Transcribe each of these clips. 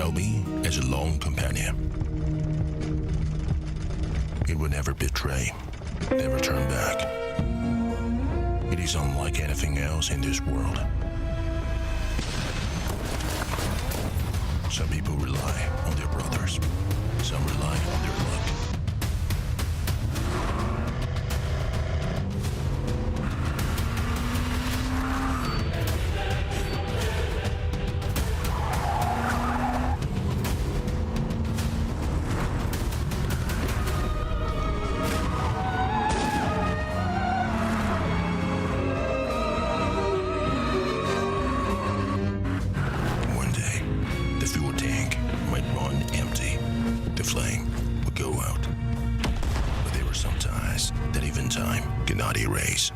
shall be as a lone companion. It will never betray, never turn back. It is unlike anything else in this world. Some people rely on their brothers. Some rely on their luck. Erase.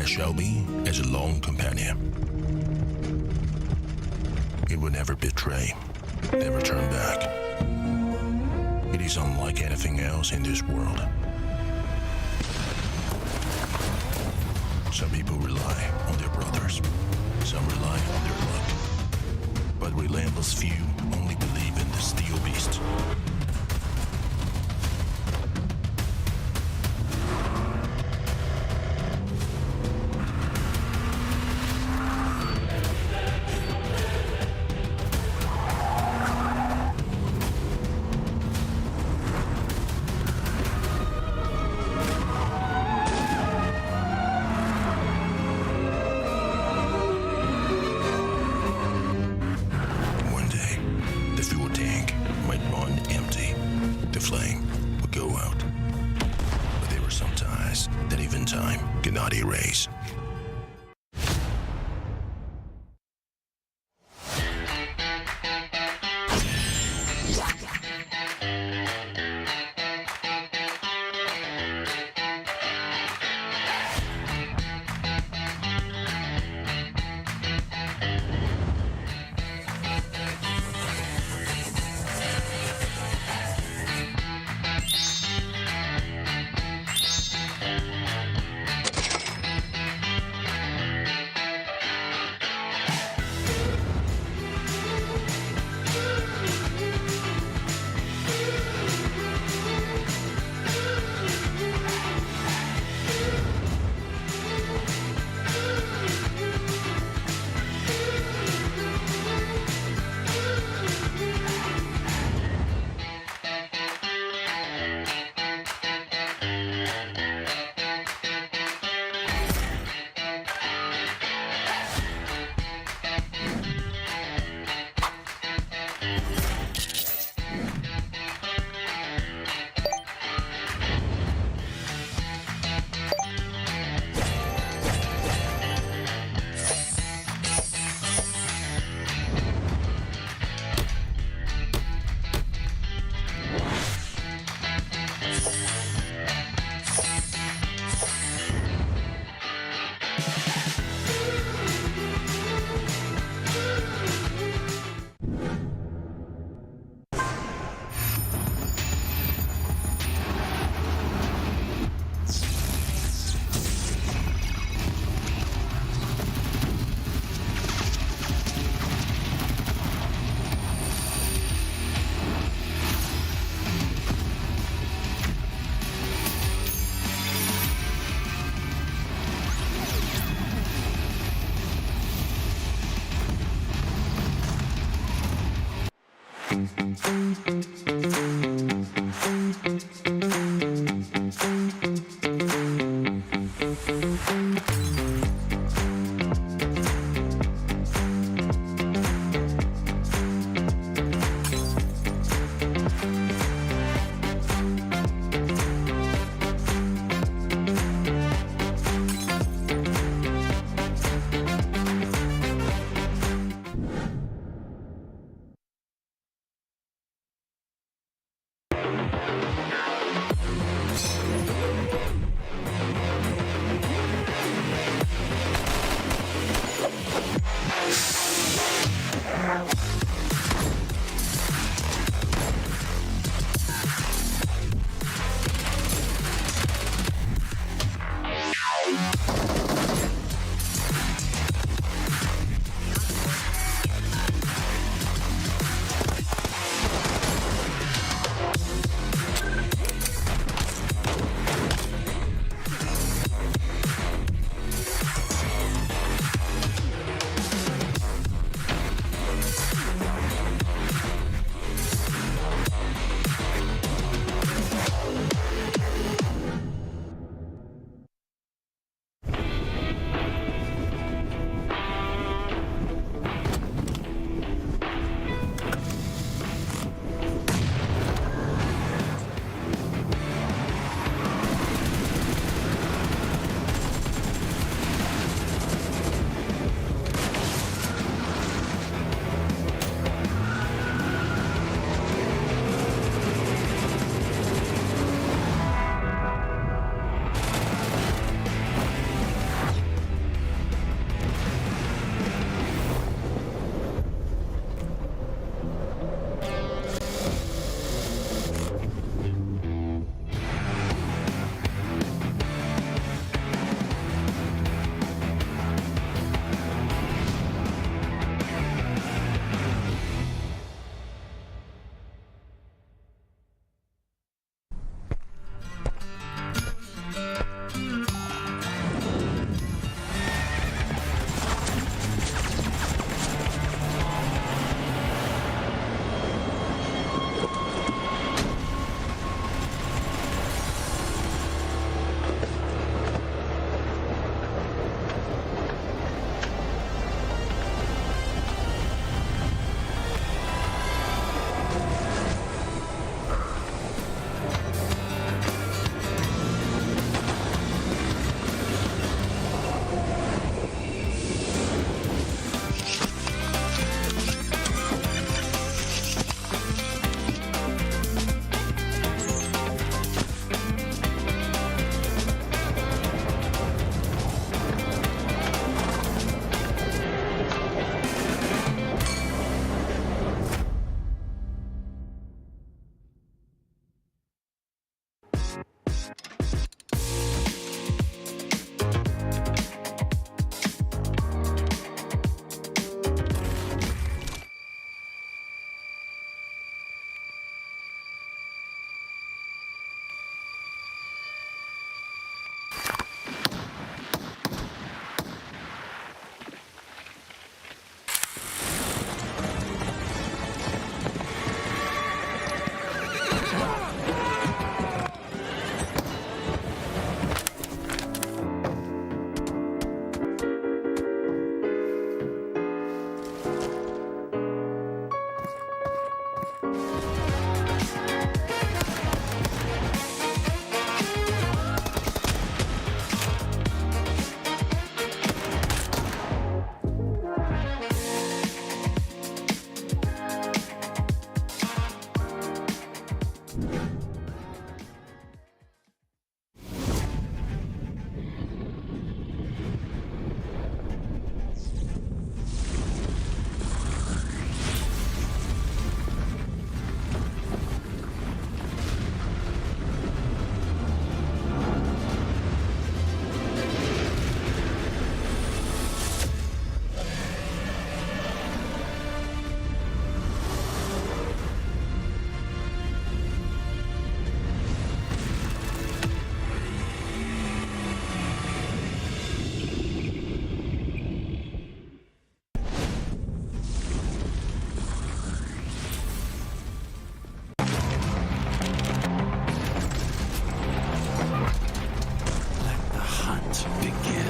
shall be as a long companion. It will never betray, never turn back. It is unlike anything else in this world. Some people rely on their brothers, some rely on their luck, but relentless few only believe in the steel beast. Erase. fight begin.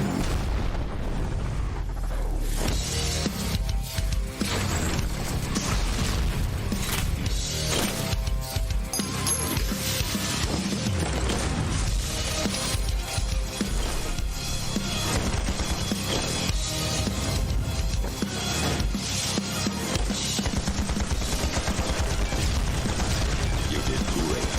You did great.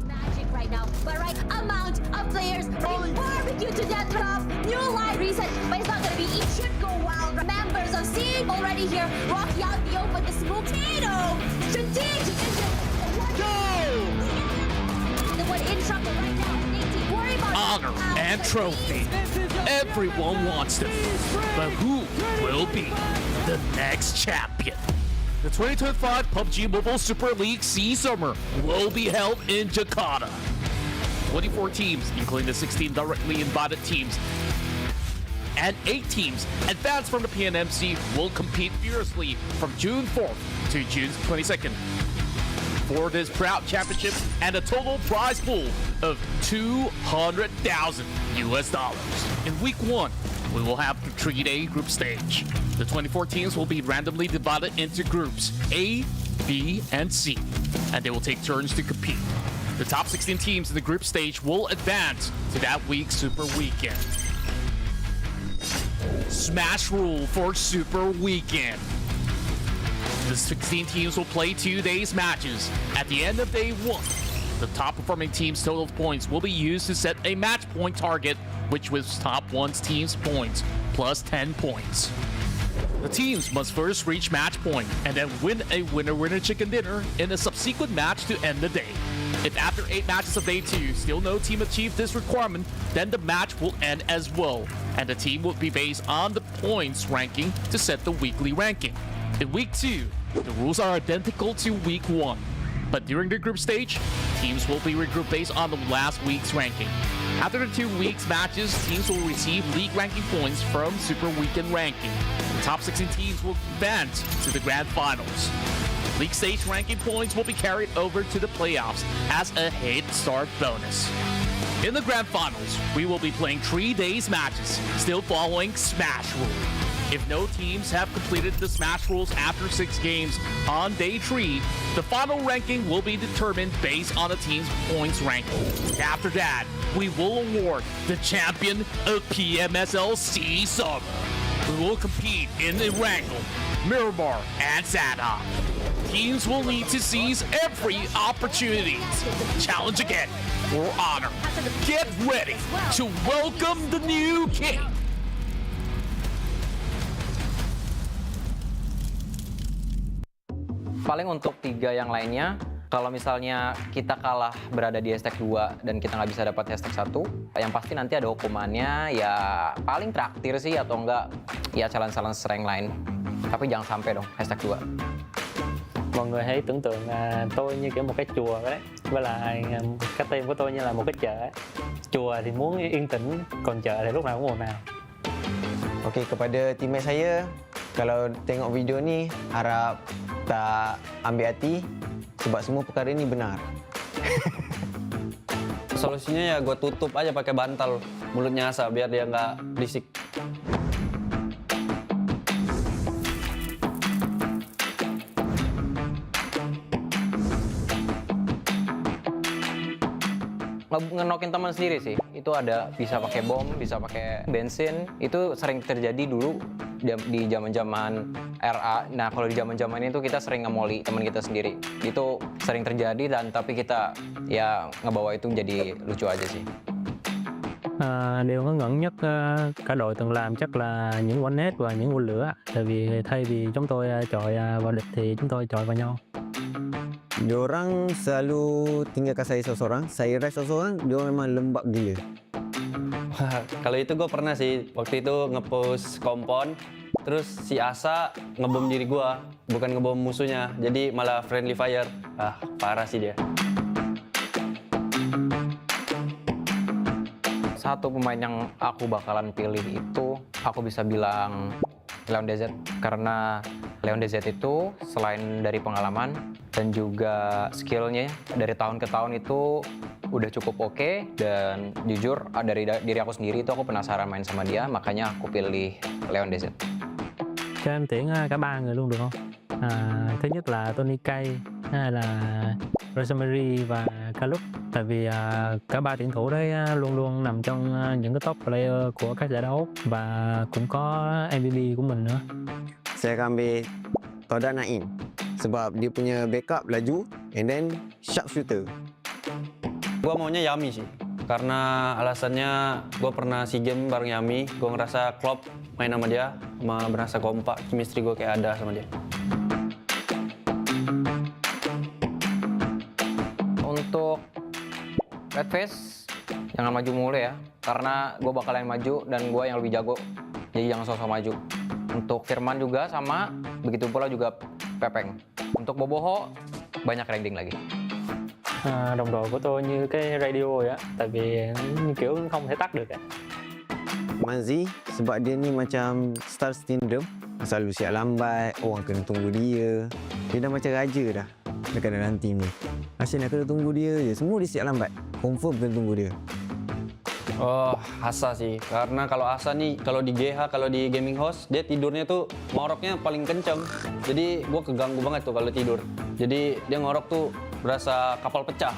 Magic right now, but right amount of players bring barbecue to death off. New line reset, but it's not gonna be. It should go wild. Members of SEA already here. Rocky out the open, the smoke. Tato, strategic. The one in trouble right now. Worry about Honor and trophy. Everyone wants them. But who will be the next champion? The 2025 PUBG Mobile Super League SEA Summer will be held in Jakarta. 24 teams, including the 16 directly invited teams, and 8 teams advanced from the PNMC will compete fiercely from June 4th to June 22nd for this proud championship and a total prize pool of $200,000 US. In week 1, we will have the 3-day group stage. The 24 teams will be randomly divided into groups A, B, and C, and they will take turns to compete. The top 16 teams in the group stage will advance to that week's Super Weekend. Smash rule for Super Weekend. The 16 teams will play 2 days matches. At the end of day 1, the top performing team's total points will be used to set a match point target, which was top 1's team's points, plus 10 points. The teams must first reach match point and then win a winner-winner chicken dinner in a subsequent match to end the day. If after 8 matches of day 2, still no team achieved this requirement, then the match will end as well, and the team will be based on the points ranking to set the weekly ranking. In week 2, the rules are identical to week 1, but during the group stage, teams will be regrouped based on the last week's ranking. After the 2 weeks matches, teams will receive league ranking points from Super Weekend ranking. The top 16 teams will advance to the grand finals. League stage ranking points will be carried over to the playoffs as a head start bonus. In the grand finals, we will be playing 3 days matches, still following Smash Rule. If no teams have completed the Smash rules after 6 games on day 3, the final ranking will be determined based on the team's points ranking. After that, we will award the champion of PMSL SEA Summer. We will compete in Erangel, Miramar, and Sadha. Teams will need to seize every opportunity to challenge again for honor. Get ready to welcome the new king. Paling untuk 3 yang lainnya, kalau misalnya kita kalah berada di hashtag 2 dan kita nggak bisa dapat hashtag 1, yang pasti nanti ada hukumannya, ya paling traktir sih atau enggak ya challenge-challenge rank lain. Tapi jangan sampai dong hashtag 2. Mọi người hãy tưởng tượng tôi như kiểu một cái chùa đấy, với lại cái team của tôi như là một cái chợ ấy. Chùa thì muốn yên tĩnh, còn chợ thì lúc nào cũng ồn ào. Okey, kepada teammate saya, kalau tengok video ni harap tak ambil hati sebab semua perkara ni benar. Solusinya ya gue tutup aja pakai bantal mulutnya Asa biar dia nggak berisik. Ngenokin teman sendiri sih, itu ada bisa pakai bom, bisa pakai bensin, itu sering terjadi dulu di zaman-zaman RA. Nah kalau di zaman-zaman itu kita sering ngemoli teman kita sendiri, itu sering terjadi dan tapi kita ya ngebawa itu jadi lucu aja sih. Điều ngớ ngẩn nhất cả đội từng làm chắc là những quanh nét và những quanh lửa, tại vì thay vì chúng tôi chọi vào địch thì chúng tôi chọi vào nhau. Diorang selalu tinggalkan saya seorang, saya rest seorang, dia memang lembab gila. Wah, kalau itu gue pernah sih, waktu itu nge-post kompon, terus si Asa ngebom diri gue, bukan ngebom musuhnya, jadi malah friendly fire. Ah, parah sih dia. satu pemain yang aku bakalan pilih itu, aku bisa bilang Leon DZ. Karena Leon DZ itu selain dari pengalaman dan juga skillnya dari tahun ke tahun itu udah cukup oke. Dan jujur dari diri aku sendiri itu aku penasaran main sama dia, makanya aku pilih Leon DZ. Cho em tuyển cả ba người luôn được không? Thứ nhất là Tony Kay, hai là Rosemary và Kaluk. Tại vì cả ba tuyển thủ đấy luôn luôn nằm trong những cái top player của các giải đấu và cũng có MVP của mình nữa. Saya akan ambil TODAK Naim sebab dia punya backup laju and then sharpshooter. Gue maunya Yami sih, karena alasannya gue pernah SEA Games bareng Yami, gue ngerasa klop main sama dia, sama berasa kompak, chemistry gue kayak ada sama dia. Untuk Red FaZe, jangan maju mulu ya, karena gue bakalan maju dan gue yang lebih jago, jadi jangan sosok maju. Untuk Firman juga sama, begitu pula juga Pepeng. Untuk Boboho, banyak ranking lagi. Đồng đội của tôi như cái radio vậy á, tại vì như kiểu không thể tắt được ạ. Manzi sebab dia ni macam star syndrome, selalu siap lambat, orang kena tunggu dia. Dia dah macam raja dah dekat dalam team ni. Asyik nak kena tunggu dia je, semua dia siap lambat. Confirm kena tunggu dia. Oh, Asa sih, karena kalau Asa nih, kalau di GH, kalau di gaming host, dia tidurnya tuh ngoroknya paling kenceng. Jadi gue keganggu banget tuh kalau tidur. Jadi dia ngorok tuh berasa kapal pecah.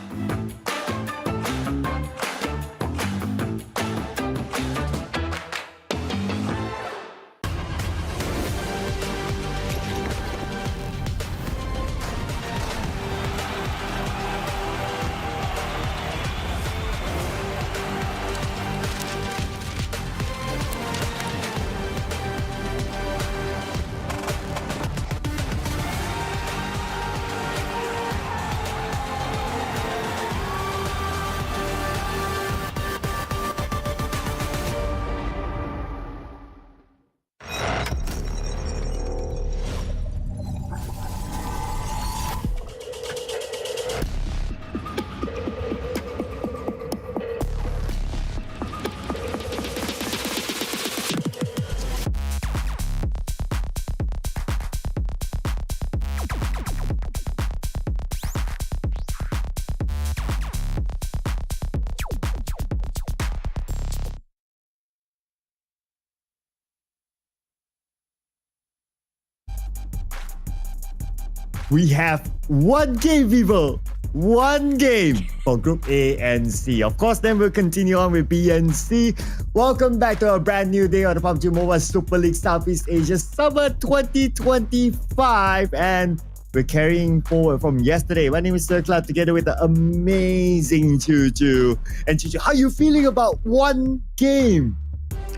We have one game, people. One game for Group A and C. Of course, then we'll continue on with B and C. Welcome back to a brand new day on the PUBG Mobile Super League Southeast Asia Summer 2025. And we're carrying forward from yesterday. My name is CelcomDigi together with the amazing Chuchu. And Chuchu, how are you feeling about one game?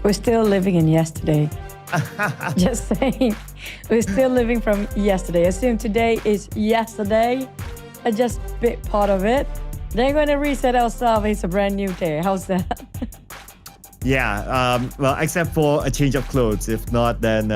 We're still living in yesterday. Just saying. We're still living from yesterday. Assume today is yesterday. Just bit part of it. They're going to reset ourselves. It's a brand new day. How's that? Yeah, well, except for a change of clothes. If not, then,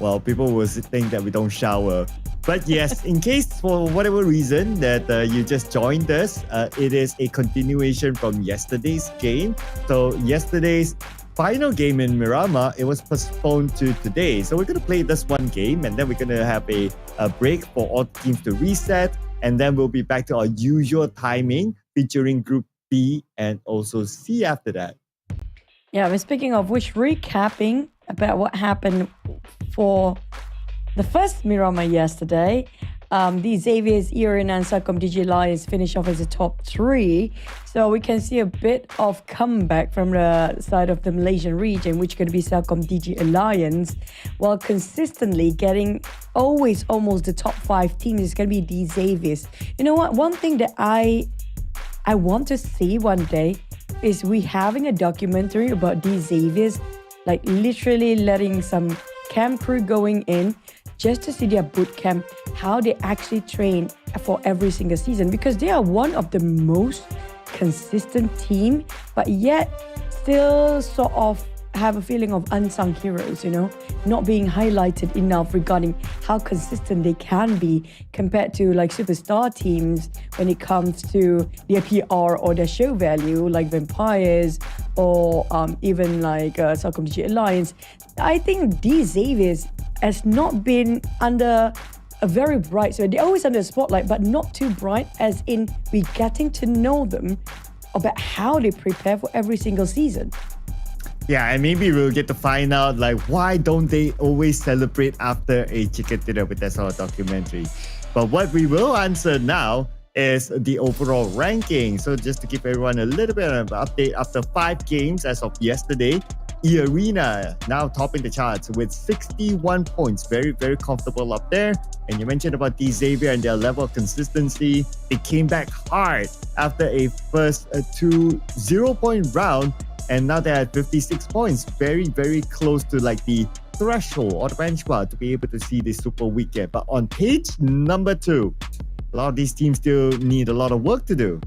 well, people will think that we don't shower. But yes, in case for whatever reason that you just joined us, it is a continuation from yesterday's game. So yesterday's final game in Miramar, it was postponed to today. So we're going to play this one game and then we're going to have a break for all teams to reset. And then we'll be back to our usual timing featuring Group B and also C after that. Yeah, we're speaking of which, recapping about what happened for the first Miramar yesterday. The Xavier's, eArena and CelcomDigi Alliance finished off as the top 3. So we can see a bit of comeback from the side of the Malaysian region, which could be CelcomDigi Alliance, while consistently getting always almost the top 5 teams is going to be the Xavier's. You know what? One thing that I want to see one day is we having a documentary about the Xavier's, like literally letting some camp crew going in just to see their boot camp, how they actually train for every single season, because they are one of the most consistent team, but yet still sort of have a feeling of unsung heroes, you know, not being highlighted enough regarding how consistent they can be compared to like superstar teams when it comes to their PR or their show value, like Vampires or even like CelcomDigi Alliance, I think these Xaviers has not been under a very bright, so they're always under the spotlight, but not too bright, as in we getting to know them about how they prepare for every single season. Yeah, and maybe we'll get to find out like why don't they always celebrate after a chicken dinner with that sort of documentary. But what we will answer now is the overall ranking. So just to give everyone a little bit of an update, after 5 games as of yesterday, eArena now topping the charts with 61 points. Very, very comfortable up there. And you mentioned about the Xavier and their level of consistency. They came back hard after a first 2 0-point round, and now they're at 56 points. Very, very close to like the threshold or the benchmark to be able to see this super weekend. But on page number 2, a lot of these teams still need a lot of work to do.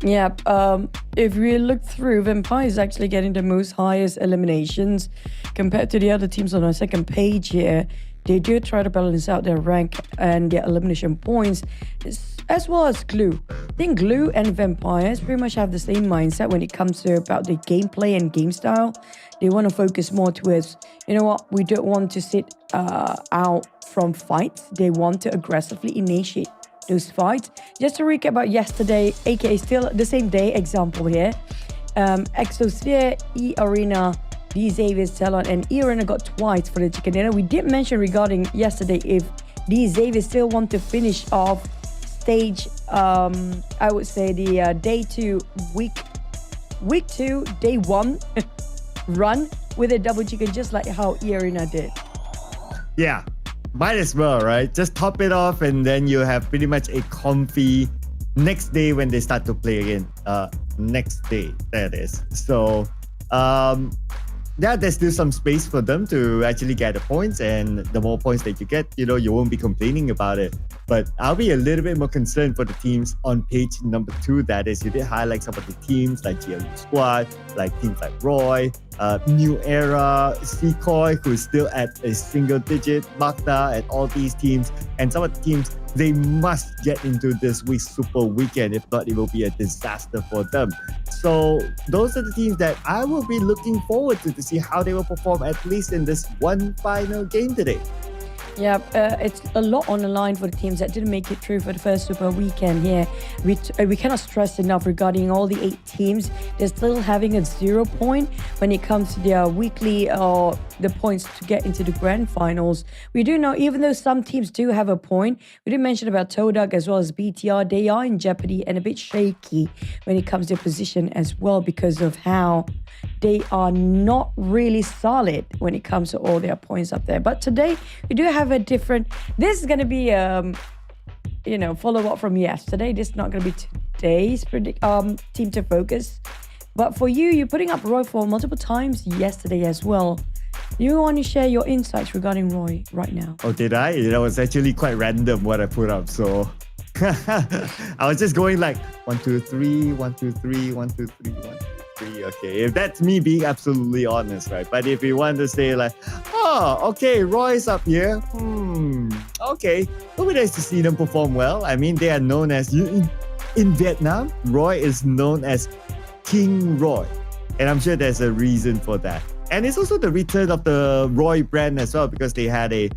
Yeah, if we look through, Vampire is actually getting the most highest eliminations compared to the other teams on our second page here. They do try to balance out their rank and their elimination points, as well as Glue. I think Glue and Vampires pretty much have the same mindset when it comes to about the gameplay and game style. They want to focus more towards, you know what, we don't want to sit out from fights. They want to aggressively initiate those fights. Just to recap about yesterday, aka still the same day example here, XSOPHERE, eArena, the Xavier's TALON, and eArena got twice for the chicken dinner. We did mention regarding yesterday if the Xavier's still want to finish off stage, I would say the day 2, week 2, day 1 run with a double chicken, just like how eArena did. Yeah, might as well, right? Just top it off and then you have pretty much a comfy next day when they start to play again. Next day, that is. So, yeah, there's still some space for them to actually get the points, and the more points that you get, you know, you won't be complaining about it. But I'll be a little bit more concerned for the teams on page number 2. That is, you did highlight some of the teams like GLUBLUG Squad, like teams like Roy, New Era, CHOI, who is still at a single digit, MAQNA, and all these teams. And some of the teams, they must get into this week's Super Weekend. If not, it will be a disaster for them. So those are the teams that I will be looking forward to see how they will perform, at least in this one final game today. Yeah, it's a lot on the line for the teams that didn't make it through for the first Super Weekend here. We cannot stress enough regarding all the 8 teams. They're still having a 0 point when it comes to their weekly or the points to get into the grand finals. We do know, even though some teams do have a point, we did mention about TODAK as well as BTR. They are in jeopardy and a bit shaky when it comes to their position as well, because of how they are not really solid when it comes to all their points up there. But today, we do have a different... This is going to be, follow-up from yesterday. This is not going to be today's team to focus. But for you, you're putting up Roy for multiple times yesterday as well. You want to share your insights regarding Roy right now? Oh, did I? That was actually quite random what I put up, so... I was just going like 1, 2, 3, 1, 2, 3, 1, 2, 3, 1, 2, 3. Okay, if that's me being absolutely honest, right? But if you want to say like, oh, okay, Roy's up here. Okay, it would be nice to see them perform well. I mean, they are known as, in Vietnam, Roy is known as King Roy. And I'm sure there's a reason for that. And it's also the return of the Roy brand as well, because they had a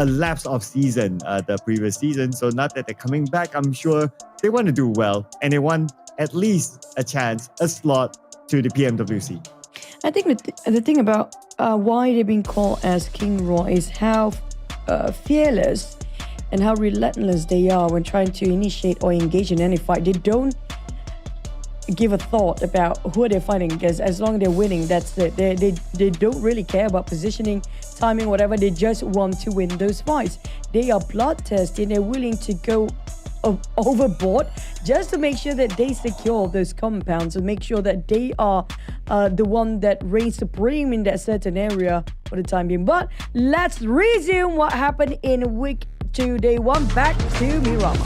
lapse of season the previous season. So now that they're coming back, I'm sure they want to do well, and they want at least a chance, a slot to the PMWC. I think the thing about why they've been called as King Roy is how fearless and how relentless they are when trying to initiate or engage in any fight. They don't give a thought about who they're fighting, because as long as they're winning, that's it. They don't really care about positioning, timing, whatever. They just want to win those fights. They are bloodthirsty and they're willing to go overboard just to make sure that they secure those compounds and make sure that they are the one that reigns supreme in that certain area for the time being. But let's resume what happened in week 2, day 1, back to Miramar.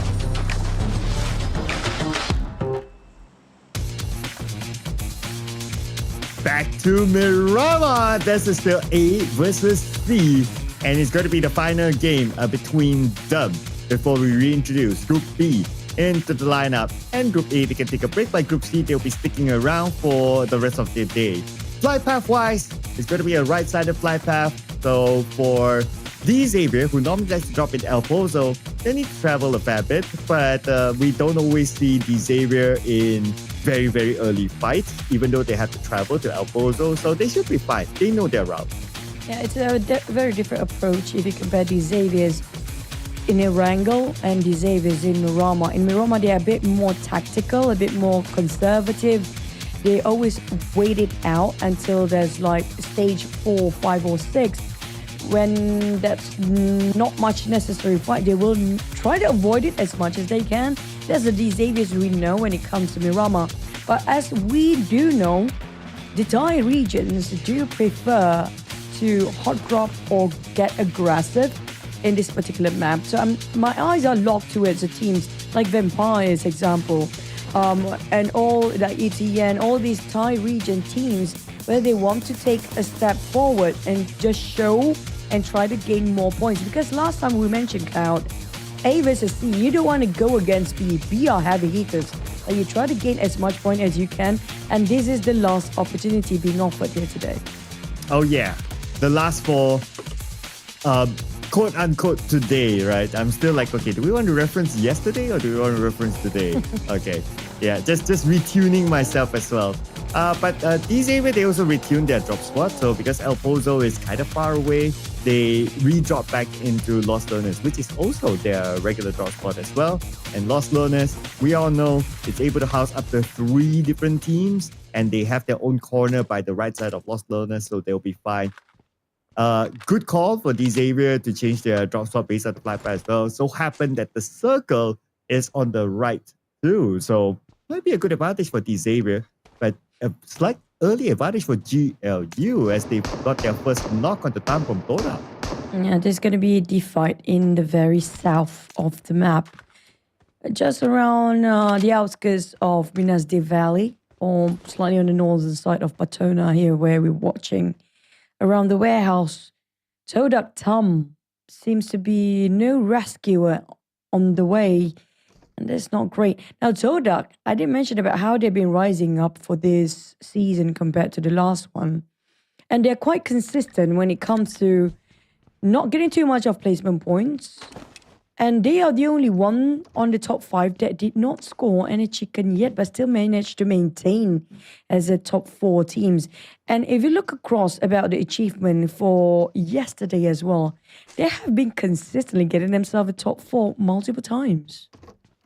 Back to Miramar. This is still A versus C, and it's going to be the final game between them before we reintroduce Group B. into the lineup. And Group A, they can take a break. By Group C, they'll be sticking around for the rest of the day. Flight path-wise, it's going to be a right-sided flight path. So for Xavier, who normally likes to drop in El Pozo, they need to travel a fair bit. But we don't always see Xavier in very, very early fights, even though they have to travel to El Pozo. So they should be fine. They know their route. Yeah, it's a very different approach if you compare the Xaviers in Erangel and the Xaviers in Miramar. In Miramar, they're a bit more tactical, a bit more conservative. They always wait it out until there's like stage 4, 5, or 6. When that's not much necessary fight, they will try to avoid it as much as they can. That's the Xaviers we know when it comes to Miramar. But as we do know, the Thai regions do prefer to hot drop or get aggressive in this particular map. So my eyes are locked towards the teams like Vampires, example, and all the ETN, all these Thai region teams where they want to take a step forward and just show and try to gain more points. Because last time we mentioned, Cloud, A versus C, you don't want to go against B. B are heavy hitters. So you try to gain as much point as you can, and this is the last opportunity being offered here today. Oh yeah, the last for quote unquote today, right? I'm still like, okay, do we want to reference yesterday or do we want to reference today? Okay, yeah, just retuning myself as well. But Xavier, they also retuned their drop spot. So because El Pozo is kind of far away, they re-drop back into Lost Learners, which is also their regular drop spot as well. And Lost Learners, we all know, it's able to house up to 3 different teams, and they have their own corner by the right side of Lost Learners, so they'll be fine. Good call for Xavier to change their drop spot based on the flight path as well. So happened that the circle is on the right too, so might be a good advantage for Xavier, but a slight early advantage for GLU as they got their first knock on the time from TODAK. Yeah, there's going to be a D-fight in the very south of the map, just around the outskirts of Minas Dee Valley, or slightly on the northern side of Patona here, where we're watching. Around the warehouse, TODAK Tom seems to be no rescuer on the way, and that's not great. Now, TODAK, I didn't mention about how they've been rising up for this season compared to the last one. And they're quite consistent when it comes to not getting too much of placement points. And they are the only one on the top 5 that did not score any chicken yet, but still managed to maintain as a top 4 teams. And if you look across about the achievement for yesterday as well, they have been consistently getting themselves a top 4 multiple times.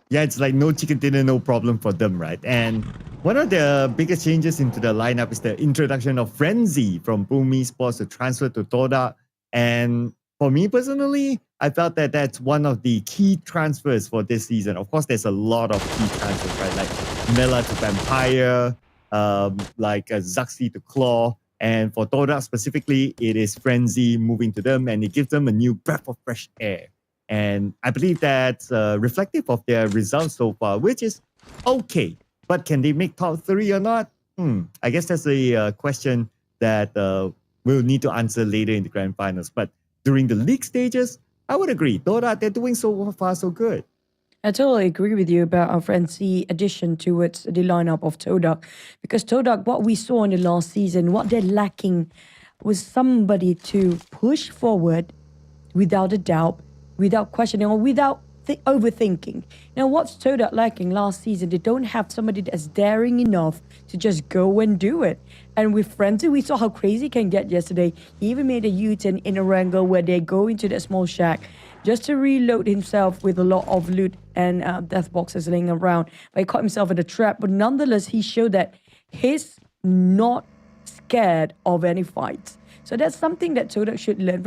Yeah, it's like no chicken dinner, no problem for them, right? And one of the biggest changes into the lineup is the introduction of Frenzy from Boom Esports to transfer to TODAK. And for me personally, I felt that that's one of the key transfers for this season. Of course, there's a lot of key transfers, right? Like Mela to Vampire, like Zaxi to Claw. And for TODAK specifically, it is Frenzy moving to them, and it gives them a new breath of fresh air. And I believe that's reflective of their results so far, which is okay. But can they make top 3 or not? I guess that's a question that we'll need to answer later in the grand finals. But during the league stages, I would agree. TODAK, they're doing so far so good. I totally agree with you about our Frenzy addition towards the lineup of TODAK. Because TODAK, what we saw in the last season, what they're lacking was somebody to push forward without a doubt, without questioning, or without overthinking. Now, what's TODAK lacking last season? They don't have somebody that's daring enough to just go and do it. And with Frenzy, we saw how crazy it can get yesterday. He even made a U-turn in Erangel where they go into that small shack just to reload himself with a lot of loot and death boxes laying around. But he caught himself in a trap. But nonetheless, he showed that he's not scared of any fights. So that's something that TODAK should learn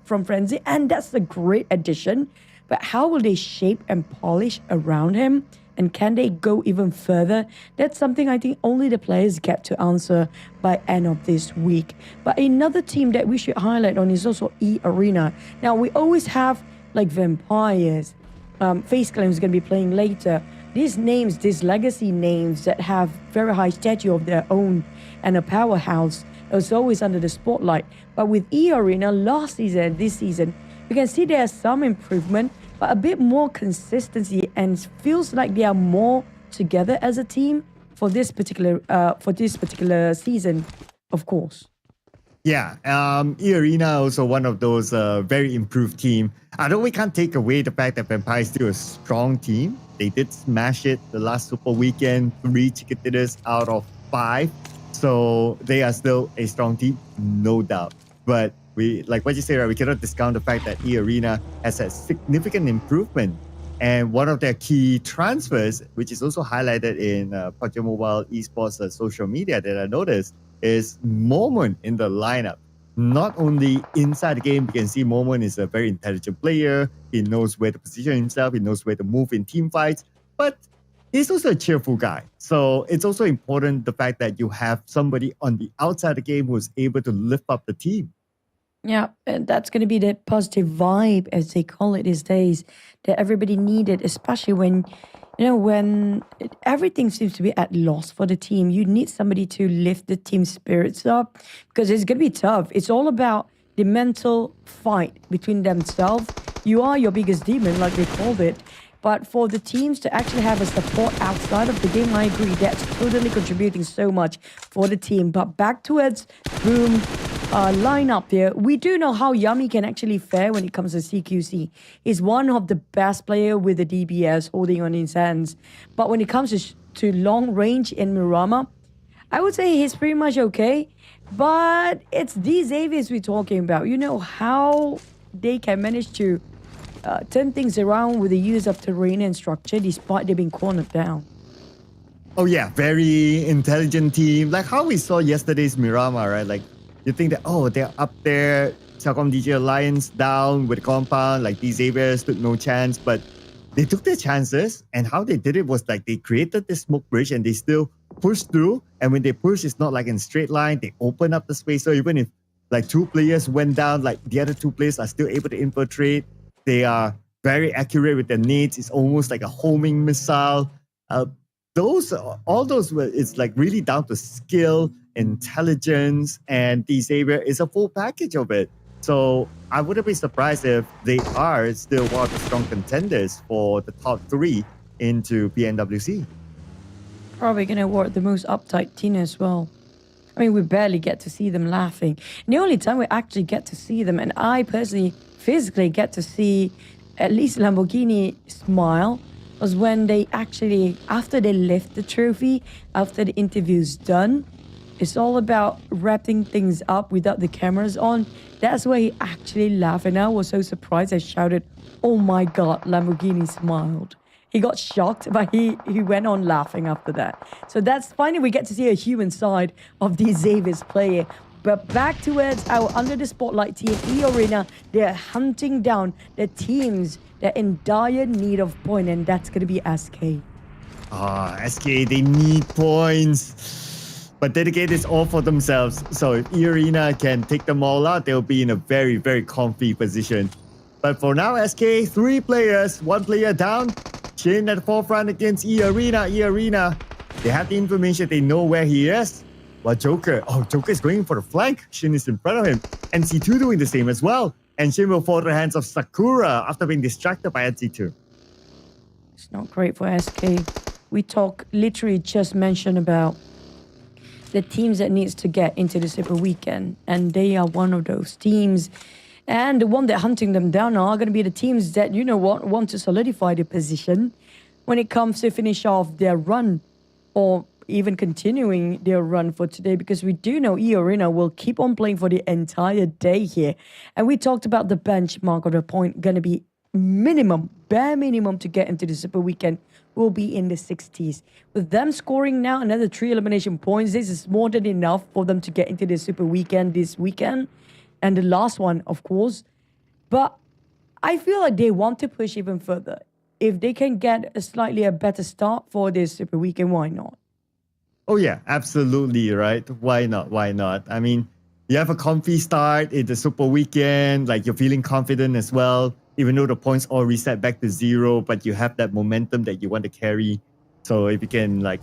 from Frenzy, and that's a great addition. But how will they shape and polish around him? And can they go even further? That's something I think only the players get to answer by end of this week. But another team that we should highlight on is also eArena. Now, we always have like Vampires, FaZe Clan who's going to be playing later. These names, these legacy names that have very high stature of their own and a powerhouse, is always under the spotlight. But with eArena last season and this season, you can see there's some improvement. but a bit more consistency, and feels like they are more together as a team for this particular season, of course. Yeah, eArena also one of those very improved team. Although we can't take away the fact that Vampire is still a strong team. They did smash it the last Super Weekend, 3 Chiquititas out of 5. So they are still a strong team, no doubt. But we, like what you say, right, we cannot discount the fact that eArena has a significant improvement. And one of their key transfers, which is also highlighted in PUBG Mobile eSports social media that I noticed, is Moment in the lineup. Not only inside the game, you can see Moment is a very intelligent player. He knows where to position himself. He knows where to move in team fights. But he's also a cheerful guy. So it's also important the fact that you have somebody on the outside of the game who's able to lift up the team. Yeah, and that's going to be the positive vibe, as they call it these days, that everybody needed, especially when, when everything seems to be at loss for the team. You need somebody to lift the team spirits up, because it's going to be tough. It's all about the mental fight between themselves. You are your biggest demon, like they called it. But for the teams to actually have a support outside of the game, I agree, that's totally contributing so much for the team. But back towards Boom lineup here, we do know how Yummy can actually fare when it comes to CQC. He's one of the best players with the DBS holding on his hands. But when it comes to long range in Miramar, I would say he's pretty much okay. But it's these Avies we're talking about. You know how they can manage to turn things around with the use of terrain and structure despite they being cornered down. Oh yeah, very intelligent team. Like how we saw yesterday's Miramar, right? Like you think that, oh, they're up there, CelcomDigi Alliance down with the compound, like these Xavier stood no chance, but they took their chances, and how they did it was like they created this smoke bridge and they still pushed through, and when they push, it's not like in straight line, they open up the space, so even if like 2 players went down, like the other 2 players are still able to infiltrate. They are very accurate with their nades. It's almost like a homing missile. All those, it's like really down to skill, intelligence, and the Xavier is a full package of it. So I wouldn't be surprised if they are still one of the strong contenders for the top 3 into PNWC. Probably going to award the most uptight team as well. I mean, we barely get to see them laughing. And the only time we actually get to see them, and I personally physically get to see at least Lamborghini smile, was when they actually, after they lift the trophy, after the interview's done, it's all about wrapping things up without the cameras on. That's where he actually laughed, and I was so surprised. I shouted, "Oh my God!" Lamborghini smiled. He got shocked, but he went on laughing after that. So that's finally we get to see a human side of the Xavier's player. But back towards our under the spotlight team, eArena, they're hunting down the teams that are in dire need of point, and that's going to be SK. SK, they need points. But Dedicated is all for themselves. So if eArena can take them all out, they'll be in a very, very comfy position. But for now, SK, 3 players, 1 player down. Shin at the forefront against eArena. eArena, they have the information, they know where he is. But Joker is going for the flank. Shin is in front of him. NC2 doing the same as well. And Shin will fall to the hands of Sakura after being distracted by NC2. It's not great for SK. We literally just mentioned about the teams that needs to get into the Super Weekend. And they are one of those teams. And the one that hunting them down are going to be the teams that, want to solidify their position when it comes to finish off their run or even continuing their run for today, because we do know eArena will keep on playing for the entire day here. And we talked about the benchmark of the point going to be bare minimum to get into the Super Weekend will be in the 60s. With them scoring now another 3 elimination points, this is more than enough for them to get into the Super Weekend this weekend. And the last one, of course. But I feel like they want to push even further. If they can get a better start for this Super Weekend, why not? Oh yeah, absolutely, right? Why not? Why not? I mean, you have a comfy start in the Super Weekend, like you're feeling confident as well, even though the points all reset back to 0, but you have that momentum that you want to carry. So if you can like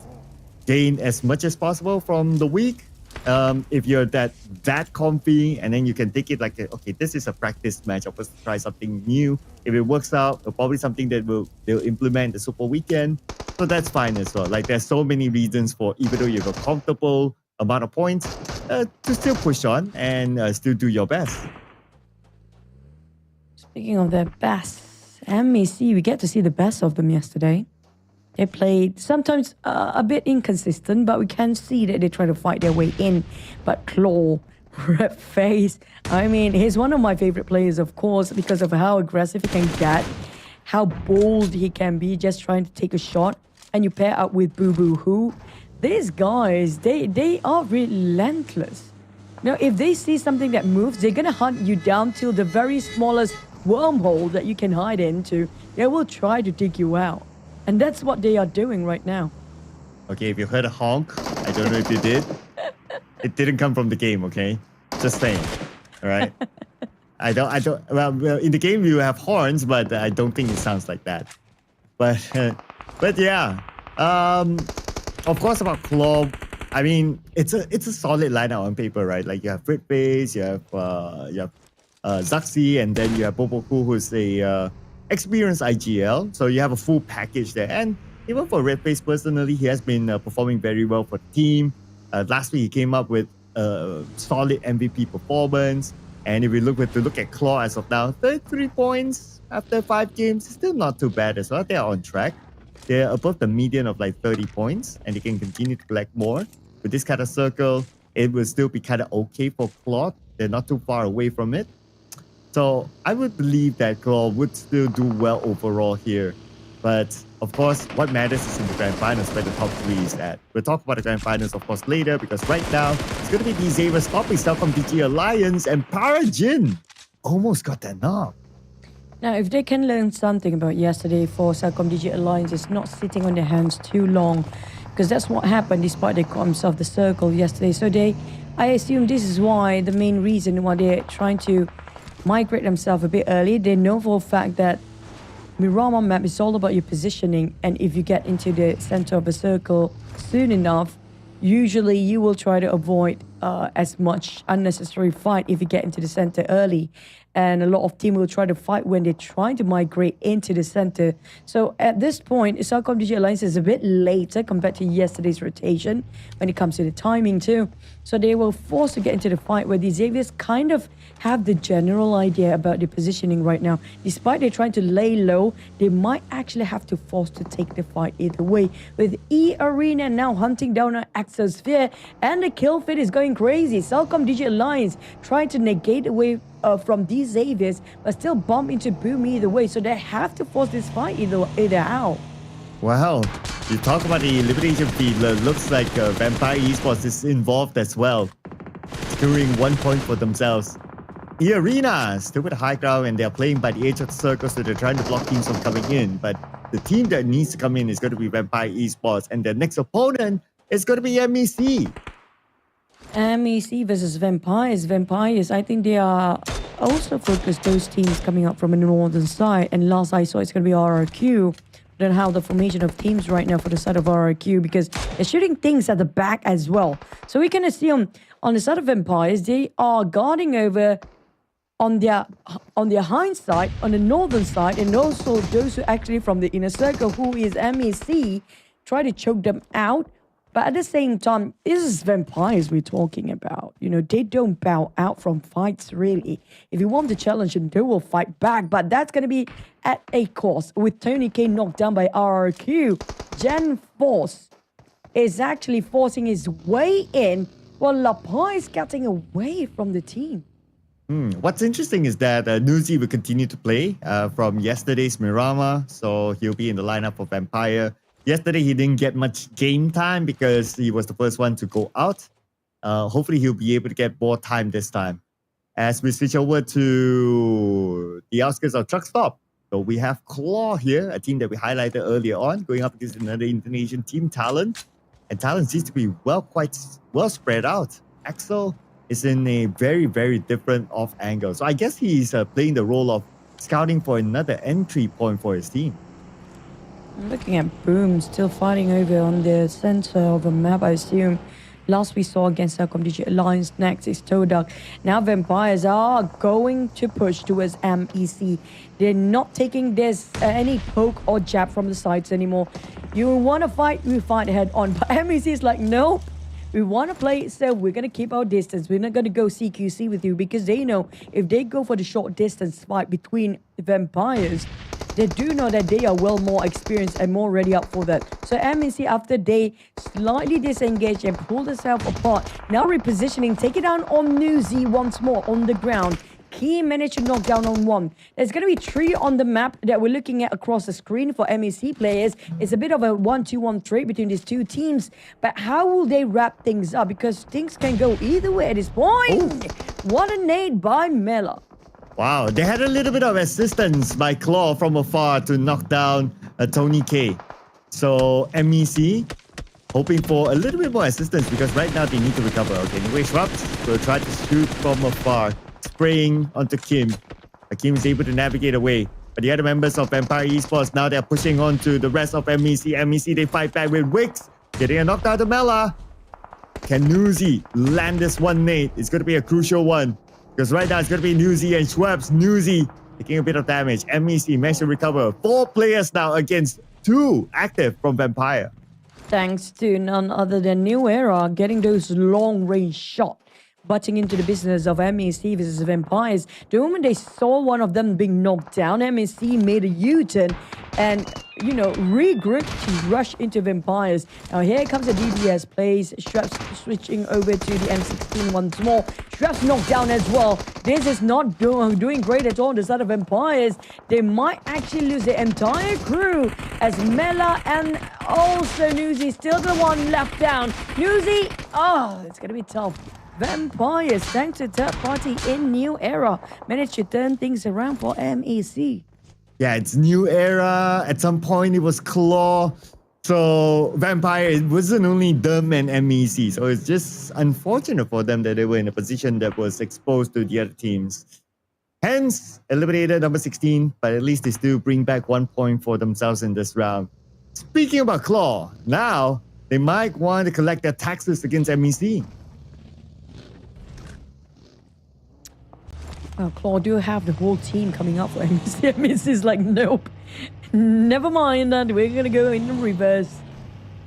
gain as much as possible from the week, if you're that comfy, and then you can take it like, okay, this is a practice match. I'm supposed to try something new. If it works out, probably something that they'll implement the Super Weekend. So that's fine as well. Like, there's so many reasons for, even though you have a comfortable amount of points, to still push on and still do your best. Speaking of their best, MAC, we get to see the best of them yesterday. They played sometimes a bit inconsistent, but we can see that they try to fight their way in. But Claw, red face, I mean, he's one of my favorite players, of course, because of how aggressive he can get, how bold he can be, just trying to take a shot. And you pair up with Boo Boo, who these guys, they are relentless. Now, if they see something that moves, they're gonna hunt you down till the very smallest wormhole that you can hide into. They will try to dig you out. And that's what they are doing right now. Okay, if you heard a honk, I don't know if you did. It didn't come from the game, okay? Just saying. All right? I don't, well, in the game you have horns, but I don't think it sounds like that. But yeah. Of course, about Claw, I mean, it's a solid lineup on paper, right? Like, you have Red Face, you have Zaxi, and then you have Boboku, who's a experienced IGL. So you have a full package there. And even for Red Face personally, he has been performing very well for the team. Last week, he came up with a solid MVP performance. And if we look at Claw as of now, 33 points after 5 games, still not too bad as well. They are on track. They're above the median of like 30 points, and they can continue to collect more. With this kind of circle, it will still be kind of okay for Claw. They're not too far away from it. So I would believe that Claw would still do well overall here. But of course, what matters is in the grand finals where the top 3 is at. We'll talk about the grand finals, of course, later, because right now it's going to be these Xavier's topping CelcomDigi Alliance, and Parajin almost got that knock. Now, if they can learn something about yesterday for CelcomDigi Alliance, is not sitting on their hands too long, because that's what happened despite they got themselves the circle yesterday. So I assume this is why, the main reason why they're trying to migrate themselves a bit early. They know for a fact that Miramar map is all about your positioning, and if you get into the center of a circle soon enough, usually you will try to avoid as much unnecessary fight if you get into the center early. And a lot of teams will try to fight when they're trying to migrate into the center. So at this point, CelcomDigi Alliance is a bit later compared to yesterday's rotation when it comes to the timing too. So they were forced to get into the fight where the Xaviers kind of have the general idea about the positioning right now. Despite they're trying to lay low, they might actually have to force to take the fight either way. With eArena now hunting down an XSOPHERE, and the kill feed is going crazy. CelcomDigi Alliance trying to negate away from these Xaviers, but still bump into Boom either way. So they have to force this fight either out. Wow, you talk about the elimination feed. Looks like Vampire Esports is involved as well, securing 1 point for themselves. eArena still with a high ground, and they're playing by the edge of the circle, so they're trying to block teams from coming in. But the team that needs to come in is going to be Vampire Esports, and their next opponent is going to be MEC. MEC versus Vampires. Vampires, I think they are also focused, those teams coming up from the northern side. And last I saw, it's going to be RRQ. I don't know how the formation of teams right now for the side of RRQ, because they're shooting things at the back as well. So we can assume on the side of Vampires, they are guarding over on their hind side, on the northern side, and also those who actually from the inner circle, who is MEC, try to choke them out. But at the same time, this is Vampires we're talking about. You know, they don't bow out from fights, really. If you want to challenge them, they will fight back. But that's going to be at a cost. With Tony K knocked down by RRQ, Gen Force is actually forcing his way in, while Lapa is getting away from the team. What's interesting is that Nuzi will continue to play from yesterday's Miramar. So he'll be in the lineup for Vampire. Yesterday, he didn't get much game time because he was the first one to go out. Hopefully, he'll be able to get more time this time. As we switch over to the outskirts of Truck Stop. So we have Claw here, a team that we highlighted earlier on, going up against another Indonesian team, TALON. And TALON seems to be quite well spread out. Axel is in a very, very different off angle. So I guess he's playing the role of scouting for another entry point for his team. I'm looking at Boom still fighting over on the center of the map. I assume last we saw against CelcomDigi Alliance. Next is TODAK. Now Vampires are going to push towards MEC. They're not taking this any poke or jab from the sides anymore. You want to fight, we fight head on. But MEC is like, nope. We want to play, so we're going to keep our distance. We're not going to go CQC with you because they know if they go for the short distance fight between Vampires, they do know that they are well more experienced and more ready up for that. So MEC, after they slightly disengage and pull themselves apart, now repositioning, take it down on Newsy once more on the ground. Key managed to knock down on one. There's going to be 3 on the map that we're looking at across the screen for MEC players. It's a bit of a 1-2-1 trade between these two teams. But how will they wrap things up? Because things can go either way at this point. What a nade by Mela. Wow, they had a little bit of assistance by Claw from afar to knock down Tony K. So MEC hoping for a little bit more assistance because right now they need to recover. Okay, anyway, Shrubs will try to shoot from afar, spraying onto Kim. Kim is able to navigate away. But the other members of Vampire Esports, now they're pushing on to the rest of MEC. MEC, they fight back with Wix, getting a knockdown to Mela. Can Newsy land this one nade? It's going to be a crucial one. Because right now it's going to be Newsy and Schweppes. Newsy taking a bit of damage. MEC managed to recover. 4 players now against 2 active from Vampire. Thanks to none other than New Era getting those long-range shots, butting into the business of MEC versus Vampires. The moment they saw one of them being knocked down, MEC made a U-turn and, you know, regrouped to rush into Vampires. Now here comes the DBS plays. Schweppes switching over to the M16 once more. Schweppes knocked down as well. This is not doing great at all on the side of Vampires. They might actually lose the entire crew as Mela and also Newsy still the one left down. Newsy, it's going to be tough. Vampires, thanks to third party in New Era, managed to turn things around for MEC. Yeah, it's New Era. At some point, it was Claw. So Vampire, it wasn't only them and MEC. So it's just unfortunate for them that they were in a position that was exposed to the other teams. Hence, eliminated number 16, but at least they still bring back 1 point for themselves in this round. Speaking about Claw, now they might want to collect their taxes against MEC. Claw do have the whole team coming up for MEC. MEC is like, nope, never mind that. We're going to go in the reverse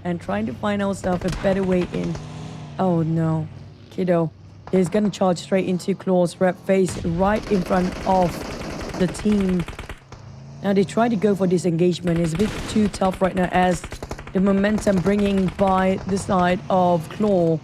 and trying to find ourselves a better way in. Oh no, Kiddo is going to charge straight into Claw's rep face right in front of the team. Now they try to go for this engagement. It's a bit too tough right now as the momentum bringing by the side of Claw.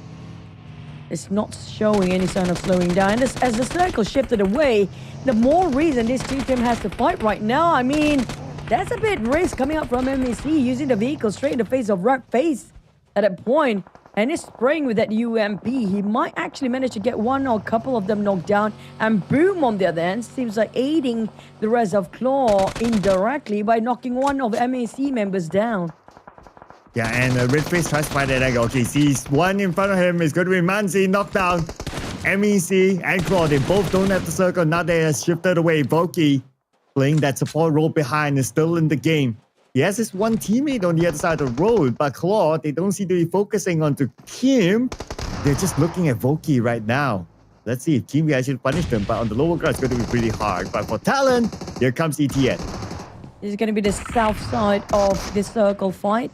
It's not showing any sign of slowing down. And as the circle shifted away, the more reason this two team has to fight right now. I mean, that's a bit risk coming up from MEC, using the vehicle straight in the face of Rock Face at that point. And he's spraying with that UMP. He might actually manage to get one or a couple of them knocked down. And Boom, on the other hand, seems like aiding the rest of Claw indirectly by knocking one of MEC members down. Yeah, and Redface tries to find that angle. Okay, sees one in front of him. It's going to be Manzi knocked down. MEC and Claw, they both don't have the circle. Now they have shifted away. Voki playing that support role behind is still in the game. He has his one teammate on the other side of the road, but Claw, they don't seem to be focusing onto Kim. They're just looking at Voki right now. Let's see if Kim can actually punish them, but on the lower ground, it's going to be pretty hard. But for TALON, here comes ETN. This is going to be the south side of the circle fight.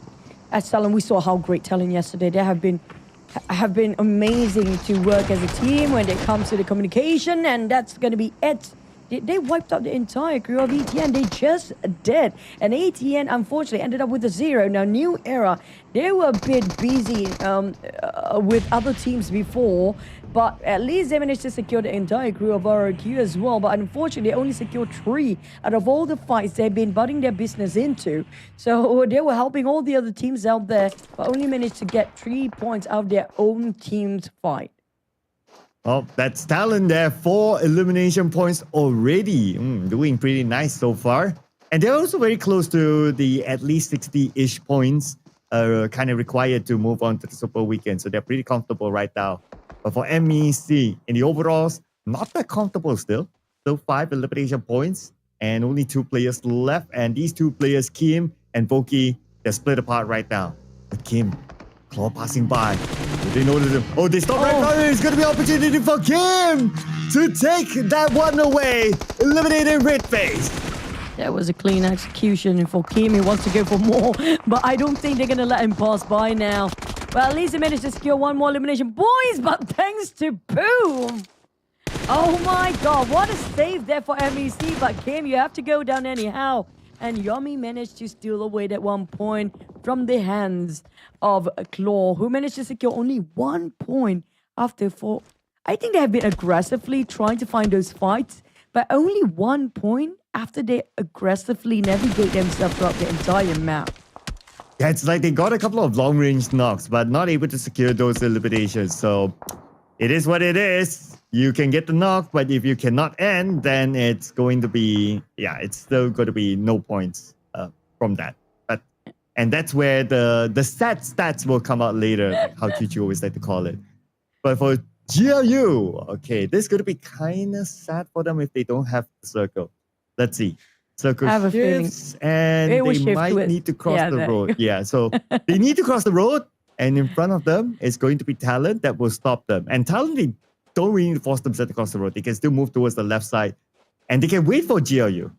At TALON, we saw how great TALON yesterday. They have been amazing to work as a team when it comes to the communication, and that's going to be it. They wiped out the entire crew of ETN. They just did. And ETN, unfortunately, ended up with a 0. Now, New Era, they were a bit busy with other teams before, but at least they managed to secure the entire crew of RRQ as well. But unfortunately, they only secured 3 out of all the fights they've been butting their business into. So they were helping all the other teams out there, but only managed to get 3 points out of their own team's fight. Oh, that's TALON there. 4 elimination points already. Doing pretty nice so far. And they're also very close to the at least 60-ish points kind of required to move on to the Super Weekend. So they're pretty comfortable right now. But for MEC, in the overalls, not that comfortable still. Still 5 elimination points and only 2 players left. And these 2 players, Kim and Voki, they're split apart right now. But Kim, Claw passing by, They know that. Oh, they stop right now. It's going to be opportunity for Kim to take that one away, eliminating Red Face. That was a clean execution for Kim. He wants to go for more, but I don't think they're going to let him pass by now. Well, at least he managed to secure one more elimination. Boys, but thanks to Boom. Oh my god, what a save there for MEC. But Kim, you have to go down anyhow. And Yomi managed to steal away that 1 point from the hands of Claw, who managed to secure only 1 point after 4. I think they have been aggressively trying to find those fights, but only 1 point after they aggressively navigate themselves throughout the entire map. Yeah, it's like they got a couple of long-range knocks, but not able to secure those eliminations. So it is what it is. You can get the knock, but if you cannot end, then it's going to be, it's still going to be no points from that. And that's where the sad stats will come out later, like how Chichu always like to call it. But for GLU, okay, this is going to be kind of sad for them if they don't have the circle. Let's see. Circle shifts, and they might need to cross the road. Yeah, so they need to cross the road, and in front of them is going to be Talon that will stop them. And Talon, they don't really need to force themselves to cross the road. They can still move towards the left side, and they can wait for GLU.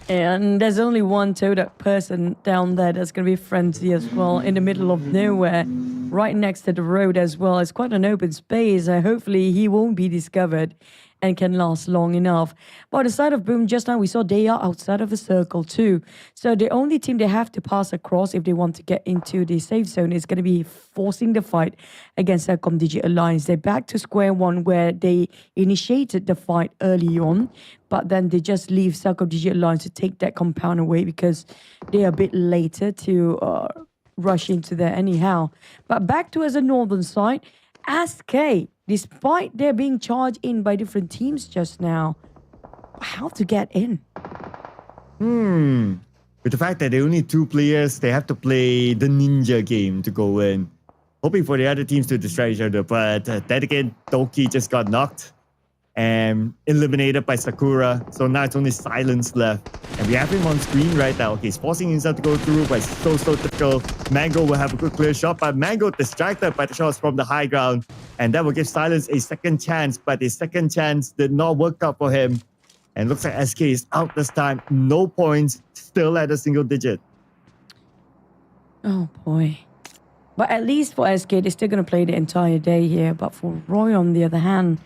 And there's only one TODAK person down there that's going to be Frenzy as well, in the middle of nowhere, right next to the road as well. It's quite an open space. Hopefully he won't be discovered and can last long enough. But on the side of Boom, just now we saw they are outside of the circle too. So the only team they have to pass across if they want to get into the safe zone is going to be forcing the fight against CelcomDigi Alliance. They're back to square one where they initiated the fight early on, but then they just leave CelcomDigi Alliance to take that compound away because they're a bit later to rush into there anyhow. But back to as a northern side, SK, despite they're being charged in by different teams just now, how to get in? With the fact that they only 2 players, they have to play the ninja game to go in. Hoping for the other teams to distract each other, but then again, Doki just got knocked and eliminated by Sakura. So now it's only Silence left. And we have him on screen right now. Okay, he's forcing himself to go through, but it's so difficult. Mango will have a good clear shot, but Mango distracted by the shots from the high ground. And that will give Silence a second chance, but his second chance did not work out for him. And looks like SK is out this time. No points, still at a single digit. Oh boy. But at least for SK, they're still going to play the entire day here. But for Roy, on the other hand,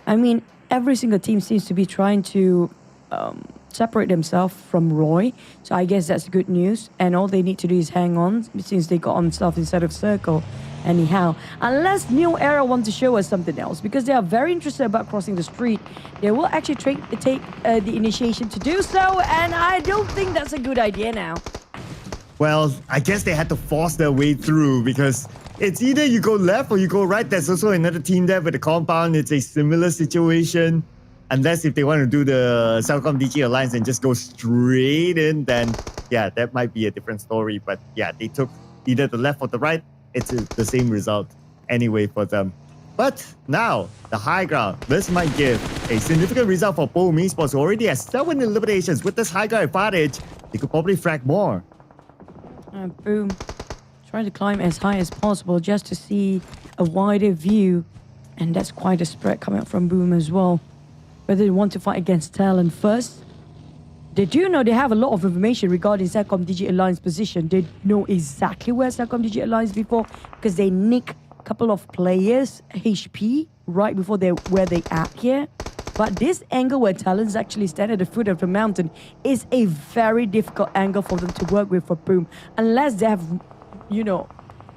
I mean, every single team seems to be trying to separate themselves from Roy. So I guess that's good news. And all they need to do is hang on since they got themselves inside of circle anyhow. Unless New Era want to show us something else, because they are very interested about crossing the street. They will actually take the initiation to do so. And I don't think that's a good idea now. Well, I guess they had to force their way through because it's either you go left or you go right. There's also another team there with the compound. It's a similar situation. Unless if they want to do the CelcomDigi Alliance and just go straight in, then yeah, that might be a different story. But yeah, they took either the left or the right. It's the same result anyway for them. But now, the high ground. This might give a significant result for PUBG Esports, who already has 7 eliminations. With this high ground advantage, they could probably frag more. Boom. Trying to climb as high as possible just to see a wider view. And that's quite a spread coming up from Boom as well. Whether they want to fight against Talon first. They do know they have a lot of information regarding CelcomDigi Alliance position. They know exactly where CelcomDigi Alliance before because they nick a couple of players' HP right before where they at here. But this angle where Talon's actually standing at the foot of the mountain is a very difficult angle for them to work with for Boom. Unless they have, you know,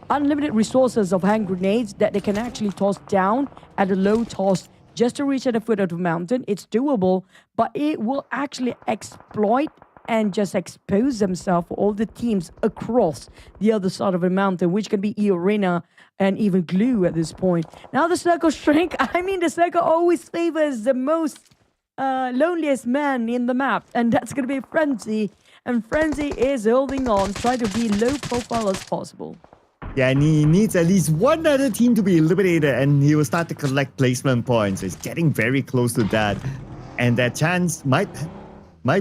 unlimited resources of hand grenades that they can actually toss down at a low toss just to reach at the foot of the mountain. It's doable, but it will actually exploit and just expose themselves for all the teams across the other side of the mountain, which can be eArena and even Glue at this point. Now the circle shrink. I mean, the circle always favors the most loneliest man in the map, and that's going to be Frenzy. And Frenzy is holding on, trying to be low profile as possible. Yeah, and he needs at least one other team to be eliminated, and he will start to collect placement points. He's getting very close to that, and that chance might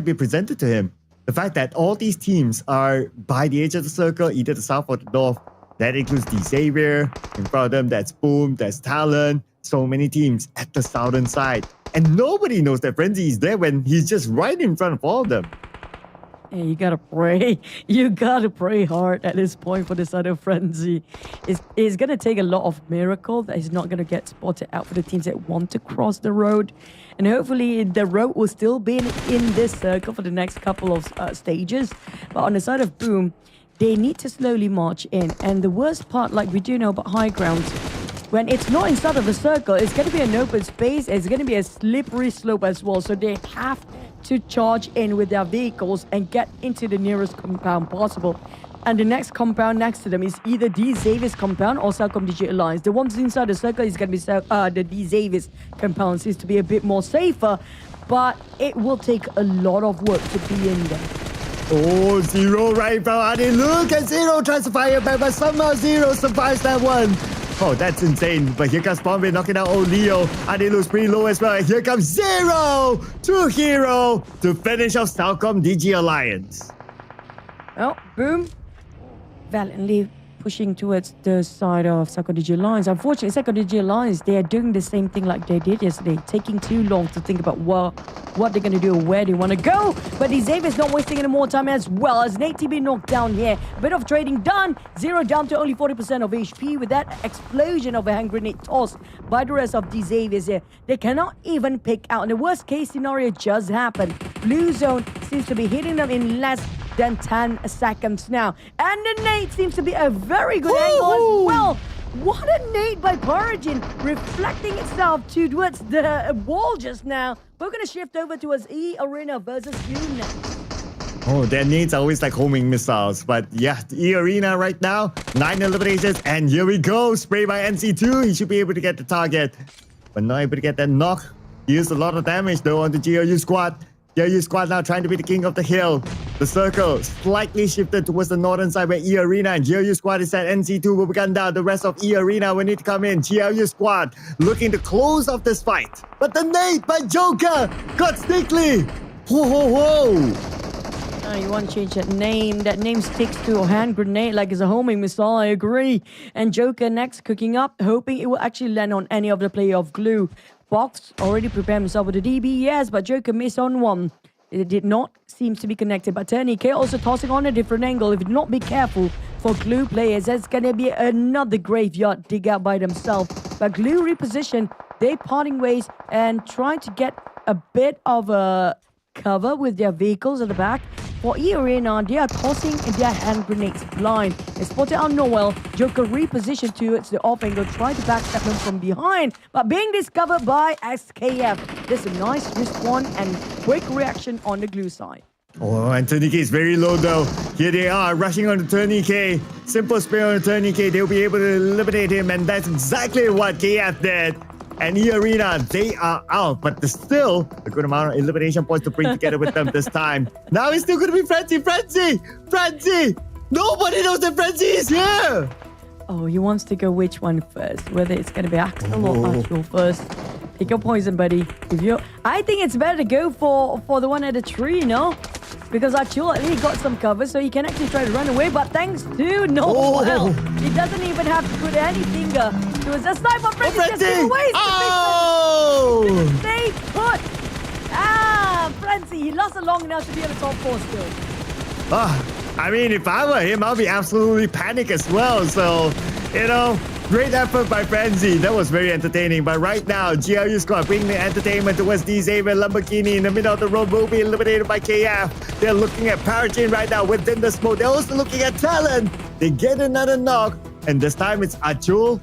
be presented to him. The fact that all these teams are by the edge of the circle, either the south or the north, That includes the Xavier. In front of them, that's Boom, that's TALON. So many teams at the southern side. And nobody knows that Frenzy is there when he's just right in front of all of them. Yeah, you gotta pray. You gotta pray hard at this point for this other Frenzy. It's gonna take a lot of miracle that he's not gonna get spotted out for the teams that want to cross the road. And hopefully the road will still be in this circle for the next couple of stages. But on the side of Boom, they need to slowly march in. And the worst part, like we do know about high grounds, when it's not inside of the circle, it's going to be an open space. It's going to be a slippery slope as well. So they have to charge in with their vehicles and get into the nearest compound possible. And the next compound next to them is either the Xavier's compound or CelcomDigi Alliance. The ones inside the circle is going to be the Xavier's compound. Seems to be a bit more safer, but it will take a lot of work to be in there. Oh, Zero right from Adi. Look at Zero tries to fire back, but somehow Zero survives that one. Oh, that's insane. But here comes Bombay knocking out old Leo. Adi looks pretty low as well. And here comes Zero to Hero to finish off CelcomDigi Alliance. Well, Boom valiantly pushing towards the side of CelcomDigi Alliance. Unfortunately, CelcomDigi Alliance, they are doing the same thing like they did yesterday, taking too long to think about what they're going to do, where they want to go. But the Xavier's not wasting any more time as well, as Nate being knocked down here. A bit of trading done. Zero down to only 40% of HP with that explosion of a hand grenade tossed by the rest of the Xaviers here. They cannot even pick out. And the worst case scenario just happened. Blue zone seems to be hitting them in less than 10 seconds now. And the nade seems to be a very good angle as well. What a nade by Paragin, reflecting itself towards the wall just now. We're going to shift over towards eArena versus Boom next. Oh, their nades are always like homing missiles. But yeah, eArena right now, 9 eliminations. And here we go. Spray by NC2. He should be able to get the target. But not able to get that knock. He used a lot of damage though on the GLU squad. GLU squad now trying to be the king of the hill. The circle slightly shifted towards the northern side where eArena and GLU squad is at. NC2 will be gunned down. The rest of eArena will need to come in. GLU squad looking to close off this fight. But the nade by Joker got Stickly. Whoa, whoa, whoa. You want to change that name. That name sticks to a hand grenade like it's a homing missile. I agree. And Joker next cooking up, hoping it will actually land on any of the player of Glue. Box already prepared himself with a DB, yes, but Joker missed on one. It did not seem to be connected. But TNK also tossing on a different angle. If you not be careful for Glue players, that's going to be another graveyard dig out by themselves. But Glue reposition, they parting ways and trying to get a bit of a cover with their vehicles at the back. For eArena, they are tossing their hand grenades blind. They spotted on Noel. Joker repositioned towards the off angle, trying to backstab him from behind, but being discovered by SKF. There's a nice respawn and quick reaction on the Glue side. Oh, and TNK is very low though. Here they are, rushing on the TNK. Simple spray on the TNK. They'll be able to eliminate him, and that's exactly what KF did. And eArena, they are out, but there's still a good amount of elimination points to bring together with them this time. Now it's still going to be Frenzy! Frenzy! Nobody knows that Frenzy is here! Oh, he wants to go which one first? Whether it's going to be Axel or Axel first. Pick your poison, buddy. I think it's better to go for the one at the tree, no? Because Achul at least got some cover, so he can actually try to run away. But thanks to Noel, he doesn't even have to put any finger towards the sniper. Frenzy just gave away. Oh! Stay put. Frenzy, he lasted long enough to be on the top 4 still. I mean, if I were him, I'll be absolutely panicked as well. So, you know, great effort by Frenzy. That was very entertaining. But right now, GLU squad bringing the entertainment towards the Xavier Lamborghini in the middle of the road will be eliminated by KF. They're looking at Paragin right now within the smoke. They're also looking at TALON. They get another knock. And this time it's Achul.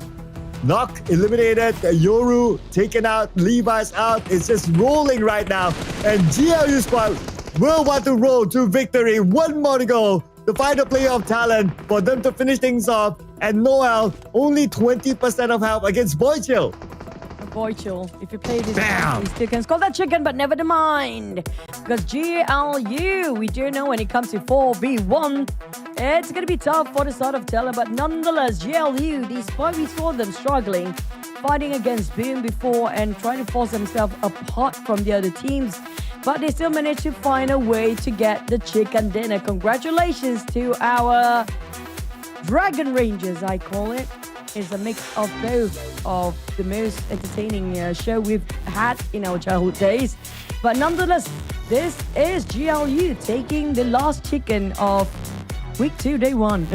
Knock eliminated. Yoru taken out. Levi's out. It's just rolling right now. And GLU squad will want to roll to victory. One more to go. The final player of TALON for them to finish things off. And Noel, only 20% of health against Boychill. Boychill, if you play this game, you still can score that chicken, but never mind. Because GLU, we do know when it comes to 4v1, it's going to be tough for the start of TALON. But nonetheless, GLU, despite we saw them struggling, fighting against Boom before and trying to force themselves apart from the other teams, but they still managed to find a way to get the chicken dinner. Congratulations to our Dragon Rangers, I call it. Is a mix of both of the most entertaining show we've had in our childhood days. But nonetheless, this is GLU taking the last chicken of week 2, day 1.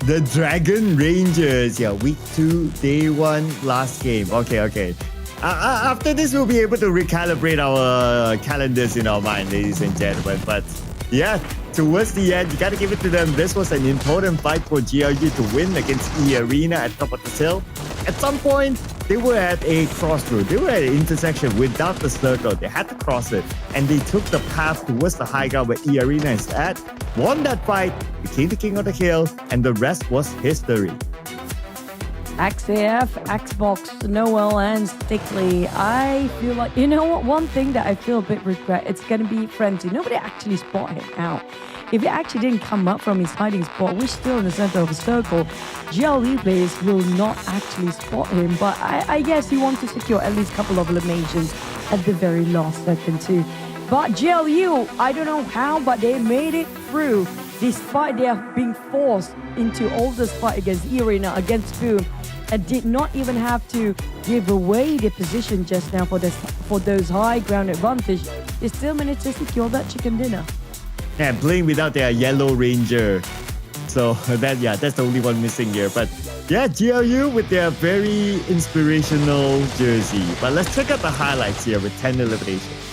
The Dragon Rangers. Yeah, week 2, day 1, last game. Okay. After this, we'll be able to recalibrate our calendars in our mind, ladies and gentlemen. But yeah, towards the end, you gotta give it to them. This was an important fight for GLU to win against eArena at top of the hill. At some point, they were at a crossroad. They were at an intersection without the circle. They had to cross it. And they took the path towards the high ground where eArena is at, won that fight, became the king of the hill, and the rest was history. XAF, Xbox, Noel, and Stickley. I feel like, you know what? One thing that I feel a bit regret, it's going to be Frenzy. Nobody actually spotted him out. If he actually didn't come up from his hiding spot, we're still in the center of the circle, GLU players will not actually spot him. But I guess he wants to secure at least a couple of eliminations at the very last second too. But GLU, I don't know how, but they made it through despite they are being forced into all this fight against eArena, against Boom, and did not even have to give away their position just now for those high ground advantage. They still managed to secure that chicken dinner. And playing without their yellow ranger. So that's the only one missing here. But yeah, GLU with their very inspirational jersey. But let's check out the highlights here with 10 eliminations.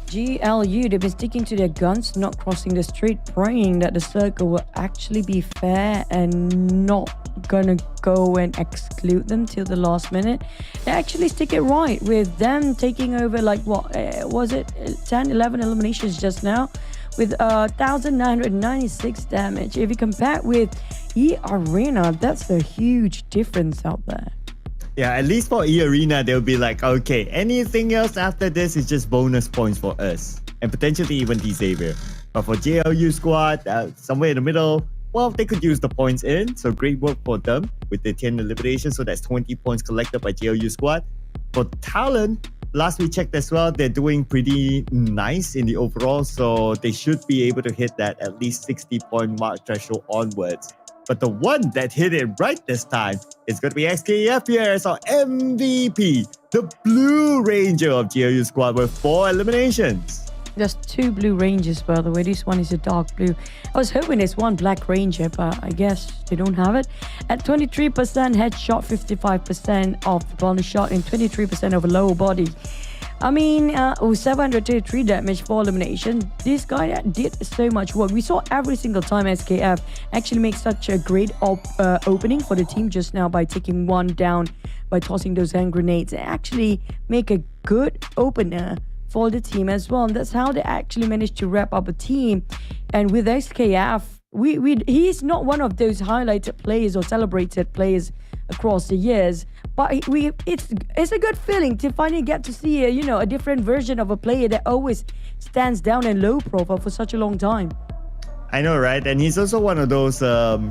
GLU, they've been sticking to their guns, not crossing the street, praying that the circle will actually be fair and not gonna go and exclude them till the last minute. They actually stick it right with them taking over, like, what was it, 10, 11 eliminations just now with 1,996 damage. If you compare with eArena, that's a huge difference out there. Yeah, at least for eArena, they'll be like, okay, anything else after this is just bonus points for us. And potentially even Xavier. But for GLU squad, somewhere in the middle, well, they could use the points in. So great work for them with the 10 eliminations. So that's 20 points collected by GLU squad. For TALON, last we checked as well, they're doing pretty nice in the overall. So they should be able to hit that at least 60-point mark threshold onwards. But the one that hit it right this time is going to be XKF here as our MVP, the Blue Ranger of GLU squad with 4 eliminations. There's 2 blue rangers, by the way. This one is a dark blue. I was hoping it's 1 black ranger, but I guess they don't have it. At 23% headshot, 55% of the bonus shot, and 23% of a lower body. I mean, 733 damage for elimination. This guy did so much work. We saw every single time SKF actually make such a great opening for the team just now by taking one down, by tossing those hand grenades. They actually make a good opener for the team as well. And that's how they actually managed to wrap up a team. And with SKF, he's not one of those highlighted players or celebrated players across the years. But it's a good feeling to finally get to see a different version of a player that always stands down and low profile for such a long time. I know, right? And he's also one of those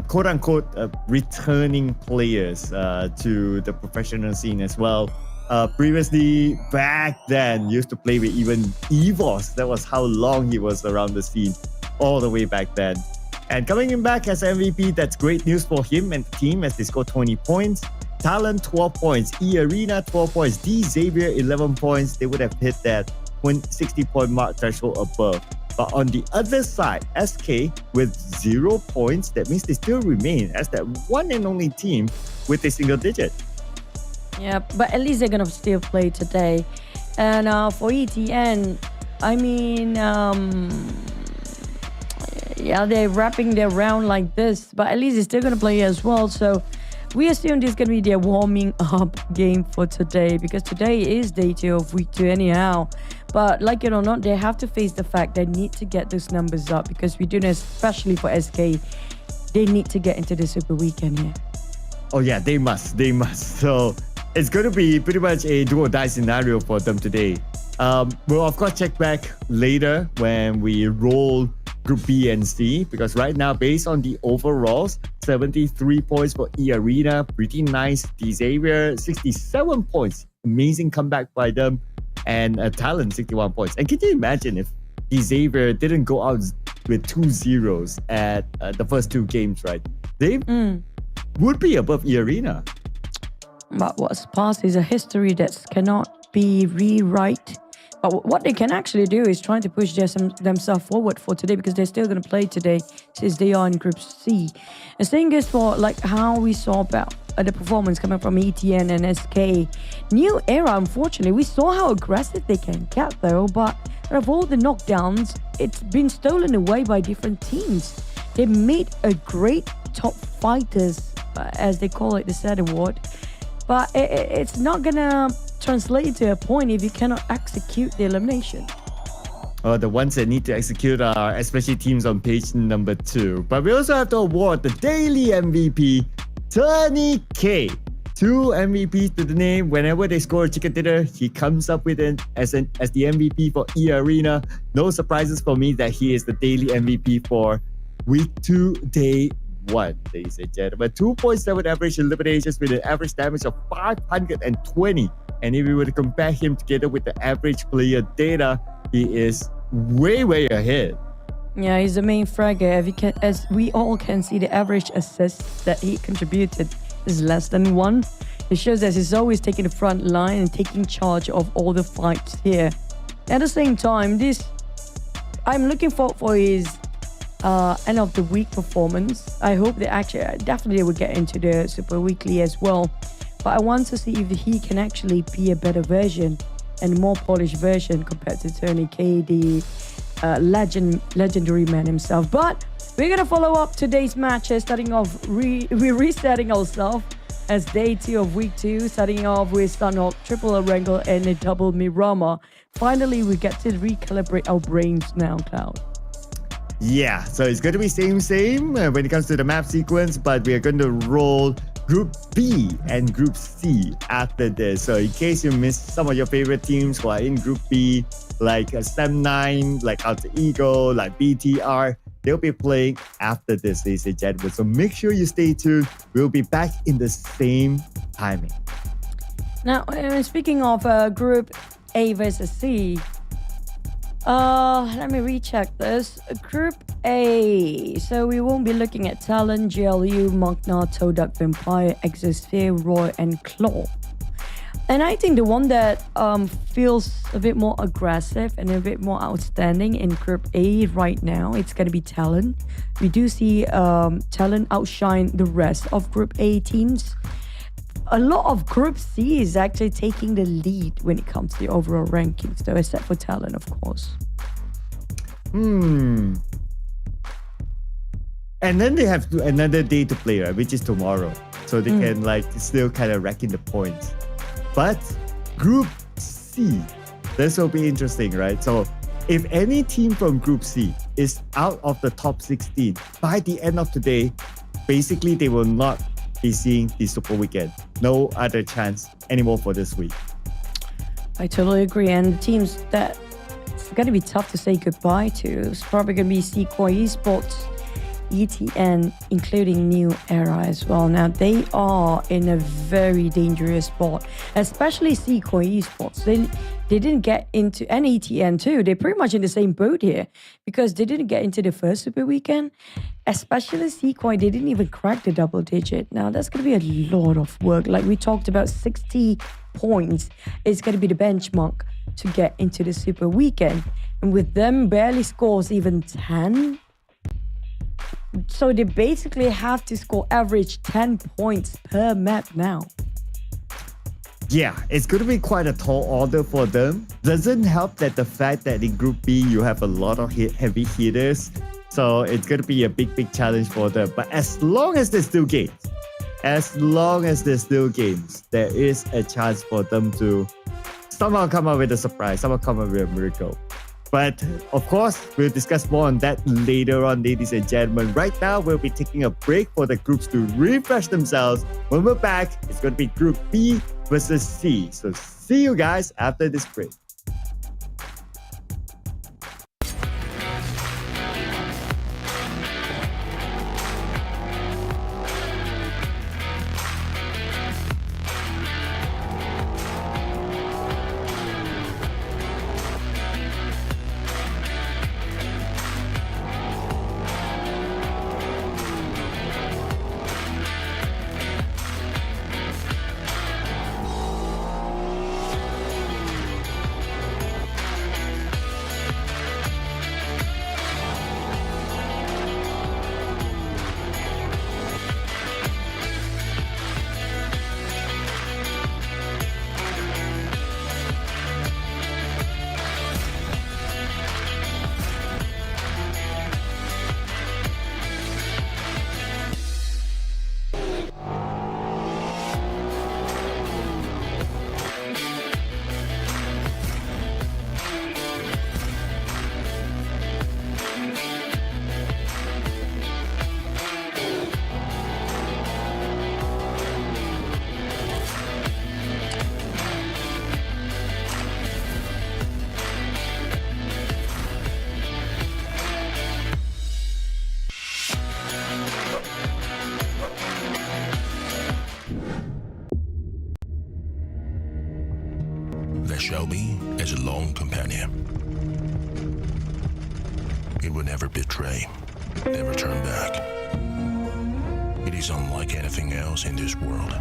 quote-unquote returning players to the professional scene as well. Previously, back then, used to play with even EVOS. That was how long he was around the scene, all the way back then. And coming in back as MVP, that's great news for him and the team as they score 20 points. TALON 12 points, eArena 12 points, Xavier 11 points. They would have hit that 60-point mark threshold above. But on the other side, SK with 0 points, that means they still remain as that one and only team with a single digit. Yeah, but at least they're gonna still play today. And for ETN, I mean, yeah, they're wrapping their round like this, but at least they're still gonna play as well. So we assume this is going to be their warming up game for today, because today is day 2 of week 2 anyhow. But like it or not, they have to face the fact they need to get those numbers up, because we do know, especially for SK, they need to get into the Super Weekend here. Oh yeah, they must. So it's going to be pretty much a do or die scenario for them today. We'll of course check back later when we roll Group B and C, because right now, based on the overalls, 73 points for eArena, pretty nice. Xavier 67 points, amazing comeback by them, and TALON 61 points. And can you imagine if Xavier didn't go out with 2 zeros at the first 2 games, right? They would be above eArena. But what's past is a history that cannot be rewrite. But what they can actually do is trying to push themselves forward for today, because they're still going to play today since they are in Group C. And saying this for like how we saw about the performance coming from ETN and SK. New era, unfortunately, we saw how aggressive they can get though, but out of all the knockdowns, it's been stolen away by different teams. They made a great top fighters, as they call it, the SED award. But it's not going to translate to a point if you cannot execute the elimination. The ones that need to execute are especially teams on page number 2. But we also have to award the daily MVP, Tony K. 2 MVPs to the name. Whenever they score a chicken dinner, he comes up with it as the MVP for eArena. No surprises for me that he is the daily MVP for week 2, day 1, ladies and gentlemen. 2.7 average eliminations with an average damage of 520. And if we were to compare him together with the average player data, he is way ahead. Yeah, he's the main fragger. As we all can see, the average assists that he contributed is less than 1. It shows that he's always taking the front line and taking charge of all the fights here. At the same time, I'm looking forward for his end of the week performance. I hope they definitely will get into the Super Weekly as well. But I want to see if he can actually be a better version and more polished version compared to Tony K, the legendary man himself. But we're going to follow up today's matches, starting off, we're resetting ourselves as day 2 of week 2, starting off with Sunhawk, Triple Wrangle, and a double Miramar. Finally, we get to recalibrate our brains now, Cloud. Yeah, so it's going to be same when it comes to the map sequence, but we are going to roll Group B and Group C after this. So in case you missed some of your favorite teams who are in Group B, like SEM9, like Alter Ego, like BTR, they'll be playing after this, ladies and gentlemen. So make sure you stay tuned. We'll be back in the same timing. Now, speaking of Group A versus C, let me recheck this. Group A. So we won't be looking at TALON, GLU, MAQNA, TODAK, Vampire, XSOPHERE, Roy, and Claw. And I think the one that feels a bit more aggressive and a bit more outstanding in Group A right now, it's going to be TALON. We do see TALON outshine the rest of Group A teams. A lot of Group C is actually taking the lead when it comes to the overall rankings, though, except for TALON, of course. And then they have another day to play, right, which is tomorrow. So they can still kind of rack in the points. But Group C, this will be interesting, right? So if any team from Group C is out of the top 16 by the end of today, basically they will not be seeing the Super Weekend. No other chance anymore for this week. I totally agree. And the teams that it's going to be tough to say goodbye to, it's probably going to be KHOI Esports, ETN, including New Era as well. Now, they are in a very dangerous spot, especially KHOI Esports. They didn't get into, and ETN too, they're pretty much in the same boat here because they didn't get into the first Super Weekend. Especially KHOI, they didn't even crack the double digit. Now, that's going to be a lot of work. Like we talked about, 60 points is going to be the benchmark to get into the Super Weekend. And with them barely scores even 10, so they basically have to score average 10 points per map now. Yeah, it's going to be quite a tall order for them. Doesn't help that the fact that in Group B, you have a lot of heavy hitters. So it's going to be a big challenge for them. But as long as there's still games, there is a chance for them to somehow come up with a surprise, somehow come up with a miracle. But of course, we'll discuss more on that later on, ladies and gentlemen. Right now, we'll be taking a break for the groups to refresh themselves. When we're back, it's going to be Group B versus C. So see you guys after this break. There shall be as a long companion. It will never betray, never turn back. It is unlike anything else in this world.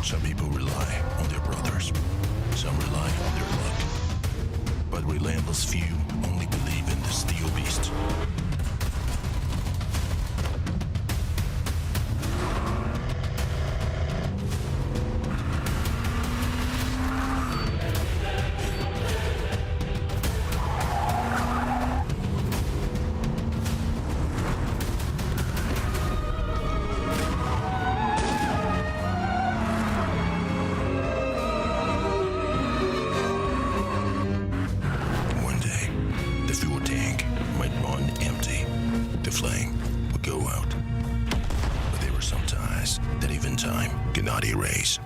Some people rely on their brothers, some rely on their luck. But relentless few only believe in the steel beast. Cannot erase.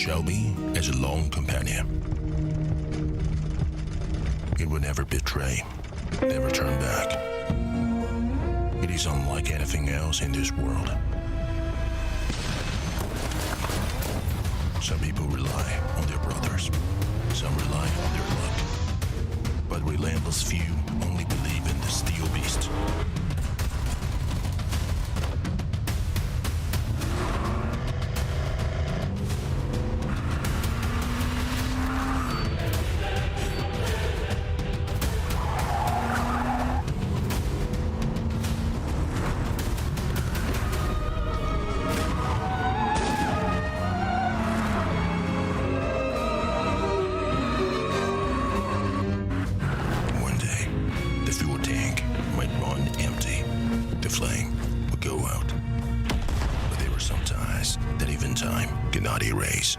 Shelby as a lone companion. It would never betray, never turn back. It is unlike anything else in this world. Some people rely on their brothers, some rely on their luck, but relentless few only believe in the steel beast. One day, the fuel tank might run empty. The flame would go out. But there are some ties that even time cannot erase.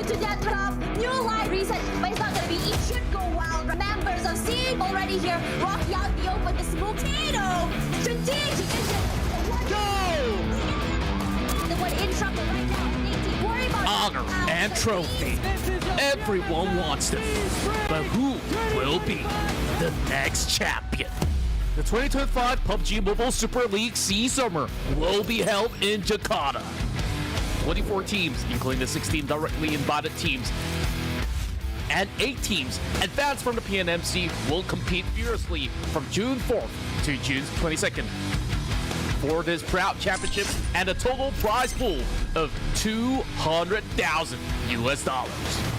to that drop. New line reset, but it's not gonna be. It should go wild. Members of Scene already here. Rocky out the open, the smoke. Tito, strategic. Go! The one in trouble right now. Worry about Honor and trophy. Everyone wants them. But who will be the next champion? The 2025 PUBG Mobile Super League SEA Summer will be held in Jakarta. 24 teams, including the 16 directly invited teams, and 8 teams advanced from the PNMC will compete fiercely from June 4th to June 22nd for this proud championship and a total prize pool of $200,000 US.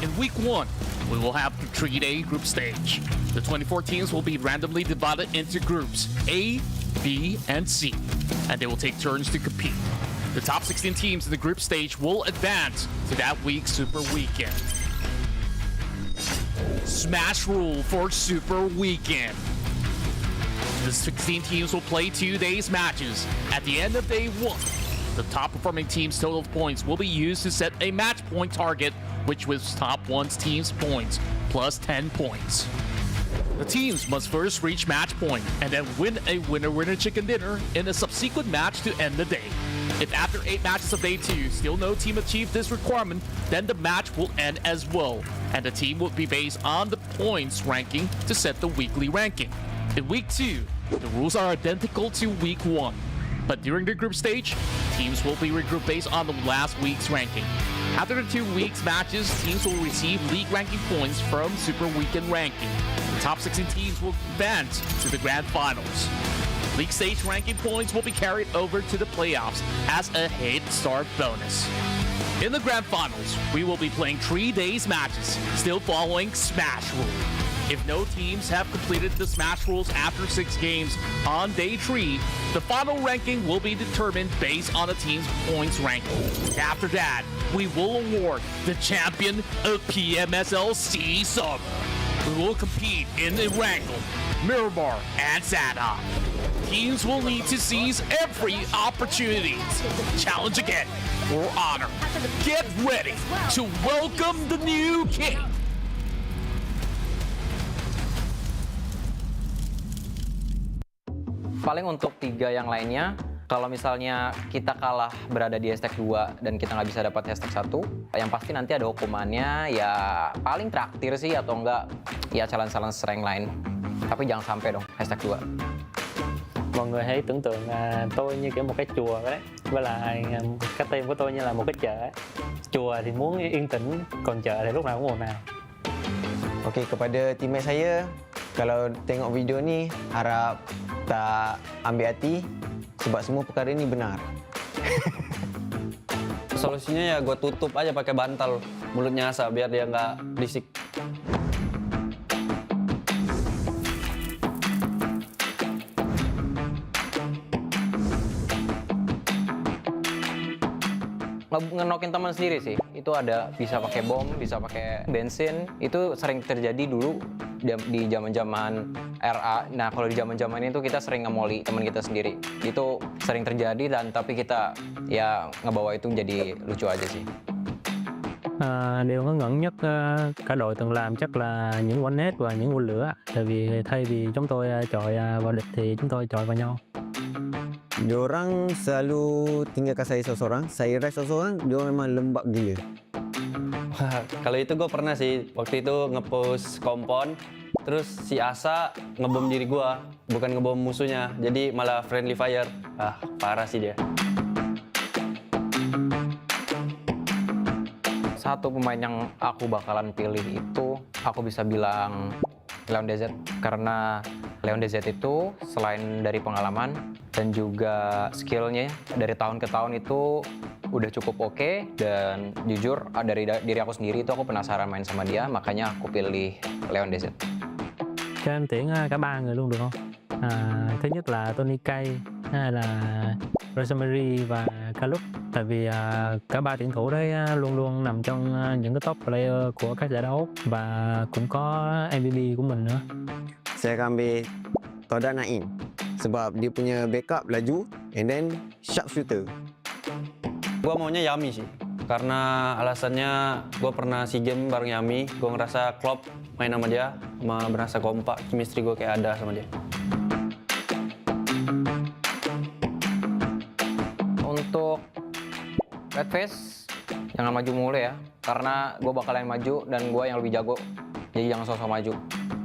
In week 1, we will have the 3-day group stage. The 24 teams will be randomly divided into groups A, B, and C, and they will take turns to compete. The top 16 teams in the group stage will advance to that week's Super Weekend. Smash rule for Super Weekend. The 16 teams will play 2 days matches. At the end of day 1, the top performing team's total points will be used to set a match point target, which was top 1's team's points, plus 10 points. The teams must first reach match point and then win a winner-winner chicken dinner in a subsequent match to end the day. If after 8 matches of day 2 still no team achieved this requirement, then the match will end as well, and the team will be based on the points ranking to set the weekly ranking. In week 2, the rules are identical to week 1, but during the group stage, teams will be regrouped based on the last week's ranking. After the 2 weeks matches, teams will receive league ranking points from Super Weekend ranking. The top 16 teams will advance to the grand finals. League stage ranking points will be carried over to the playoffs as a head start bonus. In the grand finals, we will be playing 3 days matches, still following Smash Rule. If no teams have completed the Smash rules after 6 games on day 3, the final ranking will be determined based on the team's points ranking. After that, we will award the champion of PMSL SEA Summer. We will compete in Erangel, Miramar, and Sadha. Teams will need to seize every opportunity to challenge again for honor. Get ready to welcome the new king. Paling untuk 3 yang lainnya, kalau misalnya kita kalah berada di hashtag 2 dan kita nggak bisa dapat hashtag 1, yang pasti nanti ada hukumannya, ya paling traktir sih atau enggak ya challenge-challenge rank lain. Tapi jangan sampai dong hashtag 2. Mọi người hãy tưởng tượng tôi như kiểu một cái chùa đấy, với lại cái team của tôi như là một cái chợ ấy. Chùa thì muốn yên tĩnh, còn chợ thì lúc nào cũng ồn ào. Okey, kepada teammate saya, kalau tengok video ni, harap tak ambil hati sebab semua perkara ni benar. Solusinya ya gue tutup aja pakai bantal mulutnya Asa biar dia nggak berisik. Ngenokin teman sendiri sih, itu ada bisa pakai bom, bisa pakai bensin, itu sering terjadi dulu di zaman-zaman RA. Nah kalau di zaman-zaman itu kita sering ngemoli teman kita sendiri, itu sering terjadi dan tapi kita ya ngebawa itu jadi lucu aja sih. Điều ngớ ngẩn nhất cả đội từng làm chắc là những quánh nét và những quánh lửa, tại vì thay vì chúng tôi chọi vào địch thì chúng tôi chọi vào nhau. Diorang selalu tinggalkan saya seorang-seorang, saya rest seorang-seorang, dia memang lembab gila. Wah, kalau itu gue pernah sih, waktu itu nge-push kompon, terus si Asa ngebom diri gue, bukan ngebom musuhnya, jadi malah friendly fire. Ah, parah sih dia. Satu pemain yang aku bakalan pilih itu, aku bisa bilang LeonDZ, karena LeonDZ itu selain dari pengalaman dan juga skillnya dari tahun ke tahun itu udah cukup oke, dan jujur dari diri aku sendiri itu aku penasaran main sama dia, makanya aku pilih LeonDZ. Cho em tuyển cả 3 người luôn được không? Thứ nhất là Tony Kay, hai là Rosemary và KHOI, tại vì cả 3 tuyển thủ đấy luôn luôn nằm trong những cái top player của các giải đấu và cũng có MVP của mình nữa. Saya akan ambil TODAK Naim sebab dia punya backup laju and then sharp shooter. Gua maunya Yami sih. karena alasannya gue pernah SEA Games bareng Yami, gue ngerasa klop main sama dia, sama berasa kompak, chemistry gue kayak ada sama dia. Untuk Red FaZe, jangan maju mulu ya, karena gue bakalan maju dan gue yang lebih jago, jadi jangan sosok maju.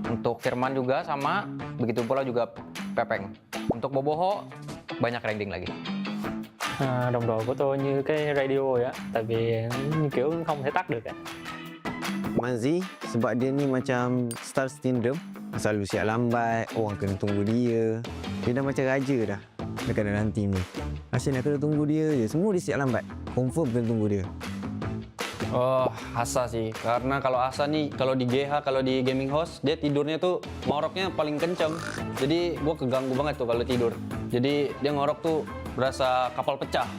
Untuk Firman juga sama, begitu pula juga Pepeng. Untuk Boboho, banyak grinding lagi. Đồng đội của tôi như cái radio vậy á, tại vì kiểu không thể tắt được á. Manzi sebab dia ni macam star syndrome, selalu siap lambat, orang kena tunggu dia. Dia dah macam raja dah dekat dalam team ni. Asyik nak kena tunggu dia je, semua dia siap lambat. Confirm kena tunggu dia. Oh, Asa sih. Karena kalau Asa nih, kalau di GH, kalau di gaming host, dia tidurnya tuh ngoroknya paling kenceng. Jadi gue keganggu banget tuh kalau tidur. Jadi dia ngorok tuh berasa kapal pecah.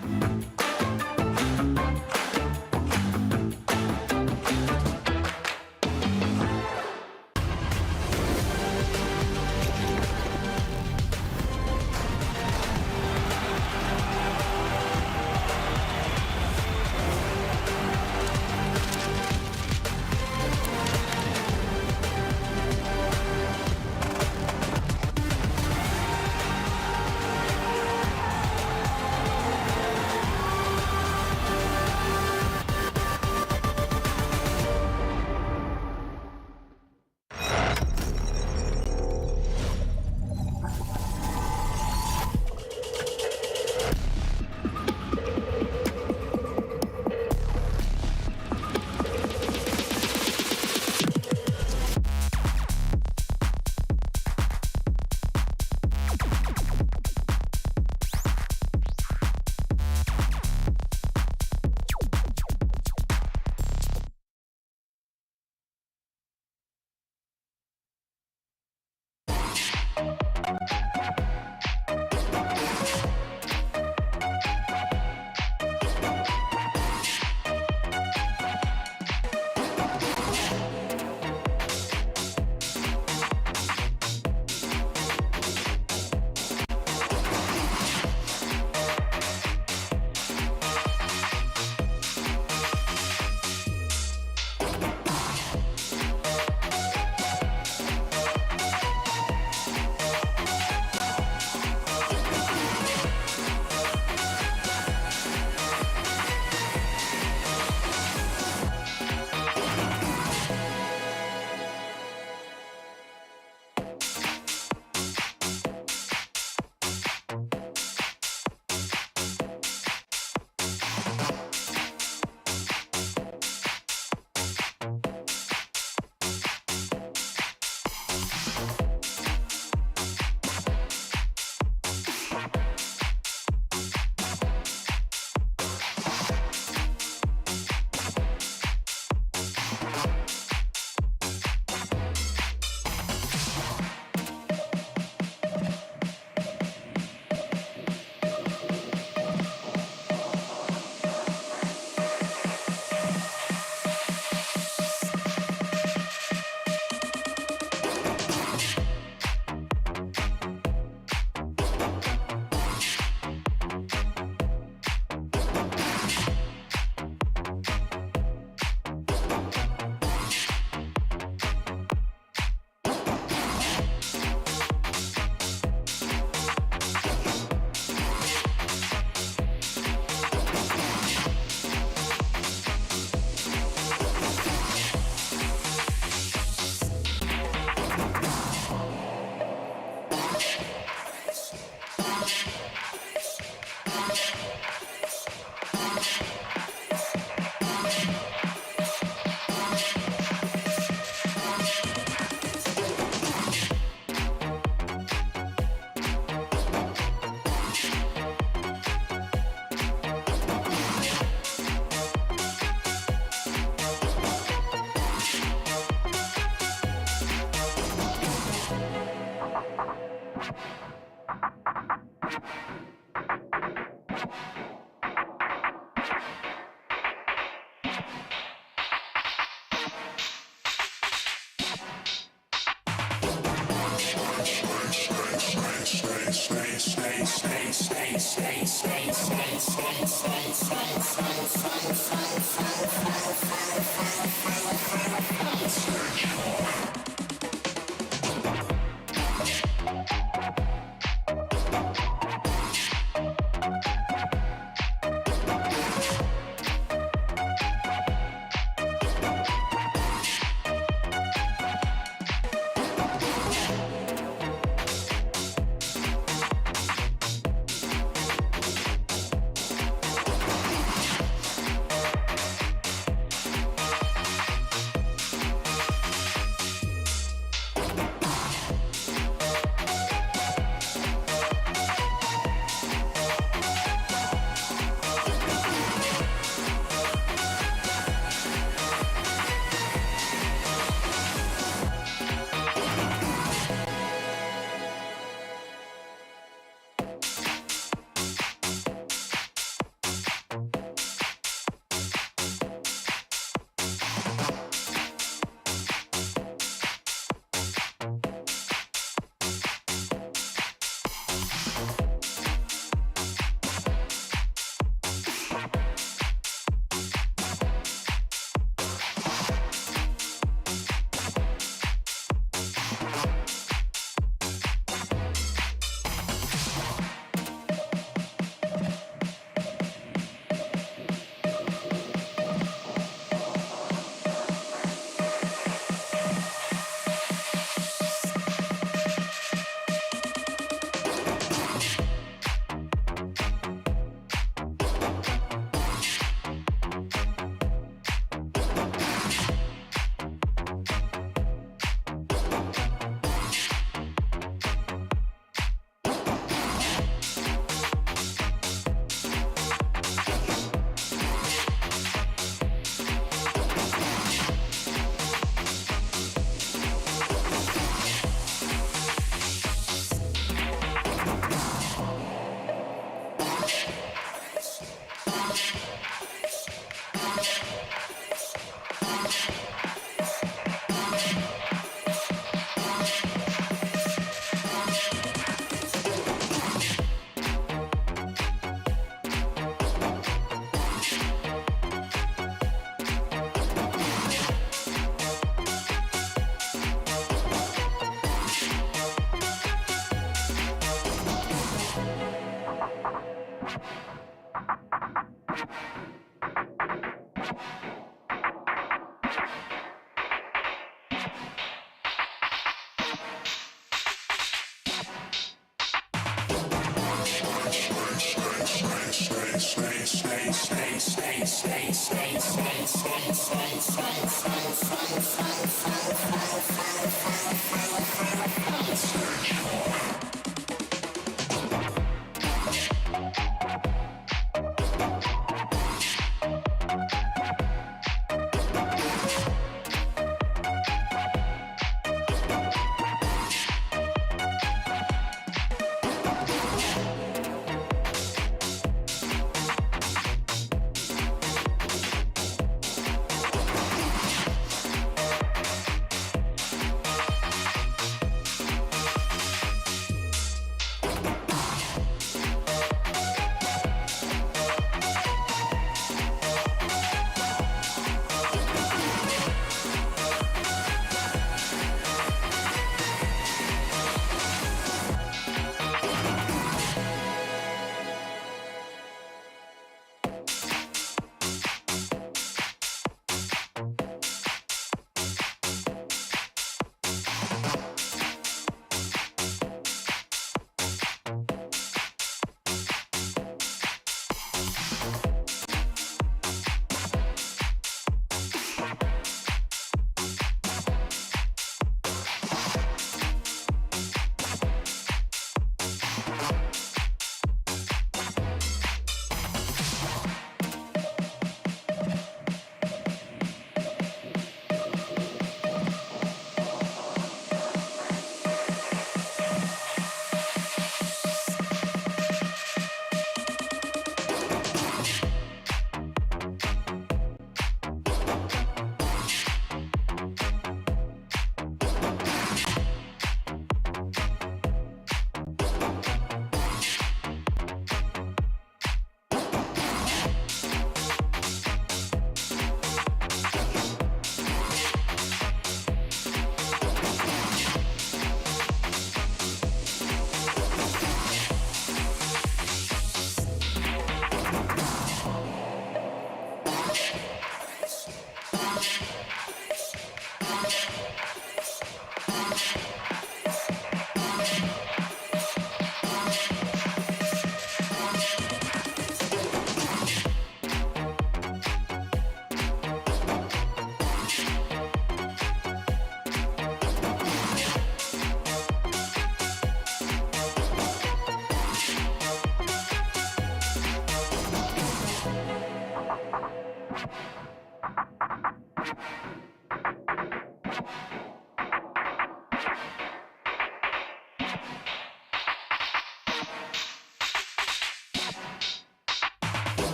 stay.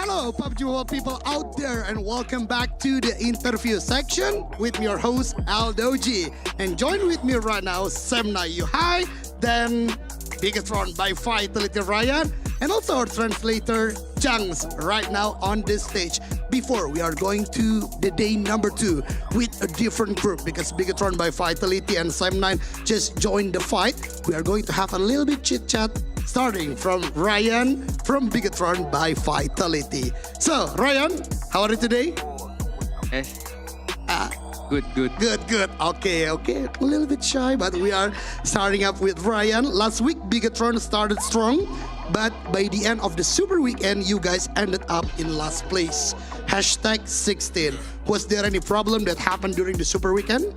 Hello, PUBG Mobile people out there, and welcome back to the interview section with your host CelcomDigi. And join with me right now, Semna Yuhai, then BIGETRON by Vitality Ryan, and also our translator Chunks right now on this stage. Before we are going to the day number 2 with a different group, because BIGETRON by Vitality and Sam9 just joined the fight. We are going to have a little bit chit chat starting from Ryan from BIGETRON by Vitality. So Ryan, how are you today? Yes. Good. Good. Okay. A little bit shy, but we are starting up with Ryan. Last week, BIGETRON started strong, but by the end of the Super Weekend, you guys ended up in last place. #16. Was there any problem that happened during the Super Weekend?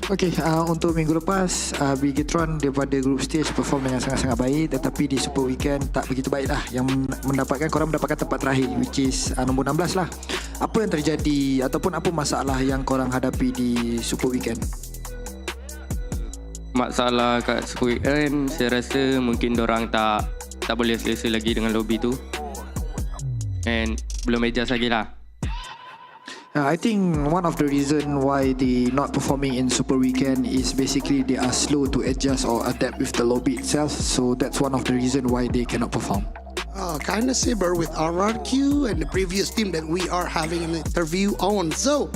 Okay, untuk minggu lepas BIGETRON daripada group stage perform dengan sangat-sangat baik, tetapi di Super Weekend tak begitu baik lah. Yang korang mendapatkan tempat terakhir, which is nombor 16 lah. Apa yang terjadi ataupun apa masalah yang korang hadapi di Super Weekend? Masalah kat Super Weekend, saya rasa mungkin dorang tak boleh selesa lagi dengan lobby tu, and belum adjust lagi lah. I think one of the reason why they not performing in Super Weekend is basically they are slow to adjust or adapt with the lobby itself. So that's one of the reason why they cannot perform. Kind of similar with RRQ and the previous team that we are having an interview on. So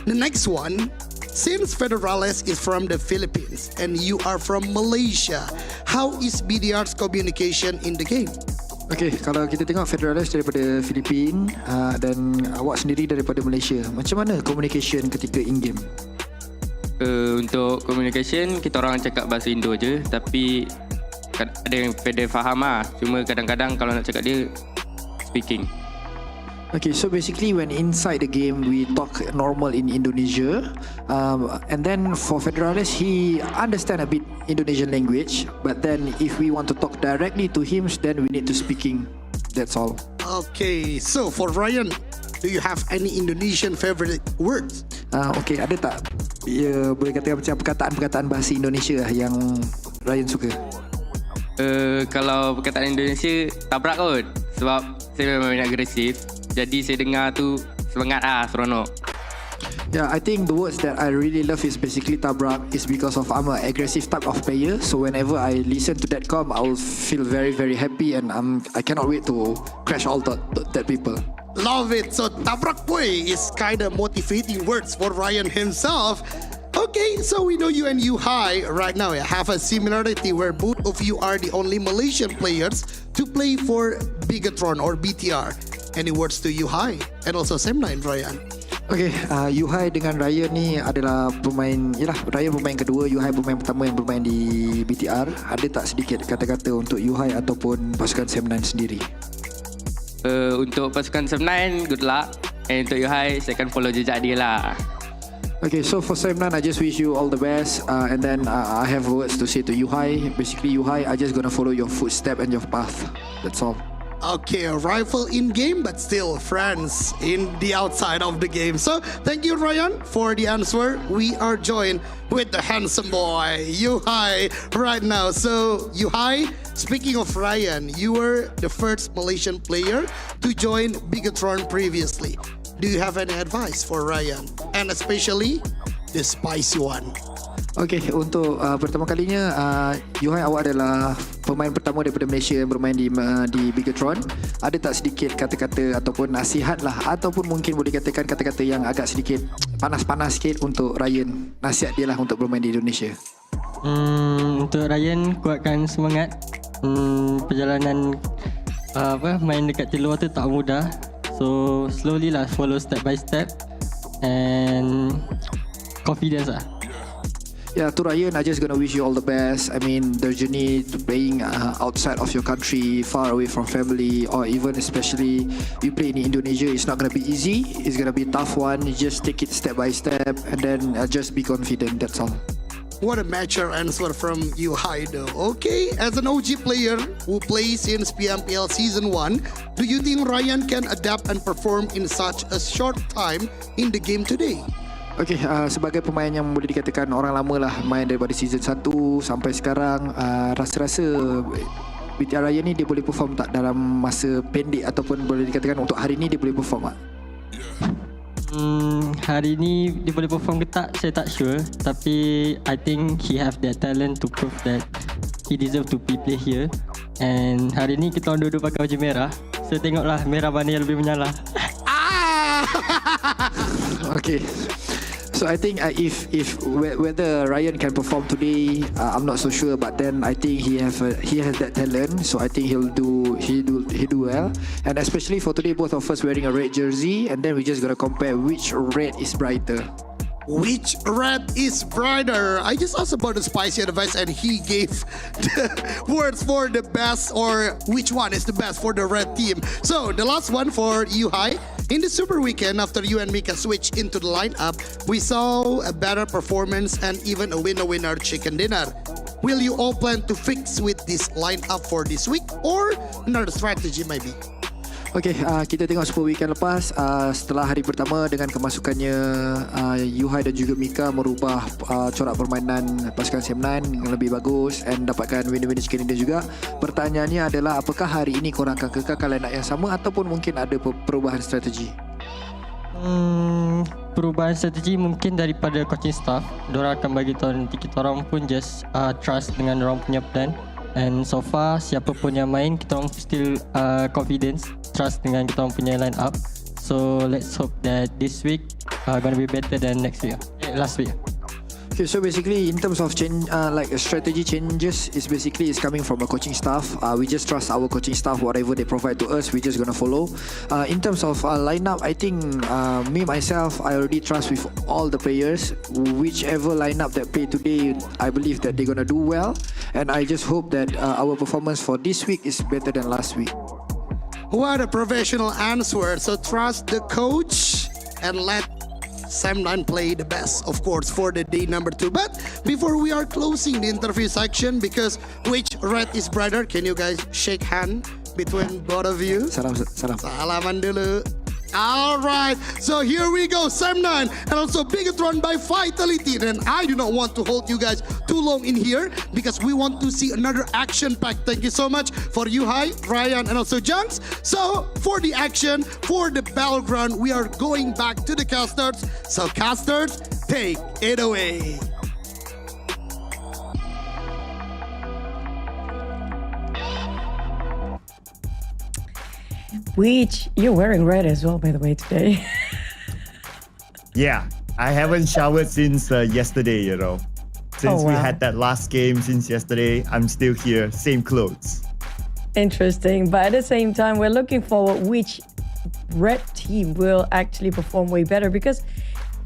the next one, since Federales is from the Philippines and you are from Malaysia, how is BDR's communication in the game? Okay, kalau kita tengok Federales daripada Filipina dan awak sendiri daripada Malaysia, macam mana communication ketika in-game? Untuk communication, kita orang cakap bahasa Indo je, tapi ada yang Feder faham lah. Cuma kadang-kadang kalau nak cakap dia speaking. Okay, so basically when inside the game we talk normal in Indonesia, and then for Federales he understand a bit Indonesian language, but then if we want to talk directly to him, then we need to speaking. That's all. Okay, so for Ryan, do you have any Indonesian favorite words? Okay, ada tak? Ya, boleh kata macam perkataan-perkataan bahasa Indonesia lah yang Ryan suka. Kalau perkataan Indonesia, tabrak kot. Sebab saya memang minat agresif. Jadi saya dengar tu semangat lah, seronok. Yeah, I think the words that I really love is basically tabrak is because of I'm an aggressive type of player. So whenever I listen to that I will feel very, very happy, and I cannot wait to crash all that people. Love it. So tabrak boy is kind of motivating words for Ryan himself. Okay, so we know you and Yuhai right now have a similarity where both of you are the only Malaysian players to play for BIGETRON or BTR. Any words to Yuhai and also Sam9, Ryan? Okay, Yuhai dengan Ryan ni adalah pemain, Ryan pemain kedua, Yuhai pemain pertama yang bermain di BTR. Ada tak sedikit kata-kata untuk Yuhai ataupun pasukan Sem9 sendiri? Untuk pasukan Sem9, good luck. And untuk Yuhai, saya akan follow jejak dia lah. Okay, so for Sem9, I just wish you all the best. And then I have words to say to Yuhai. Basically, Yuhai, I just gonna follow your footstep and your path. That's all. Okay, a rival in game, but still friends in the outside of the game. So, thank you, Ryan, for the answer. We are joined with the handsome boy, Yuhai, right now. So, Yuhai, speaking of Ryan, you were the first Malaysian player to join BIGETRON previously. Do you have any advice for Ryan? And especially the spicy one. Okay, untuk pertama kalinya, Yuhai, awak adalah pemain pertama daripada Malaysia yang bermain di BIGETRON. Ada tak sedikit kata-kata ataupun nasihat lah, ataupun mungkin boleh katakan kata-kata yang agak sedikit panas-panas sikit untuk Ryan? Nasihat dia lah untuk bermain di Indonesia. Untuk Ryan, kuatkan semangat. Perjalanan main dekat luar tu tak mudah. So slowly lah, follow step by step and confidence lah. Yeah, to Ryan, I just gonna wish you all the best. I mean, the journey to playing outside of your country, far away from family, or even especially you play in Indonesia, it's not gonna be easy. It's gonna be a tough one. You just take it step by step, and then just be confident. That's all. What a mature answer from Yuhai though. Okay, as an OG player who plays in PMSL Season 1, do you think Ryan can adapt and perform in such a short time in the game today? Okay, sebagai pemain yang boleh dikatakan orang lama lah, main daripada season 1 sampai sekarang, rasa-rasa BTR Ryan ni dia boleh perform tak dalam masa pendek, ataupun boleh dikatakan untuk hari ni dia boleh perform tak? Hari ni dia boleh perform ke tak, saya tak sure. Tapi I think he have that talent to prove that he deserve to be play here. And hari ni kita orang dua-dua pakai baju merah, so tengoklah merah mana yang lebih menyala. Okay, so I think if whether Ryan can perform today, I'm not so sure. But then I think he has that talent, so I think he do well. And especially for today, both of us wearing a red jersey, and then we just gonna compare which red is brighter. Which red is brighter? I just asked about the spicy advice and he gave the words for the best, or which one is the best for the red team. So the last one for Yuhai. In the Super Weekend, after you and Mika switched into the lineup, we saw a better performance and even a winner chicken dinner. Will you all plan to fix with this lineup for this week, or another strategy maybe? Okay, kita tengok Super Weekend lepas, setelah hari pertama dengan kemasukannya Yuhai dan juga Mika merubah corak permainan pasukan Sem9 yang lebih bagus and dapatkan winner chicken dinner juga. Pertanyaannya adalah, apakah hari ini korang akan kekalkan line up yang sama ataupun mungkin ada perubahan strategi? Perubahan strategi mungkin daripada coaching staff. Diorang akan bagi tahu, nanti kita orang pun just trust dengan diorang punya plan. And so far, siapa pun yang main, kita orang still confidence, trust dengan kita orang punya line up. So let's hope that this week gonna be better than last week. Okay, so basically in terms of change, like strategy changes, is coming from a coaching staff. We just trust our coaching staff. Whatever they provide to us, we just gonna follow. In terms of lineup, I think me myself, I already trust with all the players. Whichever lineup that play today, I believe that they're gonna do well, and I just hope that our performance for this week is better than last week. What a professional answer. So trust the coach and let Sem9 play the best, of course, for the day number 2. But before we are closing the interview section, because which red is brighter, can you guys shake hand between both of you? Salam. Salaman dulu. All right, so here we go, Sem9 and also BIGETRON by Vitality. And I do not want to hold you guys too long in here because we want to see another action pack. Thank you so much for Yuhai, Ryan, and also Junks. So for the action, for the battleground, we are going back to the casters. So casters, take it away. Which you're wearing red as well, by the way, today. Yeah, I haven't showered since yesterday, Since we had that last game since yesterday, I'm still here, same clothes. Interesting, but at the same time, we're looking forward which red team will actually perform way better because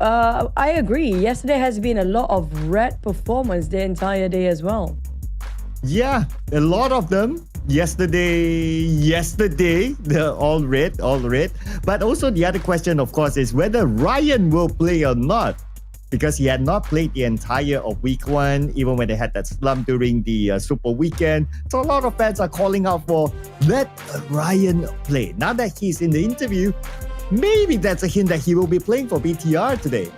I agree. Yesterday has been a lot of red performance the entire day as well. Yeah, a lot of them. Yesterday, they're all red. But also the other question, of course, is whether Ryan will play or not. Because he had not played the entire of week 1, even when they had that slump during the Super Weekend. So a lot of fans are calling out for let Ryan play. Now that he's in the interview, maybe that's a hint that he will be playing for BTR today.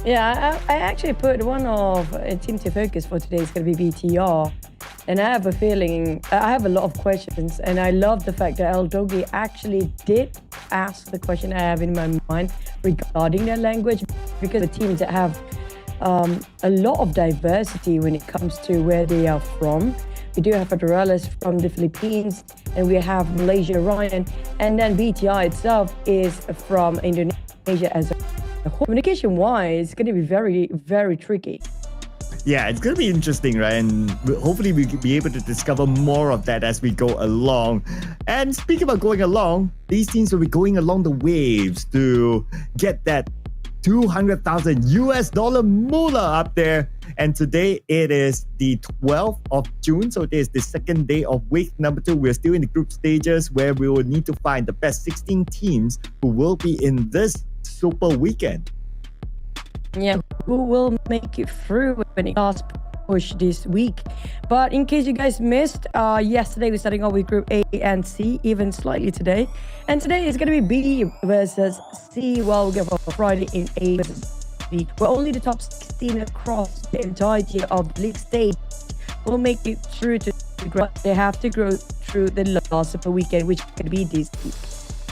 Yeah, I actually put one of team to focus for today is going to be BTR. And I have a feeling, I have a lot of questions, and I love the fact that Eldogi actually did ask the question I have in my mind regarding their language, because the teams that have a lot of diversity when it comes to where they are from. We do have Federales from the Philippines, and we have Malaysia Ryan, and then BTR itself is from Indonesia as a whole. Communication-wise, it's going to be very, very tricky. Yeah, it's going to be interesting, right? And hopefully we'll be able to discover more of that as we go along. And speaking about going along, these teams will be going along the waves to get that $200,000 US moolah up there. And today it is the 12th of June. So it is the second day of week number 2. We're still in the group stages where we will need to find the best 16 teams who will be in this Super Weekend. Yeah, who will make it through when it does push this week. But in case you guys missed, yesterday we're starting off with Group A and C, even slightly today. And today is going to be B versus C. Well, we'll go for Friday in A versus B. Where only the top 16 across the entirety of the league stage will make it through to the group. They have to go through the last Super Weekend, which could be this week.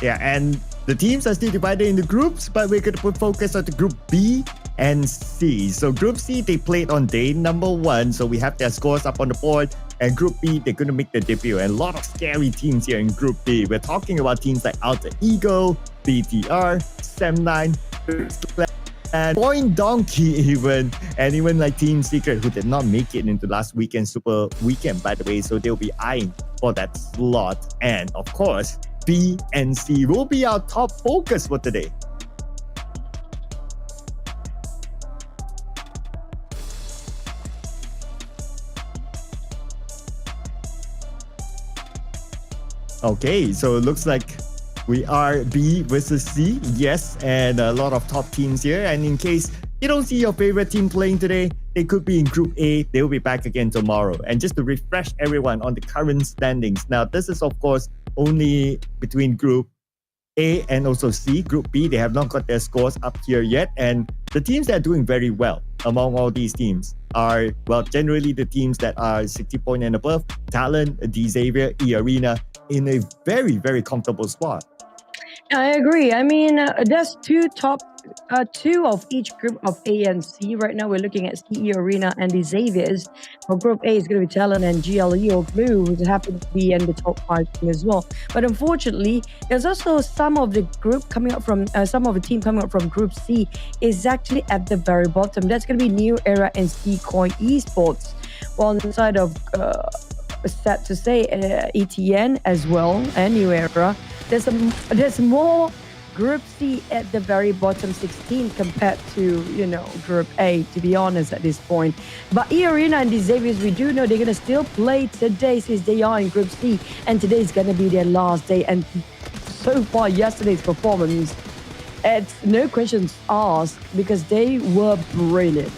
Yeah, and the teams are still divided into groups, but we're going to put focus on the Group B and C. So Group C, they played on day number 1, so we have their scores up on the board. And Group B, they're going to make their debut. And a lot of scary teams here in Group B. We're talking about teams like Alter Ego, BTR, Sem9, and VOIN Donkey even. And even like Team Secret, who did not make it into last weekend Super Weekend, by the way. So they'll be eyeing for that slot. And of course, B and C will be our top focus for today. Okay, so it looks like we are B versus C, yes, and a lot of top teams here. And in case you don't see your favorite team playing today, they could be in Group A. They will be back again tomorrow. And just to refresh everyone on the current standings. Now, this is of course only between Group A and also C. Group B, they have not got their scores up here yet. And the teams that are doing very well among all these teams are, well, generally the teams that are 60 points and above. TALON, Xavier, eArena, in a very, very comfortable spot. I agree. I mean, there's two of each group of A and C. Right now, we're looking at eArena and the Xaviers. For Group A is going to be TALON and GLE or GLUBLUG, who happen to be in the top 5 as well. But unfortunately, there's also some of the group coming up from some of the team coming up from Group C is actually at the very bottom. That's going to be New Era and KHOI eSports. While inside of sad to say ETN as well and New Era, there's more Group C at the very bottom 16 compared to, you know, Group A, to be honest at this point. But eArena and the Xaviers, we do know they're going to still play today since they are in Group C, and today is going to be their last day. And so far, yesterday's performance, it's no questions asked because they were brilliant.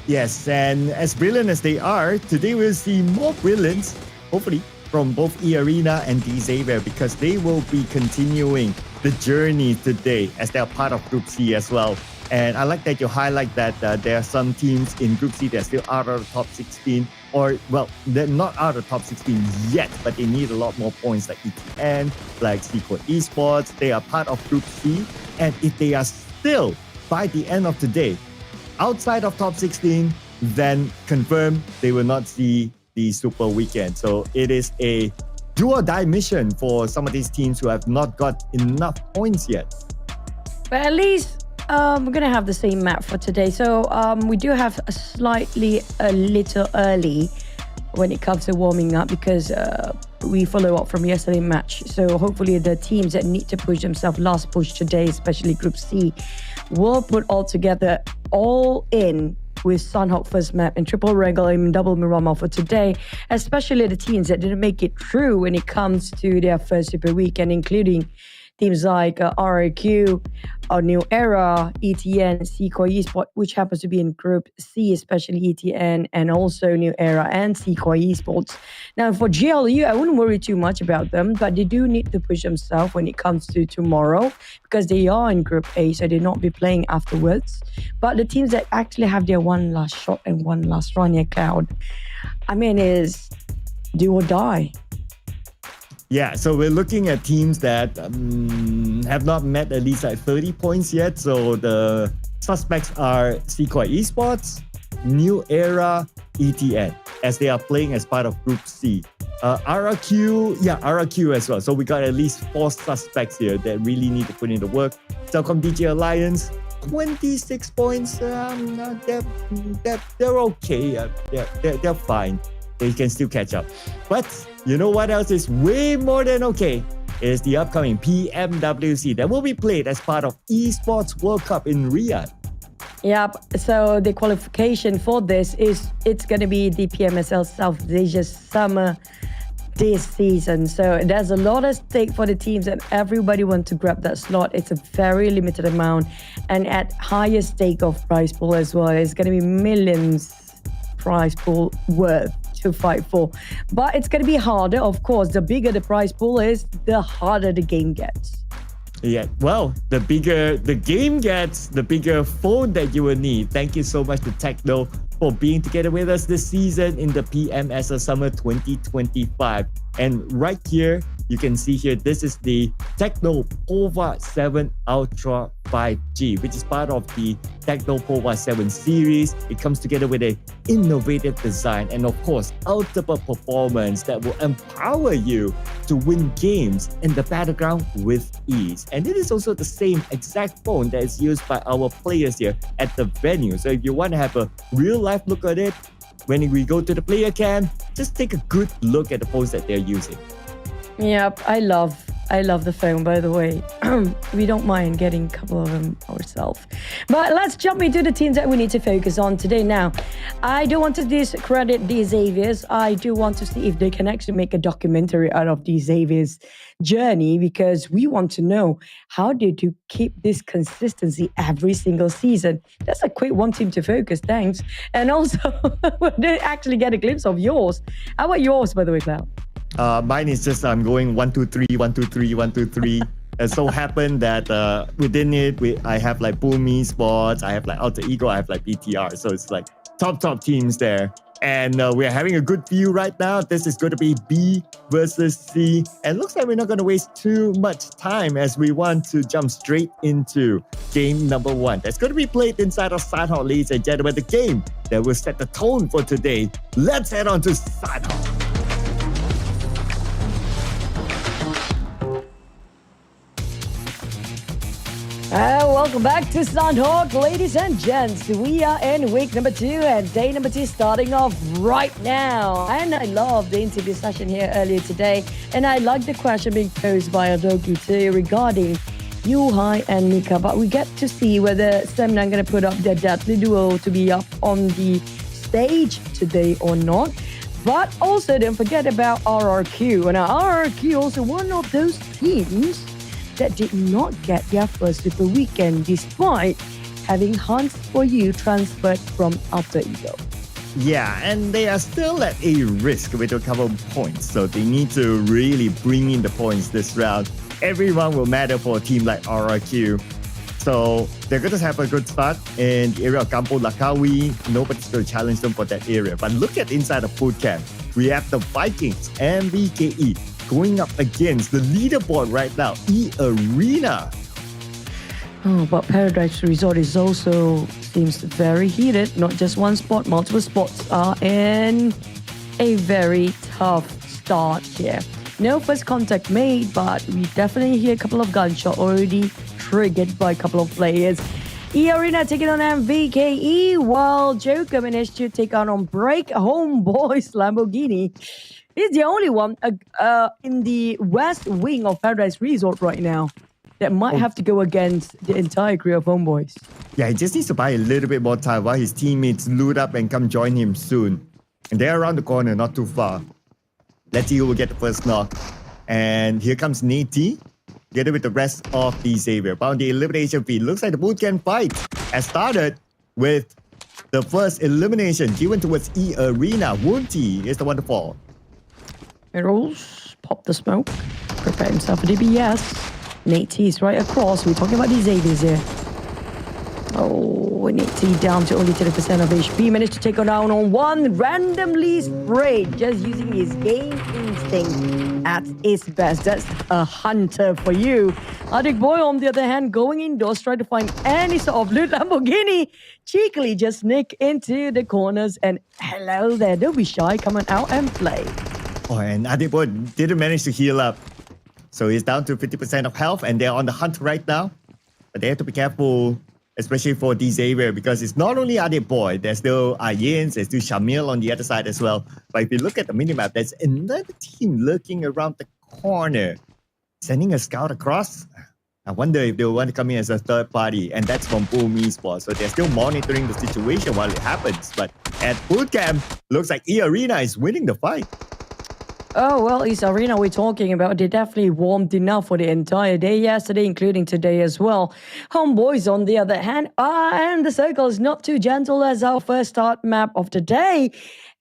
Yes, and as brilliant as they are, today we'll see more brilliance, hopefully, from both eArena and Xavier, because they will be continuing the journey today as they are part of Group C as well. And I like that you highlight that there are some teams in Group C that are still out of the top 16, or, well, they're not out of the top 16 yet, but they need a lot more points, like ETN, like KHOI eSports. They are part of Group C, and if they are still, by the end of today, outside of top 16, then confirm they will not see the Super Weekend. So it is a do or die mission for some of these teams who have not got enough points yet. But at least we're going to have the same map for today. So we do have a little early when it comes to warming up, because we follow up from yesterday's match. So hopefully the teams that need to push themselves last push today, especially Group C, will put all together, all in with Sunhawk first map and triple wrangle and double Miramar for today, especially the teams that didn't make it through when it comes to their first Super Weekend, including teams like RRQ, New Era, ETN, CHOI eSports, which happens to be in Group C, especially ETN, and also New Era and CHOI eSports. Now, for GLU, I wouldn't worry too much about them, but they do need to push themselves when it comes to tomorrow because they are in Group A, so they'll not be playing afterwards. But the teams that actually have their one last shot and one last run here, Cloud, I mean, is do or die. Yeah, so we're looking at teams that have not met at least like 30 points yet. So the suspects are CHOI eSports, New Era, ETN, as they are playing as part of Group C. RRQ as well. So we got at least 4 suspects here that really need to put in the work. CelcomDigi Alliance, 26 points. They're okay. They're fine. They can still catch up. But you know what else is way more than okay? Is the upcoming PMWC that will be played as part of Esports World Cup in Riyadh. Yep, so the qualification for this is it's going to be the PMSL South Asia Summer this season. So there's a lot at stake for the teams and everybody wants to grab that slot. It's a very limited amount and at higher stake of prize pool as well. It's going to be millions prize pool worth to fight for. But it's going to be harder, of course. The bigger the prize pool is, the harder the game gets. Yeah, well, the bigger the game gets, the bigger phone that you will need. Thank you so much to Techno for being together with us this season in the PMSL Summer 2025. And right here, you can see here, this is the Techno POVA 7 Ultra 5G, which is part of the Techno POVA 7 series. It comes together with an innovative design and of course, ultimate performance that will empower you to win games in the battleground with ease. And it is also the same exact phone that is used by our players here at the venue. So if you want to have a real life look at it, when we go to the player cam, just take a good look at the phones that they're using. Yep, I love the phone, by the way. We don't mind getting a couple of them ourselves. But let's jump into the teams that we need to focus on today. Now, I don't want to discredit the Xaviers. I do want to see if they can actually make a documentary out of the Xaviers journey because we want to know how did you keep this consistency every single season. That's a quick one team to focus, thanks. And also, they actually get a glimpse of yours. How about yours, by the way, Cloud? Mine is just I'm going 1, 2, 3, 1, 2, 3, 1, 2, 3. It so happened that within it, I have like Boom eSports, I have like Alter Ego, I have like BTR. So it's like top teams there. And we're having a good view right now. This is going to be B versus C. And looks like we're not going to waste too much time as we want to jump straight into game number 1. That's going to be played inside of Sunhawk, ladies and gentlemen. The game that will set the tone for today. Let's head on to Sunhawk. Welcome back to Sunhawk, ladies and gents. We are in week number 2 and day number 2 starting off right now. And I love the interview session here earlier today. And I like the question being posed by Adoki too regarding KHOI and Mika. But we get to see whether Semna are going to put up their deadly duo to be up on the stage today or not. But also don't forget about RRQ. And RRQ also one of those teams that did not get their first Super Weekend despite having Hans for You transferred from Alter Ego. Yeah, and they are still at a risk with a couple of points, so they need to really bring in the points this round. Every round will matter for a team like RRQ. So they're going to have a good start in the area of Kampung Lakawi. Nobody's going to challenge them for that area. But look at inside the food camp. We have the Vikings and VKE going up against the leaderboard right now, eArena. Oh, but Paradise Resort is also seems very heated. Not just one spot, multiple spots are in a very tough start here. No first contact made, but we definitely hear a couple of gunshots already triggered by a couple of players. eArena taking on MVKE, while Joker managed to take on Break Homeboys Lamborghini. He's the only one in the west wing of Paradise Resort right now that might have to go against the entire crew of Homeboys. Yeah, he just needs to buy a little bit more time while his teammates loot up and come join him soon. And they're around the corner, not too far. Let's see who will get the first knock. And here comes Nate T, together with the rest of the Xavier. But on the elimination feed, looks like the bootcamp fight has started with the first elimination given towards eArena. Woonty is the one to fall. Mirrors, pop the smoke, prepare himself for DBS. Nate T is right across. We're talking about these Xaviers here. Oh, Nate T down to only 30% of HP. Managed to take her down on one. Randomly sprayed. Just using his game instinct at its best. That's a hunter for you. Adik Boy, on the other hand, going indoors, trying to find any sort of loot. Lamborghini cheekily just nick into the corners. And hello there. Don't be shy. Come on out and play. Oh, and Adik Boy didn't manage to heal up. So he's down to 50% of health and they're on the hunt right now. But they have to be careful, especially for the Xavier, because it's not only Adik Boy, there's still Ayins, there's still Shamil on the other side as well. But if you look at the minimap, there's another team lurking around the corner, sending a scout across. I wonder if they want to come in as a third party, and that's from PMSL. So they're still monitoring the situation while it happens. But at bootcamp, looks like eArena is winning the fight. Oh, well, eArena we're talking about, they definitely warmed enough for the entire day yesterday, including today as well. Homeboys, on the other hand, and the circle is not too gentle as our first start map of the day,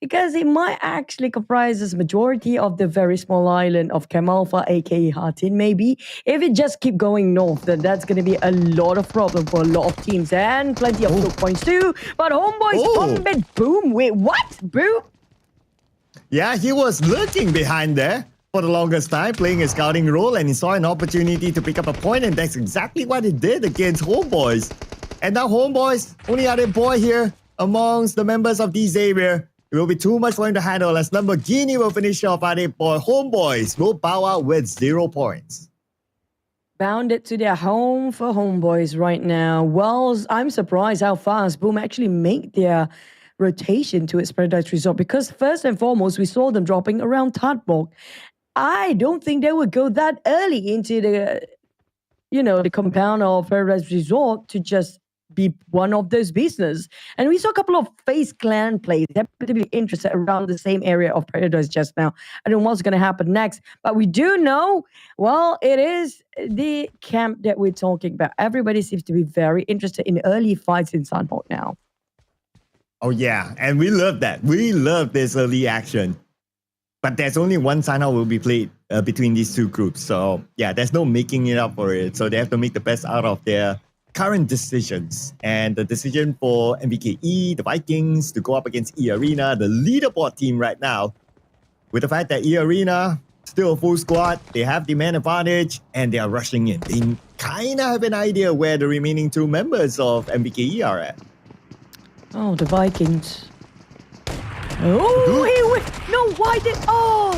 because it might actually comprise the majority of the very small island of Camalfa, aka Hatin, maybe. If it just keep going north, then that's going to be a lot of problem for a lot of teams, and plenty of choke points too. But Homeboys on bed, boom, wait, what? Boom? Yeah, he was lurking behind there for the longest time, playing a scouting role, and he saw an opportunity to pick up a point, and that's exactly what he did against Homeboys. And now Homeboys, only other boy here amongst the members of the Xavier. It will be too much for him to handle as Lamborghini will finish off other boy. Homeboys will bow out with 0 points. Bounded to their home for Homeboys right now. Well, I'm surprised how fast Boom actually made their rotation to its Paradise Resort, because first and foremost we saw them dropping around Tadbog. I don't think they would go that early into the the compound of Paradise Resort to just be one of those business. And we saw a couple of FaZe Clan players that are particularly interested around the same area of Paradise just now. I don't know what's going to happen next, but we do know, well, it is the camp that we're talking about. Everybody seems to be very interested in early fights in Sunhawk now. Oh yeah, and we love that. We love this early action. But there's only one Sunhawk will be played between these two groups. So yeah, there's no making it up for it. So they have to make the best out of their current decisions. And the decision for MVKE, the Vikings, to go up against eArena, the leaderboard team right now, with the fact that eArena, still a full squad, they have the man advantage, and they are rushing in. They kind of have an idea where the remaining two members of MVKE are at. Oh, the Vikings. Oh, why did... Oh!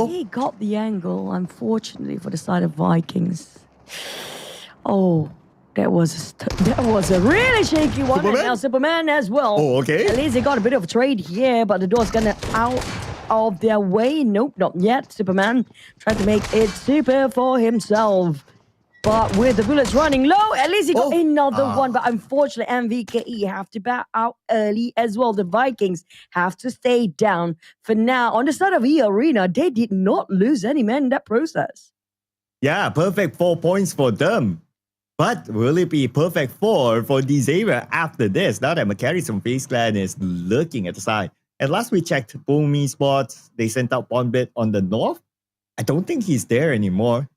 He got the angle, unfortunately, for the side of Vikings. Oh, that was a really shaky one. Superman? And now Superman as well. Oh, okay. At least they got a bit of a trade here, but the door's gonna out of their way. Nope, not yet. Superman tried to make it super for himself. But with the bullets running low, at least he got another one. But unfortunately, MVKE have to back out early as well. The Vikings have to stay down for now. On the side of eArena, they did not lose any men in that process. Yeah, perfect 4 points for them. But will it be perfect 4 for the Xavier after this? Now that McCarry from FaZe Clan is lurking at the side. And last we checked PMSL, they sent out Bonbit on the north. I don't think he's there anymore.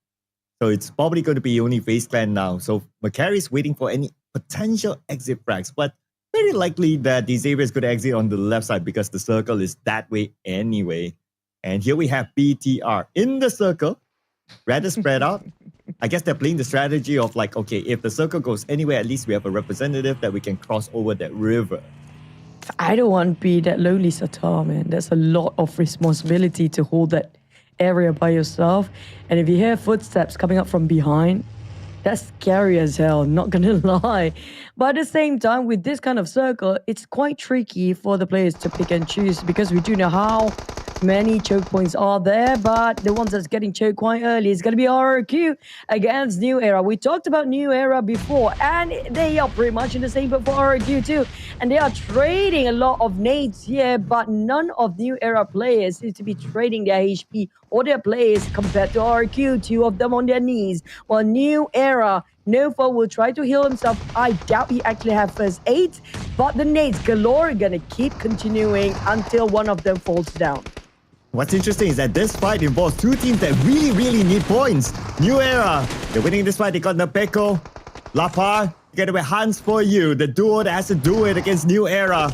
So it's probably going to be only FaZe Clan now. So McCarry is waiting for any potential exit frags. But very likely that the Xavier is going to exit on the left side because the circle is that way anyway. And here we have BTR in the circle, rather spread out. I guess they're playing the strategy of like, okay, if the circle goes anywhere, at least we have a representative that we can cross over that river. I don't want to be that lonely Satar, man. There's a lot of responsibility to hold that area by yourself. And if you hear footsteps coming up from behind, That's scary as hell, not gonna lie. But at the same time, with this kind of circle, it's quite tricky for the players to pick and choose because we do know how many choke points are there, but the ones that's getting choked quite early is going to be RRQ against New Era. We talked about New Era before, and they are pretty much in the same boat for RRQ too. And they are trading a lot of nades here, but none of New Era players seem to be trading their HP or their players compared to RRQ. Two of them on their knees, while New Era, Nova will try to heal himself. I doubt he actually have first aid, but the nades galore are gonna keep continuing until one of them falls down. What's interesting is that this fight involves two teams that really need points. New Era, they're winning this fight. They got Napeko, Lapar, together with Hans For You, the duo that has to do it against New Era.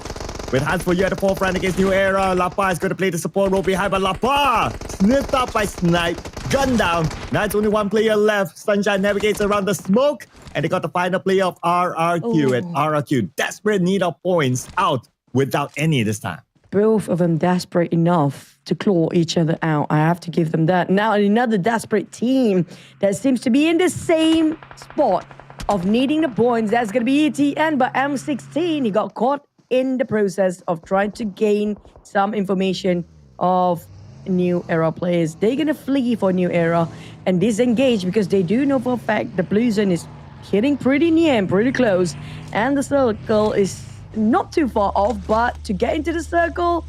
With Hans For You at the forefront against New Era, Lapar is going to play the support role behind, but Lapar sniffed up by Snipe, gunned down. Now it's only one player left. Sunshine navigates around the smoke, and they got the final player of RRQ, and RRQ desperate need of points out without any this time. Both of them desperate enough to claw each other out. I have to give them that. Now another desperate team that seems to be in the same spot of needing the points. That's going to be ETN, but M16, he got caught in the process of trying to gain some information of New Era players. They're going to flee for New Era and disengage because they do know for a fact the blue zone is hitting pretty near and pretty close. And the circle is not too far off, but to get into the circle,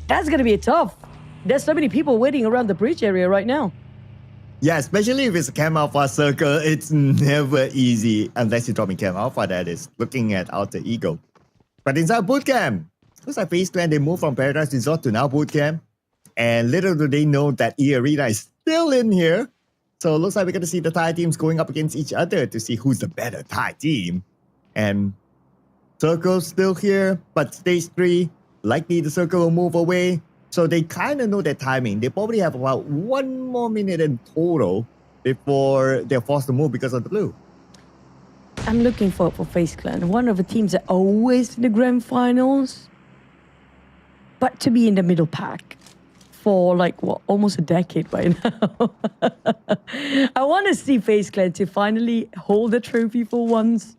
that's going to be tough. There's so many people waiting around the bridge area right now. Yeah, especially if it's a Cam Alpha circle, it's never easy unless you're dropping Cam Alpha, that is, looking at Alter Ego. But inside Bootcamp, looks like FaZe Clan, they moved from Paradise Resort to now Bootcamp. And little do they know that eArena is still in here. So it looks like we're going to see the Thai teams going up against each other to see who's the better Thai team. And Circle's still here, but stage 3, likely the Circle will move away. So they kind of know their timing. They probably have about 1 more minute in total before they're forced to move because of the blue. I'm looking for FaZe Clan, one of the teams that always in the grand finals, but to be in the middle pack for like what, almost a decade by now. I want to see FaZe Clan to finally hold the trophy for once.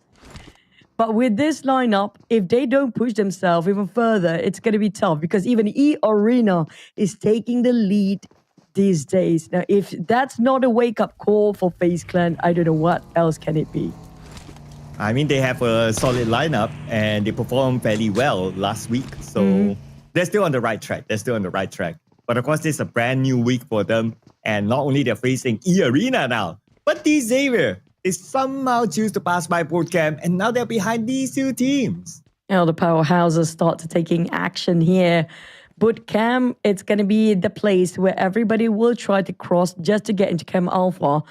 But with this lineup, if they don't push themselves even further, it's going to be tough because even eArena is taking the lead these days. Now, if that's not a wake-up call for FaZe Clan, I don't know what else can it be. I mean, they have a solid lineup and they performed fairly well last week. So they're still on the right track. But of course, this is a brand new week for them. And not only they're facing eArena now, but the Xavier is somehow choose to pass by Bootcamp, and now they're behind these two teams. Now the powerhouses start to taking action here. Bootcamp, it's going to be the place where everybody will try to cross just to get into Chem Alpha.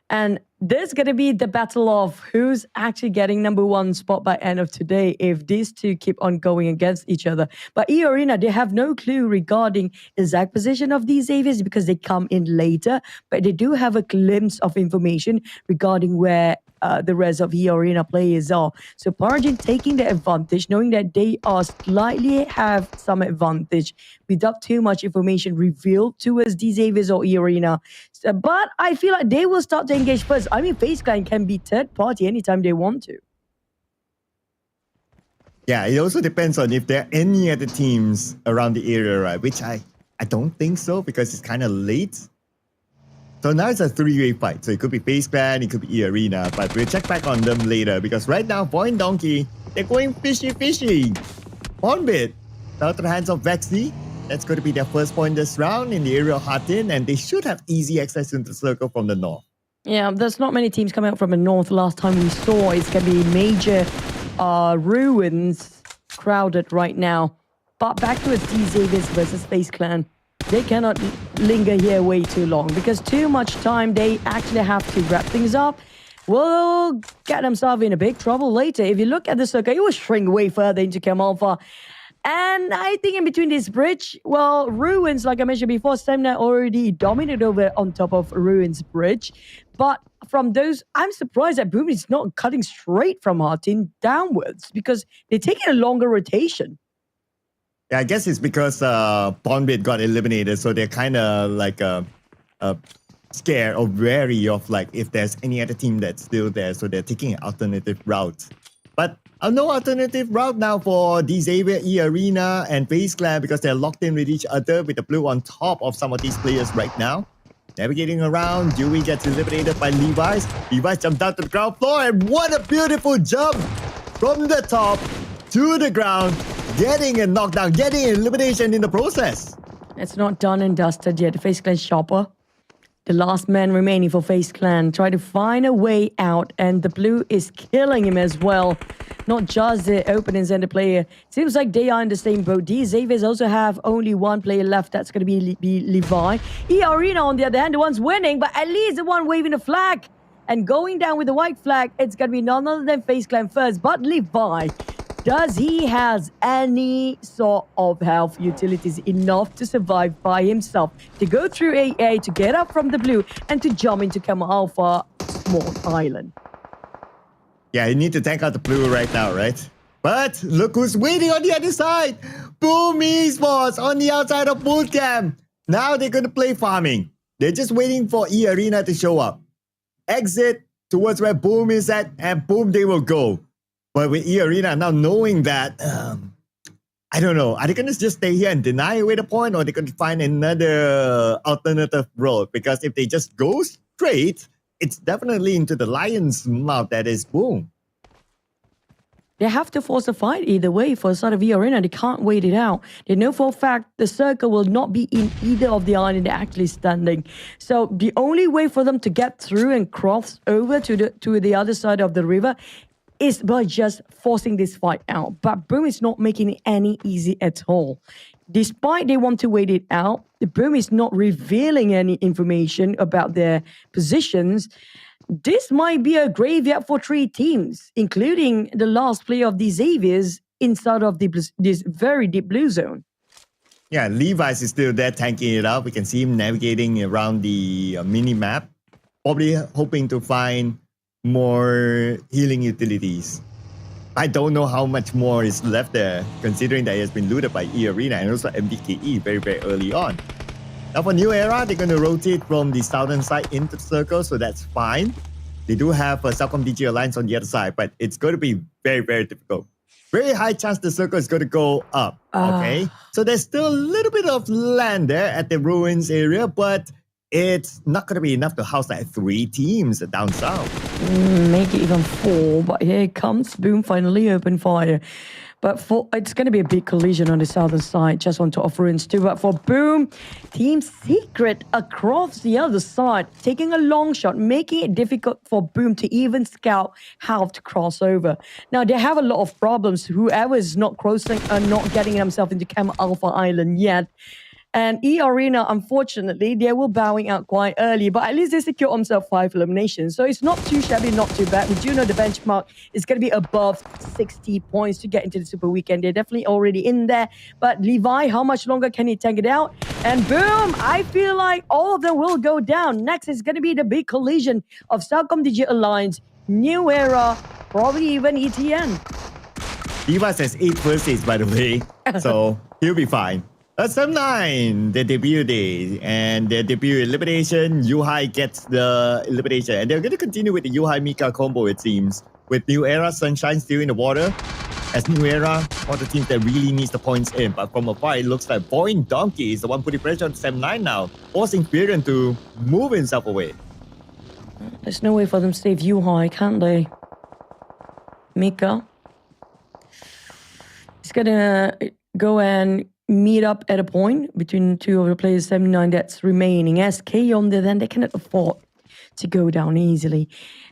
And there's going to be the battle of who's actually getting #1 spot by end of today if these two keep on going against each other. But eArena, they have no clue regarding exact position of these Xaviers because they come in later. But they do have a glimpse of information regarding where the rest of eArena players are. So Paragin taking the advantage, knowing that they are slightly have some advantage without too much information revealed towards these Xaviers or eArena. So, but I feel like they will start to engage first. I mean, FaZe Clan can be third party anytime they want to. Yeah, it also depends on if there are any other teams around the area, right? Which I don't think so because it's kind of late. So now it's a 3-way fight. So it could be FaZe Clan, it could be eArena, but we'll check back on them later because right now, VOIN Donkey, they're going fishy. Bonbit, out of the hands of Vexy. That's going to be their first point this round in the area of Hatin, and they should have easy access into the circle from the north. Yeah, there's not many teams coming out from the north. Last time we saw it's going to be major ruins crowded right now. But back to these Xaviers versus FaZe Clan. They cannot linger here way too long because too much time they actually have to wrap things up. Will get themselves in a big trouble later. If you look at the circle, it will shrink way further into Chem Alpha. And I think in between this bridge, well, Ruins, like I mentioned before, Stemna already dominated over on top of Ruins Bridge. But from those, I'm surprised that Boom is not cutting straight from Hartin downwards because they're taking a longer rotation. Yeah, I guess it's because Bonbit got eliminated, so they're kind of like scared or wary of like if there's any other team that's still there, so they're taking an alternative route. But no alternative route now for the Xavier, eArena, and FaZe Clan because they're locked in with each other with the blue on top of some of these players right now. Navigating around, Dewey gets eliminated by Levi's. Levi's jumped down to the ground floor, and what a beautiful jump from the top to the ground, getting a knockdown, getting an elimination in the process. It's not done and dusted yet. The FaZe Clan Chopper, the last man remaining for FaZe Clan, try to find a way out, and the blue is killing him as well. Not just the openings and the player. Seems like they are in the same boat. These Xaviers also have only one player left. That's going to be Levi. eArena, on the other hand, the one's winning, but at least the one waving the flag. And going down with the white flag, it's going to be none other than FaZe Clan first. But Levi, does he has any sort of health utilities enough to survive by himself, to go through AA, to get up from the blue, and to jump into Camo Alpha small island? Yeah, you need to tank out the blue right now, right? But look who's waiting on the other side. Boom Esports on the outside of bootcamp. Now they're going to play farming. They're just waiting for eArena to show up. Exit towards where Boom is at, and boom, they will go. But with eArena now knowing that, I don't know. Are they going to just stay here and deny away the point, or are they going to find another alternative road? Because if they just go straight, it's definitely into the lion's mouth that is Boom. They have to force a fight either way for the side of eArena. They can't wait it out. They know for a fact the circle will not be in either of the island they're actually standing. So the only way for them to get through and cross over to the other side of the river is by just forcing this fight out. But Boom is not making it any easy at all. Despite they want to wait it out, the Boom is not revealing any information about their positions. This might be a graveyard for 3 teams, including the last player of the Xaviers inside of this very deep blue zone. Yeah, Levi's is still there tanking it up. We can see him navigating around the mini-map, probably hoping to find more healing utilities. I don't know how much more is left there, considering that it has been looted by eArena and also MDKE very, very early on. Now for New Era, they're going to rotate from the southern side into the circle, so that's fine. They do have a CelcomDigi Alliance on the other side, but it's going to be very, very difficult. Very high chance the circle is going to go up, okay? So there's still a little bit of land there at the ruins area, but it's not going to be enough to house like 3 teams down south. Make it even 4, but here comes Boom finally open fire. But it's going to be a big collision on the southern side, just on top of ruins too. But for Boom, Team Secret across the other side, taking a long shot, making it difficult for Boom to even scout how to cross over. Now, they have a lot of problems. Whoever is not crossing and not getting themselves into Camo Alpha Island yet. And eArena, unfortunately, they were bowing out quite early, but at least they secured themselves 5 eliminations. So it's not too shabby, not too bad. We do know the benchmark is going to be above 60 points to get into the Super Weekend. They're definitely already in there. But Levi, how much longer can he tank it out? And boom, I feel like all of them will go down. Next is going to be the big collision of CelcomDigi Alliance, New Era, probably even ETN. Levi has 8 first days, by the way, so he'll be fine. Sum 9, the debut day, and the debut elimination, Yuhai gets the elimination. And they're going to continue with the Yuhai Mika combo, it seems. With New Era, Sunshine still in the water. As New Era, one of the teams that really needs the points in. But from afar, it looks like VOIN Donkey is the one putting pressure on Sum 9 now, forcing Furion to move himself away. There's no way for them to save Yuhai, can they? Mika. He's going to go and meet up at a point between 2 of the players, 79 that's remaining. SK on the then they cannot afford to go down easily.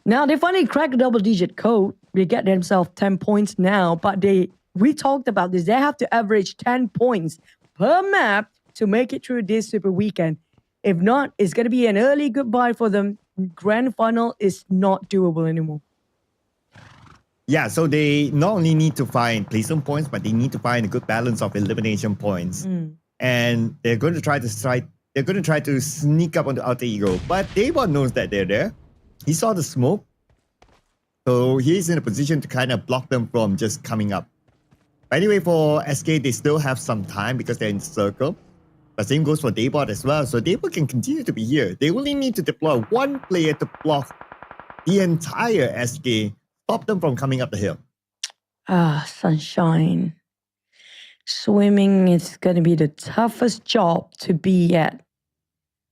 Now they finally crack a double-digit code. They get themselves 10 points now, but we talked about this. They have to average 10 points per map to make it through this Super Weekend. If not, it's going to be an early goodbye for them. Grand final is not doable anymore. Yeah, so they not only need to find placement points, but they need to find a good balance of elimination points. And they're going to try to sneak up on the Alter Ego. But Davon knows that they're there. He saw the smoke. So he's in a position to kind of block them from just coming up. But anyway, for SK, they still have some time because they're in the circle. But same goes for Daybot as well. So Daybot can continue to be here. They only need to deploy one player to block the entire SK, stop them from coming up the hill. Sunshine. Swimming is going to be the toughest job to be at.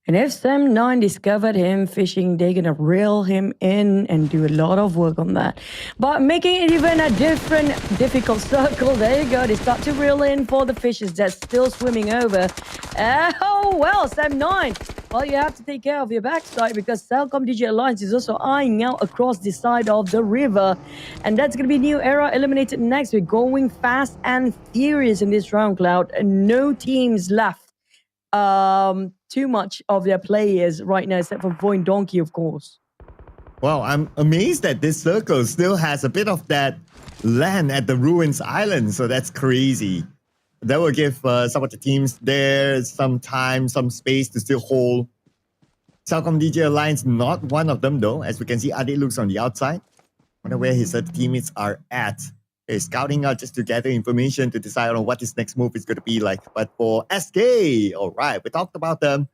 And if Sam9 discovered him fishing, they're going to reel him in and do a lot of work on that. But making it even a difficult circle, there you go. They start to reel in for the fishes that's still swimming over. Oh, well, Sam9. Well, you have to take care of your backside because CelcomDigi Alliance is also eyeing out across the side of the river. And that's going to be New Era eliminated next. We're going fast and furious in this round, Cloud. And no teams left. Too much of their players right now, except for VOIN Donkey, of course. Well, I'm amazed that this circle still has a bit of that land at the Ruins Island, so that's crazy. That will give some of the teams there some time, some space to still hold. CelcomDigi Alliance, not one of them though. As we can see, Adi looks on the outside. Wonder where his other teammates are at. He's scouting out just to gather information to decide on what his next move is going to be like. But for SK, all right, we talked about them.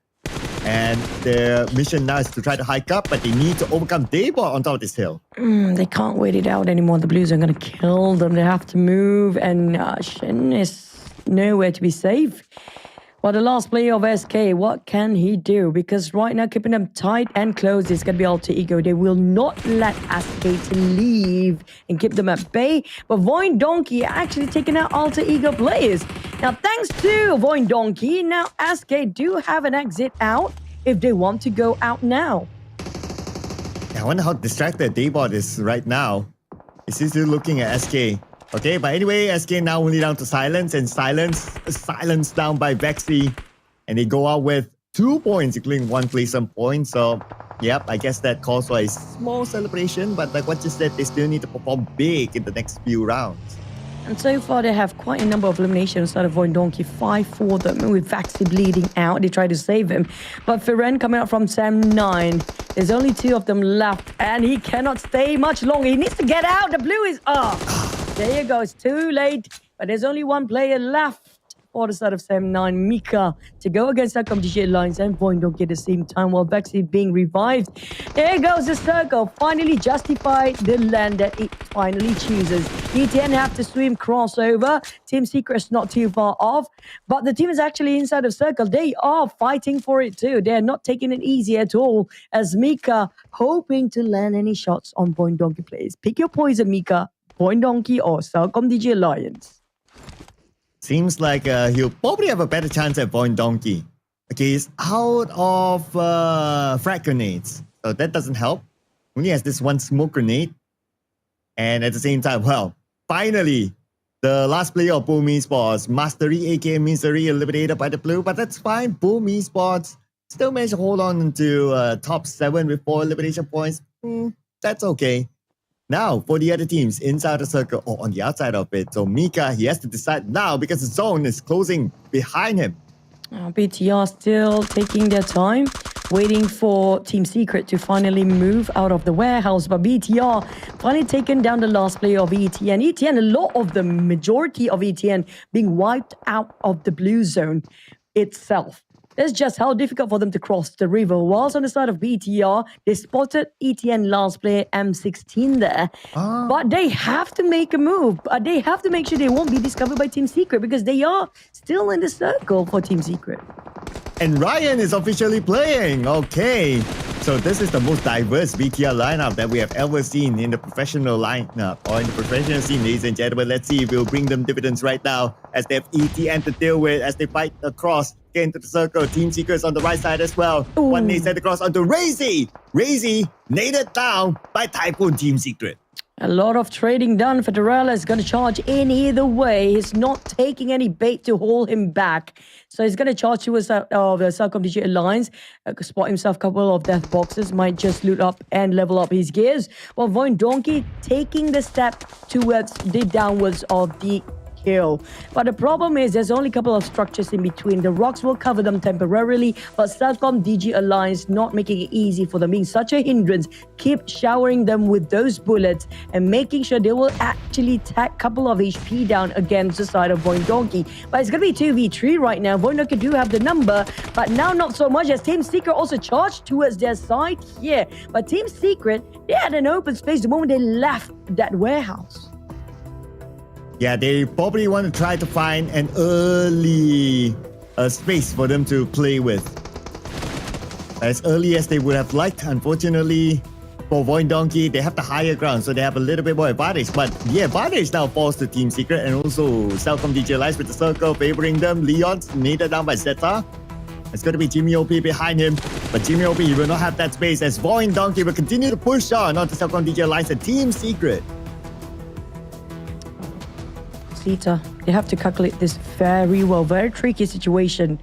And their mission now is to try to hike up, but they need to overcome Daybot on top of this hill. They can't wait it out anymore. The Blues are going to kill them. They have to move, and Shen is nowhere to be safe. Well, the last player of SK, what can he do? Because right now, keeping them tight and close is going to be Alter Ego. They will not let SK to leave and keep them at bay. But VOIN Donkey actually taking out Alter Ego players. Now, thanks to VOIN Donkey, now SK do have an exit out if they want to go out now. I wonder how distracted Daybot is right now. Is he still looking at SK? Okay, but anyway, SK now only down to Silence, and Silence down by Vexy. And they go out with 2 points, including one placement point. So, yep, I guess that calls for a small celebration. But like what you said, they still need to perform big in the next few rounds. And so far, they have quite a number of eliminations out of VOIN Donkey, 5 for them, with Vaxi bleeding out. They try to save him. But Firen coming out from Sam9. There's only 2 of them left, and he cannot stay much longer. He needs to get out. The blue is up. There you go. It's too late. But there's only 1 player left for the side of Sam9, Mika, to go against CelcomDigi Alliance and VOIN Donkey at the same time while Vexy being revived. There goes the circle. Finally justified the land that it finally chooses. ETN have to swim crossover. Team Secret's not too far off. But the team is actually inside of circle. They are fighting for it too. They're not taking it easy at all. As Mika hoping to land any shots on VOIN Donkey players. Pick your poison, Mika. VOIN Donkey or CelcomDigi Alliance. Seems like he'll probably have a better chance at VOIN Donkey. Okay, he's out of frag grenades. So that doesn't help. Only has this 1 smoke grenade. And at the same time, well, finally, the last player of Boom Esports, Mastery, aka Misery, eliminated by the blue. But that's fine. Boom Esports still managed to hold on to top 7 with 4 elimination points. That's okay. Now, for the other teams inside the circle or on the outside of it. So Mika, he has to decide now because the zone is closing behind him. BTR still taking their time, waiting for Team Secret to finally move out of the warehouse. But BTR finally taken down the last player of ETN. ETN, a lot of the majority of ETN being wiped out of the blue zone itself. That's just how difficult for them to cross the river. Whilst on the side of BTR, they spotted ETN last player M16 there. But they have to make a move. They have to make sure they won't be discovered by Team Secret because they are still in the circle for Team Secret. And Ryan is officially playing. Okay. So this is the most diverse BTR lineup that we have ever seen in the professional lineup or in the professional scene, ladies and gentlemen. Let's see if we'll bring them dividends right now as they have ETN to deal with as they fight across, get into the circle. Team Secrets on the right side as well. Ooh. One nade sent across onto Razy. Razy naded down by Typhoon Team Secret. A lot of trading done. Federella is going to charge in either way. He's not taking any bait to hold him back. So he's going to charge towards the CelcomDigi Alliance. Spot himself a couple of death boxes. Might just loot up and level up his gears. While VOIN Donkey taking the step towards the downwards of the kill. But the problem is there's only a couple of structures in between. The rocks will cover them temporarily, but CelcomDigi Alliance not making it easy for them, being such a hindrance. Keep showering them with those bullets and making sure they will actually take a couple of HP down against the side of VOIN Donkey. But it's going to be 2v3 right now. VOIN Donkey do have the number, but now not so much as Team Secret also charged towards their side here. But Team Secret, they had an open space the moment they left that warehouse. Yeah, they probably want to try to find an early space for them to play with. As early as they would have liked. Unfortunately, for VOIN Donkey, they have the higher ground, so they have a little bit more advantage. But the advantage now falls to Team Secret and also CelcomDigi Alliance with the circle favoring them. Leon's needed down by Zeta. It's going to be Jimmy OP behind him, but Jimmy OP will not have that space as VOIN Donkey will continue to push on onto CelcomDigi Alliance and Team Secret. Zeta, they have to calculate this very well. Very tricky situation.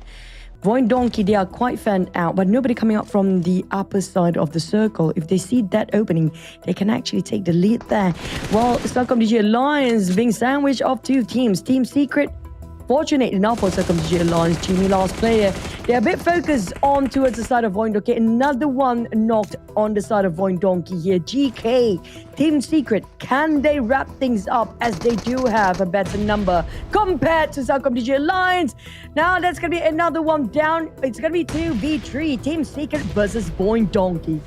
VOIN Donkey, they are quite fanned out, but nobody coming up from the upper side of the circle. If they see that opening, they can actually take the lead there. While CelcomDigi Alliance being sandwiched of two teams. Team Secret, fortunate enough for CelcomDigi Alliance, Jimmy last player. They're a bit focused on towards the side of VOIN Donkey. Another one knocked on the side of VOIN Donkey here. GK, Team Secret, can they wrap things up as they do have a better number compared to CelcomDigi Alliance? Now that's going to be another one down. It's going to be 2v3. Team Secret versus VOIN Donkey.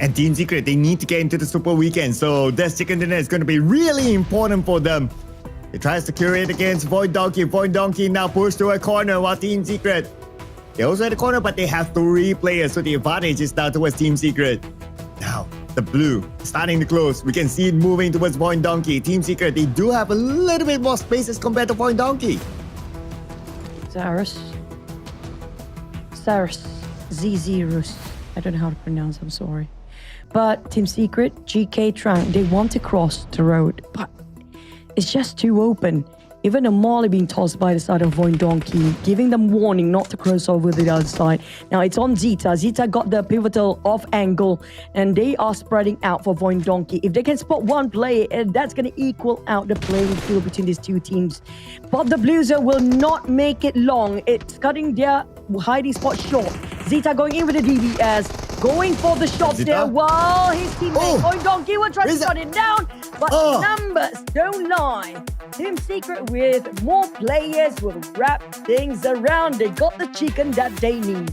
And Team Secret, they need to get into the Super Weekend, so this chicken dinner is going to be really important for them. They try to secure it against VOIN Donkey. VOIN Donkey now pushed to a corner while Team Secret, they also at the corner, but they have 3 players, so the advantage is now towards Team Secret. Now, the blue starting to close. We can see it moving towards VOIN Donkey. Team Secret, they do have a little bit more spaces compared to VOIN Donkey. Zarus. Z-Zerus. I don't know how to pronounce, I'm sorry. But Team Secret, GK Trang, they want to cross the road, but it's just too open. Even a molly being tossed by the side of VOIN Donkey, giving them warning not to cross over to the other side. Now it's on Zeta. Zeta got the pivotal off angle, and they are spreading out for VOIN Donkey. If they can spot one player, that's going to equal out the playing field between these two teams. But the Blues will not make it long. It's cutting their hiding spot short. Zeta going in with the DBS, going for the shots there while his teammate VOIN Donkey will try to shut it down. But numbers don't lie. Team Secret with more players will wrap things around. They got the chicken that they need.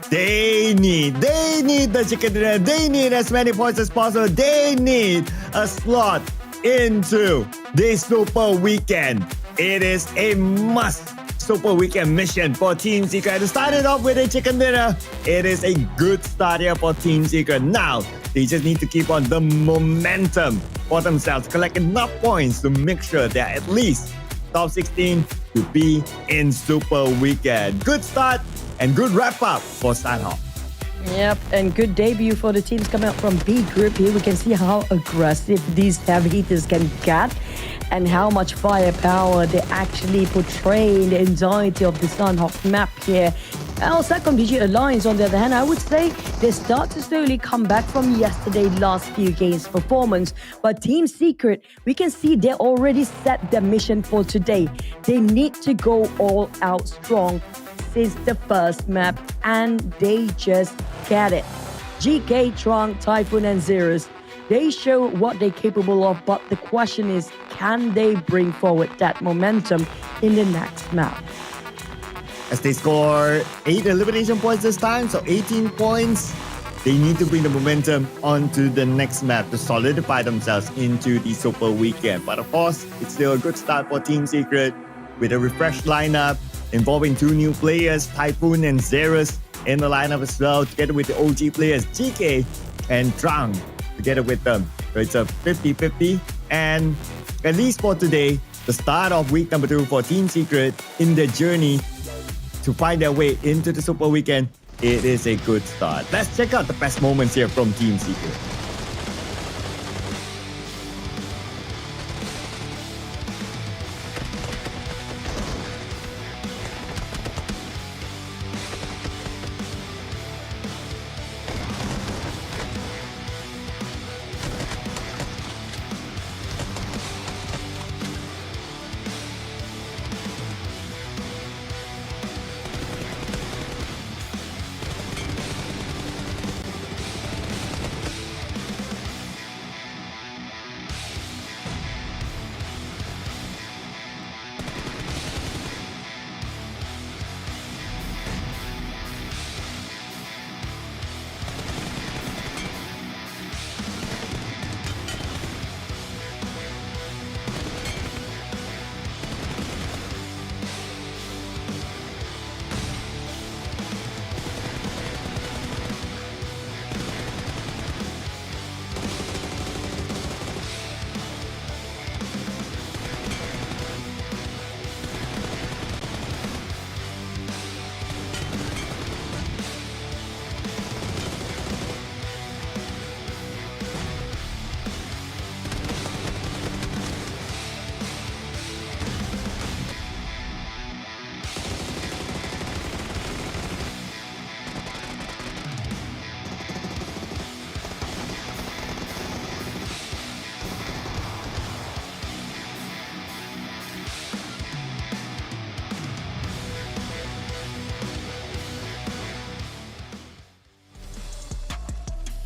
They need the chicken dinner. They need as many points as possible. They need a slot into this Super Weekend. It is a must Super Weekend mission for Team Secret. To start it off with a chicken dinner, it is a good start here for Team Secret. Now, they just need to keep on the momentum for themselves, collect enough points to make sure they're at least top 16 to be in Super Weekend. Good start and good wrap up for Sanhok. Yep, and good debut for the teams coming out from B group. Here we can see how aggressive these heavy hitters can get and how much firepower they actually portray in the entirety of the Sanhok map here. Our CelcomDigi Alliance, on the other hand, I would say they start to slowly come back from yesterday's last few games performance. But Team Secret, we can see they already set their mission for today. They need to go all out strong since the first map, and they just get it. GK, Trong, Typhoon, and Zeros, they show what they're capable of, but the question is, can they bring forward that momentum in the next map? As they score 8 elimination points this time, so 18 points, they need to bring the momentum onto the next map to solidify themselves into the Super Weekend. But of course, it's still a good start for Team Secret with a refreshed lineup involving 2 new players, Typhoon and Zeros in the lineup as well, together with the OG players GK and Trang together with them. So it's a 50-50, and at least for today, the start of week number 2 for Team Secret in their journey to find their way into the Super Weekend, it is a good start. Let's check out the best moments here from Team Secret.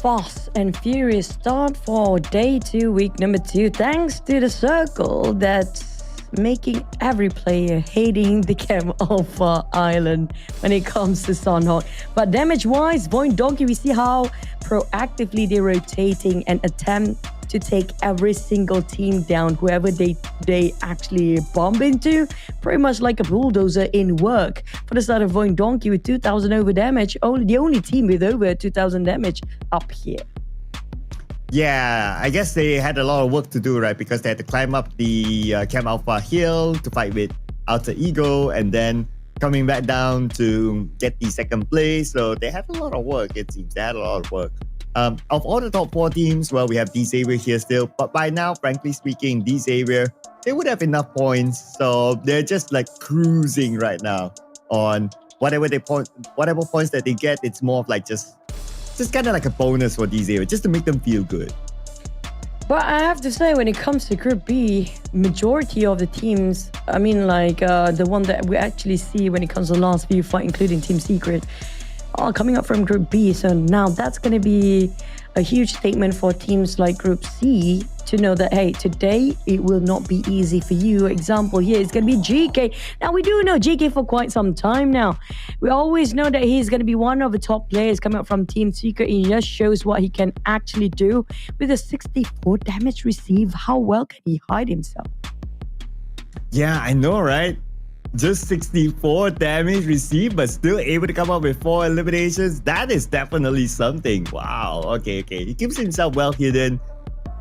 fast and furious start for day 2, week number 2, thanks to the circle that's making every player hating the Chem Alpha Island when it comes to Sunhawk. But damage-wise, VOIN Donkey, we see how proactively they're rotating and attempt to take every single team down, whoever they actually bump into, pretty much like a bulldozer in work. For the start of VOIN Donkey with 2,000 over damage, the only team with over 2,000 damage up here. Yeah, I guess they had a lot of work to do, right? Because they had to climb up the Chem Alpha hill to fight with Alter Ego and then coming back down to get the second place. So they had a lot of work, it seems. They had a lot of work. Of all the top 4 teams, well, we have D-Xavier here still. But by now, frankly speaking, D-Xavier, they would have enough points. So they're just like cruising right now on whatever points that they get. It's more of like just kind of like a bonus for D-Xavier, just to make them feel good. But I have to say, when it comes to Group B, majority of the teams, I mean, like the one that we actually see when it comes to the last few fight, including Team Secret, are coming up from Group B. So now that's going to be a huge statement for teams like Group C to know that, hey, today it will not be easy for you. Example here is going to be GK. Now, we do know GK for quite some time now. We always know that he's going to be one of the top players coming up from Team Secret. He just shows what he can actually do. With a 64 damage received, how well can he hide himself? Yeah, I know, right? Just 64 damage received, but still able to come up with 4 eliminations. That is definitely something. Wow. Okay. He keeps himself well hidden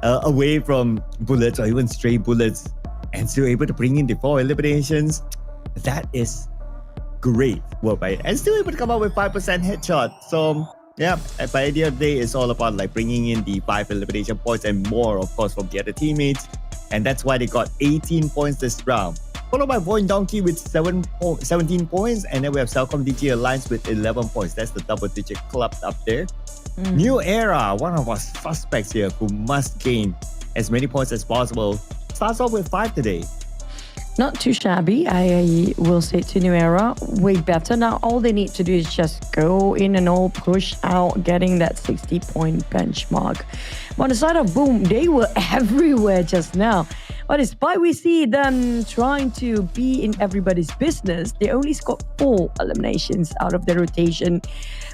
away from bullets or even stray bullets and still able to bring in the 4 eliminations. That is great work by it. And still able to come up with 5% headshot. So yeah, by the end of the day, it's all about like bringing in the 5 elimination points and more, of course, from the other teammates. And that's why they got 18 points this round. Followed by VOIN Donkey with 17 points. And then we have CelcomDigi Alliance with 11 points. That's the double-digit club up there. New Era, one of our suspects here who must gain as many points as possible. Starts off with 5 today. Not too shabby, I will say, to New Era. Way better. Now, all they need to do is just go in and all push out, getting that 60-point benchmark. But on the side of Boom, they were everywhere just now. But despite we see them trying to be in everybody's business, they only scored 4 eliminations out of the rotation.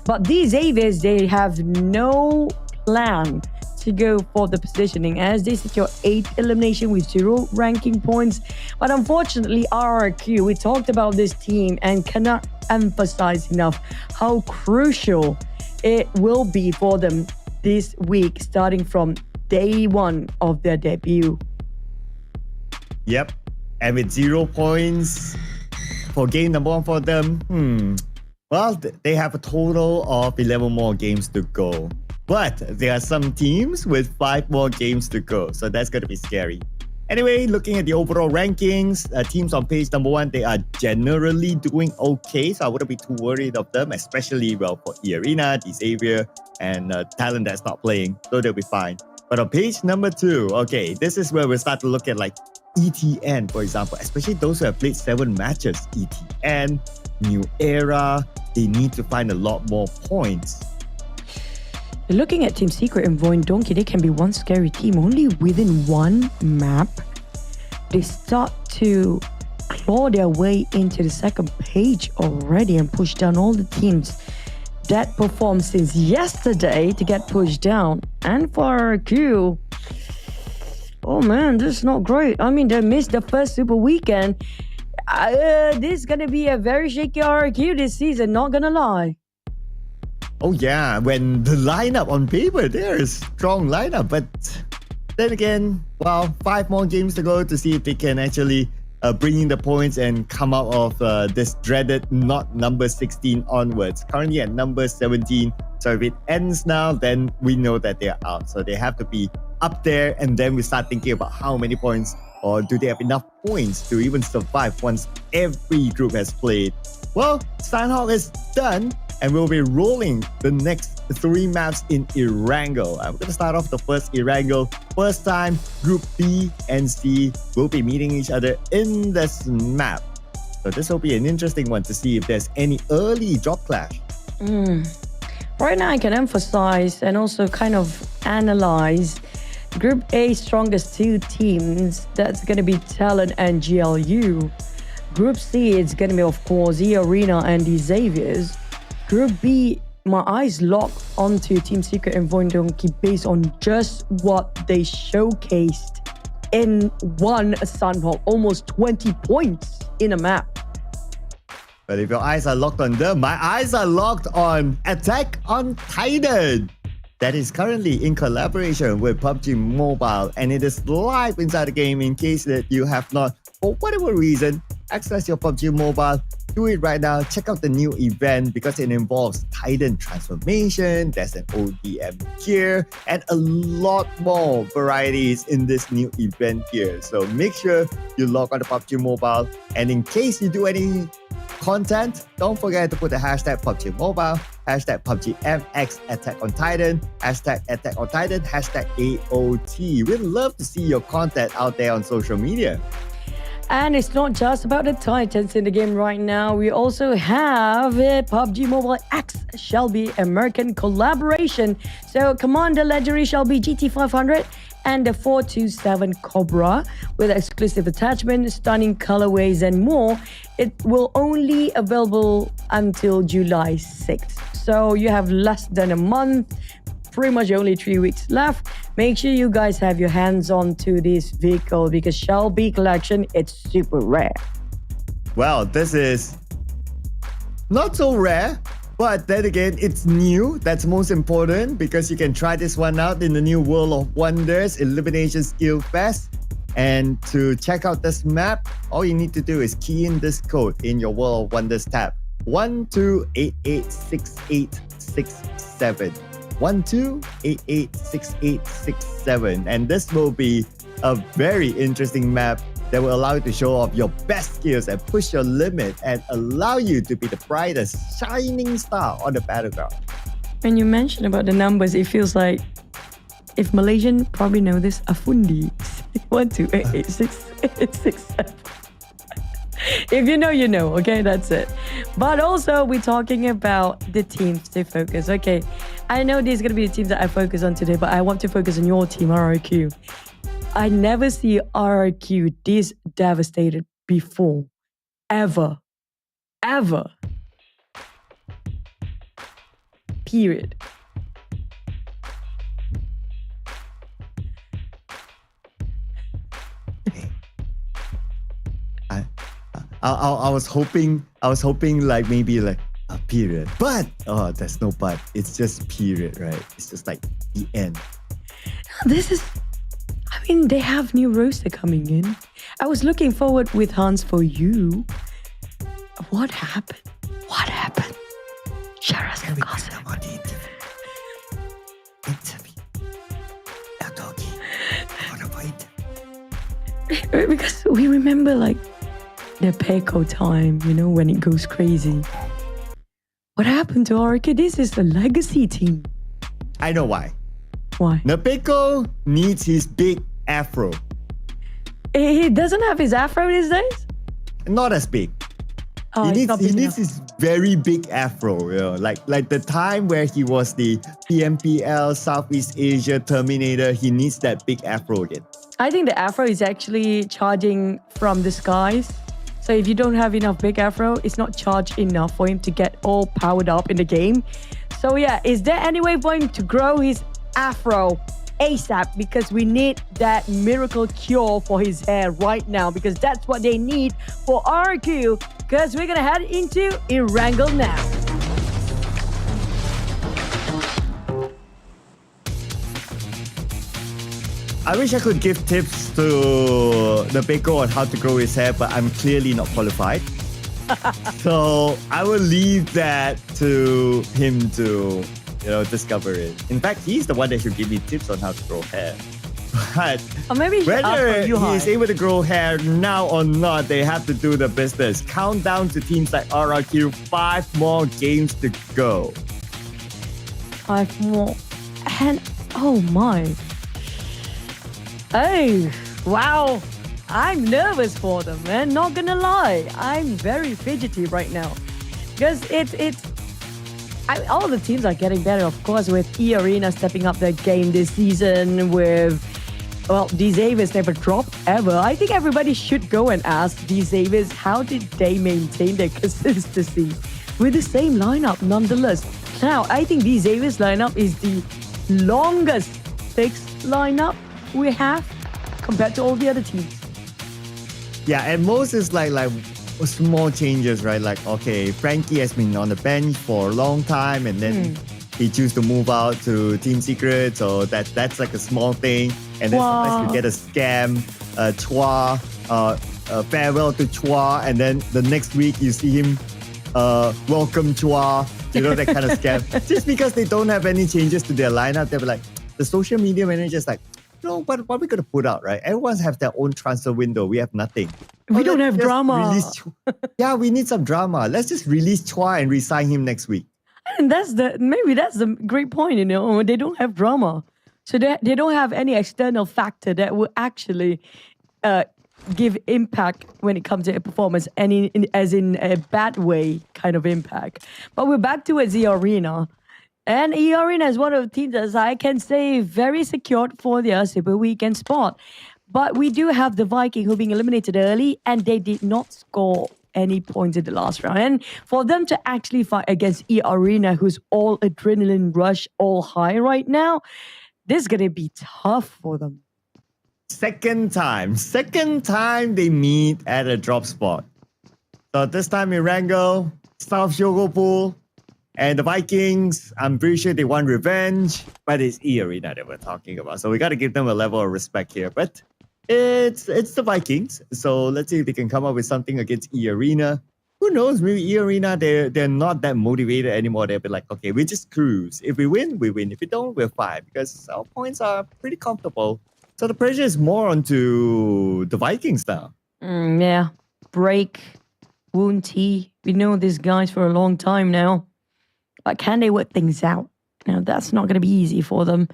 But these Avies, they have no plan to go for the positioning as they secure 8 elimination with 0 ranking points. But unfortunately, RRQ, we talked about this team and cannot emphasize enough how crucial it will be for them this week, starting from day 1 of their debut. Yep, and with 0 points for game number 1 for them, well, they have a total of 11 more games to go. But there are some teams with 5 more games to go, so that's going to be scary. Anyway, looking at the overall rankings, teams on page number 1, they are generally doing okay, so I wouldn't be too worried of them, especially, well, for eArena, D-Xavier, and TALON that's not playing, so they'll be fine. But on page number 2, okay, this is where we start to look at like ETN, for example, especially those who have played 7 matches. ETN, New Era, they need to find a lot more points. Looking at Team Secret and VOIN Donkey, they can be one scary team. Only within 1 map, they start to claw their way into the second page already and push down all the teams that performed since yesterday to get pushed down. And for RRQ, oh man, this is not great. I mean, they missed the first Super Weekend. This is going to be a very shaky RRQ this season, not going to lie. Oh yeah, when the lineup on paper, they're a strong lineup. But then again, well, 5 more games to go to see if they can actually bring in the points and come out of this dreaded not number 16 onwards. Currently at number 17. So if it ends now, then we know that they're out. So they have to be up there, and then we start thinking about how many points, or do they have enough points to even survive once every group has played. Well, Sunhawk is done, and we'll be rolling the next 3 maps in Erangel. I'm going to start off the first Erangel. First time, Group B and C will be meeting each other in this map. So this will be an interesting one to see if there's any early drop clash. Right now I can emphasize and also kind of analyze Group A strongest two teams. That's going to be TALON and GLU. Group C, it's going to be, of course, eArena and the Xaviers. Group B, my eyes lock onto Team Secret and VOIN Donkey based on just what they showcased in one Sunhawk. Almost 20 points in a map. But if your eyes are locked on them, my eyes are locked on Attack on Titan. That is currently in collaboration with PUBG Mobile, and it is live inside the game. In case that you have not, for whatever reason, access your PUBG Mobile, do it right now. Check out the new event because it involves Titan transformation, there's an ODM gear, and a lot more varieties in this new event here. So make sure you log on to PUBG Mobile, and in case you do any content, don't forget to put the hashtag PUBG Mobile, hashtag PUBG MX Attack on Titan, hashtag Attack on Titan, hashtag AOT. We'd love to see your content out there on social media. And it's not just about the Titans in the game right now. We also have a PUBG Mobile X Shelby American collaboration. So Commander Legendary Shelby GT500 and the 427 Cobra with exclusive attachment, stunning colorways and more. It will only available until July 6th. So you have less than a month, pretty much only 3 weeks left. Make sure you guys have your hands on to this vehicle because Shelby collection, it's super rare. Well, this is not so rare, but then again, it's new. That's most important because you can try this one out in the new World of Wonders Elimination Skill Fest. And to check out this map, all you need to do is key in this code in your World of Wonders tab. 12886867. 12886867. And this will be a very interesting map that will allow you to show off your best skills and push your limit and allow you to be the brightest shining star on the battleground. When you mention about the numbers, it feels like if Malaysian probably know this, Afundi. 12886867. If you know, you know. Okay, that's it. But also, we're talking about the teams to focus. Okay, I know these are going to be the teams that I focus on today, but I want to focus on your team, RRQ. I never see RRQ this devastated before. Ever. Ever. Period. I was hoping like maybe like a period, but there's no but. It's just period, right? It's just like the end. This is, I mean, they have new roster coming in. I was looking forward with Hans for you. What happened? What happened? Share us the gossip. Because we remember like the Peko time, you know, when it goes crazy. What happened to RK? This is the legacy team. I know why. Why? Napeko needs his big afro. He doesn't have his afro these days? Not as big. Oh, he needs his very big afro, you know, like the time where he was the PMPL Southeast Asia Terminator. He needs that big afro again. I think the afro is actually charging from the skies. So if you don't have enough big afro, it's not charged enough for him to get all powered up in the game. So yeah, is there any way for him to grow his afro ASAP? Because we need that miracle cure for his hair right now, because that's what they need for RQ. Because we're gonna head into Erangel now. I wish I could give tips to Napeko on how to grow his hair, but I'm clearly not qualified. So I will leave that to him to, discover it. In fact, he's the one that should give me tips on how to grow hair. But or maybe whether he is able to grow hair now or not, they have to do the business. Countdown to teams like RRQ, 5 more games to go. 5 more. And oh my. Oh, wow. I'm nervous for them, man. Not gonna lie. I'm very fidgety right now. Because it's all the teams are getting better, of course, with eArena stepping up their game this season. With these Avies never dropped ever. I think everybody should go and ask these Avies how did they maintain their consistency with the same lineup, nonetheless. Now, I think these Avies lineup is the longest fixed lineup we have compared to all the other teams. Yeah, and most is like small changes, right? Like, okay, Frankie has been on the bench for a long time, and then he choose to move out to Team Secret, so that's like a small thing. And then sometimes you get a scam, Chua, farewell to Chua, and then the next week you see him, welcome Chua, you know, that kind of scam. Just because they don't have any changes to their lineup, they'll be like, the social media manager's like, no, what are we going to put out, right? Everyone's have their own transfer window. We have nothing. We don't have drama. Yeah, we need some drama. Let's just release Chua and resign him next week. And maybe that's the great point, you know. They don't have drama. So they don't have any external factor that will actually give impact when it comes to a performance, as in a bad way kind of impact. But we're back to eArena. And eArena is one of the teams that I can say very secured for their Super Weekend spot. But we do have the Viking who being eliminated early, and they did not score any points in the last round. And for them to actually fight against eArena, who's all adrenaline rush, all high right now, this is going to be tough for them. Second time they meet at a drop spot. So this time Irango, South Shogo Pool, and the Vikings, I'm pretty sure they want revenge, but it's eArena that we're talking about. So we got to give them a level of respect here. But it's the Vikings. So let's see if they can come up with something against eArena. Who knows, maybe eArena, they're not that motivated anymore. They'll be like, okay, we just cruise. If we win, we win. If we don't, we're fine. Because our points are pretty comfortable. So the pressure is more onto the Vikings now. Yeah. Break, Wound T. We know these guys for a long time now. But can they work things out? Now, that's not going to be easy for them.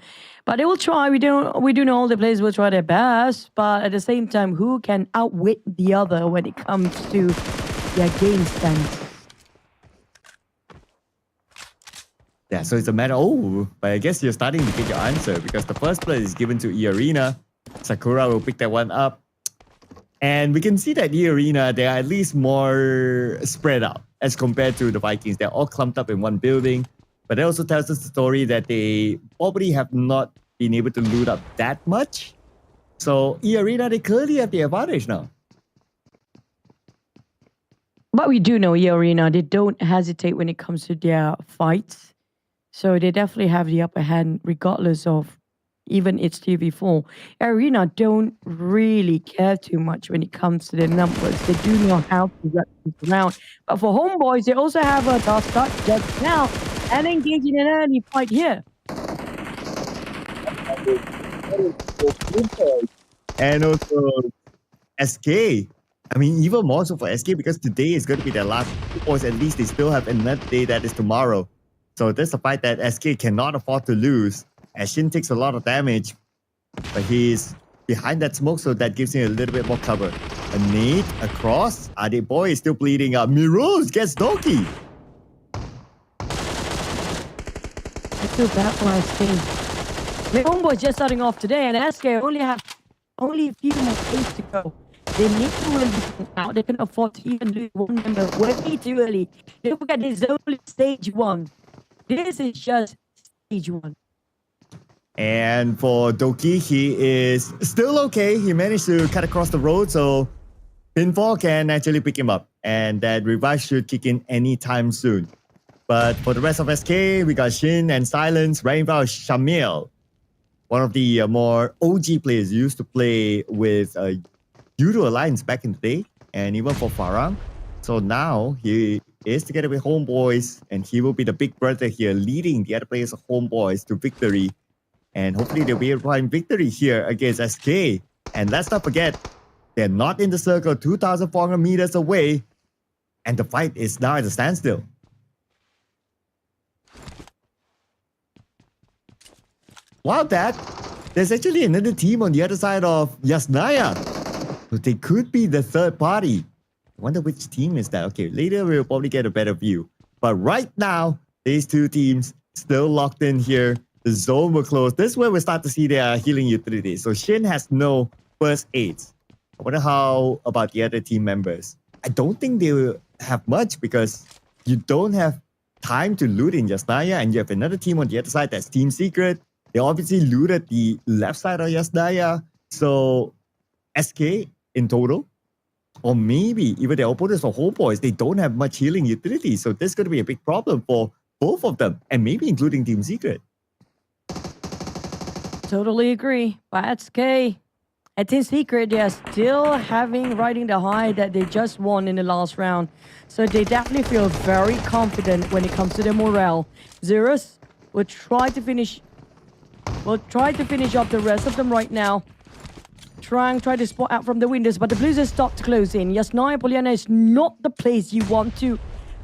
But they will try. We do know all the players will try their best. But at the same time, who can outwit the other when it comes to their game stance? Yeah, so it's a matter, but I guess you're starting to get your answer because the first place is given to eArena. Sakura will pick that one up. And we can see that eArena, they are at least more spread out as compared to the Vikings. They're all clumped up in one building. But it also tells us the story that they probably have not been able to loot up that much. So eArena, they clearly have the advantage now. But we do know eArena, they don't hesitate when it comes to their fights. So they definitely have the upper hand regardless of even its TV4. Arena don't really care too much when it comes to their numbers. They do know how to wrap this around. But for Homeboys, they also have a task start just now and engage in an early fight here. And also SK. I mean, even more so for SK because today is going to be their last points. At least they still have another day that is tomorrow. So that's a fight that SK cannot afford to lose. As Shin takes a lot of damage, but he's behind that smoke, so that gives him a little bit more cover. A nade across. Ade Boy is still bleeding out. Miruz gets Doki. I feel bad for SK. The Homeboys just starting off today, and SK only have a few more days to go. They need to win this now. They can afford to even lose one member way too early. Don't forget, this is only stage 1. This is just stage 1. And for Doki, he is still okay. He managed to cut across the road, so Pinfall can actually pick him up. And that revive should kick in anytime soon. But for the rest of SK, we got Shin and Silence right in front of Shamil. One of the more OG players used to play with W2D2 Alliance back in the day. And even for Farang. So now he is together with Homeboys. And he will be the big brother here, leading the other players of Homeboys to victory. And hopefully they'll be able to find victory here against SK. And let's not forget, they're not in the circle 2,400 meters away. And the fight is now at a standstill. While that, there's actually another team on the other side of Yasnaya. So they could be the third party. I wonder which team is that. Okay, later we'll probably get a better view. But right now, These two teams still locked in here. The zone will close. This is where we start to see their healing utilities. So Shin has no first aids. I wonder how about the other team members. I don't think they will have much because you don't have time to loot in Yasnaya, and you have another team on the other side that's Team Secret. They obviously looted the left side of Yasnaya. So SK in total, or maybe even their opponents for HOMEBOIS, they don't have much healing utility. So this is going to be a big problem for both of them, and maybe including Team Secret. Totally agree. But SK at Team Secret, they are still riding the high that they just won in the last round. So they definitely feel very confident when it comes to their morale. Zeros will try to finish off the rest of them right now. Try to spot out from the windows, but the Blues have stopped closing. Yasnaya Poliana is not the place you want to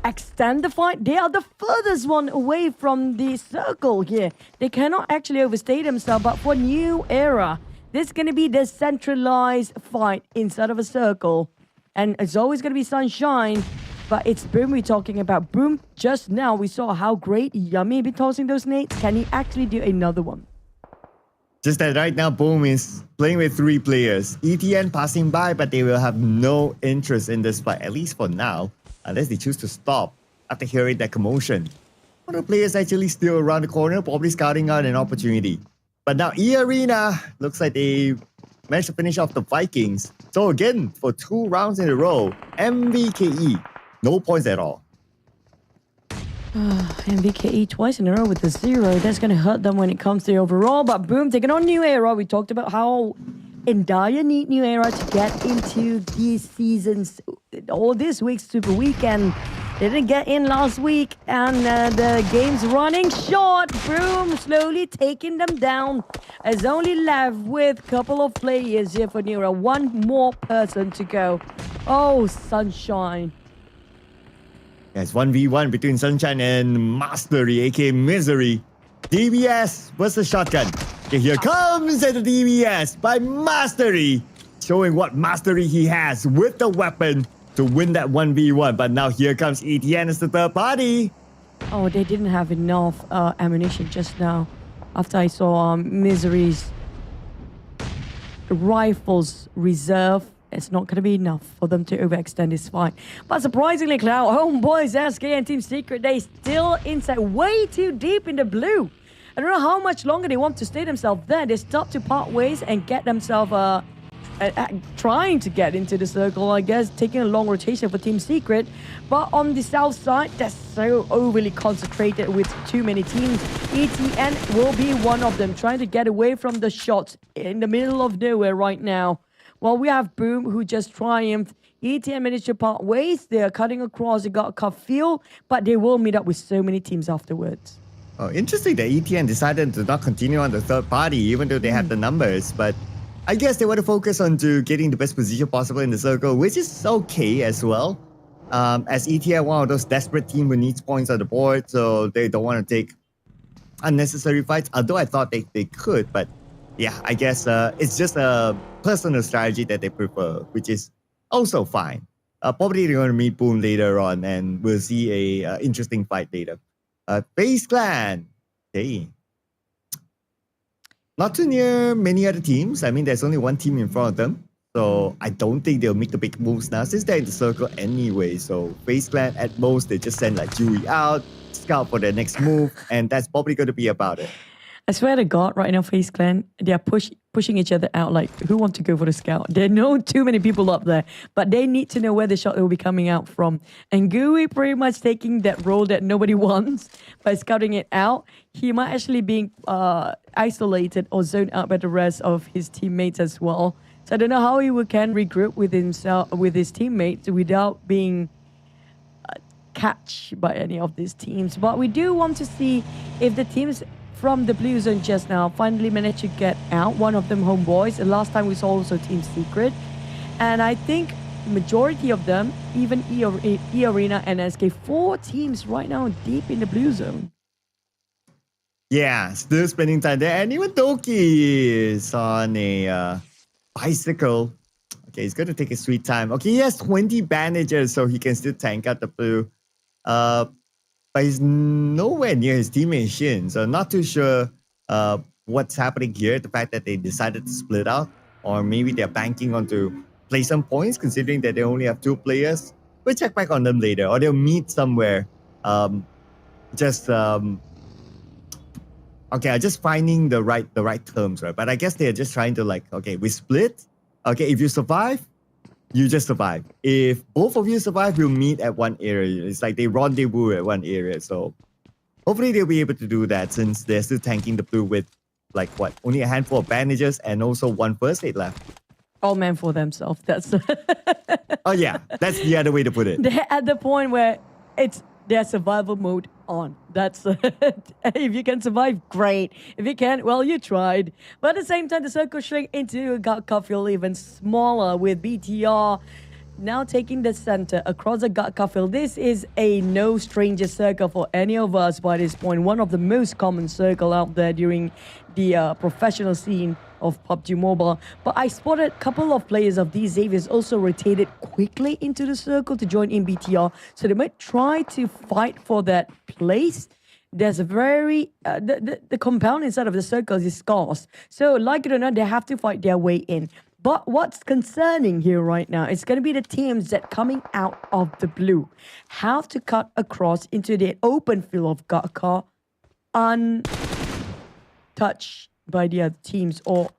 extend the fight. They are the furthest one away from the circle here. They cannot actually overstay themselves, but for New Era, this is going to be the centralized fight inside of a circle. And it's always going to be Sunshine, but it's Boom we're talking about. Boom, just now we saw how great Yummy be tossing those nades. Can he actually do another one? Just that right now, Boom is playing with 3 players. ETN passing by, but they will have no interest in this fight, at least for now, unless they choose to stop after hearing that commotion. One of the players actually still around the corner, probably scouting out an opportunity. But now eArena looks like they managed to finish off the Vikings. So again, for 2 rounds in a row, MVKE, no points at all. MVKE twice in a row with a 0. That's going to hurt them when it comes to the overall. But Boom, taking on New Era. We talked about how in dire need New Era to get into these seasons or this week's Super Weekend. They didn't get in last week, and the game's running short. Boom, slowly taking them down. It's only left with a couple of players here for New Era. One more person to go. Oh, Sunshine. Yes, 1v1 between Sunshine and Mastery, aka Misery. DBS versus Shotgun. Okay, here comes the DBS by Mastery, showing what mastery he has with the weapon to win that 1v1. But now here comes ETN as the third party. Oh, they didn't have enough ammunition just now. After I saw Misery's rifles reserve, it's not going to be enough for them to overextend this fight. But surprisingly, Cloud, HOMEBOIS, SK and Team Secret, they still inside way too deep in the blue. I don't know how much longer they want to stay themselves there. They start to part ways and get themselves trying to get into the circle, I guess, taking a long rotation for Team Secret. But on the south side, they're so overly concentrated with too many teams. ETN will be one of them, trying to get away from the shots in the middle of nowhere right now. Well, we have Boom, who just triumphed. ETN managed to part ways. They are cutting across. They got a cut field, but they will meet up with so many teams afterwards. Oh, interesting that ETN decided to not continue on the third party, even though they had the numbers. But I guess they want to focus on to getting the best position possible in the circle, which is okay as well. As ETN, one of those desperate teams who needs points on the board, so they don't want to take unnecessary fights. Although I thought they could, but yeah, I guess it's just a personal strategy that they prefer, which is also fine. Probably they're going to meet Boom later on, and we'll see a interesting fight later. FaZe Clan, hey, not too near many other teams. I mean, there's only one team in front of them, so I don't think they'll make the big moves now since they're in the circle anyway. So FaZe Clan, at most, they just send like Dewey out, scout for their next move, and that's probably going to be about it. I swear to God, right now, FaZe Clan, they are pushing each other out. Like, who wants to go for the scout? There are no too many people up there, but they need to know where the shot will be coming out from. And GUI pretty much taking that role that nobody wants by scouting it out. He might actually be isolated or zoned out by the rest of his teammates as well. So I don't know how he can regroup with himself, with his teammates without being catched by any of these teams. But we do want to see if the teams from the blue zone just now finally managed to get out. One of them HOMEBOIS. The last time we saw also Team Secret. And I think majority of them, even eArena and SK, 4 teams right now deep in the blue zone. Yeah, still spending time there. And even Doki is on a bicycle. Okay, he's going to take his sweet time. Okay, he has 20 bandages, so he can still tank out the blue. but he's nowhere near his teammate Shin. So not too sure what's happening here. The fact that they decided to split out, or maybe they're banking on to play some points, considering that they only have 2 players. We'll check back on them later, or they'll meet somewhere. Okay, just finding the right terms, right? But I guess they're just trying to like, okay, we split. Okay, if you survive, you just survive. If both of you survive, you'll meet at one area. It's like they rendezvous at one area. So hopefully they'll be able to do that, since they're still tanking the blue with like what, only a handful of bandages and also 1 first aid left. All men for themselves. That's Oh yeah, that's the other way to put it. they're at the point where it's their survival mode on. That's if you can survive, great. If you can't, well, you tried. But at the same time, the circle shrink into Gatka field even smaller, with BTR now taking the center across the Gatka field. This is a no stranger circle for any of us by this point. One of the most common circle out there during the professional scene of PUBG Mobile. But I spotted a couple of players of these Xaviers also rotated quickly into the circle to join in BTR. So they might try to fight for that place. There's a very... the compound inside of the circles is scarce. So like it or not, they have to fight their way in. But what's concerning here right now is going to be the teams that coming out of the blue have to cut across into the open field of Gatka untouched by the other teams or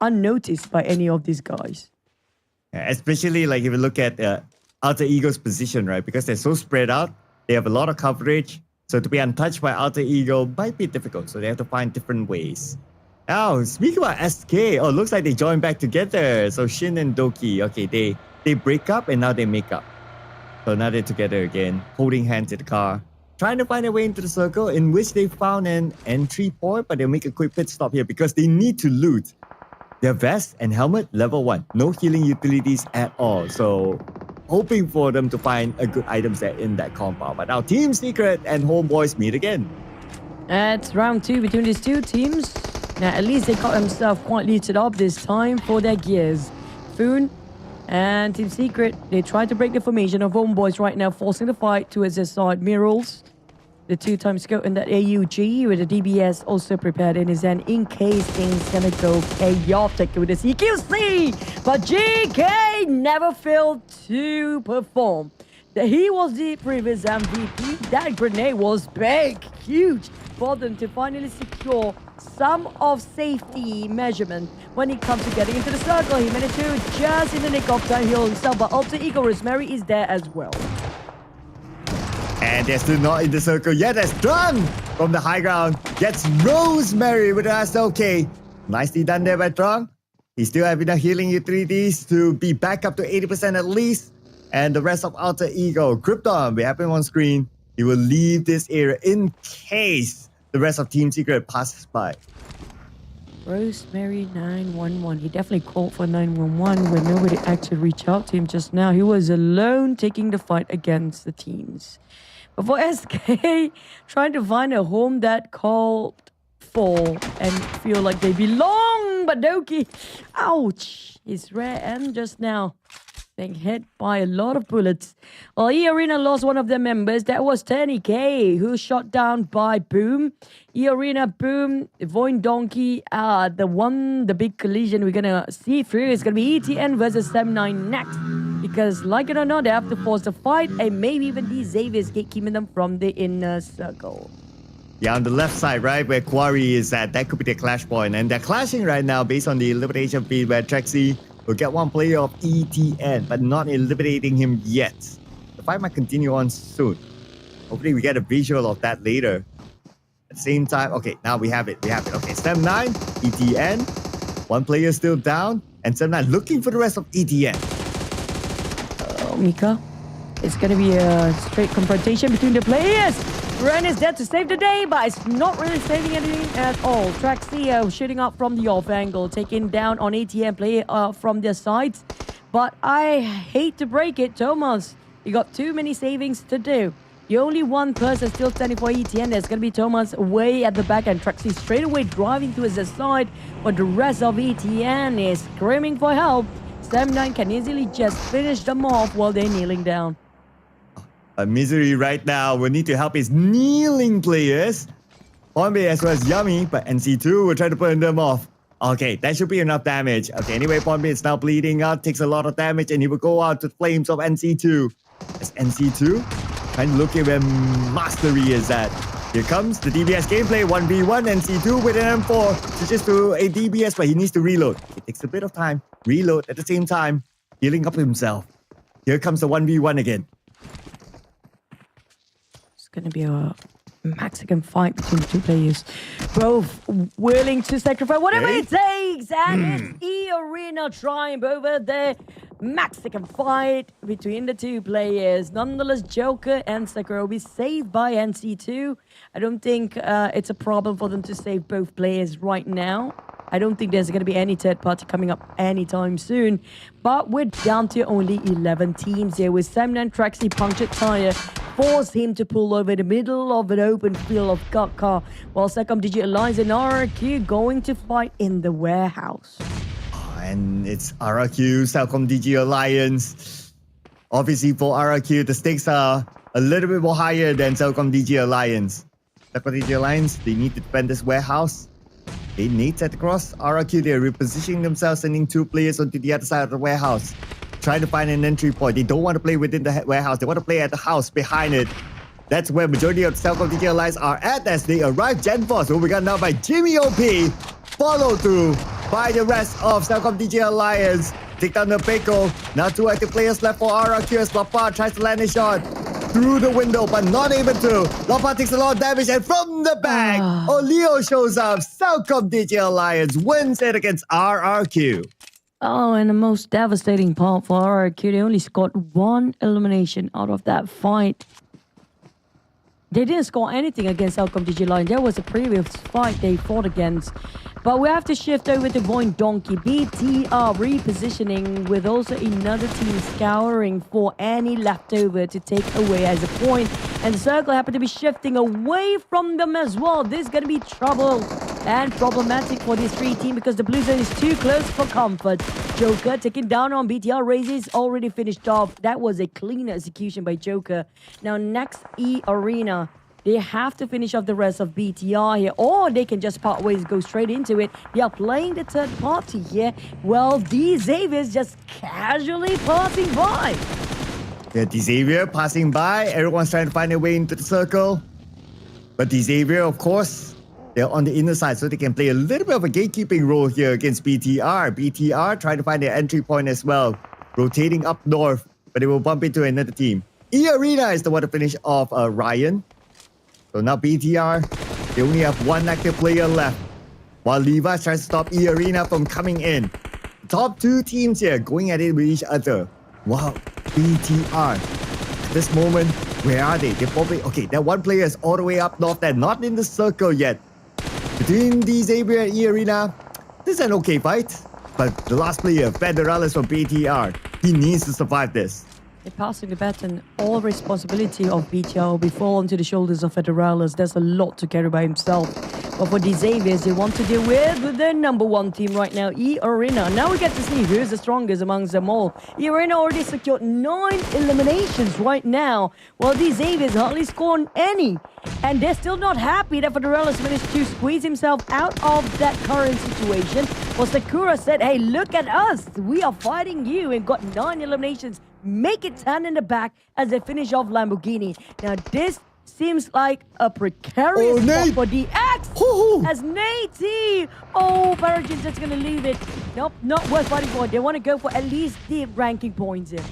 unnoticed by any of these guys. Yeah, especially like if you look at Alter Ego's position, right? Because they're so spread out, they have a lot of coverage. So to be untouched by Alter Ego might be difficult. So they have to find different ways. Now, speaking about SK, oh, looks like they joined back together. So Shin and Doki, okay, they break up and now they make up. So now they're together again, holding hands in the car, trying to find a way into the circle, in which they found an entry point, but they'll make a quick pit stop here because they need to loot their vest and helmet level 1. No healing utilities at all. So hoping for them to find a good items there in that compound. But now Team Secret and Homeboys meet again. It's round 2 between these two teams. Now at least they got themselves quite looted up this time for their gears. Foon and Team Secret, they try to break the formation of Homeboys right now, forcing the fight towards their side. Mirals, the 2-time scope in that AUG with the DBS also prepared in his hand in case things gonna go chaotic with the CQC. But GK never failed to perform. He was the previous MVP. That grenade was big, huge for them to finally secure some of safety measurement when it comes to getting into the circle. He managed to just in the nick of time heal himself, but Alter Ego Rosemary is there as well. And they're still not in the circle yet. As Drunk from the high ground gets Rosemary with an okay. Nicely done there by Drunk. He still have enough healing utilities to be back up to 80% at least. And the rest of Alter Ego, Krypton, we have him on screen. He will leave this area in case the rest of Team Secret passes by. Rosemary 911. He definitely called for 911 when nobody actually reached out to him just now. He was alone taking the fight against the teams. But for SK, trying to find a home that called for and feel like they belong. But Doki, ouch, his rear end just now being hit by a lot of bullets. Well, eArena lost one of their members. That was TNEK, who shot down by Boom. eArena, Boom, VOIN Donkey. The big collision we're gonna see through is gonna be ETN versus 7-9 next. Because like it or not, they have to force the fight, and maybe even these Xaviers gatekeeping them from the inner circle. Yeah, on the left side, right, where Quarry is at, that could be their clash point. And they're clashing right now based on the elimination feed where Trexie will get one player of ETN, but not eliminating him yet. The fight might continue on soon. Hopefully we get a visual of that later. At the same time, okay, now we have it. Okay, 7-9, ETN. One player still down, and 7-9 looking for the rest of ETN. Mika, it's going to be a straight confrontation between the players. Ren is there to save the day, but it's not really saving anything at all. Traxia shooting up from the off angle, taking down on ATM player from their sides. But I hate to break it, Thomas. You got too many savings to do. The only one person still standing for ETN. There's going to be Thomas way at the back, and Traxi straight away driving to his side. But the rest of ETN is screaming for help. 7-9 can easily just finish them off while they're kneeling down. Misery right now will need to help his kneeling players. Hornby as well as Yummy, but NC2 will try to burn them off. Okay, that should be enough damage. Okay, anyway, Hornby is now bleeding out, takes a lot of damage, and he will go out to the flames of NC2. As NC2 trying to look at where Mastery is at. Here comes the DBS gameplay, 1v1, NC2 with an M4. Switches to a DBS, but he needs to reload. It takes a bit of time. Reload at the same time, healing up himself. Here comes the 1v1 again. It's going to be a Mexican fight between the two players. Both willing to sacrifice whatever it takes. And it's eArena triumph over the Mexican fight between the two players. Nonetheless, Joker and Sakura will be saved by NC2. I don't think it's a problem for them to save both players right now. I don't think there's going to be any third party coming up anytime soon. But we're down to only 11 teams here with Semnan Traxi punctured tire. Force him to pull over the middle of an open field of Kaka, while CelcomDigi Alliance and RRQ going to fight in the warehouse. And it's RRQ, CelcomDigi Alliance. Obviously for RRQ, the stakes are a little bit more higher than CelcomDigi Alliance. CelcomDigi Alliance, they need to defend this warehouse. They need to across. RRQ, they're repositioning themselves, sending two players onto the other side of the warehouse. Trying to find an entry point. They don't want to play within the warehouse. They want to play at the house behind it. That's where majority of CelcomDigi Alliance are at as they arrive. Gen Force will be got now by Jimmy OP. Followed through by the rest of CelcomDigi Alliance. Take down the Peko. Now two active players left for RRQ as Lapa tries to land a shot through the window, but not able to. Lapa takes a lot of damage, and from the back, Oleo shows up. CelcomDigi Alliance wins it against RRQ. Oh, and the most devastating part for RRQ, they only scored one elimination out of that fight. They didn't score anything against CelcomDigi Alliance. There was a previous fight they fought against. But we have to shift over to VOIN Donkey. BTR repositioning with also another team scouring for any leftover to take away as a point. And the circle happened to be shifting away from them as well. This is going to be trouble and problematic for this three team because the blue zone is too close for comfort. Joker taking down on BTR. Raises already finished off. That was a clean execution by Joker. Now next eArena. They have to finish off the rest of BTR here, or they can just part ways, go straight into it. They are playing the third party here. Well, D-Xavier's just casually passing by. Yeah, D-Xavier passing by. Everyone's trying to find their way into the circle. But D-Xavier, of course, they're on the inner side, so they can play a little bit of a gatekeeping role here against BTR. BTR trying to find their entry point as well. Rotating up north, but they will bump into another team. eArena is the one to finish off Ryan. So now BTR, they only have one active player left. While Levi tries to stop eArena from coming in. Top two teams here going at it with each other. Wow, BTR. At this moment, where are they? They're probably... Okay, that one player is all the way up north there, not in the circle yet. Between D-Xavier and eArena, this is an okay fight. But the last player, Federalis from BTR, he needs to survive this. They're passing the baton. All responsibility of BTR will be fallen to the shoulders of Federalis. There's a lot to carry by himself. But for the Xaviers, they want to deal with their number one team right now, eArena. Now we get to see who's the strongest amongst them all. eArena already secured 9 eliminations right now, while the Xaviers hardly scored any. And they're still not happy that Federalis managed to squeeze himself out of that current situation. Well, Sakura said, hey, look at us. We are fighting you and got 9 eliminations. Make it 10 in the back as they finish off Lamborghini. Now this seems like a precarious spot for DX as Nate. Oh, Paragin's just gonna leave it. Nope, not worth fighting for. They want to go for at least the ranking points here.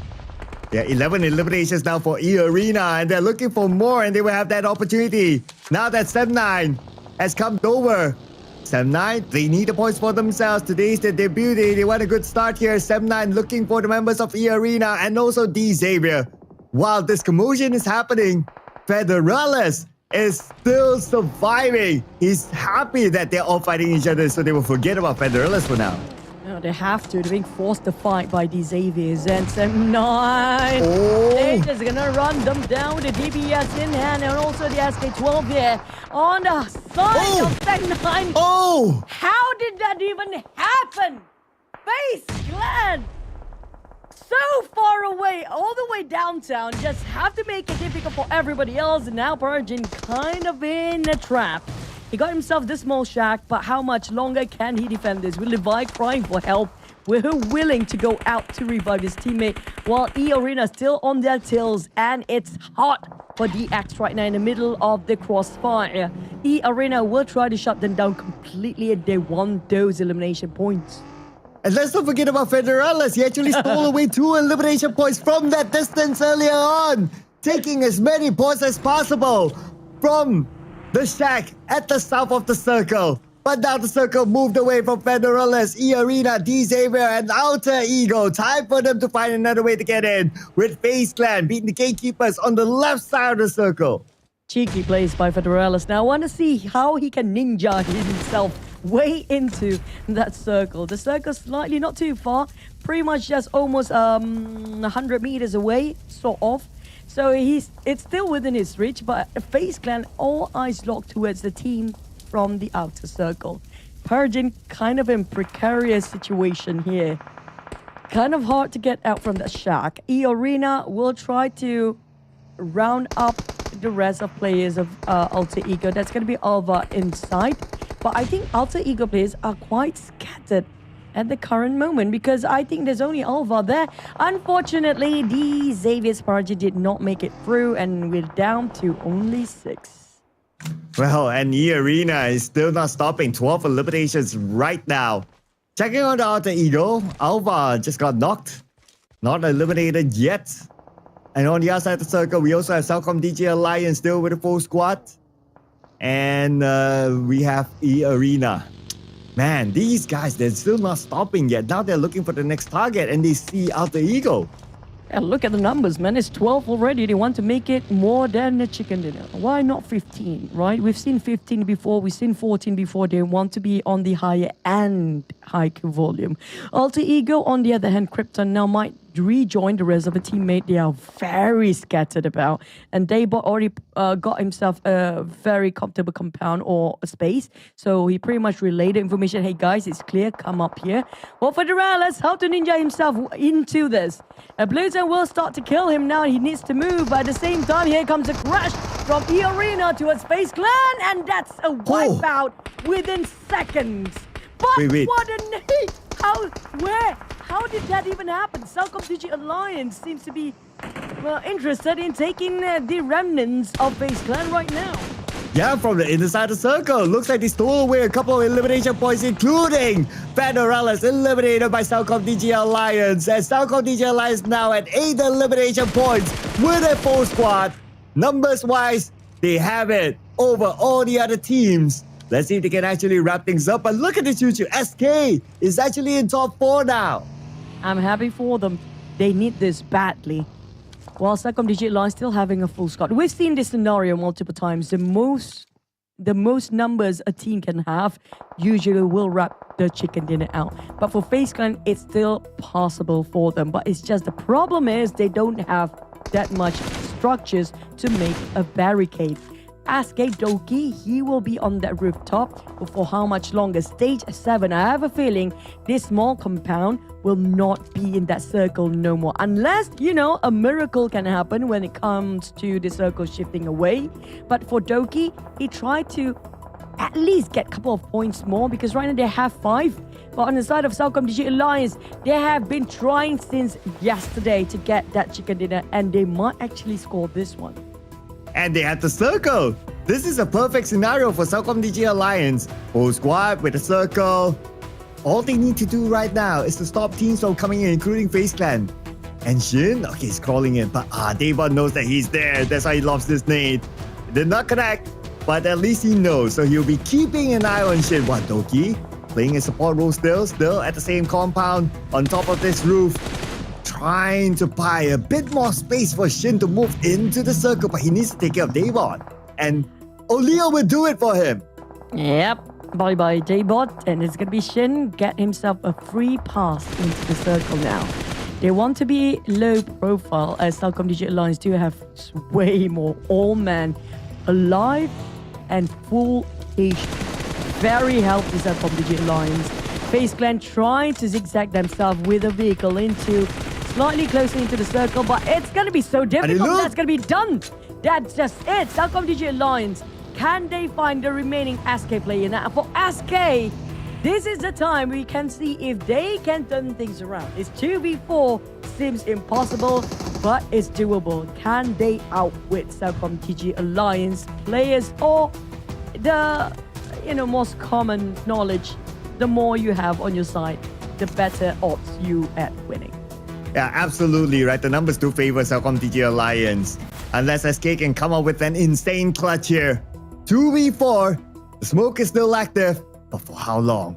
Yeah, 11 eliminations now for eArena, and they're looking for more, and they will have that opportunity. Now that Sem9 has come over. Sem9, they need the points for themselves. Today's their debut day. They want a good start here. Sem9 looking for the members of eArena and also D-Xavier. While this commotion is happening, Federalis is still surviving. He's happy that they're all fighting each other, so they will forget about Federalis for now. No, they have to. They're being forced to fight by these Xaviers. And Sem9, they're just gonna run them down with the DBS in hand and also the SK12 here on the side of Sem9. How did that even happen? FaZe Clan so far away, all the way downtown. Just have to make it difficult for everybody else. And now Persian kind of in a trap. He got himself this small shack, but how much longer can he defend this? With Levi crying for help, we're willing to go out to revive his teammate, while eArena still on their tails, and it's hot for DX right now in the middle of the crossfire. eArena will try to shut them down completely, and they want those elimination points. And let's not forget about Federalis. He actually stole away 2 elimination points from that distance earlier on, taking as many points as possible from the shack at the south of the circle. But now the circle moved away from Federalis, eArena, D-Xavier, and Alter Ego. Time for them to find another way to get in, with FaZe Clan beating the gatekeepers on the left side of the circle. Cheeky plays by Federalis. Now I want to see how he can ninja himself way into that circle. The circle slightly not too far, pretty much just almost 100 meters away, sort of. So it's still within his reach, but FaZe Clan all eyes locked towards the team from the outer circle. Persian kind of in precarious situation here. Kind of hard to get out from that shack. eArena will try to round up the rest of players of Alter Ego. That's going to be Alva inside. But I think Alter Ego players are quite scattered at the current moment, because I think there's only Alva there. Unfortunately, the Xavier's Persian did not make it through, and we're down to only 6. Well, and eArena is still not stopping. 12 eliminations right now. Checking on the Alter Ego, Alva just got knocked. Not eliminated yet. And on the outside of the circle, we also have CelcomDigi Alliance still with a full squad. And we have eArena. Man, these guys, they're still not stopping yet. Now they're looking for the next target, and they see Alter Ego. And look at the numbers, man. It's 12 already. They want to make it more than a chicken dinner. Why not 15, right? We've seen 15 before. We've seen 14 before. They want to be on the higher and haiku volume. Alter Ego, on the other hand, Krypton now might rejoin the rest of the teammate. They are very scattered about. And Daybot already got himself a very comfortable compound or a space. So he pretty much relayed the information. Hey guys, it's clear. Come up here. Well, Federalis, how to ninja himself into this. Blueton will start to kill him now. He needs to move. But at the same time, here comes a crash from eArena towards FaZe Clan. And that's a wipeout within seconds. But wait. what a nade! How did that even happen? CelcomDigi Alliance seems to be interested in taking the remnants of FaZe Clan right now. Yeah, from the inside the circle. Looks like they stole away a couple of elimination points, including Federalis eliminated by CelcomDigi Alliance. And CelcomDigi Alliance now at 8 elimination points with a full squad. Numbers-wise, they have it over all the other teams. Let's see if they can actually wrap things up. But look at this, YouTube. SK is actually in top 4 now. I'm happy for them. They need this badly. While CelcomDigi Alliance still having a full squad. We've seen this scenario multiple times. The most numbers a team can have usually will wrap the chicken dinner out. But for FaZe Clan, it's still possible for them. But it's just the problem is they don't have that much structures to make a barricade. Ask Doki, he will be on that rooftop for how much longer? Stage 7. I have a feeling this small compound will not be in that circle no more. Unless, a miracle can happen when it comes to the circle shifting away. But for Doki, he tried to at least get a couple of points more, because right now they have 5. But on the side of CelcomDigi Alliance, they have been trying since yesterday to get that chicken dinner, and they might actually score this one. And they have the circle. This is a perfect scenario for CelcomDigi Alliance. Full squad with a circle. All they need to do right now is to stop teams from coming in, including FaZe Clan. And Shin, okay, he's crawling in, but Davon knows that he's there. That's why he loves this nade. It did not connect, but at least he knows. So he'll be keeping an eye on Shin. What, Doki? Playing a support role still at the same compound, on top of this roof. Trying to buy a bit more space for Shin to move into the circle, but he needs to take care of Davon. And Olio will do it for him. Yep. Bye-bye, Daybot. And it's going to be Shin get himself a free pass into the circle now. They want to be low profile, as CelcomDigi Alliance do have way more all-man alive and full HP. Very healthy CelcomDigi Alliance. FaZe Clan trying to zigzag themselves with a vehicle into slightly closer into the circle, but it's going to be so difficult. look. That's going to be done. That's just it. CelcomDigi Alliance, can they find the remaining SK player? Now, for SK, this is the time we can see if they can turn things around. It's 2v4, seems impossible, but it's doable. Can they outwit CelcomDigi Alliance players, or the most common knowledge, the more you have on your side, the better odds you at winning? Yeah, absolutely, right? The numbers do favor CelcomDigi Alliance. Unless SK can come up with an insane clutch here. 2v4, the smoke is still active, but for how long?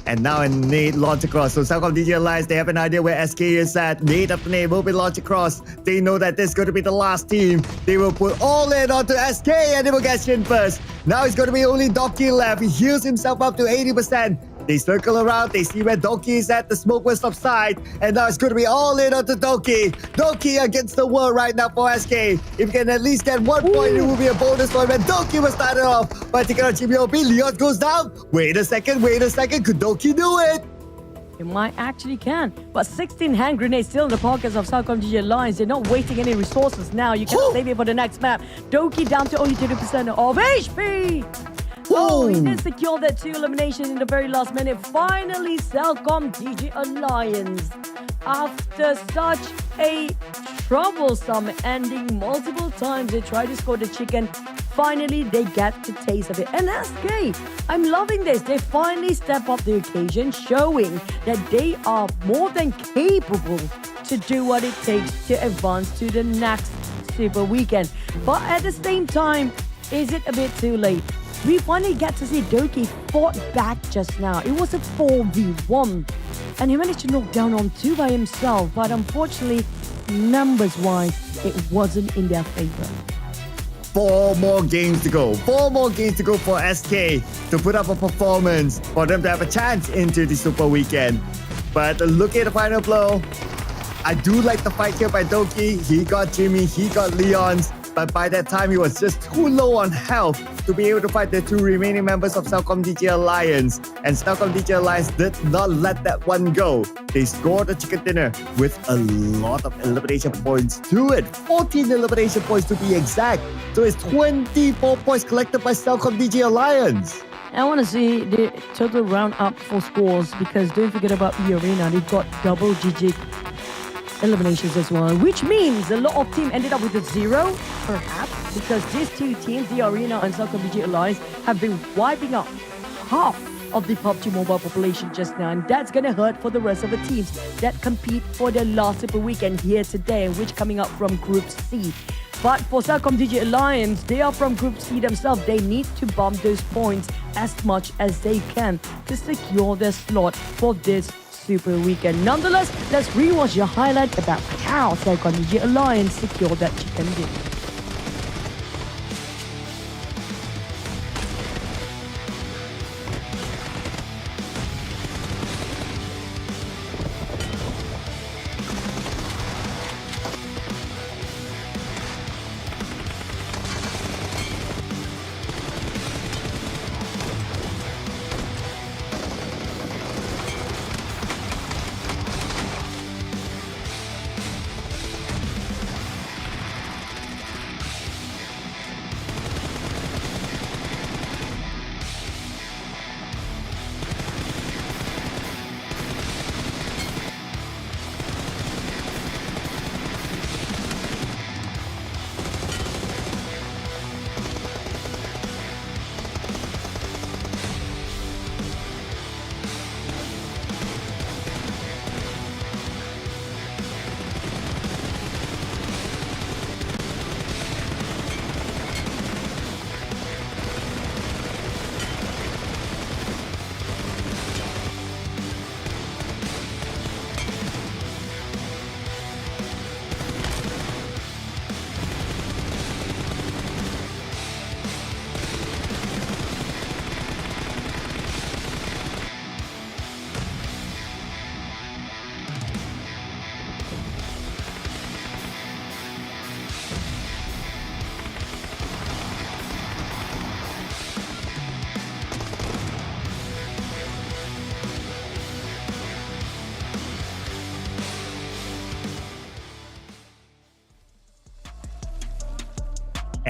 And now a nade launch across. So CelcomDigi Alliance, they have an idea where SK is at. Nade after nade will be launched across. They know that this is going to be the last team. They will put all in onto SK and they will get Shin first. Now it's going to be only Donkey left. He heals himself up to 80%. They circle around, they see where Donkey is at, the smoke will subside, and now it's going to be all in onto Donkey. Donkey against the world right now for SK. If you can at least get 1 point, it will be a bonus point when Donkey was started off. But taking out GBOP, Leon goes down. Wait a second, could Donkey do it? It might actually can, but 16 hand grenades still in the pockets of CelcomDigi Alliance. They're not wasting any resources now. You can save it for the next map. Donkey down to only 30% of HP. Oh, he did secure that 2 eliminations in the very last minute. Finally, CelcomDigi Alliance, after such a troublesome ending multiple times, they tried to score the chicken. Finally, they get the taste of it. And SK, I'm loving this. They finally step up the occasion, showing that they are more than capable to do what it takes to advance to the next Super Weekend. But at the same time, is it a bit too late? We finally get to see Doki fought back just now. It was a 4v1. And he managed to knock down on 2 by himself. But unfortunately, numbers-wise, it wasn't in their favor. 4 more games to go. 4 more games to go for SK to put up a performance for them to have a chance into the Super Weekend. But look at the final blow. I do like the fight here by Doki. He got Jimmy, he got Leon's. But by that time, he was just too low on health to be able to fight the 2 remaining members of CelcomDigi Alliance. And CelcomDigi Alliance did not let that one go. They scored a chicken dinner with a lot of elimination points to it. 14 elimination points to be exact. So it's 24 points collected by CelcomDigi Alliance. I want to see the total round-up for scores, because don't forget about eArena. They've got double-digit eliminations as well, which means a lot of teams ended up with a 0, perhaps, because these 2 teams, eArena and CelcomDigi Alliance, have been wiping out half of the PUBG mobile population just now, and that's gonna hurt for the rest of the teams that compete for their last Super Weekend here today, which coming up from Group C. But for CelcomDigi Alliance, they are from Group C themselves. They need to bump those points as much as they can to secure their slot for this Super Weekend. Nonetheless, let's rewatch your highlight about how CelcomDigi Alliance secured that chicken dinner.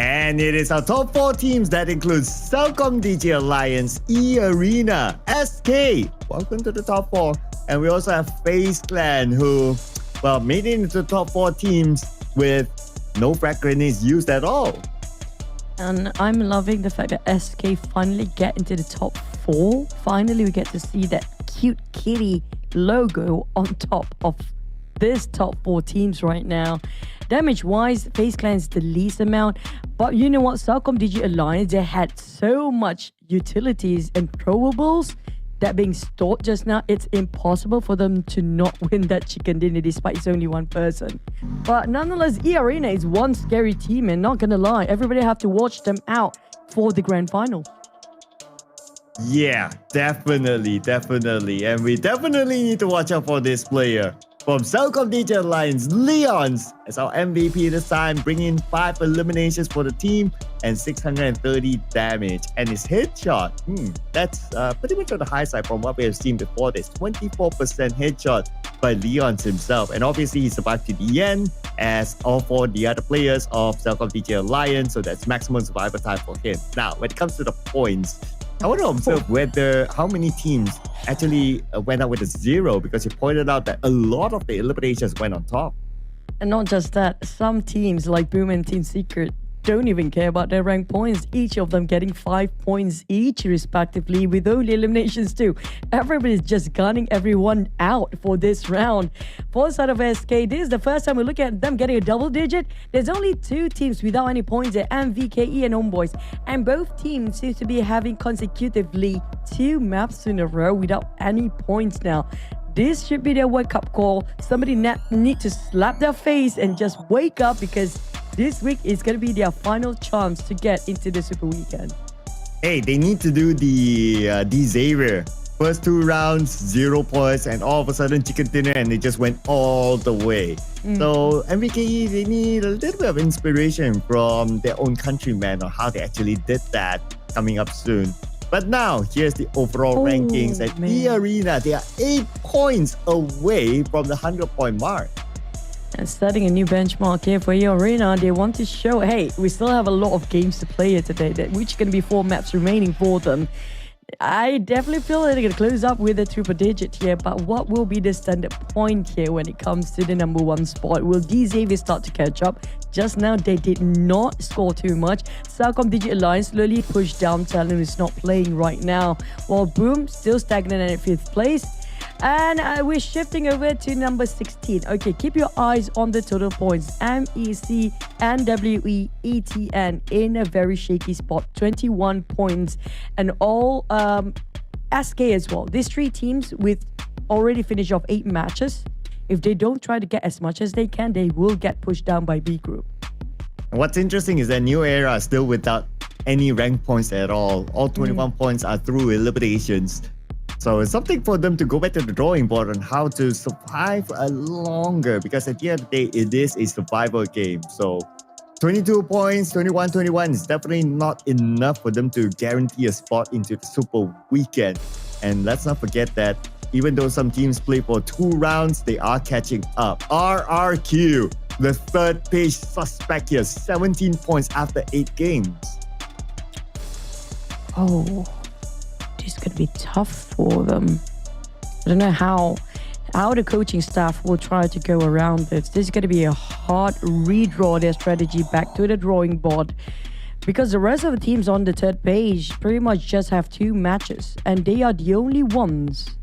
And it is our top 4 teams that includes CelcomDigi Alliance, eArena, SK. Welcome to the top 4. And we also have FaZe Clan, who, well, made it into the top 4 teams with no frag grenades used at all. And I'm loving the fact that SK finally get into the top 4. Finally, we get to see that cute kitty logo on top of this top 4 teams right now. Damage-wise, FaZe Clan is the least amount. But you know what? CelcomDigi Alliance, they had so much utilities and throwables that being stored just now. It's impossible for them to not win that chicken dinner despite it's only one person. But nonetheless, eArena is one scary team, and not gonna lie, everybody have to watch them out for the grand final. Yeah, definitely. And we definitely need to watch out for this player. From CelcomDigi Alliance, Leons as our MVP this time, bringing 5 eliminations for the team and 630 damage. And his headshot, that's pretty much on the high side from what we have seen before this. 24% headshot by Leons himself. And obviously he survived to the end as all 4 the other players of CelcomDigi Alliance. So that's maximum survival time for him. Now, when it comes to the points, I want to observe how many teams actually went out with a 0, because you pointed out that a lot of the eliminations went on top. And not just that, some teams like Boom and Team Secret don't even care about their rank points, each of them getting 5 points each respectively with only eliminations too. Everybody's just gunning everyone out for this round. For side of SK, this is the first time we look at them getting a double digit. There's only 2 teams without any points there, MVKE and HOMEBOIS, and both teams seem to be having consecutively 2 maps in a row without any points now. This should be their wake-up call. Somebody need to slap their face and just wake up, because this week is going to be their final chance to get into the Super Weekend. Hey, they need to do the Xavier. First 2 rounds, 0 points, and all of a sudden chicken dinner, and they just went all the way. So MVKE, they need a little bit of inspiration from their own countrymen on how they actually did that coming up soon. But now, here's the overall rankings at eArena. They are 8 points away from the 100-point mark. And setting a new benchmark here for eArena. They want to show, hey, we still have a lot of games to play here today, which are going to be 4 maps remaining for them. I definitely feel that they're going to close up with a triple digit here, but what will be the standard point here when it comes to the number 1 spot? Will Xavier start to catch up? Just now, they did not score too much. CelcomDigi Alliance slowly pushed down. TALON is not playing right now, while Boom still stagnant at 5th place. And we're shifting over to number 16. Okay, keep your eyes on the total points. MEC and WE ETN in a very shaky spot, 21 points, and all SK as well. These 3 teams with already finished off 8 matches. If they don't try to get as much as they can, they will get pushed down by B group. What's interesting is that New Era is still without any rank points at all. All 21 points are through eliminations. So it's something for them to go back to the drawing board on how to survive longer, because at the end of the day, it is a survival game. So 22 points, 21-21 is definitely not enough for them to guarantee a spot into the Super Weekend. And let's not forget that even though some teams play for 2 rounds, they are catching up. RRQ, the 3rd page suspect here, 17 points after 8 games. Oh, this could be tough for them. I don't know how the coaching staff will try to go around this. This is going to be a hard redraw their strategy back to the drawing board, because the rest of the teams on the 3rd page pretty much just have 2 matches, and they are the only ones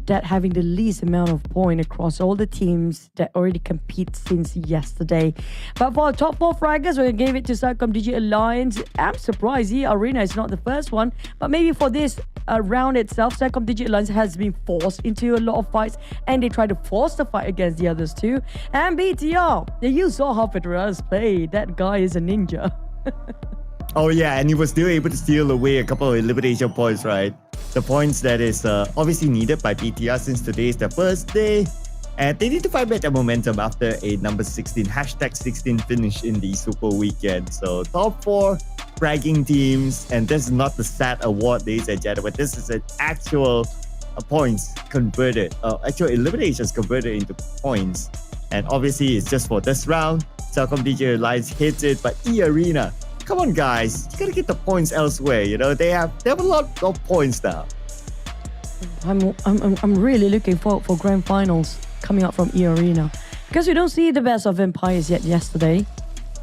that having the least amount of point across all the teams that already compete since yesterday. But for our top 4 fraggers, we're going to give it to CelcomDigi Alliance. I'm surprised eArena is not the first one, but maybe for this round itself, CelcomDigi Alliance has been forced into a lot of fights, and they try to force the fight against the others too. And BTR, you saw how Federer's play. That guy is a ninja. Oh yeah, and he was still able to steal away a couple of elimination points, right? The points that is obviously needed by BTR, since today is the first day. And they need to find back their momentum after a number 16, #16 finish in the Super Weekend. So top 4 fragging teams, and this is not the SAT award, ladies and gentlemen. This is an actual points converted, actual eliminations converted into points. And obviously, it's just for this round. CelcomDigi Alliance hits it, but eArena, come on, guys, you gotta get the points elsewhere. You know, they have a lot of points now. I'm really looking forward for grand finals coming up from eArena because we don't see the best of Vampires yet yesterday.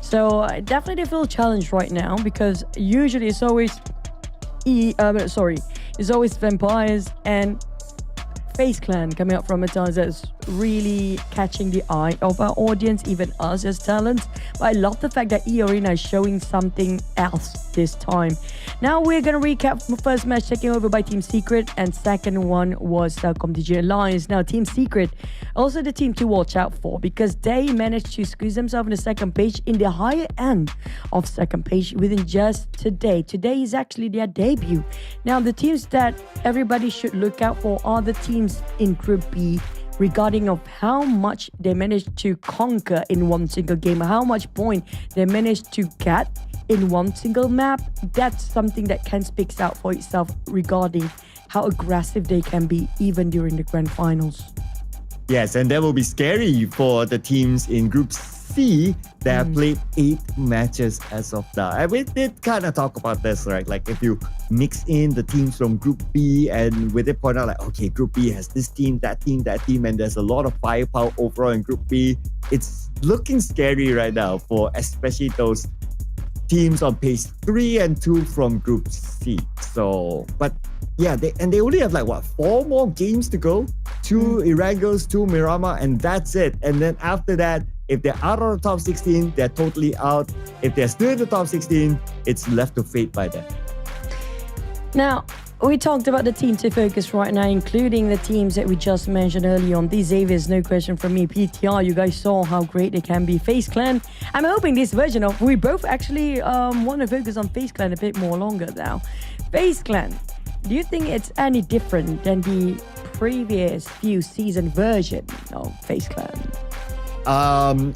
So I definitely feel challenged right now because usually it's always it's always Vampires and FaZe Clan coming up from a time that's really catching the eye of our audience, even us as talents. But I love the fact that eArena is showing something else this time. Now we're going to recap the first match taken over by Team Secret, and second one was CelcomDigi Alliance. Now Team Secret, also the team to watch out for because they managed to squeeze themselves in the second page, in the higher end of second page within just today. Today is actually their debut. Now the teams that everybody should look out for are the teams in Group B, regarding of how much they managed to conquer in one single game, how much point they managed to get in one single map. That's something that can speak out for itself regarding how aggressive they can be even during the grand finals. Yes, and that will be scary for the teams in Group C that have played 8 matches as of now. And we did kind of talk about this, right? Like if you mix in the teams from Group B and we did point out like, okay, Group B has this team, that team, and there's a lot of firepower overall in Group B. It's looking scary right now for especially those teams on page 3 and 2 from Group C. So, but yeah, they only have like 4 more games to go. 2 Irangos, 2 Miramar, and that's it. And then after that, if they're out of the top 16, they're totally out. If they're still in the top 16, it's left to fate by them. Now, we talked about the team to focus right now, including the teams that we just mentioned earlier on. These Xavier's, no question from me. PTR, you guys saw how great they can be. FaZe Clan, I'm hoping this version of... We both actually want to focus on FaZe Clan a bit more longer now. FaZe Clan, do you think it's any different than the previous few season version of FaZe Clan?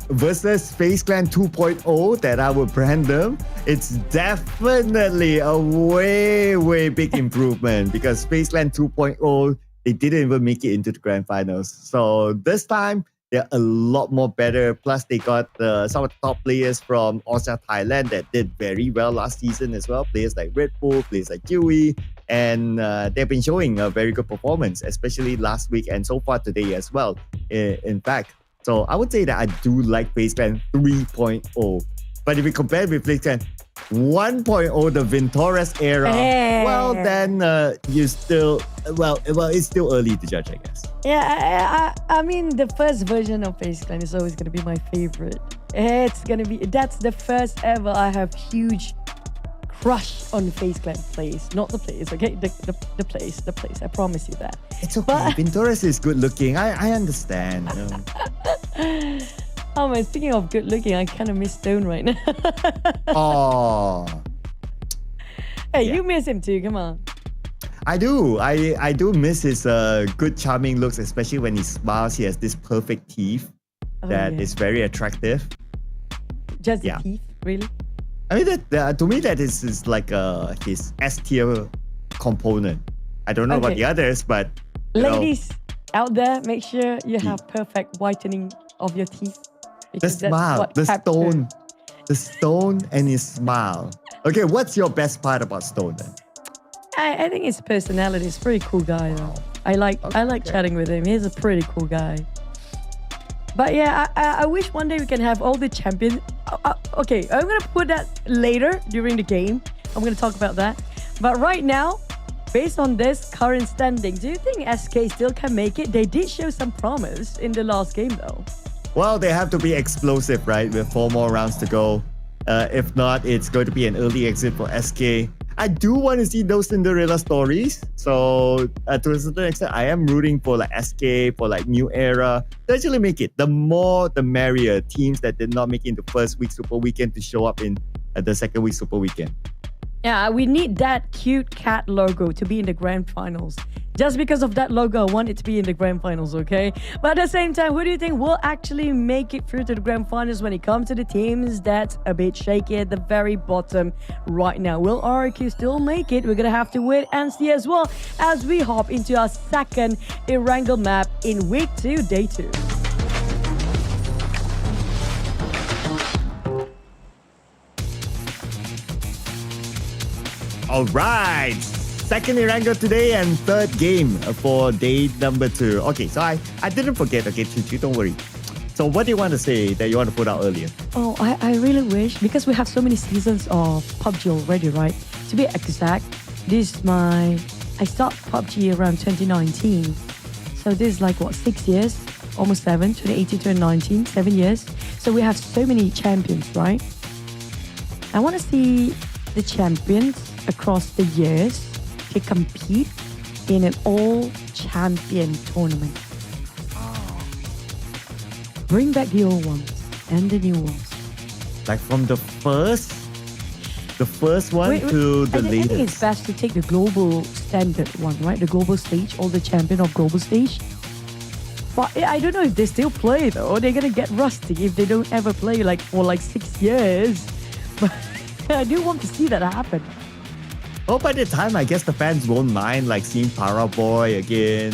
Versus FaZe Clan 2.0 that I would brand them, it's definitely a way big improvement because FaZe Clan 2.0, they didn't even make it into the grand finals. So this time, they're a lot more better. Plus, they got some of the top players from Osaka, Thailand that did very well last season as well. Players like Red Bull, players like QE, and they've been showing a very good performance, especially last week and so far today as well, in fact. So I would say that I do like FaZe Clan 3.0. But if we compare with FaZe Clan 1.0, the Ventores era, well, then you still, it's still early to judge, I guess. Yeah, I mean, the first version of FaZe Clan is always going to be my favorite. That's the first ever I have huge crush on FaZe Clan plays. Not the players, okay? The plays. I promise you that. It's okay. But Ventores is good looking. I understand. Oh man, speaking of good looking, I kind of miss Stone right now. Oh. Hey, yeah. You miss him too, come on. I do. I do miss his good, charming looks, especially when he smiles. He has this perfect teeth that is very attractive. Just the teeth, really? I mean, to me, that is like his S-tier component. I don't know about the others, but... Ladies out there, make sure you have perfect whitening of your teeth. The smile, the stone and his smile. Okay, what's your best part about Stone then? I think his personality is a pretty cool guy though. I like chatting with him. He's a pretty cool guy. But yeah, I wish one day we can have all the champions. Okay, I'm going to put that later during the game. I'm going to talk about that. But right now, based on this current standing, do you think SK still can make it? They did show some promise in the last game though. Well, they have to be explosive, right? With 4 more rounds to go. If not, it's going to be an early exit for SK. I do want to see those Cinderella stories. So to a certain extent, I am rooting for like SK, for like New Era to actually make it. The more, the merrier. Teams that did not make it in the first week Super Weekend to show up in the second week Super Weekend. Yeah, we need that cute cat logo to be in the grand finals. Just because of that logo, I want it to be in the grand finals, okay? But at the same time, who do you think will actually make it through to the grand finals when it comes to the teams that's a bit shaky at the very bottom right now? Will RRQ still make it? We're going to have to wait and see as well as we hop into our second Erangel map in week 2, day 2. All right. Second Erangel today and third game for day number 2. Okay, so I didn't forget. Okay, Chuchu, don't worry. So what do you want to say that you want to put out earlier? Oh, I really wish, because we have so many seasons of PUBG already, right? To be exact, I started PUBG around 2019. So this is like, what, 6 years? Almost 7, 2018, 2019, 7 years. So we have so many champions, right? I want to see the champions across the years to compete in an all-champion tournament. Bring back the old ones and the new ones. Like from the first one to the latest. I think it's best to take the global standard one, right? The global stage, all the champion of global stage. But I don't know if they still play though. They're gonna get rusty if they don't ever play like for like 6 years. But I do want to see that happen. Oh, by the time I guess the fans won't mind like seeing Paraboy again.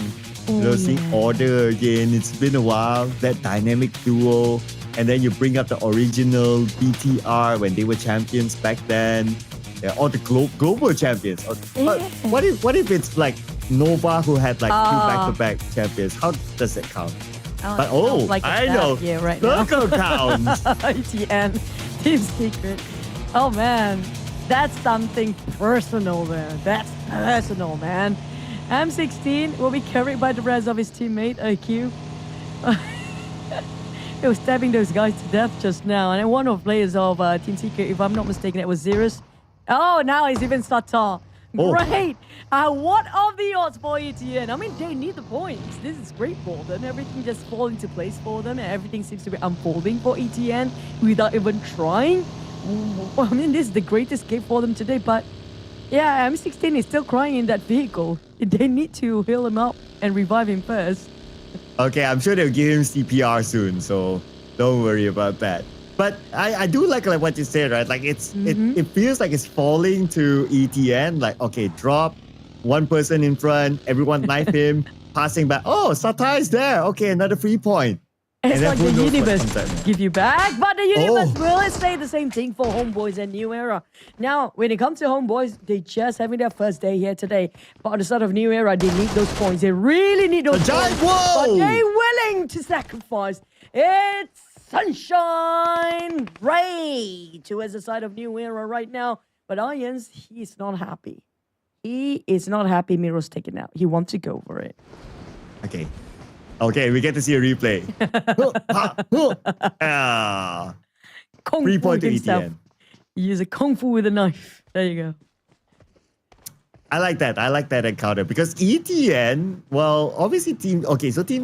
Seeing Order again. It's been a while. That dynamic duo. And then you bring up the original BTR when they were champions back then. Yeah, or the global champions. But what if it's like Nova who had like 2 back-to-back champions? How does it count? But like I know. Right Circle counts. ETN, Team Secret. Oh man, that's something personal there. That's personal, man. M16 will be carried by the rest of his teammate, IQ. He was stabbing those guys to death just now. And one of the players of Team Secret, if I'm not mistaken, it was Zerus. Oh, now he's even Sata. Great. What are the odds for ETN? I mean, they need the points. This is great for them. Everything just falls into place for them. And everything seems to be unfolding for ETN without even trying. I mean, this is the greatest game for them today. But yeah, M16 is still crying in that vehicle. They need to heal him up and revive him first. Okay, I'm sure they'll give him CPR soon, so don't worry about that. But I do like what you said, right? Like it feels like it's falling to ETN. Like, okay, drop one person in front, everyone knife him, passing back. Oh, Sata is there. Okay, another 3 point. It's like the universe give you back, but the universe will say the same thing for HOMEBOIS and New Era. Now, when it comes to HOMEBOIS, they just having their first day here today. But at the start of New Era, they need those points. They really need those points. But they're willing to sacrifice. It's Sunshine Ray towards the side of New Era right now. But Alliance, he's not happy. He is not happy Miro's taken out. He wants to go for it. Okay, we get to see a replay. 3 point to ETN. Use a kung fu with a knife. There you go. I like that. I like that encounter because ETN, well, obviously Team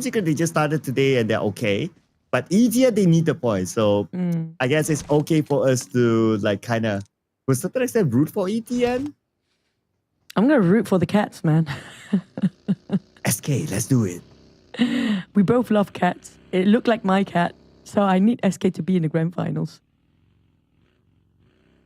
Secret, they just started today and they're okay. But ETN, they need the points. So I guess it's okay for us to like kind of, to a certain extent, root for ETN. I'm going to root for the cats, man. SK, let's do it. We both love cats. It looked like my cat. So I need SK to be in the grand finals.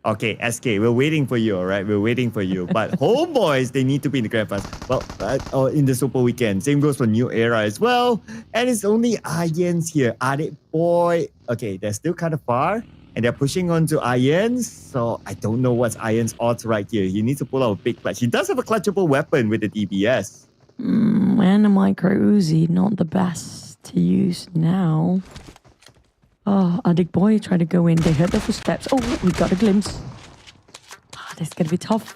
Okay, SK, we're waiting for you, all right? We're waiting for you. But HOMEBOIS, they need to be in the grand finals. Well, in the Super Weekend. Same goes for New Era as well. And it's only Alliance here. Adik Boy. Okay, they're still kind of far. And they're pushing on to Alliance. So I don't know what's Alliance's odds right here. He needs to pull out a big clutch. He does have a clutchable weapon with the DBS. And a micro Uzi, not the best to use now. Oh, Adik Boy tried to go in. They heard the footsteps. Oh, we got a glimpse. This is going to be tough.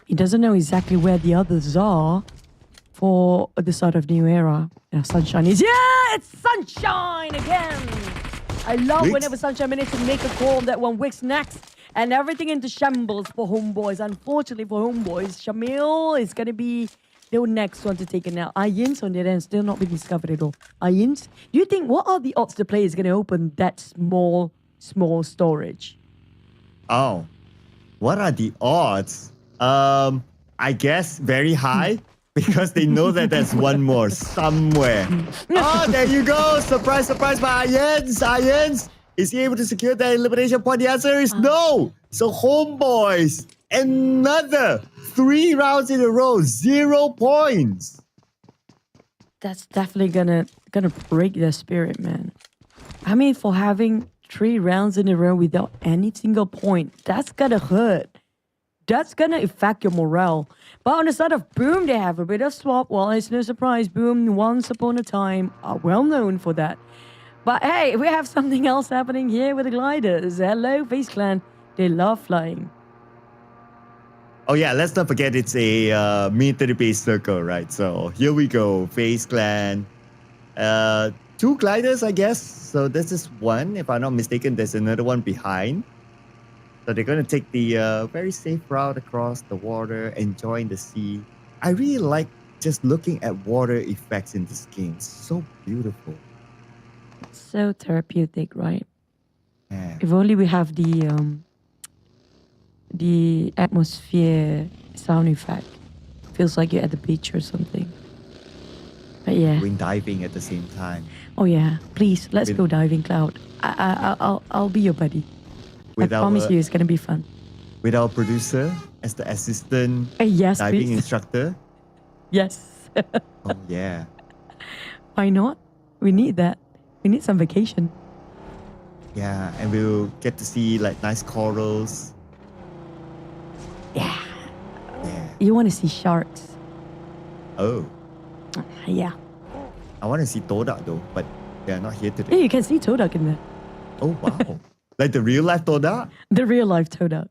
He doesn't know exactly where the others are for the start of New Era. Now, Sunshine is... Yeah, it's Sunshine again. I love whenever Sunshine managed to make a call on that one. Wix next. And everything into shambles for HOMEBOIS. Unfortunately for HOMEBOIS, Shamil is going to be the next one to take it now. Ayins on the end, still not been discovered at all. Ayins, do you think, what are the odds the player is going to open that small storage? Oh, what are the odds? I guess very high because they know that there's one more somewhere. Oh, there you go. Surprise, surprise by Ayins. Ayins, is he able to secure that elimination point? The answer is no. So HOMEBOIS, another 3 rounds in a row, 0 points. That's definitely gonna break their spirit, man. I mean, for having 3 rounds in a row without any single point, that's gonna hurt that's gonna affect your morale. But on the side of Boom, they have a bit of swap. Well, it's no surprise. Boom, once upon a time, are well known for that. But hey, we have something else happening here with the gliders. Hello, FaZe Clan. They love flying. Oh yeah, let's not forget it's a military-based circle, right? So here we go, FaZe Clan. 2 gliders, I guess. So this is one. If I'm not mistaken, there's another one behind. So they're going to take the very safe route across the water, enjoying the sea. I really like just looking at water effects in this game. It's so beautiful. So therapeutic, right? Yeah. If only we have the atmosphere sound effect. Feels like you're at the beach or something. But yeah. Going diving at the same time. Oh yeah, please let's go diving, Cloud. I'll be your buddy. With I promise you, it's gonna be fun. With our producer as the assistant Yes, diving please. instructor. Yes. Oh yeah. Why not? We need that. We need some vacation. Yeah, and we'll get to see like nice corals. Yeah. Yeah. You want to see sharks? Oh, Yeah. I want to see TODAK though, but they're not here Yeah, today. you can see Todak in there. Oh wow. Like the real life TODAK? The real life Todak.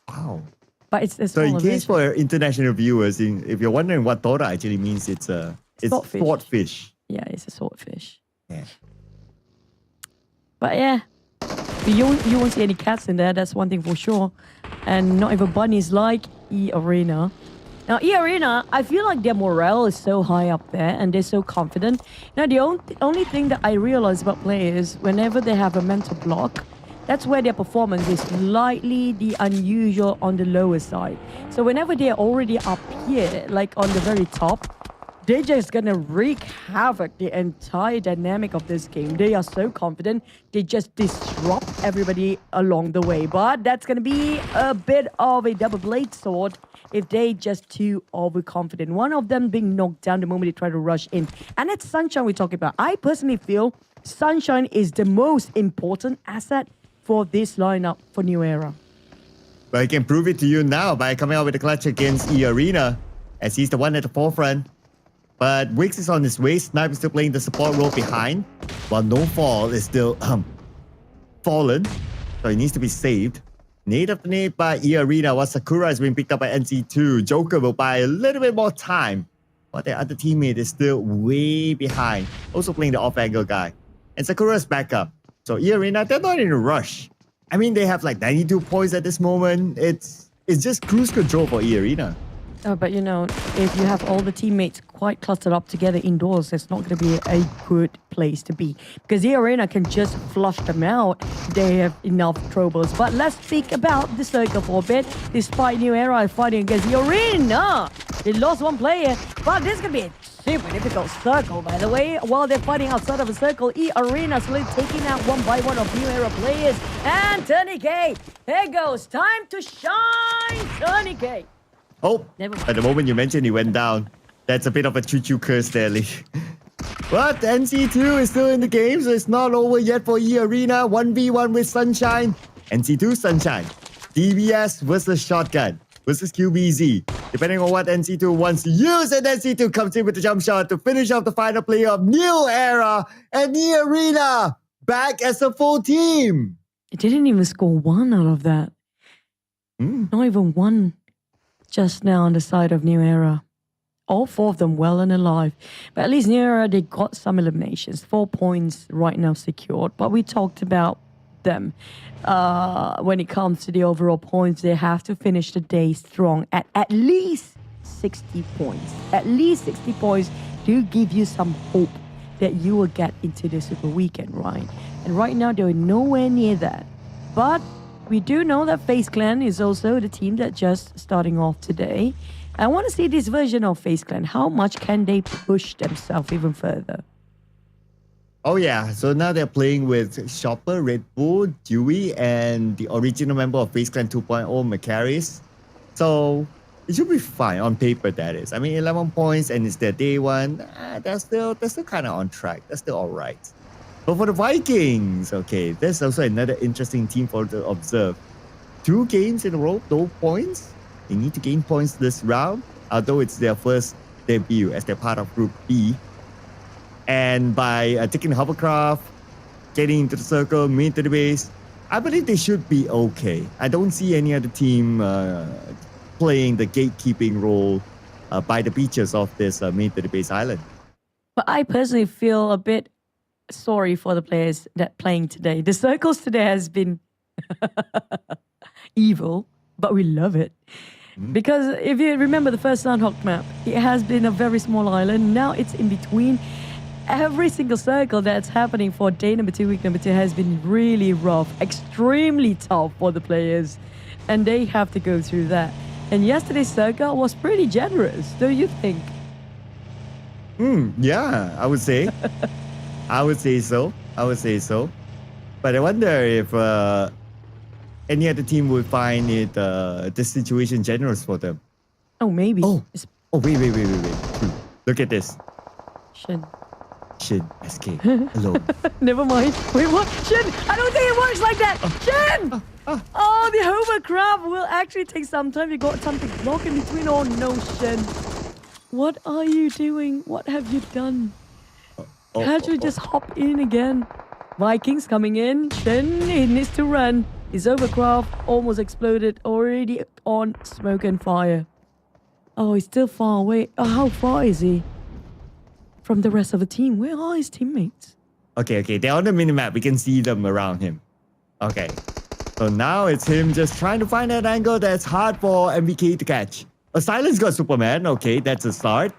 Wow. But it's a So in smaller case version. for international viewers, if you're wondering what TODAK actually means, it's Swordfish. swordfish. Yeah, it's a swordfish. Yeah. But yeah, you won't see any cats in there. That's one thing for sure. And not even bunnies like eArena. Now, eArena, I feel like their morale is so high up there and they're so confident. Now, the only thing that I realize about players, whenever they have a mental block, that's where their performance is slightly the unusual on the lower side. So whenever they're already up here, like on the very top, they're just gonna wreak havoc the entire dynamic of this game. They are so confident, they just disrupt everybody along the way. But that's gonna be a bit of a double-bladed sword if they just too overconfident. One of them being knocked down the moment they try to rush in. And that's Sunshine we're talking about. I personally feel Sunshine is the most important asset for this lineup for New Era. But I can prove it to you now by coming out with a clutch against eArena, as he's the one at the forefront. But Wix is on his way. Snipe is still playing the support role behind, while No Fall is still fallen, so he needs to be saved. Nade after nade by eArena, while Sakura is being picked up by NC2. Joker will buy a little bit more time, but their other teammate is still way behind, also playing the off-angle guy. And Sakura's back up. So eArena, they're not in a rush. I mean, they have like 92 points at this moment. It's just cruise control for eArena. Oh, but you know, if you have all the teammates quite clustered up together indoors, it's not going to be a good place to be. Because eArena can just flush them out. They have enough troubles. But let's speak about the circle for a bit. Despite New Era fighting against eArena, they lost one player. But this is going to be a super difficult circle, by the way. While they're fighting outside of a circle, eArena slowly taking out one by one of New Era players. And Tony K, here goes. Time to shine, Tony K. Oh, Never mind. at the moment you mentioned he went down. That's a bit of a choo-choo curse there, Lee. But NC2 is still in the game, so it's not over yet for eArena. 1v1 with Sunshine. NC2 Sunshine. DBS versus Shotgun versus QBZ. Depending on what NC2 wants to use, and NC2 comes in with the jump shot to finish off the final play of New Era. And eArena back as a full team. It didn't even score one out of that. Not even one. Just now on the side of New Era. All 4 of them well and alive. But at least New Era, they got some eliminations. 4 points right now secured. But we talked about them. When it comes to the overall points, they have to finish the day strong at least 60 points. At least 60 points to give you some hope that you will get into the Super Weekend, right? And right now, they're nowhere near that. But we do know that FaZe Clan is also the team that just starting off today. I want to see this version of FaZe Clan. How much can they push themselves even further? Oh yeah, so now they're playing with Chopper, Red Bull, Dewey, and the original member of FaZe Clan 2.0, Macaris. So it should be fine on paper, that is. I mean, 11 points and it's their day one. They're still kind of on track. That's still all right. But for the Vikings, okay, there's also another interesting team for to observe. 2 games in a row, no points. They need to gain points this round, although it's their first debut as they're part of Group B. And by taking the hovercraft, getting into the circle, mid to the base, I believe they should be okay. I don't see any other team playing the gatekeeping role by the beaches of this mid to the base island. But I personally feel a bit sorry for the players that playing today. The circles today has been evil, but we love it. Because if you remember the first Sandhawk map, it has been a very small island. Now it's in between. Every single circle that's happening for day number 2, week number 2 has been really rough, extremely tough for the players. And they have to go through that. And yesterday's circle was pretty generous, don't you think? Yeah, I would say. I would say so. But I wonder if any other team would find it this situation generous for them. Oh, maybe. Oh, wait. Look at this. Shin, escape, alone. Never mind. Wait, what? Shin, I don't think it works like that. Shin! Oh, the hovercraft will actually take some time. You got something blocking between. Oh, no, Shin. What are you doing? What have you done? Can't you just hop in again? Vikings coming in. Shin, he needs to run. His hovercraft almost exploded. Already on smoke and fire. Oh, he's still far away. Oh, how far is he from the rest of the team? Where are his teammates? Okay, they're on the minimap. We can see them around him. Okay, so now it's him just trying to find that angle that's hard for MVK to catch. A silence got Superman. Okay, that's a start.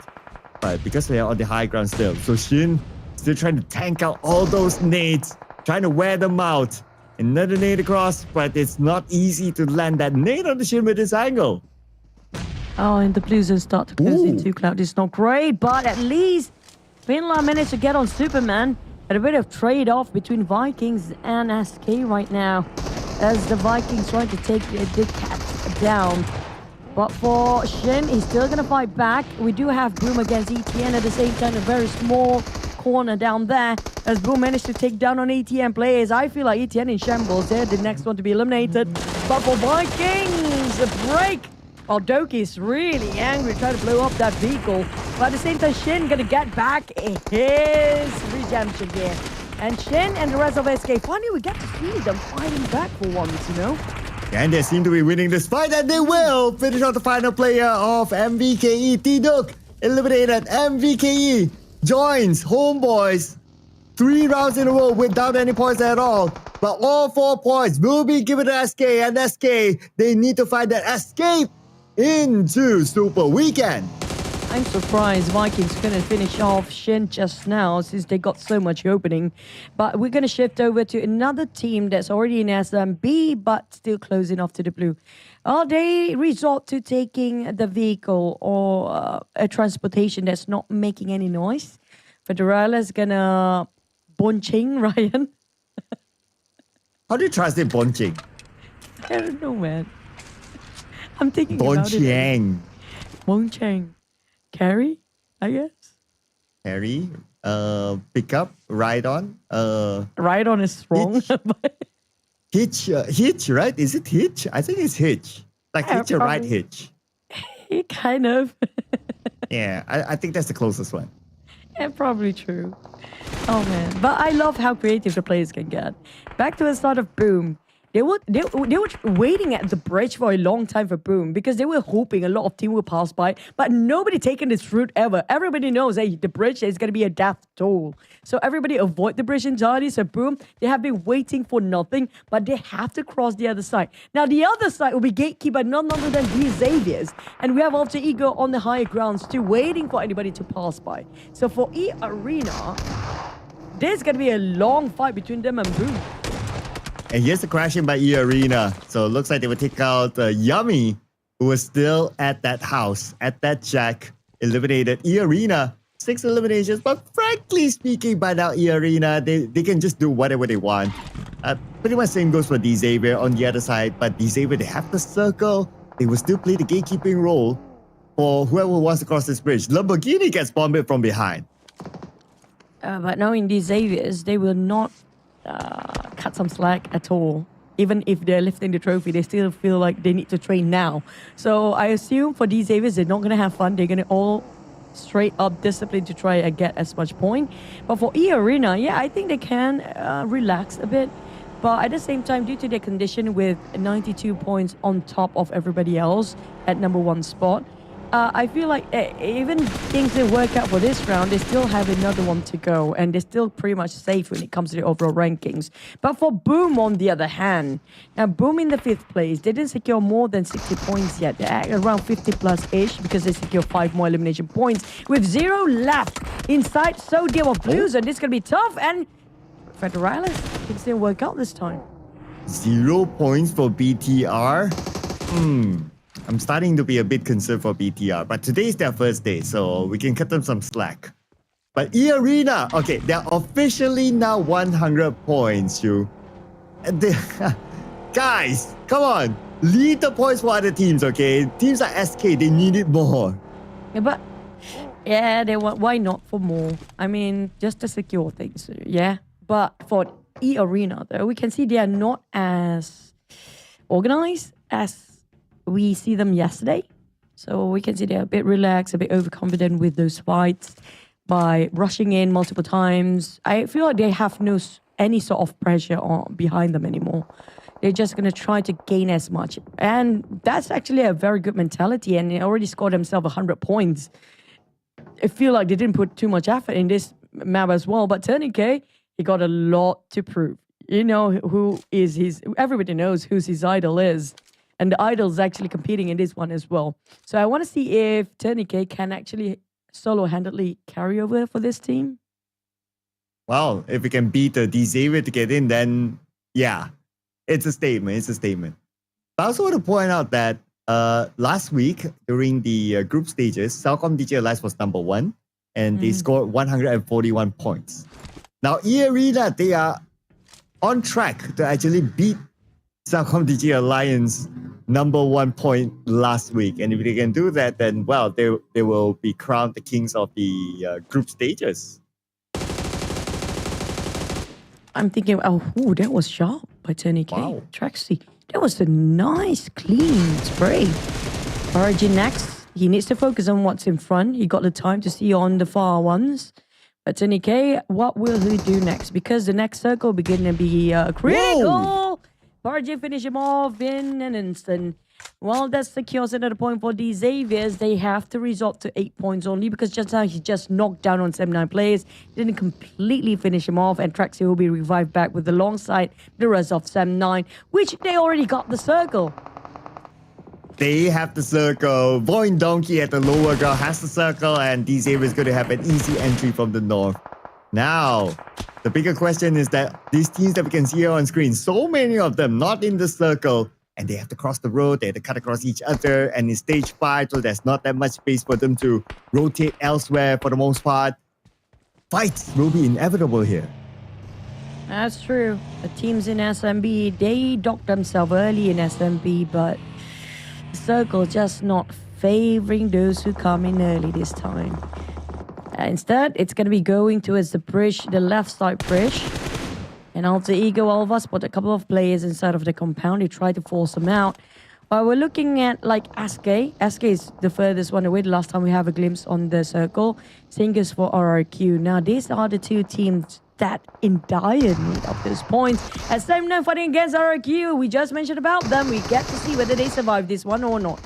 But because they're on the high ground still, so Shin still trying to tank out all those nades, trying to wear them out. Another nade across, but it's not easy to land that nade on the Shin with this angle. Oh, and the Blues will start to close into Cloud. It's not great, but at least Finland managed to get on Superman. At a bit of trade-off between Vikings and SK right now, as the Vikings trying to take the Cats down. But for Shin, he's still going to fight back. We do have Boom against ETN at the same time, a very small corner down there, as Boom managed to take down on ETN players. I feel like ETN in shambles. They're the next one to be eliminated. But for Vikings, a break. Oh, Doki is really angry, trying to blow up that vehicle. But at the same time, Shin gonna get back his redemption gear. And Shin and the rest of SK, finally we get to see them fighting back for once, you know? And they seem to be winning this fight, and they will finish off the final player of MVKE. TODAK eliminated. MVKE joins Homeboys 3 rounds in a row without any points at all. But all 4 points will be given to SK, and SK, they need to find that escape into Super Weekend. I'm surprised Vikings couldn't finish off Shin just now since they got so much opening. But we're going to shift over to another team that's already in SMB but still closing off to the blue. They resort to taking the vehicle or a transportation that's not making any noise. Federala's going to bonching Ryan. How do you translate bonching? I don't know, man. I'm thinking about it. Bonchang. Bonchang. Carry, I guess. Carry. Pick up. Ride on. Ride on is wrong. Hitch. Hitch, right? Is it hitch? I think it's hitch. Like hitch a ride hitch. Kind of. Yeah, I think that's the closest one. Yeah, probably true. Oh man, but I love how creative the players can get. Back to the start of Boom. They were waiting at the bridge for a long time for Boom because they were hoping a lot of team will pass by, but nobody taken this route ever. Everybody knows that the bridge is going to be a death toll. So everybody avoid the bridge entirely. So Boom, they have been waiting for nothing, but they have to cross the other side. Now the other side will be gatekeeper, none other than these Xaviers. And we have Alter Ego on the higher ground still waiting for anybody to pass by. So for eArena, there's going to be a long fight between them and Boom. And here's the crashing by eArena. So it looks like they would take out Yummy, who was still at that house, at that shack, eliminated. eArena, 6 eliminations. But frankly speaking, by now eArena, they can just do whatever they want. Pretty much same goes for Xavier on the other side. But Xavier, they have the circle. They will still play the gatekeeping role for whoever wants to cross this bridge. Lamborghini gets bombed from behind. But knowing these Xaviers, they will not cut some slack at all. Even if they're lifting the trophy, they still feel like they need to train now. So I assume for these Avians, they're not going to have fun. They're going to all straight up discipline to try and get as much point. But for eArena, yeah, I think they can relax a bit. But at the same time, due to their condition with 92 points on top of everybody else at #1 spot, I feel like even things that work out for this round, they still have another one to go. And they're still pretty much safe when it comes to the overall rankings. But for Boom, on the other hand, now Boom in the 5th place, they didn't secure more than 60 points yet. They're at around 50 plus-ish because they secure 5 more elimination points with 0 left inside Sodium of Blues. And this is going to be tough. And Federalis, things didn't work out this time. 0 points for BTR. I'm starting to be a bit concerned for BTR, but today is their first day, so we can cut them some slack. But eArena, okay, they're officially now 100 points, you. Guys, come on, lead the points for other teams, okay? Teams like SK, they need it more. Yeah, but yeah, they want. Why not for more? I mean, just to secure things, yeah. But for eArena, though, we can see they are not as organized as we see them yesterday. So we can see they're a bit relaxed, a bit overconfident with those fights by rushing in multiple times. I feel like they have any sort of pressure behind them anymore. They're just going to try to gain as much. And that's actually a very good mentality. And they already scored themselves 100 points. I feel like they didn't put too much effort in this map as well. But Turnike, he got a lot to prove. You know who is everybody knows who his idol is. And the idol's actually competing in this one as well. So I want to see if Turnike can actually solo-handedly carry over for this team. Well, if we can beat the Xavier to get in, then yeah, it's a statement. It's a statement. But I also want to point out that last week during the group stages, CelcomDigi Alliance was #1 and they scored 141 points. Now, eArena, they are on track to actually beat CelcomDigi Alliance #1 point last week. And if they can do that, then, well, they will be crowned the kings of the group stages. I'm thinking, oh, that was sharp by Turnike. Wow. Traxy. That was a nice, clean spray. Origin next. He needs to focus on what's in front. He got the time to see on the far ones. But Turnike, what will he do next? Because the next circle will going to be critical. RJ finish him off in an instant. Well, that secures another point for the Xaviers. They have to resort to 8 points only because just now he just knocked down on 79 players. Didn't completely finish him off, and Traxy will be revived back with alongside the rest of Sam9, which they already got the circle. They have the circle. VOIN Donkey at the lower ground has the circle, and the Xavier is going to have an easy entry from the north. Now, the bigger question is that these teams that we can see here on screen, so many of them not in the circle, and they have to cross the road, they have to cut across each other, and in stage 5, so there's not that much space for them to rotate elsewhere for the most part. Fights will be inevitable here. That's true. The teams in SMB, they docked themselves early in SMB, but the circle just not favoring those who come in early this time. Instead, it's going to be going towards the bridge, the left side bridge. And Alter Ego Alva spot a couple of players inside of the compound. They try to force them out. But we're looking at like SK. SK is the furthest one away. The last time we have a glimpse on the circle. Same goes for RRQ. Now, these are the two teams that in dire need of those points. As Sam9 fighting against RRQ, we just mentioned about them. We get to see whether they survive this one or not.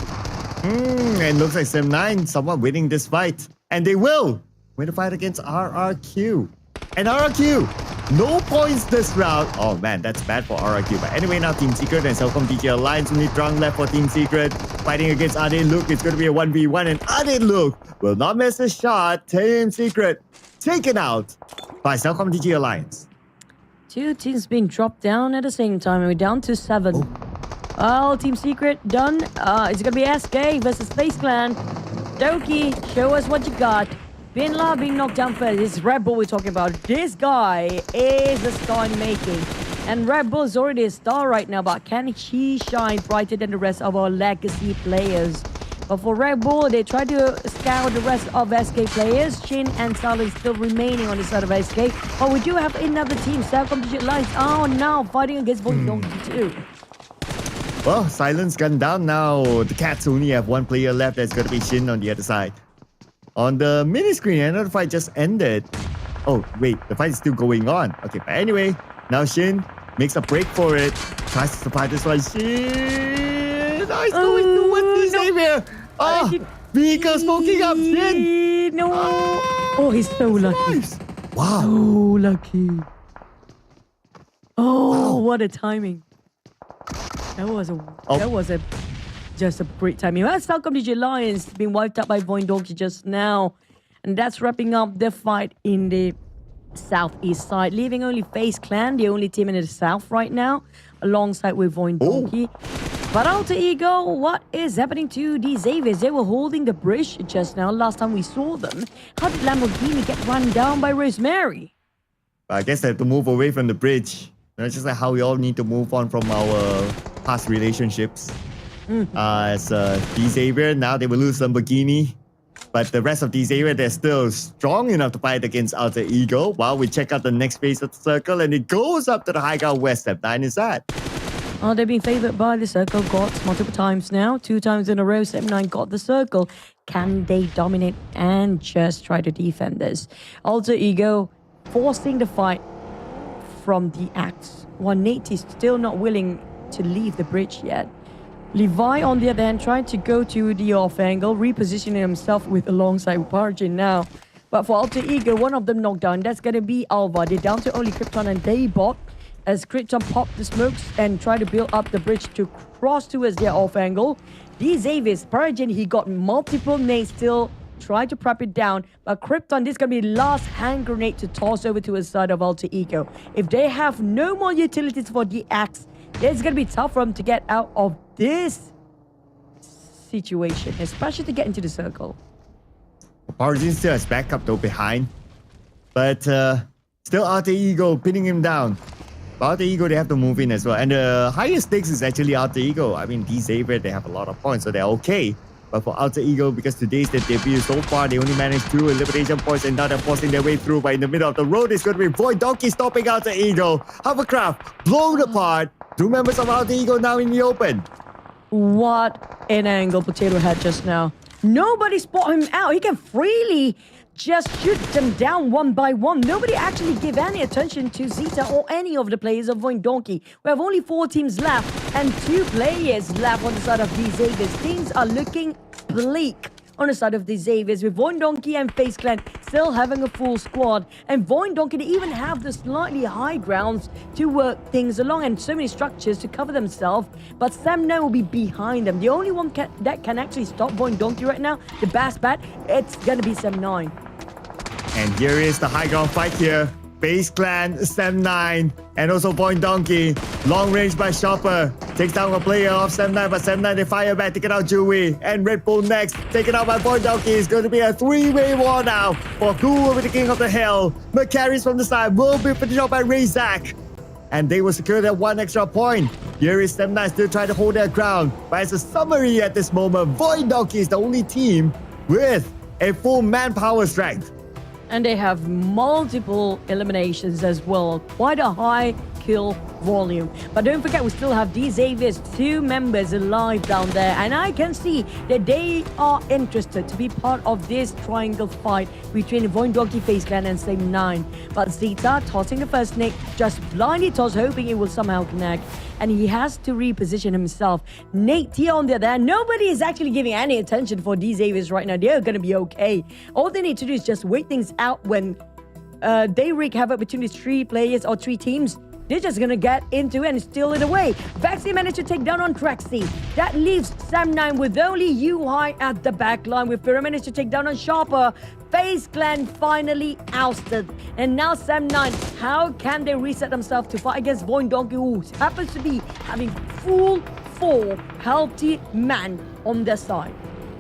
And looks like Sam9 somewhat winning this fight. And they will win the fight against RRQ. And RRQ, no points this round. Oh man, that's bad for RRQ. But anyway, now Team Secret and CelcomDigi Alliance only drunk left for Team Secret. Fighting against Ade Luke. It's going to be a 1v1 and Ade Luke will not miss a shot. Team Secret taken out by CelcomDigi Alliance. Two teams being dropped down at the same time. We're down to 7. Oh, Team Secret done. It's going to be SK versus FaZe Clan. Doki, show us what you got. Binla being knocked down first. This is Red Bull we're talking about. This guy is a star in making. And Red Bull is already a star right now, but can he shine brighter than the rest of our legacy players? But for Red Bull, they try to scout the rest of SK players. Shin and Talon still remaining on the side of SK. But we do have another team, CelcomDigi Alliance. Oh, now fighting against VOIN too. Well, silence gone down now. The Cats only have one player left. That's going to be Shin on the other side. On the mini screen, another fight just ended. Oh, wait, the fight is still going on. Okay, but anyway, now Shin makes a break for it. Tries to survive this one. Shin! Oh, he's going towards the Xavier. Oh, Vika smoking up Shin. No. Oh, he's so lucky. Nice. Wow. So lucky. Oh, what a timing. That was just a great timing. Well, CelcomDigi Alliance being wiped out by VOIN just now. And that's wrapping up the fight in the southeast side, leaving only FaZe Clan, the only team in the south right now, alongside with VOIN. But Alter Ego, what is happening to the Xaviers? They were holding the bridge just now. Last time we saw them, how did Lamborghini get run down by Rosemary? I guess they have to move away from the bridge. That's just like how we all need to move on from our past relationships. As the Xavier, now they will lose Lamborghini. But the rest of the Xavier, they're still strong enough to fight against Alter Ego. While we check out the next phase of the circle, and it goes up to the high ground where Step 9 is at. Oh, they've been favored by the circle gods multiple times now. 2 times in a row, Step 9 got the circle. Can they dominate and just try to defend this? Alter Ego forcing the fight from the axe. While Nate is still not willing to leave the bridge yet. Levi, on the other hand, trying to go to the off angle, repositioning himself with alongside Parjin now. But for Alter Ego, one of them knocked down. That's going to be Alva. They're down to only Krypton and Daybot. As Krypton popped the smokes and tried to build up the bridge to cross towards their off angle. These Avis, Parjin, he got multiple nades still. Try to prep it down, but Krypton, this is going to be last hand grenade to toss over to the side of Alter Ego. If they have no more utilities for the axe, it's going to be tough for them to get out of this situation, especially to get into the circle. Parjin still has backup though behind, but still Alter Ego pinning him down. But Alter Ego, they have to move in as well, and the highest stakes is actually Alter Ego. I mean, these Xavier, they have a lot of points, so they're okay. But for Alter Ego, because today's their debut so far, they only managed 2 elimination points and now they're forcing their way through. But in the middle of the road, it's going to be VOIN stopping Alter Ego. Hovercraft blown apart. 2 members of Alter Ego now in the open. What an angle Potato had just now. Nobody spot him out. He can freely just shoot them down one by one. Nobody actually give any attention to Zeta or any of the players of VOIN. We have only 4 teams left and 2 players left on the side of these Xaviers. Things are looking bleak on the side of the Xaviers with VOIN and FaZe Clan still having a full squad. And VOIN they even have the slightly high grounds to work things along and so many structures to cover themselves. But Sam9 will be behind them. The only one that can actually stop VOIN right now, the Bass Bat, it's gonna be Sam9. And here is the high ground fight here. FaZe Clan, Sam9, and also VOIN. Long range by Chopper. Takes down a player of Sam9, but Sam9 they fire back, taking out Dewey. And Red Bull next, taken out by VOIN. It's going to be a 3-way war now for who will be the king of the hill. McCarries from the side will be finished off by Razak. And they will secure that 1 extra point. Here is Sam9 still trying to hold their ground. But as a summary at this moment, VOIN is the only team with a full manpower strength. And they have multiple eliminations as well. Quite a high kill volume. But don't forget, we still have these Xaviers, 2 members alive down there. And I can see that they are interested to be part of this triangle fight between VOIN, FaZe Clan, and Sam9. But Zeta tossing the first nick, just blindly toss, hoping it will somehow connect. And he has to reposition himself. Nate here on the other hand, nobody is actually giving any attention for these Xaviers right now. They're going to be okay. All they need to do is just wait things out when they wreak havoc between these 3 players or 3 teams. They're just going to get into it and steal it away. Vaxi managed to take down on Traxi. That leaves Sam9 with only UI at the back line. With Fira managed to take down on Sharper. FaZe Clan finally ousted. And now Sam9, how can they reset themselves to fight against VOIN, who happens to be having full 4 healthy man on their side.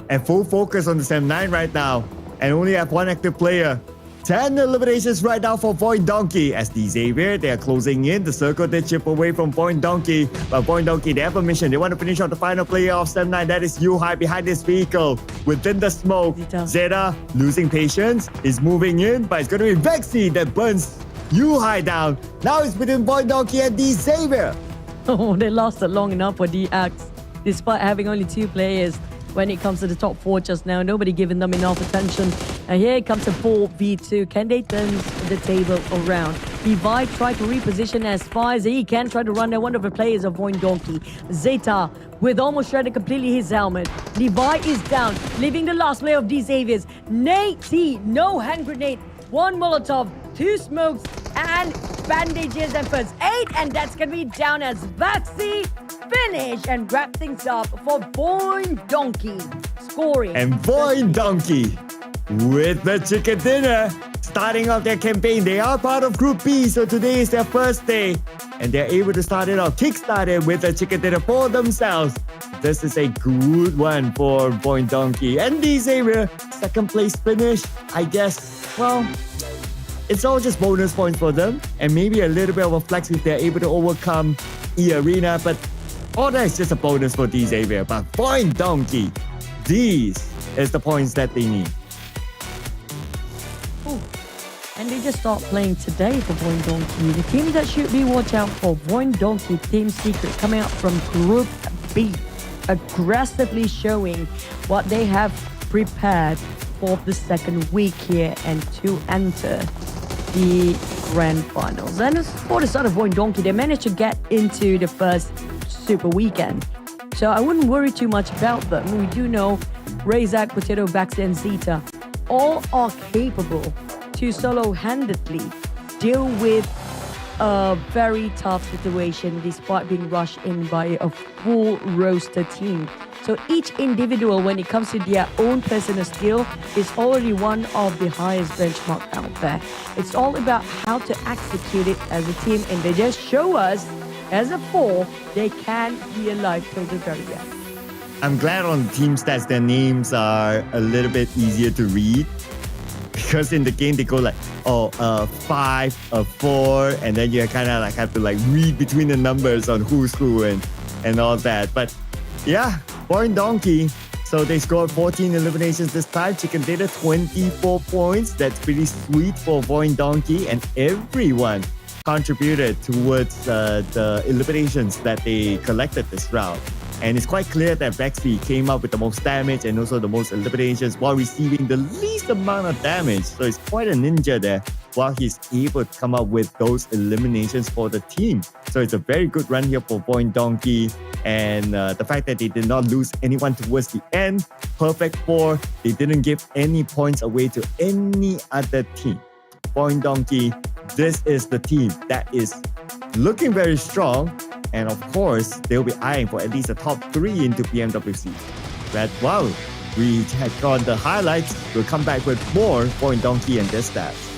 And full focus on the Sam9 right now. And only have 1 active player. 10 eliminations right now for VOIN Donkey. As the Xavier, they are closing in. The circle they chip away from VOIN Donkey. But VOIN Donkey, they have a mission. They want to finish off the final player of Step 9. That is Yuhai behind this vehicle. Within the smoke, Zeta losing patience. Is moving in, but it's going to be Vexy that burns Yuhai down. Now it's between VOIN Donkey and the Xavier. Oh, they lasted long enough for DX, despite having only 2 players when it comes to the top 4 just now. Nobody giving them enough attention. And here comes a 4v2. Can they turn the table around? Levi tried to reposition as far as he can, try to run down one of the players of VOIN Donkey. Zeta with almost shredded completely his helmet. Levi is down, leaving the last player of these Xaviers. Nate T, no hand grenade, 1 Molotov, 2 smokes, and bandages and first aid. And that's going to be down as Vaxi finish and wrap things up for VOIN Donkey. Scoring. And VOIN Donkey with the chicken dinner. Starting off their campaign, they are part of Group B, so today is their first day. And they're able to start it off, kickstart it with a chicken dinner for themselves. This is a good one for VOIN Donkey. And the Xavier, second place finish, I guess, well, it's all just bonus points for them. And maybe a little bit of a flex if they're able to overcome eArena. But all that is just a bonus for the Xavier. But VOIN Donkey, these is the points that they need. And they just start playing today for VOIN Donkey. The team that should be watch out for, VOIN Donkey Team Secret, coming out from Group B, aggressively showing what they have prepared for the second week here and to enter the grand finals. And for the start of VOIN Donkey, they managed to get into the first super weekend. So I wouldn't worry too much about them. We do know Razak, Potato, Baxter, and Zeta all are capable to solo-handedly deal with a very tough situation despite being rushed in by a full roster team. So each individual, when it comes to their own personal skill, is already one of the highest benchmark out there. It's all about how to execute it as a team, and they just show us as a 4 they can be alive till the very end. I'm glad on team stats their names are a little bit easier to read. Because in the game they go like, 5, 4, and then you kind of like have to like read between the numbers on who's who and all that. But yeah, VOIN Donkey. So they scored 14 eliminations this time. Chicken Data 24 points. That's pretty sweet for VOIN Donkey, and everyone contributed towards the eliminations that they collected this round. And it's quite clear that Vexy came up with the most damage and also the most eliminations while receiving the least amount of damage. So it's quite a ninja there while he's able to come up with those eliminations for the team. So it's a very good run here for VOIN Donkey. And the fact that they did not lose anyone towards the end, perfect 4. They didn't give any points away to any other team. VOIN Donkey, this is the team that is looking very strong. And of course, they'll be eyeing for at least a top 3 into PMWC. But wow, we had got the highlights. We'll come back with more VOIN Donkey and their stats.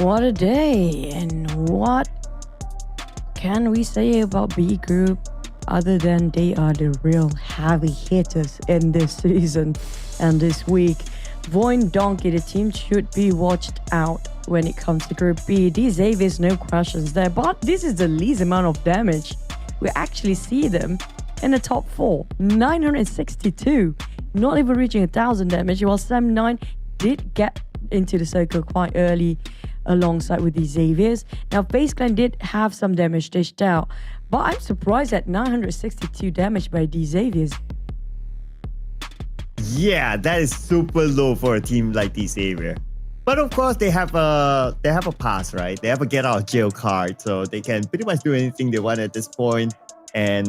What a day, and what can we say about B Group other than they are the real heavy hitters in this season and this week. VOIN Donkey, the team should be watched out when it comes to Group B. These Xaviers, no questions there, but this is the least amount of damage. We actually see them in the top 4, 962, not even reaching 1,000 damage, while Sam9 did get into the circle quite early alongside with the Xaviers. Now, FaZe Clan did have some damage dished out, but I'm surprised at 962 damage by the Xaviers. Yeah, that is super low for a team like the Xavier. But of course, they have a pass, right? They have a get out of jail card, so they can pretty much do anything they want at this point. And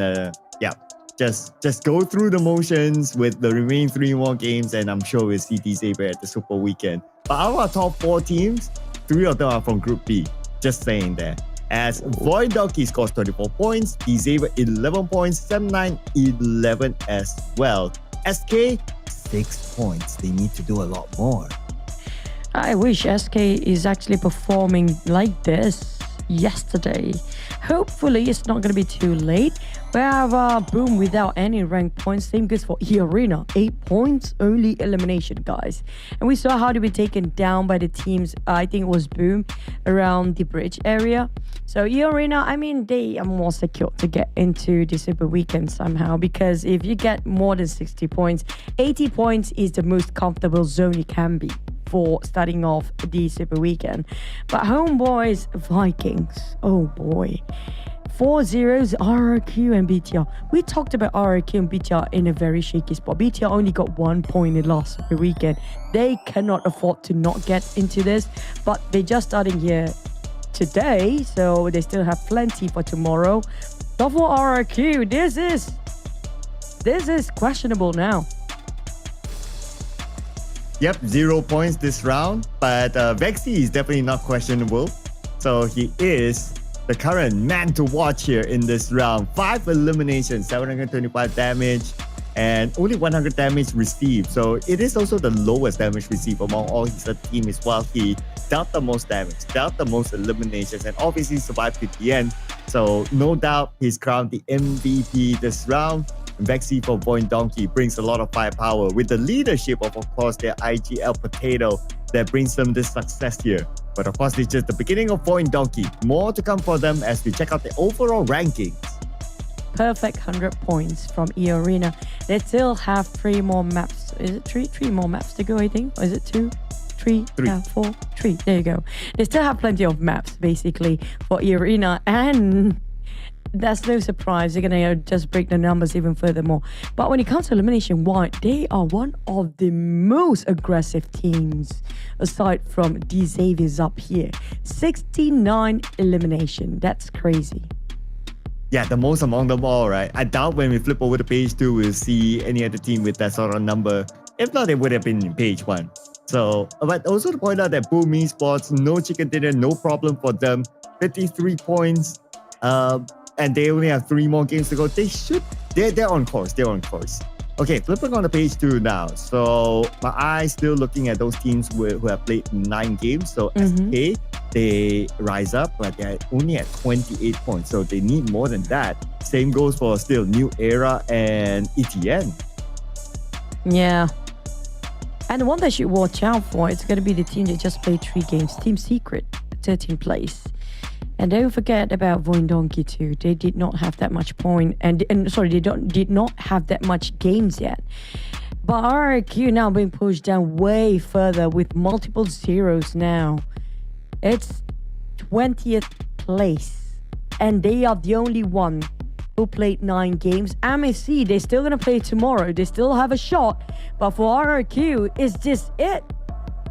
yeah, just go through the motions with the remaining 3 more games, and I'm sure we'll see the Xavier at the Super Weekend. But out of our top 4 teams, 3 of them are from Group B. Just saying there. As VOIN Donkey scores 24 points, the Xavier 11 points, Sam9 11 as well. SK 6 points. They need to do a lot more. I wish SK is actually performing like this yesterday. Hopefully it's not going to be too late. We have Boom without any rank points. Same goes for eArena. 8 points, only elimination, guys. And we saw how to be taken down by the teams. I think it was Boom around the bridge area. So eArena, I mean, they are more secure to get into the Super Weekend somehow, because if you get more than 60 points, 80 points is the most comfortable zone you can be for starting off the Super Weekend. But Homeboys Vikings, oh boy. 4-0s RRQ and BTR. We talked about RRQ and BTR in a very shaky spot. BTR only got 1 point in last Super Weekend. They cannot afford to not get into this, but they're just starting here today, so they still have plenty for tomorrow. But for RRQ, this is questionable now. Yep, 0 points this round, but Vexy is definitely not questionable. So he is the current man to watch here in this round. 5 eliminations, 725 damage, and only 100 damage received. So it is also the lowest damage received among all his team as well. He dealt the most damage, dealt the most eliminations, and obviously survived to the end. So no doubt he's crowned the MVP this round. Vexy for VOIN Donkey brings a lot of firepower with the leadership of course, their IGL Potato that brings them this success here. But of course, this is just the beginning of VOIN Donkey. More to come for them as we check out the overall rankings. Perfect 100 points from eArena. They still have 3 more maps. Is it 3? 3 more maps to go, I think. Or is it 2? 3? 3. Yeah, 4. 3. There you go. They still have plenty of maps, basically, for eArena. And that's no surprise. They're going to just break the numbers even furthermore. But when it comes to elimination wide, they are one of the most aggressive teams aside from the Xaviers up here. 69 elimination. That's crazy. Yeah, the most among them all, right? I doubt when we flip over to page 2, we'll see any other team with that sort of number. If not, it would have been in page 1. So, but also to point out that Boom eSports, no chicken dinner, no problem for them. 53 points. And they only have 3 more games to go. They're on course. They're on course. Okay, flipping on to page 2 now. So my eyes still looking at those teams who have played 9 games. So SK, they rise up, but they're only at 28 points. So they need more than that. Same goes for still New Era and ETN. Yeah. And the one that you should watch out for, it's going to be the team that just played 3 games. Team Secret, 13th place. And don't forget about VOIN Donkey too. They did not have that much point, and sorry, they did not have that much games yet. But RRQ now being pushed down way further with multiple zeros now. It's 20th place, and they are the only one who played 9 games. MSC, they're still gonna play tomorrow. They still have a shot, but for RRQ, it's just it.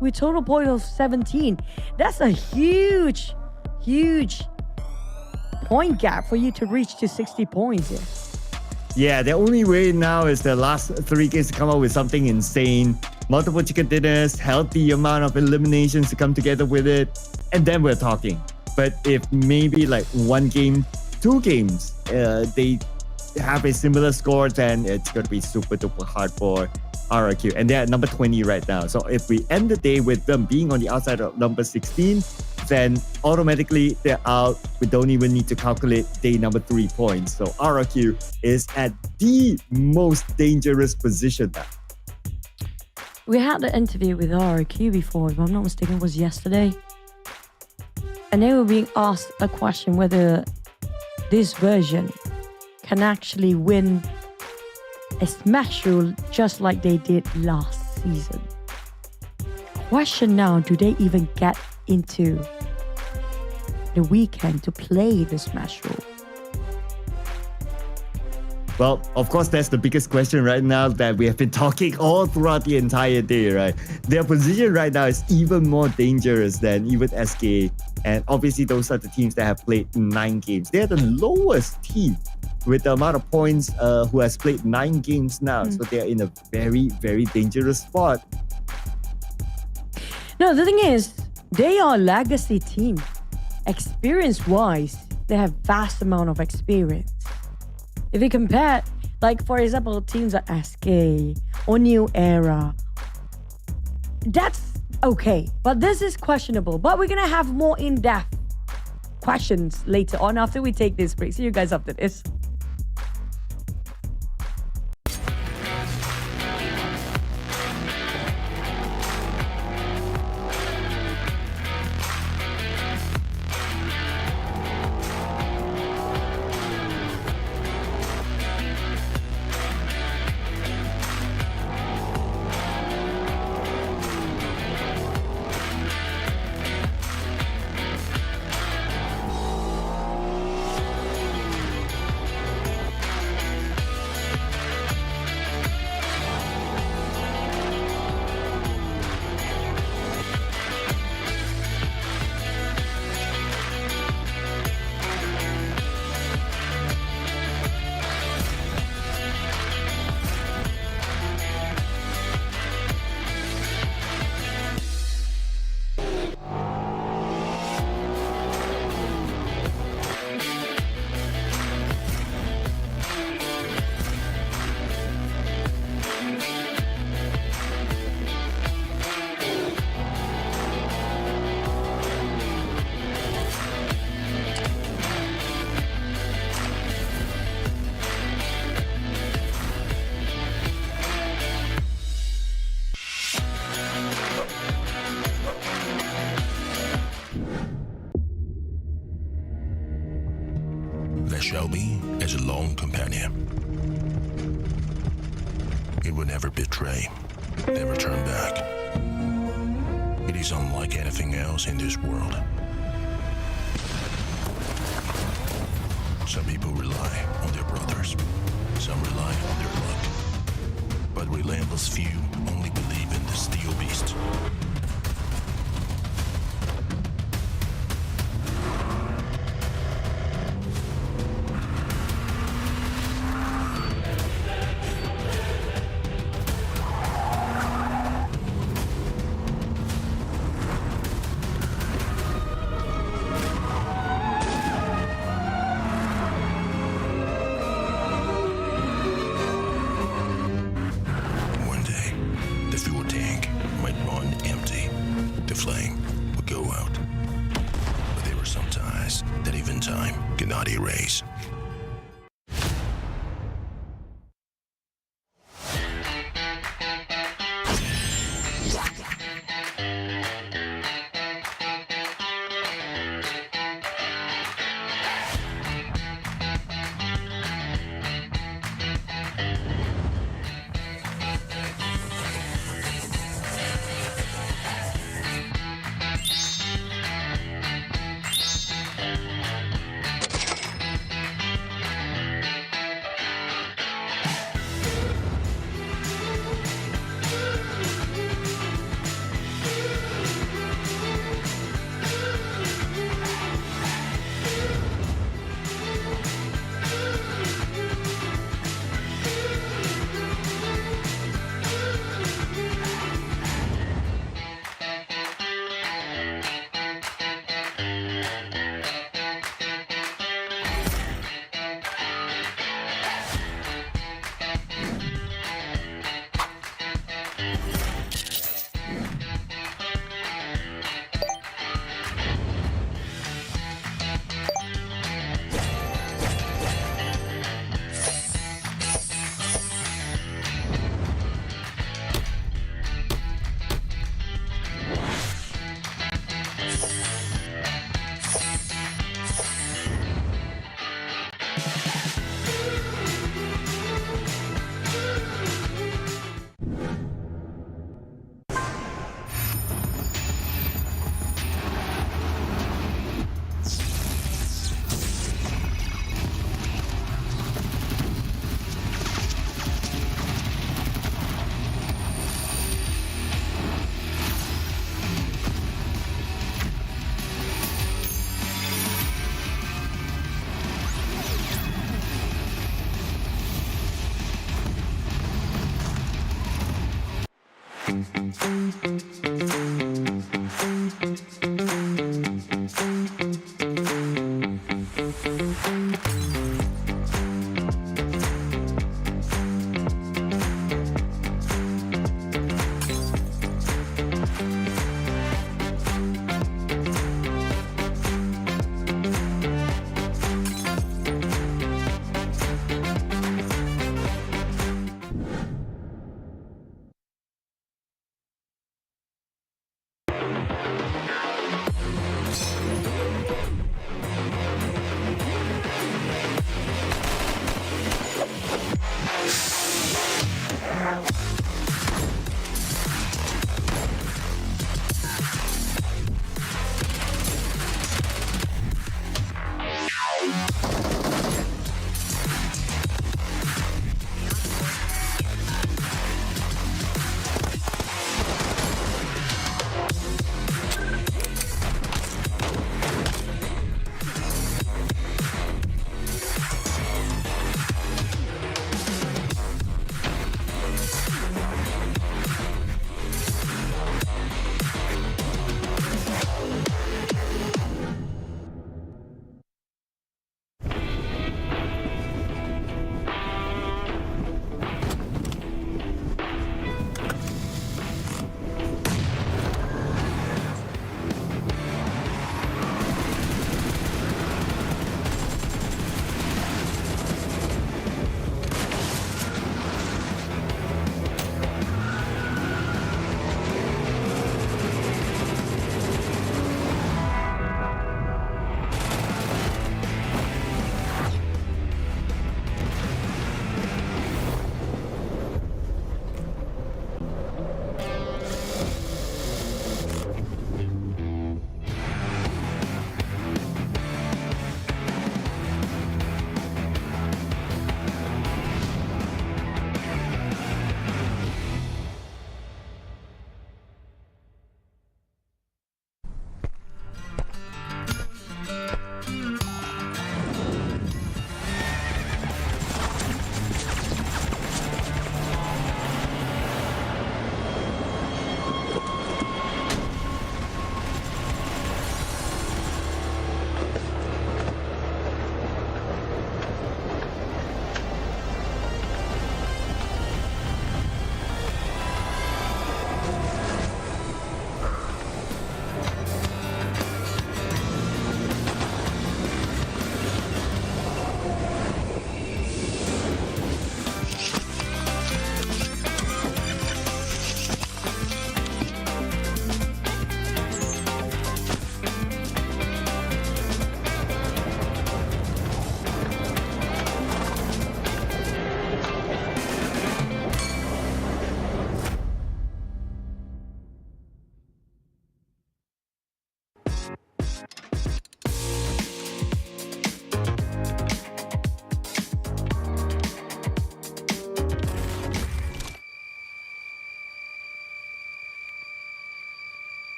With total point of 17, that's a huge point gap for you to reach to 60 points here. Yeah, the only way now is the last 3 games to come up with something insane. Multiple chicken dinners, healthy amount of eliminations to come together with it, and then we're talking. But if maybe like 1 game, 2 games, they have a similar score, then it's going to be super duper hard for RRQ. And they're at number 20 right now. So if we end the day with them being on the outside of number 16, then automatically they're out. We don't even need to calculate day number 3 points. So RRQ is at the most dangerous position now. We had an interview with RRQ before, if I'm not mistaken, it was yesterday. And they were being asked a question whether this version can actually win a smash rule just like they did last season. Question now, do they even get into the weekend to play the smash rule? Well, of course, that's the biggest question right now that we have been talking all throughout the entire day, right? Their position right now is even more dangerous than even SK. And obviously, those are the teams that have played 9 games. They're the lowest team with the amount of points who has played 9 games now. So they're in a very, very dangerous spot. No, the thing is, they are a legacy team. Experience-wise, they have vast amount of experience. If you compare, like for example, teams like SK or New Era, that's okay. But this is questionable. But we're gonna have more in-depth questions later on after we take this break. See you guys after this. There shall be as a long companion. It will never betray, never turn back. It is unlike anything else in this world. Some people rely on their brothers, some rely on their luck. But relentless few only believe in the steel beast. One day, the fuel tank might run empty. The flame would go out. But there are some ties that even time cannot erase.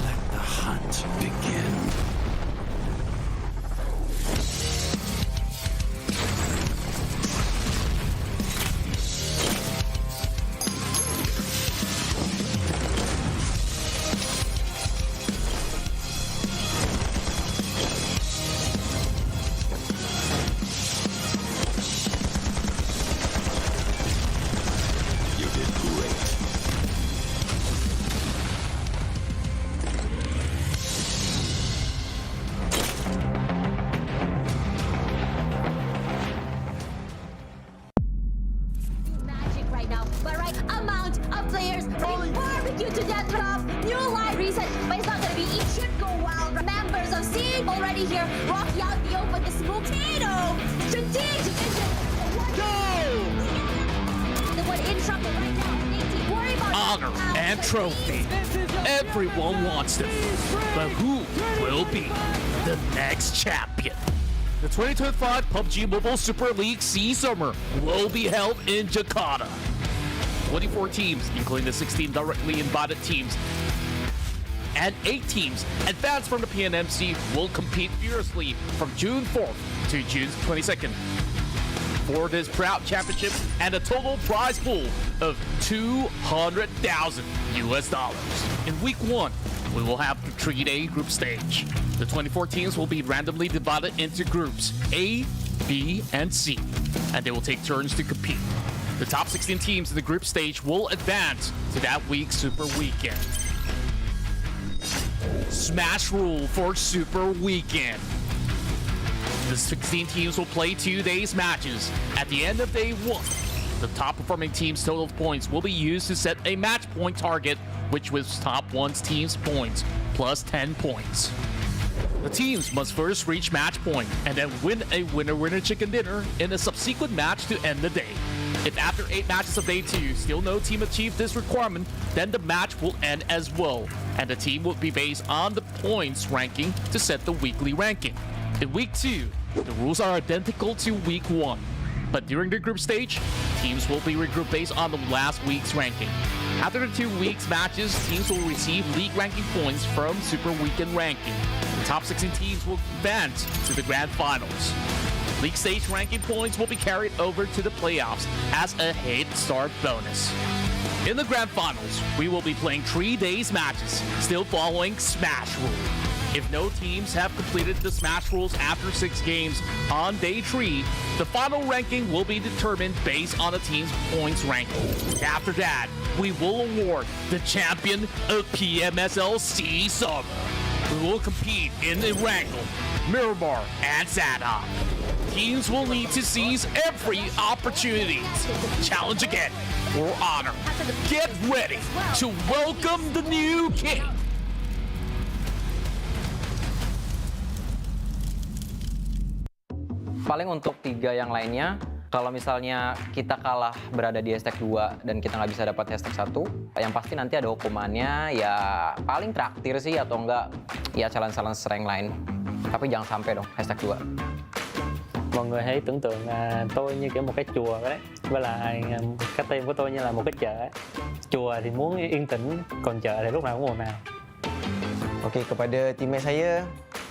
Let the hunt begin. You did great. Magic right now, but right amount of players bring barbecue to death drop. New line reset, but it's not gonna be. It should go wild. Members of SEA already here. Rocky out the open, the smoke. Strategic. The one interrupted right now. 18. Worry about Honor and trophy. Everyone wants them. But who will be the next champion? The 2025 PUBG Mobile Super League SEA Summer will be held in Jakarta. 24 teams, including the 16 directly invited teams, and 8 teams advanced from the PNMC will compete fiercely from June 4th to June 22nd for this proud championship and a total prize pool of $200,000 US. In week 1, we will have the 3-day group stage. The 24 teams will be randomly divided into groups A, B, and C, and they will take turns to compete. The top 16 teams in the group stage will advance to that week's Super Weekend. Smash rule for Super Weekend. The 16 teams will play 2 days matches. At the end of day 1, the top performing team's total points will be used to set a match point target, which was top 1's team's points plus 10 points. The teams must first reach match point and then win a winner-winner chicken dinner in a subsequent match to end the day. If after 8 matches of day 2 still no team achieved this requirement, then the match will end as well, and the team will be based on the points ranking to set the weekly ranking. In week 2, the rules are identical to week 1, but during the group stage, teams will be regrouped based on the last week's ranking. After the 2 weeks matches, teams will receive league ranking points from Super Weekend ranking. The top 16 teams will advance to the grand finals. League stage ranking points will be carried over to the playoffs as a head start bonus. In the grand finals, we will be playing 3 days matches, still following Smash Rule. If no teams have completed the Smash Rules after 6 games on day 3, the final ranking will be determined based on the team's points ranking. After that, we will award the champion of PMSL SEA Summer. We will compete in Erangel, Miramar, and Zadok. Teams will need to seize every opportunity to challenge again for honor. Get ready to welcome the new king. Paling untuk 3 yang lainnya, kalau misalnya kita kalah berada di hashtag 2 dan kita nggak bisa dapat hashtag 1, yang pasti nanti ada hukumannya, ya paling traktir sih atau enggak ya challenge-challenge rank lain. Tapi jangan sampai dong hashtag 2. Mọi người hãy tưởng tượng tôi như kiểu một cái chùa đấy, với lại cái team của tôi như là một cái chợ ấy. Chùa thì muốn yên tĩnh, còn chợ thì lúc nào cũng ồn ào. Okey, kepada teammate saya,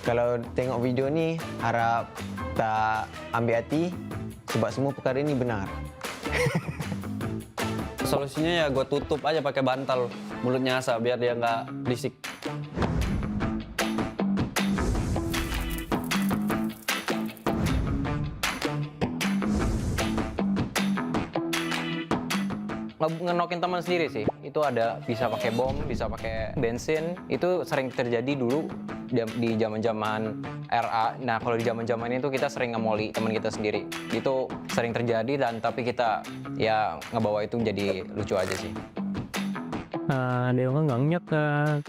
kalau tengok video ni, harap tak ambil hati sebab semua perkara ni benar. Solusinya ya gue tutup aja pakai bantal mulutnya Asa biar dia nggak berisik. ngenokin teman sendiri sih. Itu ada bisa pakai bom, bisa pakai bensin. Itu sering terjadi dulu di zaman-zaman RA. Nah, kalau di zaman-zaman itu kita sering ngemoli teman kita sendiri. Itu sering terjadi dan tapi kita ya ngebawa itu jadi lucu aja sih. Điều ngớ ngẩn nhất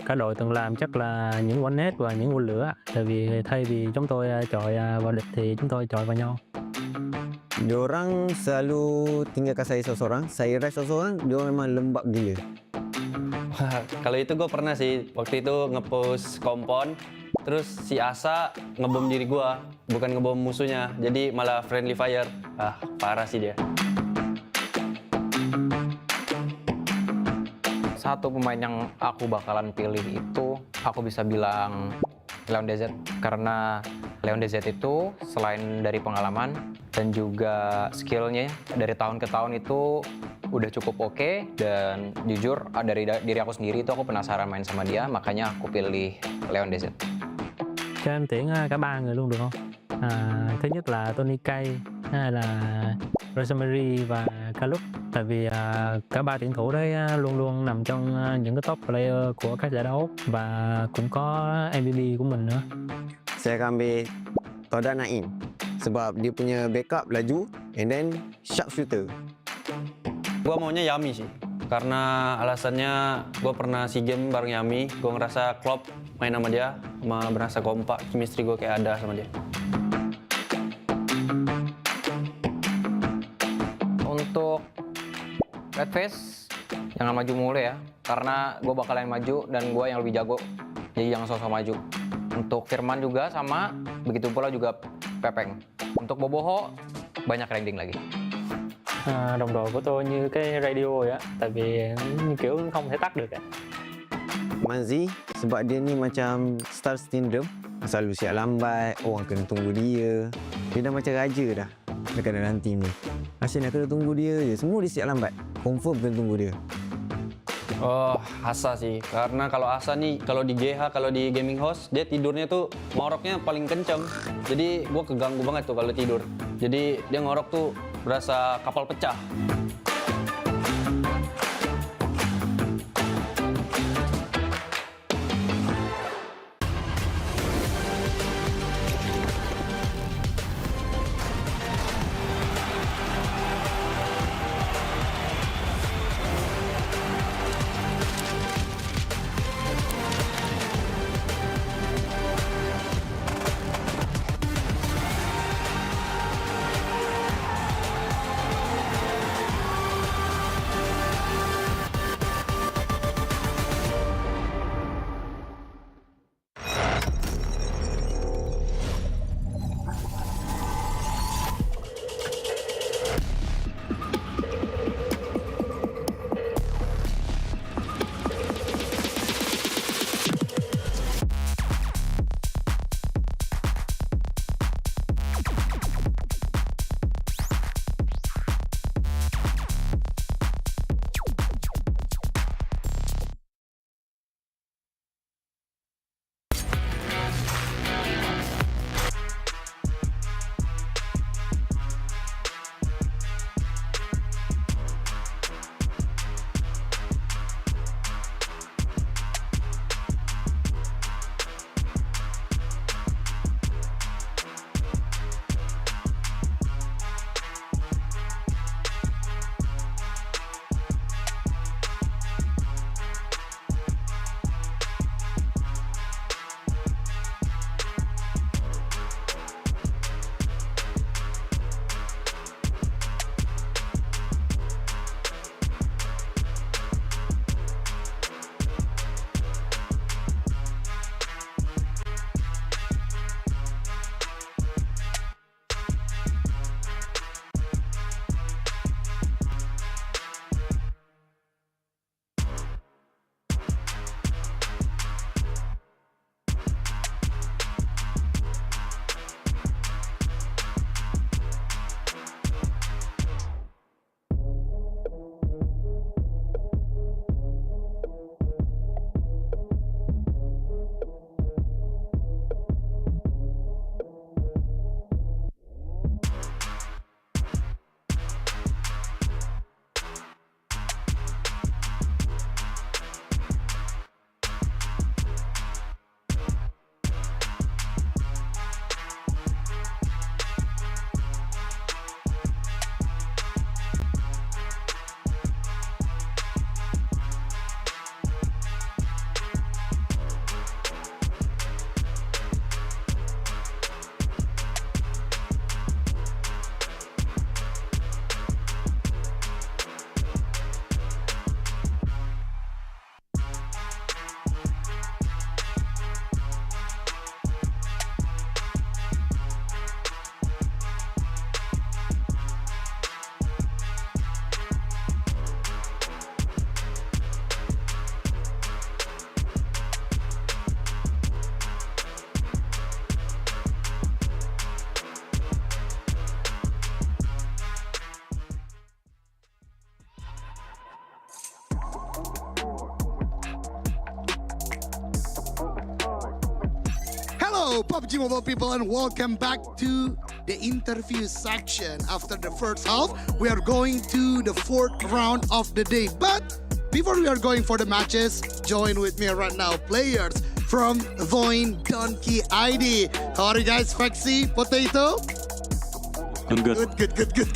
cả đội từng làm chắc là những quanh nét và những quanh lửa. Tại vì thay vì chúng tôi chọi vào địch thì chúng tôi chọi vào nhau. Diorang selalu tinggalkan saya seorang. Saya rasa seorang, dia memang lembab gila. Wah, kalau itu gue pernah sih. Waktu itu ngepost kompon, terus si Asa ngebom diri gue, bukan ngebom musuhnya. Jadi malah friendly fire. Ah, parah sih dia. Satu pemain yang aku bakalan pilih itu, aku bisa bilang Leon DZ. Karena Leon DZ itu selain dari pengalaman dan juga skillnya dari tahun ke tahun itu udah cukup oke. Dan jujur dari diri aku sendiri itu aku penasaran main sama dia, makanya aku pilih Leon DZ. Cho em tuyển cả ba người luôn được không? Thứ nhất là Tony Kay, hai là Rosemary và Kaluk. Tại vì cả ba tuyển thủ đấy luôn luôn nằm trong những cái top player của các giải đấu và cũng có MVP của mình nữa. Saya akan ambil TODAK Naim sebab dia punya backup laju and then sharp shooter. Gue maunya Yami sih, karena alasannya gue pernah SEA Games bareng Yami. Gue ngerasa klop main sama dia, berasa kompak, chemistry gue kayak ada sama dia. Untuk Red FaZe, jangan maju mulu ya, karena gue bakalan maju dan gue yang lebih jago, jadi jangan sosok maju. Untuk Firman juga sama, begitu pula juga Pepeng. Untuk Boboho, banyak raiding lagi. Đồng đội của tôi như cái radio vậy á, tại vì kiểu không thể tắt được. Manzi sebab dia ni macam star syndrome, selalu siap lambat, orang kena tunggu dia. Dia dah macam raja dah dekat dalam tim ni. Asyik nak kena tunggu dia je, semua dia siap lambat. Confirm kena tunggu dia. Oh, Asa sih. Karena kalau Asa nih, kalau di GH, kalau di gaming host, dia tidurnya tuh ngoroknya paling kenceng. Jadi gue keganggu banget tuh kalau tidur. Jadi dia ngorok tuh berasa kapal pecah. Hello, PUBG Mobile people, and welcome back to the interview section. After the first half, we are going to the fourth round of the day. But before we are going for the matches, join with me right now, players from VOIN, Donkey ID. How are you guys, Fexy, Potato? I'm good. Good.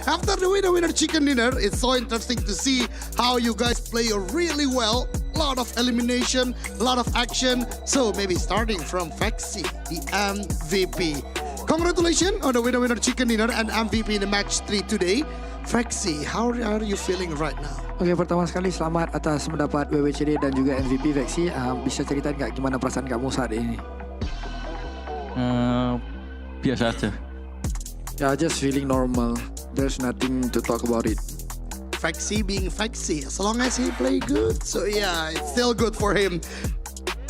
After the winner chicken dinner, it's so interesting to see how you guys play really well. A lot of elimination, a lot of action. So maybe starting from Fexy, the MVP. Congratulations on the winner chicken dinner and MVP in the match 3 today. Fexy, how are you feeling right now? Oke, pertama sekali selamat atas mendapat WWCD dan juga MVP Fexy. Bisa cerita nggak gimana perasaan kamu saat ini? Biasa aja. Yeah, just feeling normal. There's nothing to talk about it. Fexy being Fexy, as long as he play good, so yeah, it's still good for him.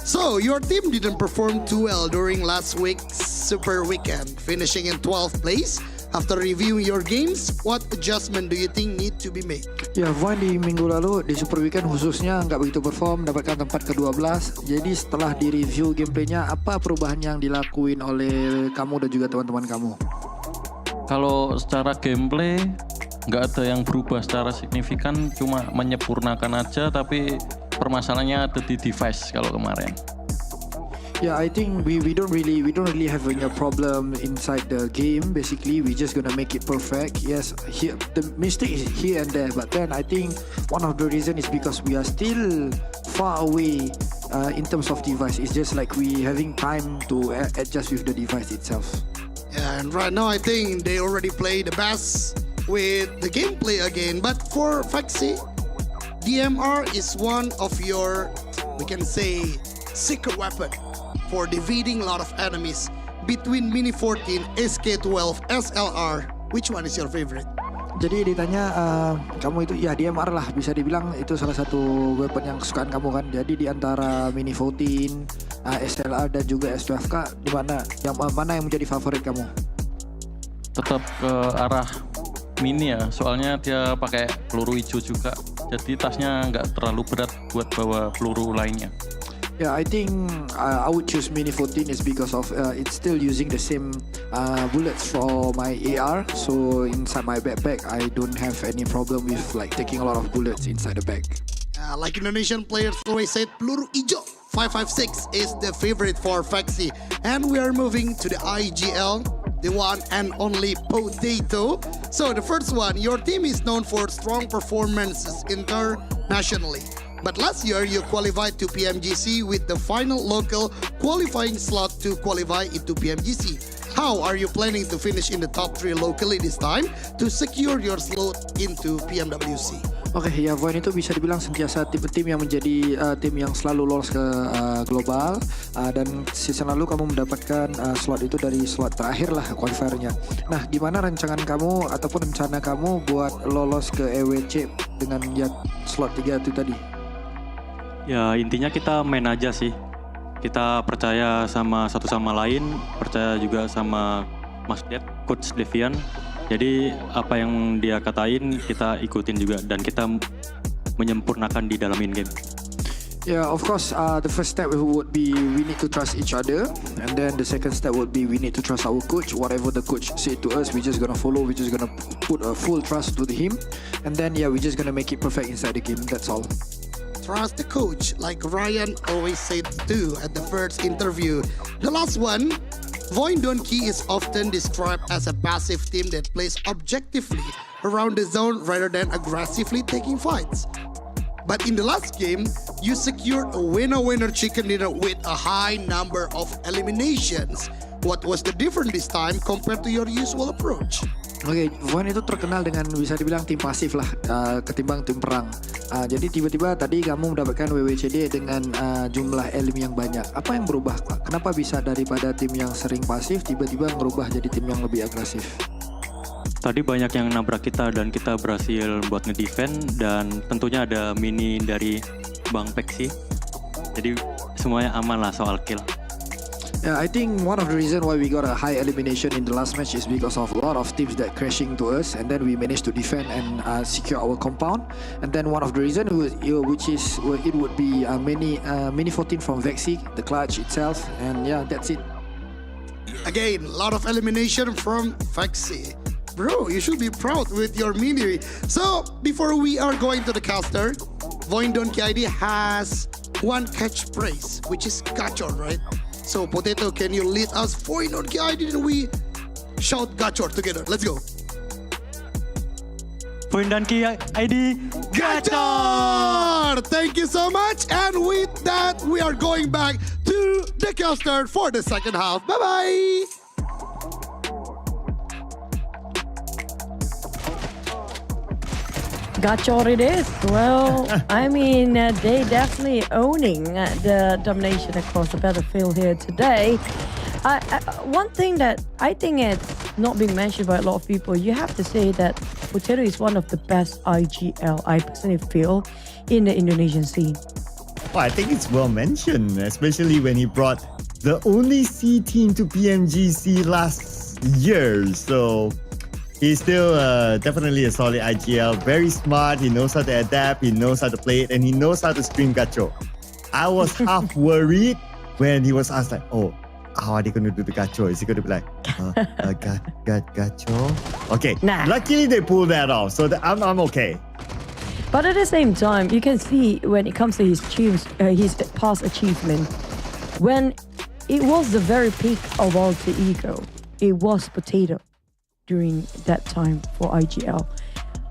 So, your team didn't perform too well during last week's Super Weekend, finishing in 12th place. After reviewing your games, what adjustment do you think need to be made? Ya, VOIN di minggu lalu di Super Weekend khususnya nggak begitu perform, dapatkan tempat ke-12. Jadi setelah di-review gameplaynya, apa perubahan yang dilakuin oleh kamu dan juga teman-teman kamu? Kalau secara gameplay nggak ada yang berubah secara signifikan, cuma menyempurnakan aja, tapi permasalahannya ada di device kalau kemarin. Yeah, I think we don't really have any problem inside the game. Basically, we just gonna make it perfect. Yes, here, the mistake is here and there, but then I think one of the reason is because we are still far away in terms of device. It's just like we having time to adjust with the device itself. Yeah, and right now I think they already play the best with the gameplay again. But for Fexy, DMR is one of your, we can say, secret weapon for defeating a lot of enemies. Between Mini 14, SK12, SLR, which one is your favorite? Jadi ditanya kamu itu ya DMR lah, bisa dibilang itu salah satu weapon yang kesukaan kamu kan. Jadi di antara Mini 14, SLR dan juga S12K, di mana yang menjadi favorit kamu? Tetap ke arah mini ya, soalnya dia pakai peluru hijau juga. Jadi tasnya nggak terlalu berat buat bawa peluru lainnya. Yeah, I think I would choose Mini 14 is because of it's still using the same bullets for my AR. So inside my backpack, I don't have any problem with like taking a lot of bullets inside the bag. Like Indonesian players always said, peluru ijo 556 is the favorite for Fexy. And we are moving to the IGL, the one and only Potato. So the first one, your team is known for strong performances internationally. But last year, you qualified to PMGC with the final local qualifying slot to qualify into PMGC. How are you planning to finish in the top 3 locally this time to secure your slot into PMWC? Oke, ya VOIN itu bisa dibilang sentiasa tim yang menjadi tim yang selalu lolos ke global, dan season lalu kamu mendapatkan slot itu dari slot terakhir lah qualifiernya. Nah, gimana rancangan kamu ataupun rencana kamu buat lolos ke EWC dengan ya slot 3 itu tadi? Ya intinya kita main aja sih. Kita percaya sama satu sama lain, percaya juga sama Mas Ded, Coach Devian. Jadi apa yang dia katain kita ikutin juga dan kita menyempurnakan di dalam in game. Yeah, of course, the first step would be we need to trust each other, and then the second step would be we need to trust our coach. Whatever the coach said to us, we just gonna follow. We just gonna put a full trust to him, and then yeah, we just gonna make it perfect inside the game. That's all. Trust the coach, like Ryan always said too at the first interview. The last one, VOIN Donkey is often described as a passive team that plays objectively around the zone rather than aggressively taking fights. But in the last game, you secured a winner chicken dinner with a high number of eliminations. What was the difference this time compared to your usual approach? Oke, VOIN itu terkenal dengan bisa dibilang tim pasif lah ketimbang tim perang. Jadi tiba-tiba tadi kamu mendapatkan WWCD dengan jumlah elim yang banyak. Apa yang berubah, Pak? Kenapa bisa daripada tim yang sering pasif tiba-tiba merubah jadi tim yang lebih agresif? Tadi banyak yang nabrak kita dan kita berhasil buat ngedefend, dan tentunya ada mini dari Bang Peksi. Jadi semuanya aman lah soal kill. Yeah, I think one of the reasons why we got a high elimination in the last match is because of a lot of teams that crashing to us, and then we managed to defend and secure our compound. And then one of the reasons which is it would be mini 14 from Vexi, the clutch itself, and yeah, that's it. Again, a lot of elimination from Vexi. Bro, you should be proud with your mini. So, before we are going to the caster, VOIN Donkey ID has one catchphrase, which is Gachor, right? So, Potato, can you lead us VOIN Donkey ID and we shout Gachor together? Let's go. VOIN Donkey ID Gachor! Thank you so much. And with that, we are going back to the caster for the second half. Bye-bye. Gachor it is. Well, I mean, they definitely owning the domination across the battlefield here today. One thing that I think it's not being mentioned by a lot of people, you have to say that Potato is one of the best IGL, I personally feel, in the Indonesian scene. Well, I think it's well mentioned, especially when he brought the only C team to PMGC last year. So he's still definitely a solid IGL. Very smart. He knows how to adapt. He knows how to play it. And he knows how to stream Gacho. I was half worried when he was asked like, oh, how are they going to do the Gacho? Is he going to be like, Gacho? Okay. Nah. Luckily, they pulled that off. So I'm okay. But at the same time, you can see when it comes to his past achievement, when it was the very peak of alter ego, it was Potato during that time for IGL.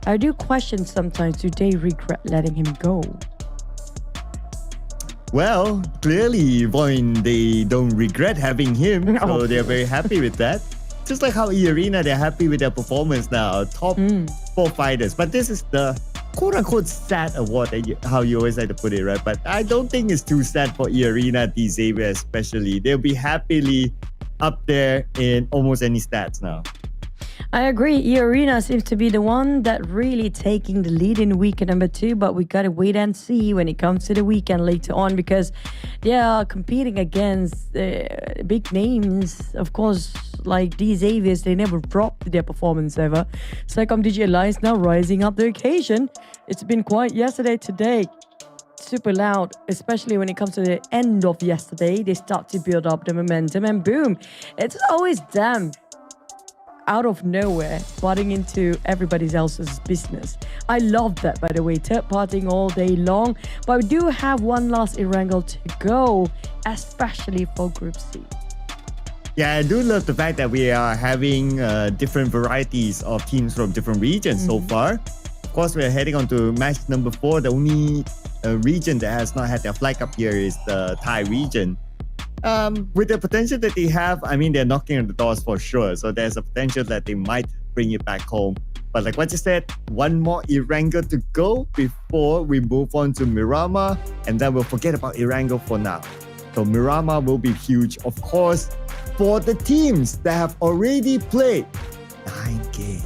I do question sometimes, do they regret letting him go? Well, clearly, VOIN, they don't regret having him, so they're very happy with that. Just like how eArena, they're happy with their performance now, top 4 fighters. But this is the quote-unquote sad award, how you always like to put it, right? But I don't think it's too sad for eArena, Xavier especially. They'll be happily up there in almost any stats now. I agree. eArena seems to be the one that really taking the lead in weekend number 2, but we gotta wait and see when it comes to the weekend later on, because they are competing against big names. Of course, like these Avias, they never dropped their performance ever. CelcomDigi Alliance now rising up the occasion. It's been quiet yesterday, today. Super loud, especially when it comes to the end of yesterday. They start to build up the momentum and boom, it's always them out of nowhere, butting into everybody else's business. I love that, by the way, third-partying all day long. But we do have one last Erangel to go, especially for Group C. Yeah, I do love the fact that we are having different varieties of teams from different regions so far. Of course, we're heading on to match number 4. The only region that has not had their flag up here is the Thai region. With the potential that they have, I mean, they're knocking on the doors for sure. So there's a potential that they might bring it back home. But like what you said, one more Erangel to go before we move on to Miramar. And then we'll forget about Erangel for now. So Miramar will be huge, of course, for the teams that have already played 9 games.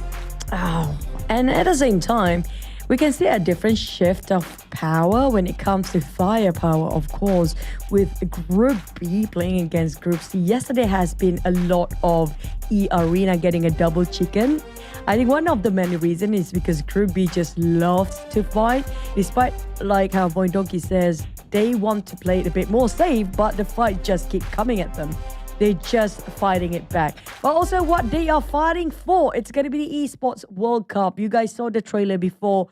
Oh, and at the same time, we can see a different shift of power when it comes to firepower, of course, with Group B playing against Group C. Yesterday has been a lot of eArena getting a double chicken. I think one of the many reasons is because Group B just loves to fight, despite like how VOIN Donkey says, they want to play it a bit more safe, but the fight just keep coming at them. They're just fighting it back. But also what they are fighting for, it's going to be the Esports World Cup. You guys saw the trailer before.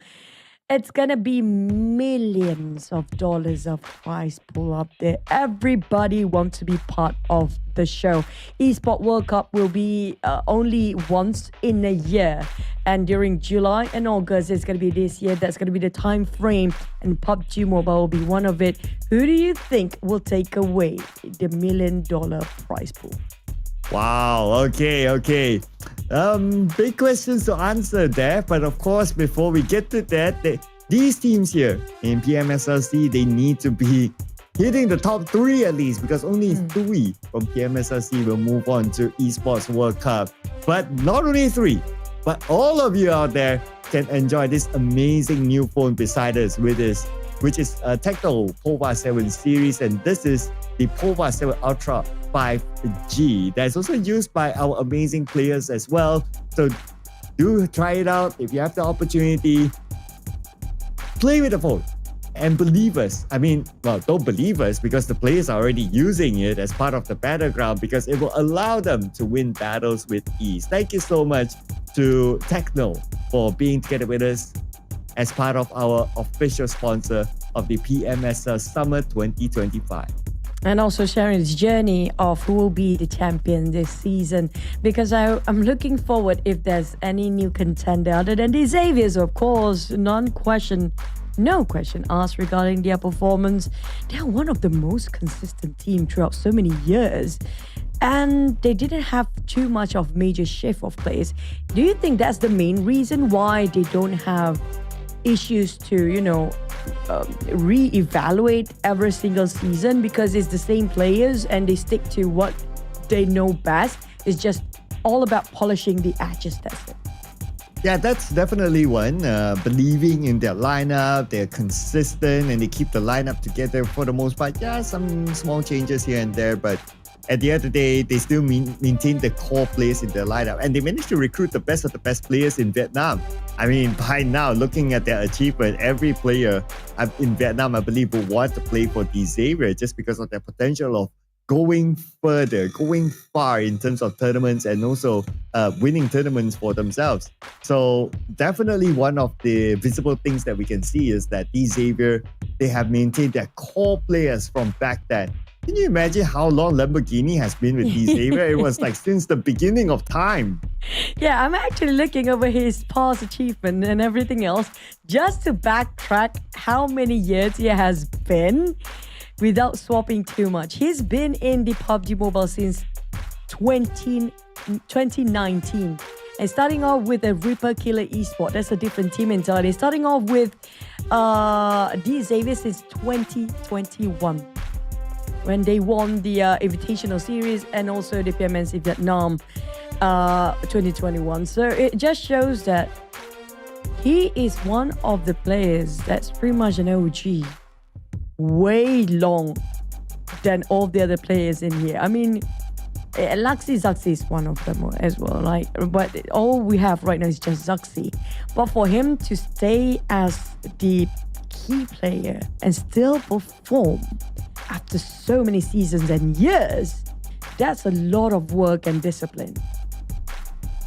It's going to be millions of dollars of prize pool up there. Everybody wants to be part of the show. Esports World Cup will be only once in a year. And during July and August, it's going to be this year. That's going to be the time frame. And PUBG Mobile will be one of it. Who do you think will take away the $1 million prize pool? Wow, okay. Big questions to answer there. But of course, before we get to that, these teams here in PMSL SEA, they need to be hitting the top 3 at least, because only 3 from PMSL SEA will move on to Esports World Cup. But not only 3, but all of you out there can enjoy this amazing new phone beside us with this which is a Techno POVA 7 series, and this is the POVA 7 Ultra 5G that's also used by our amazing players as well. So do try it out if you have the opportunity. Play with the phone. And believe us, I mean, well, don't believe us because the players are already using it as part of the battleground because it will allow them to win battles with ease. Thank you so much to Techno for being together with us as part of our official sponsor of the PMSL Summer 2025. And also sharing his journey of who will be the champion this season, because I'm looking forward if there's any new contender other than the Xaviers, of course. No question asked regarding their performance. They're one of the most consistent teams throughout so many years, and they didn't have too much of major shift of players. Do you think that's the main reason why they don't have issues to, re-evaluate every single season, because it's the same players and they stick to what they know best? It's just all about polishing the edges, that's it. Yeah, that's definitely one. Believing in their lineup, they're consistent and they keep the lineup together for the most part. Yeah, some small changes here and there, but at the end of the day, they still maintain the core players in their lineup, and they managed to recruit the best of the best players in Vietnam. I mean, by now, looking at their achievement, every player in Vietnam, I believe, will want to play for the Xavier just because of their potential of going further, going far in terms of tournaments and also winning tournaments for themselves. So definitely one of the visible things that we can see is that the Xavier, they have maintained their core players from back then. Can you imagine how long Lamborghini has been with the Xavier? It was like since the beginning of time. Yeah, I'm actually looking over his past achievement and everything else just to backtrack how many years he has been without swapping too much. He's been in the PUBG Mobile since 2019. And starting off with a Reaper Killer Esport, that's a different team entirely. Starting off with the Xavier since 2021. When they won the Invitational Series and also the PMSL Vietnam 2021. So it just shows that he is one of the players that's pretty much an OG. Way long than all the other players in here. I mean, Zaxi is one of them as well. But all we have right now is just Zaxi. But for him to stay as the key player and still perform after so many seasons and years, that's a lot of work and discipline.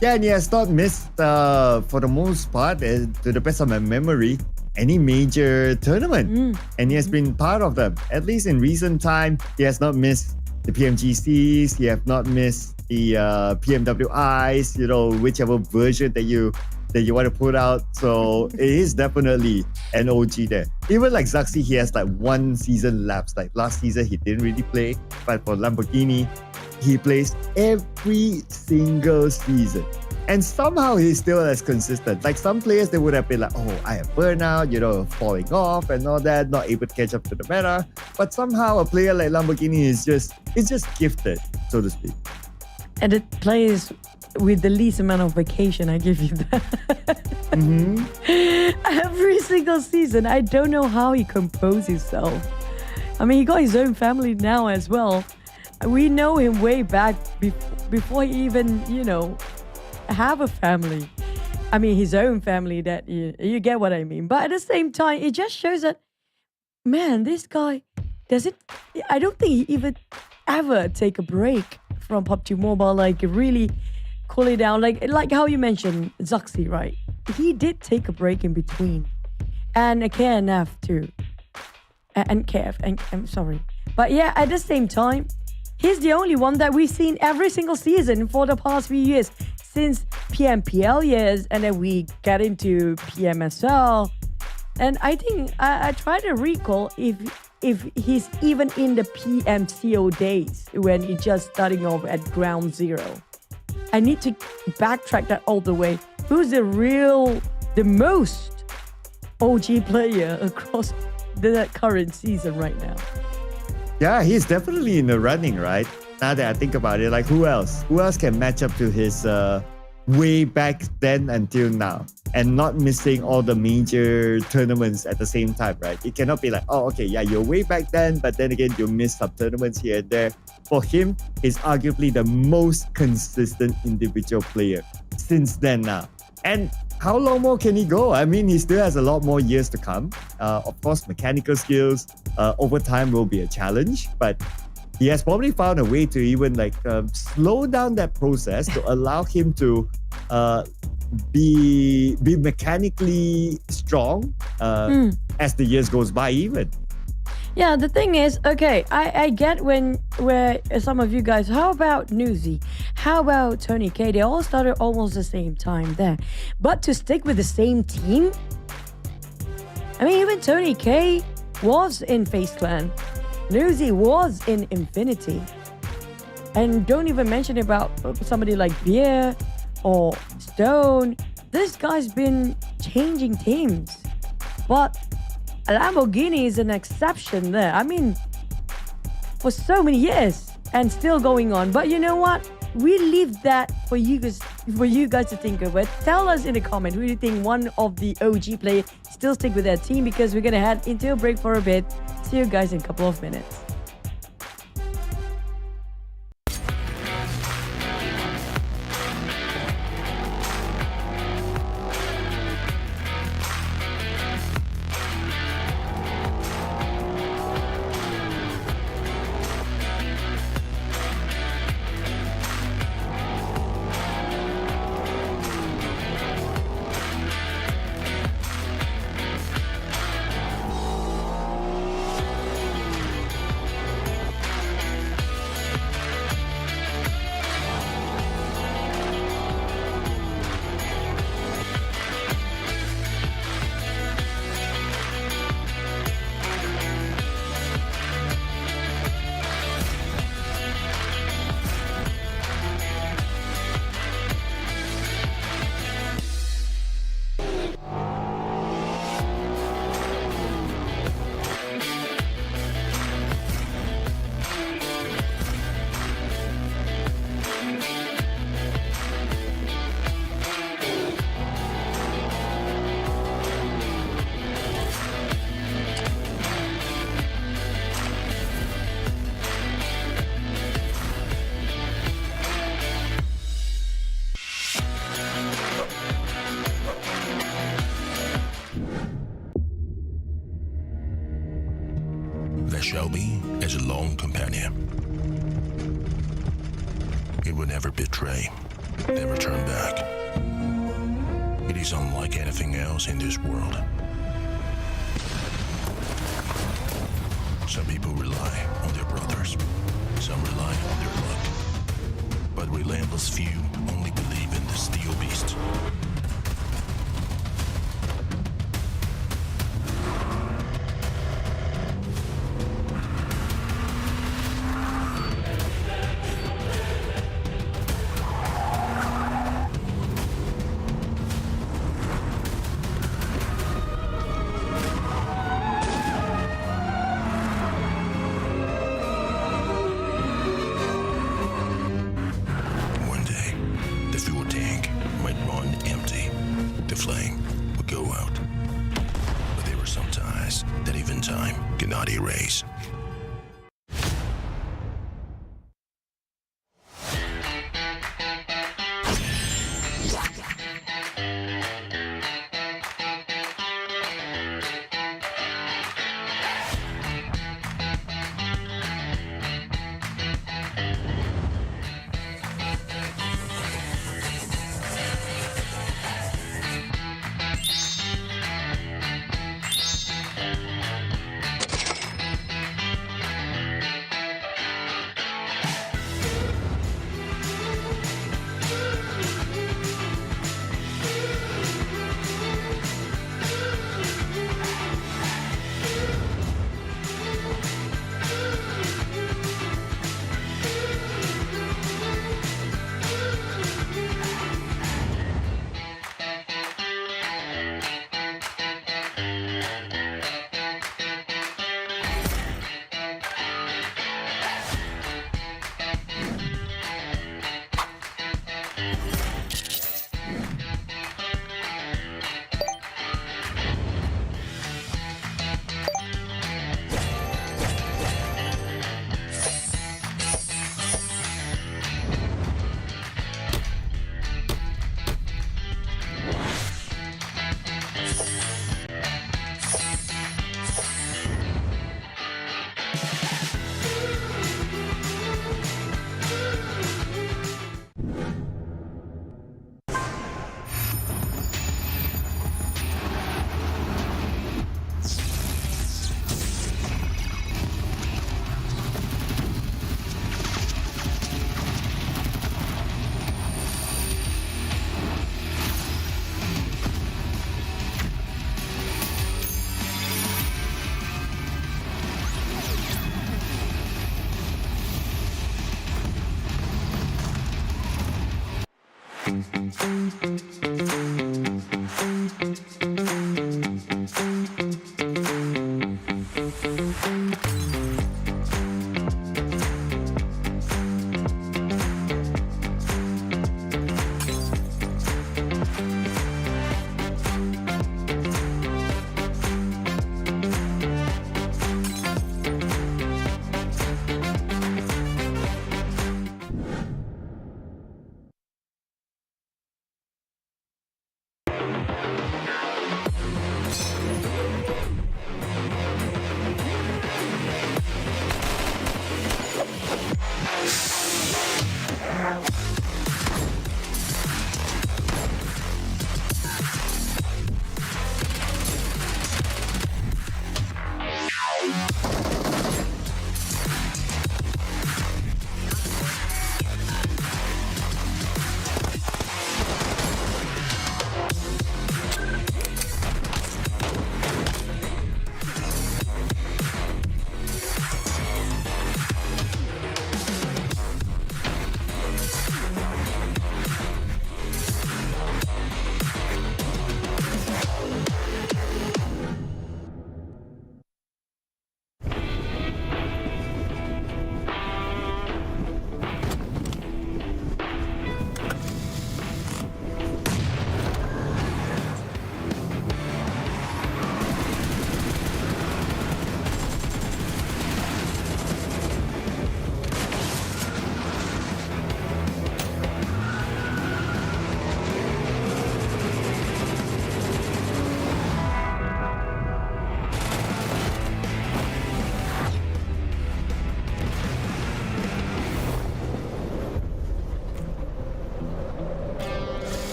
Yeah, and he has not missed, for the most part, to the best of my memory, any major tournament. And he has been part of them. At least in recent time, he has not missed the PMGCs, he has not missed the PMWIs, whichever version that you want to put out. So it is definitely an OG there. Even like Zaxi, he has like one season lapse. Like last season, he didn't really play. But for Lamborghini, he plays every single season. And somehow he's still as consistent. Like some players, they would have been like, oh, I have burnout, falling off and all that, not able to catch up to the meta. But somehow a player like Lamborghini is just gifted, so to speak. And it plays with the least amount of vacation, I give you that. Every single season, I don't know how he composed himself. I mean, he got his own family now as well. We know him way back before he even, have a family. I mean, his own family, that you get what I mean. But at the same time, it just shows that, man, this guy I don't think he even ever take a break from PUBG Mobile, like really cool it down. Like how you mentioned Zaxi, right? He did take a break in between. And KNF too. And KF, and I'm sorry. But yeah, at the same time, he's the only one that we've seen every single season for the past few years. Since PMPL years, and then we get into PMSL. And I think I try to recall if he's even in the PMCO days when he just starting off at ground zero. I need to backtrack that all the way. Who's the most OG player across the current season right now? Yeah, he's definitely in the running, right? Now that I think about it, like who else? Who else can match up to his way back then until now? and not missing all the major tournaments at the same time, right? It cannot be like, oh, okay, yeah, you're way back then, but then again, you miss some tournaments here and there. For him, he's arguably the most consistent individual player since then now. And how long more can he go? I mean, he still has a lot more years to come. Of course, mechanical skills over time will be a challenge, but he has probably found a way to even like slow down that process to allow him to be mechanically strong as the years goes by even. Yeah, the thing is, okay, I get where some of you guys, how about Newsy? How about Tony K? They all started almost the same time there. But to stick with the same team? I mean, even Tony K was in FaZe Clan. Newsy was in Infinity. And don't even mention about somebody like Beer or Stone. This guy's been changing teams. But Lamborghini is an exception there. I mean, for so many years and still going on. But you know what? We leave that for you guys to think about. Tell us in the comment who you think one of the OG players still stick with their team, because we're gonna head into a break for a bit. See you guys in a couple of minutes. Shelby as a lone companion. It would never betray, never turn back. It is unlike anything else in this world. Some people rely on their brothers, some rely on their luck, but relentless few only believe in the steel beast. Erase.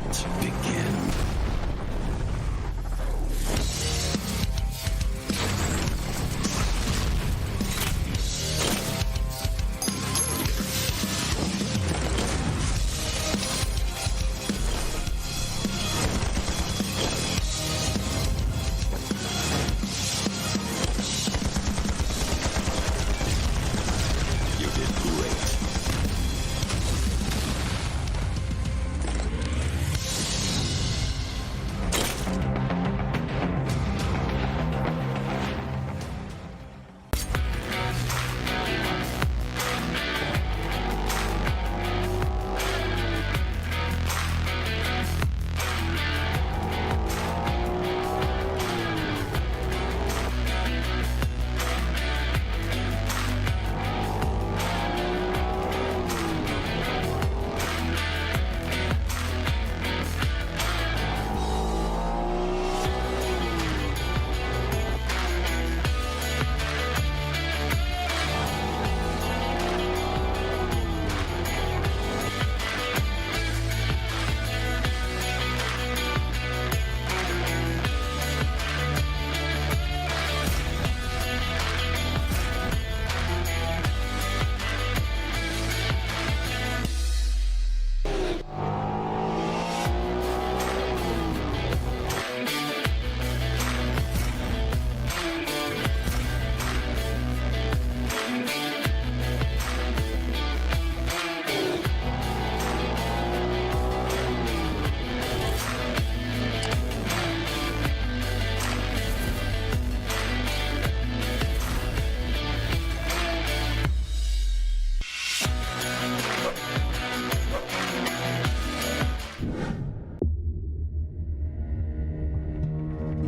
hunt begin. You did great.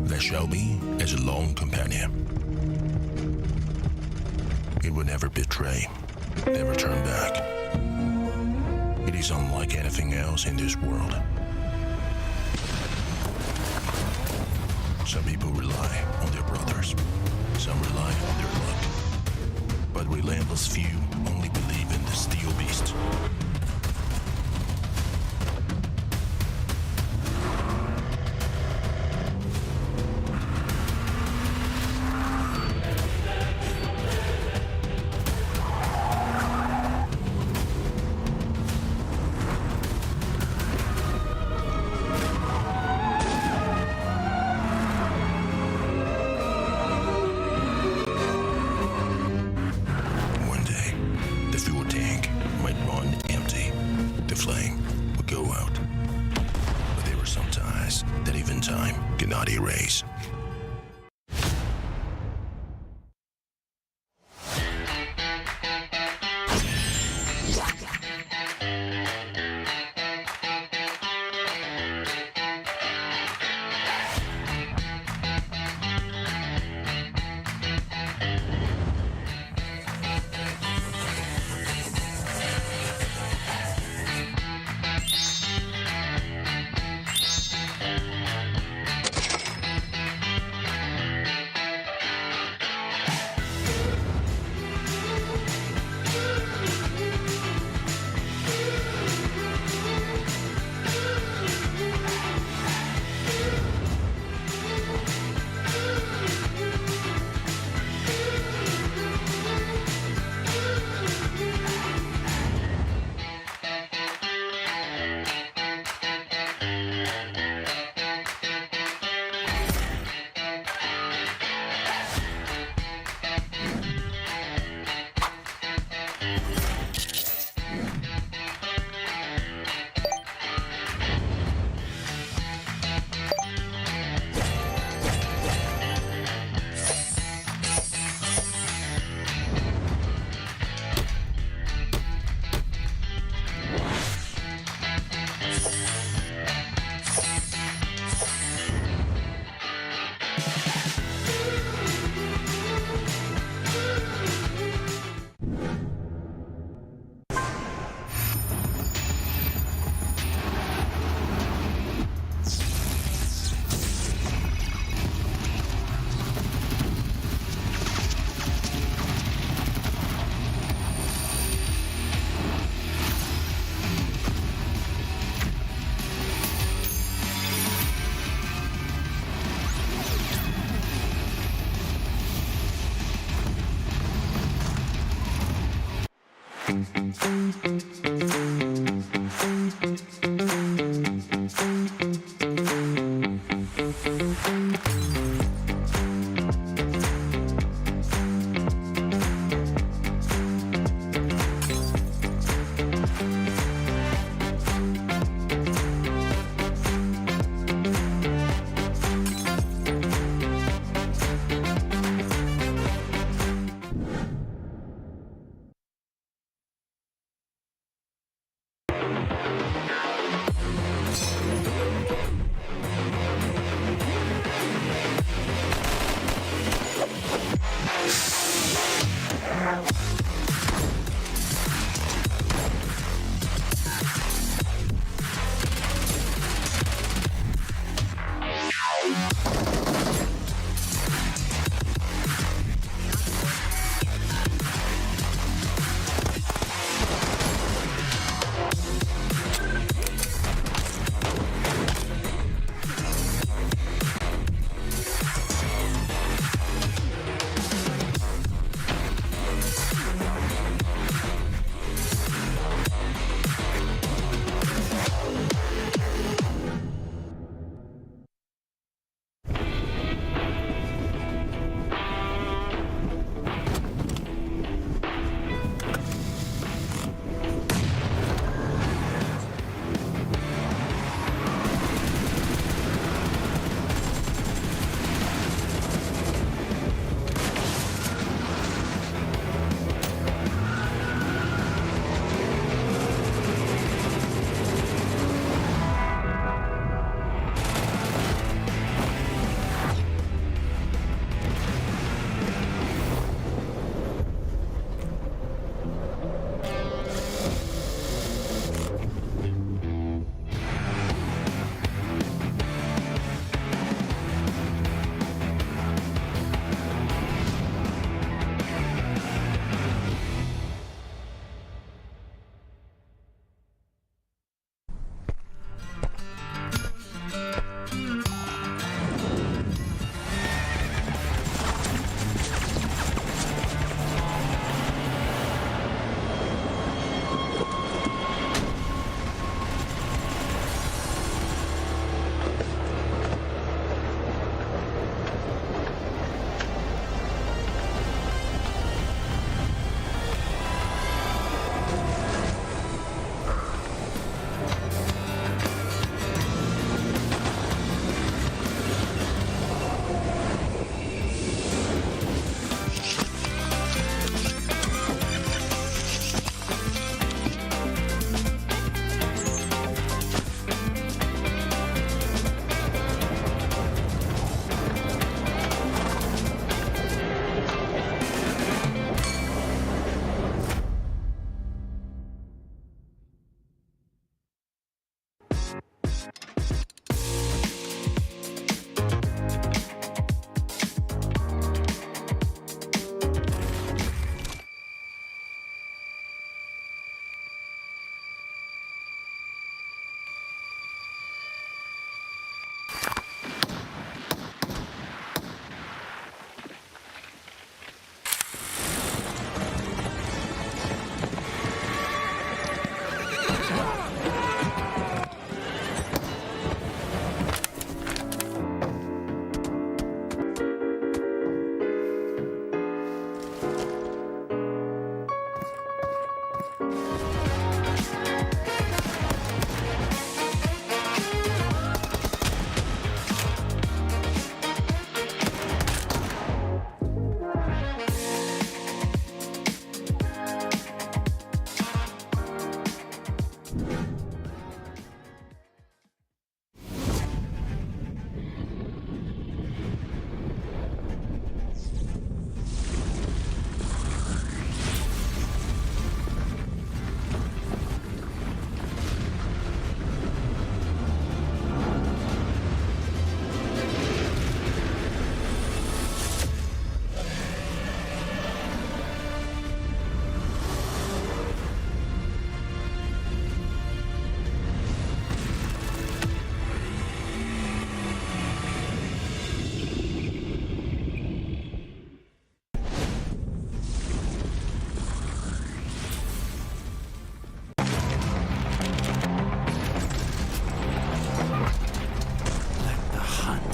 There shall be as a long companion. It will never betray, never turn back. It is unlike anything else in this world. Some people rely on their brothers, some rely on their luck. But relentless few only believe in the steel beast. One day, the fuel tank might run empty. The flame would go out. But there are some ties that even time cannot erase.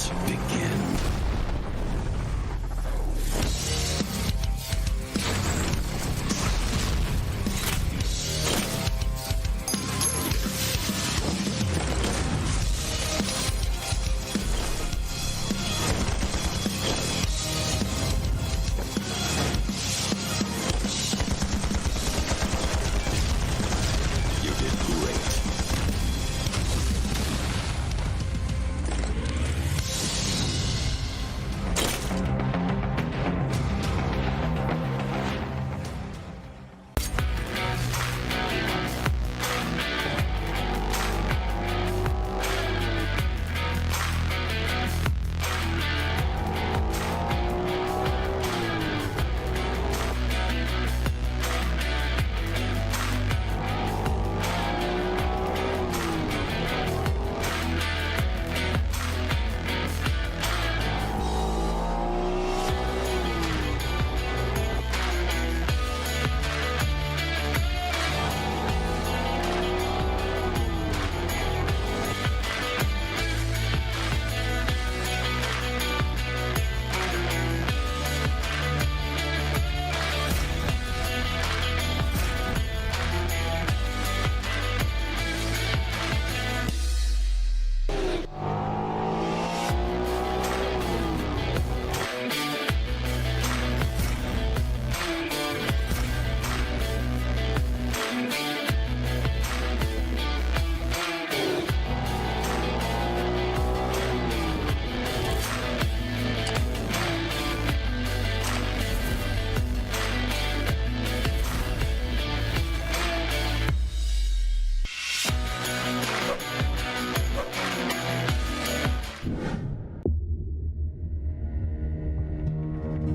Let's begin. You did great.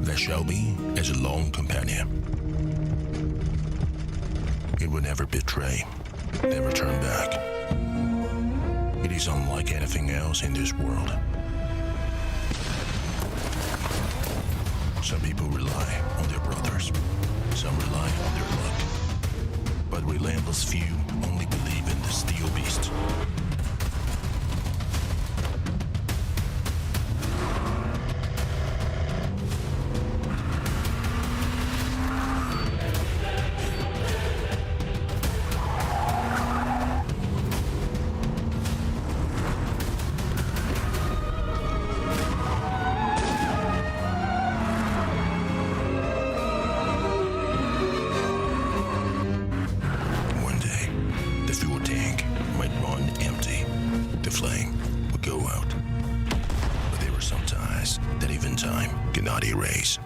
There shall be as a long companion. It will never betray, never turn back. It is unlike anything else in this world. Some people rely on their brothers, some rely on their luck. But relentless few only believe in the steel beast. One day, the fuel tank might run empty. The flame would go out. But there are some ties that even time cannot erase.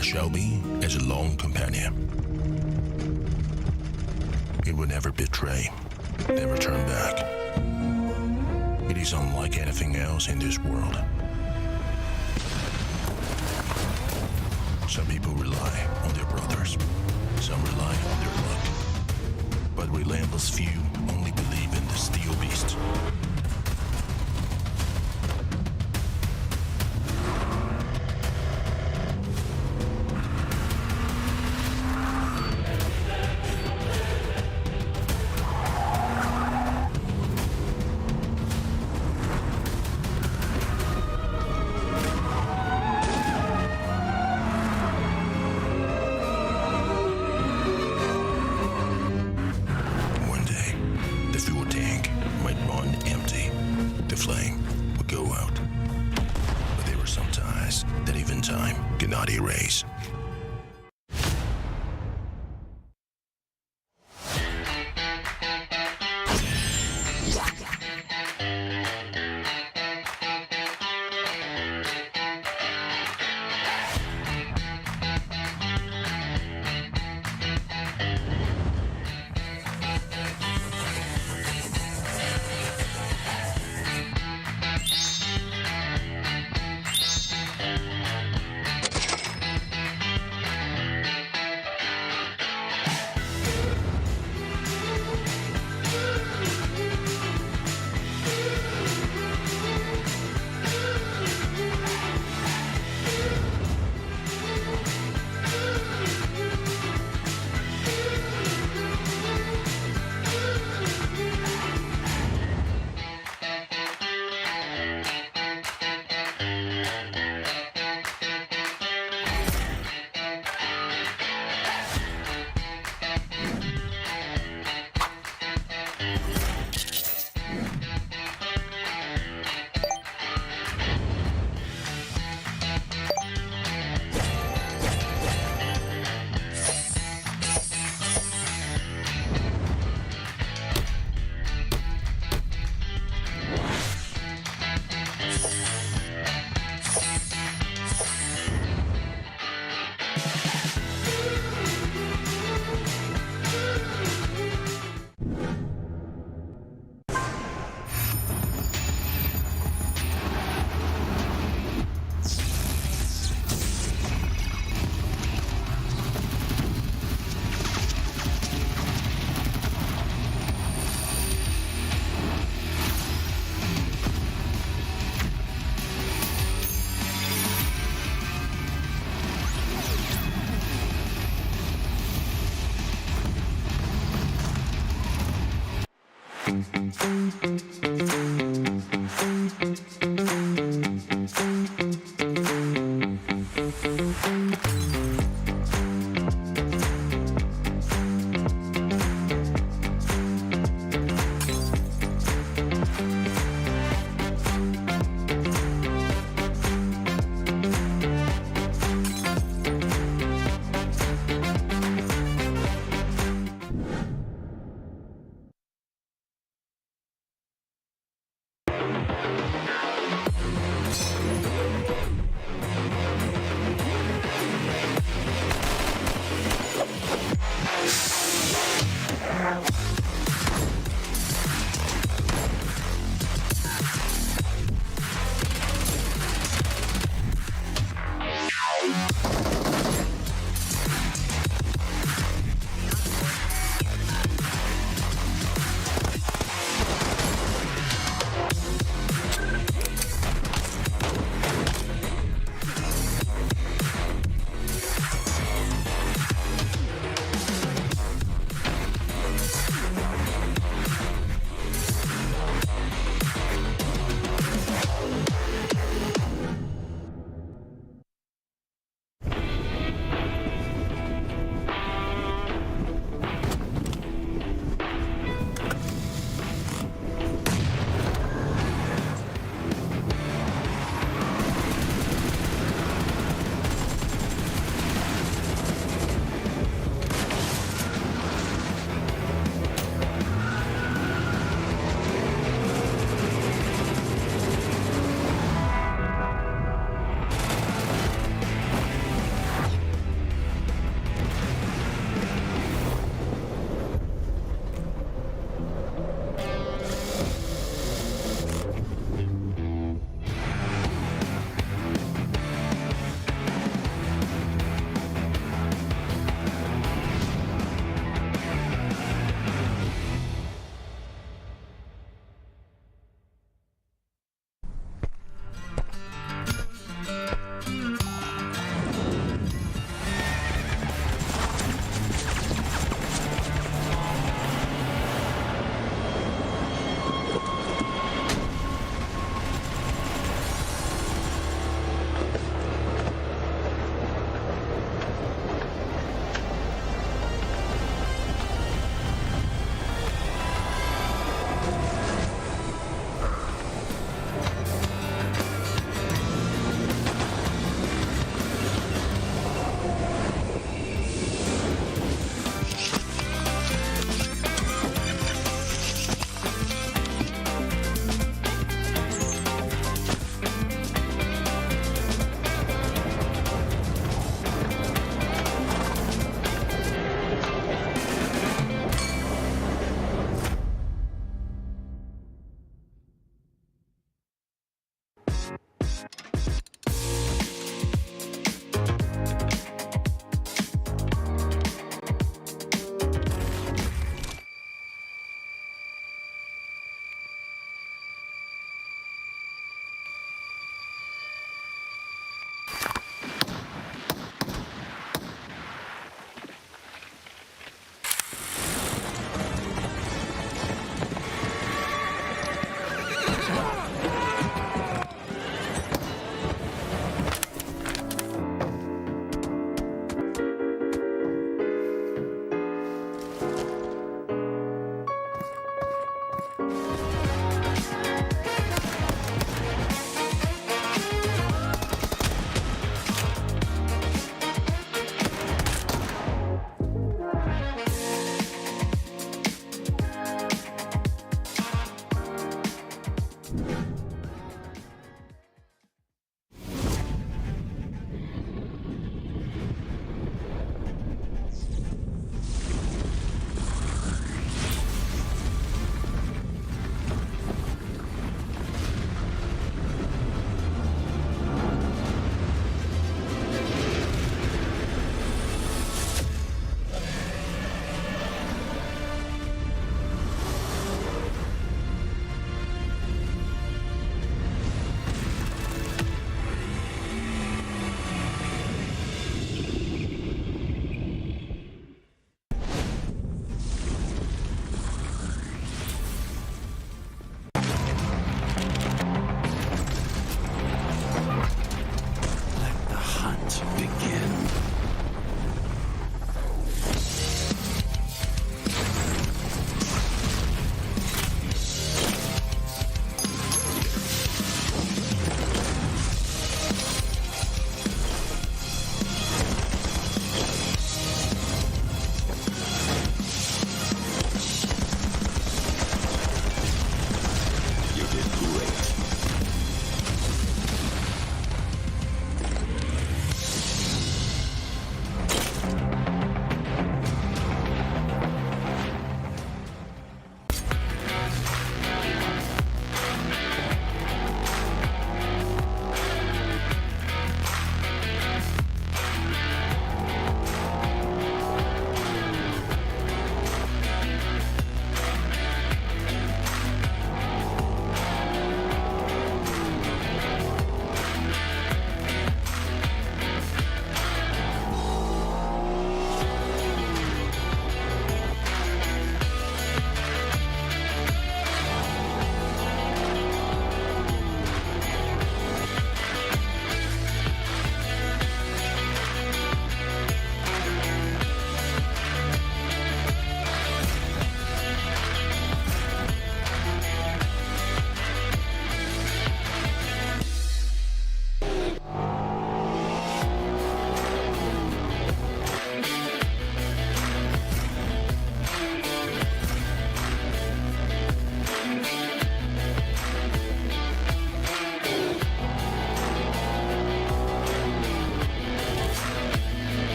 has Shelby as a lone companion. It would never betray, never turn back. It is unlike anything else in this world. Some people rely on their brothers, some rely on their luck, but relentless few only believe in the steel beast. One day, the fuel tank might run empty. The flame would go out. But there are some ties that even time cannot erase.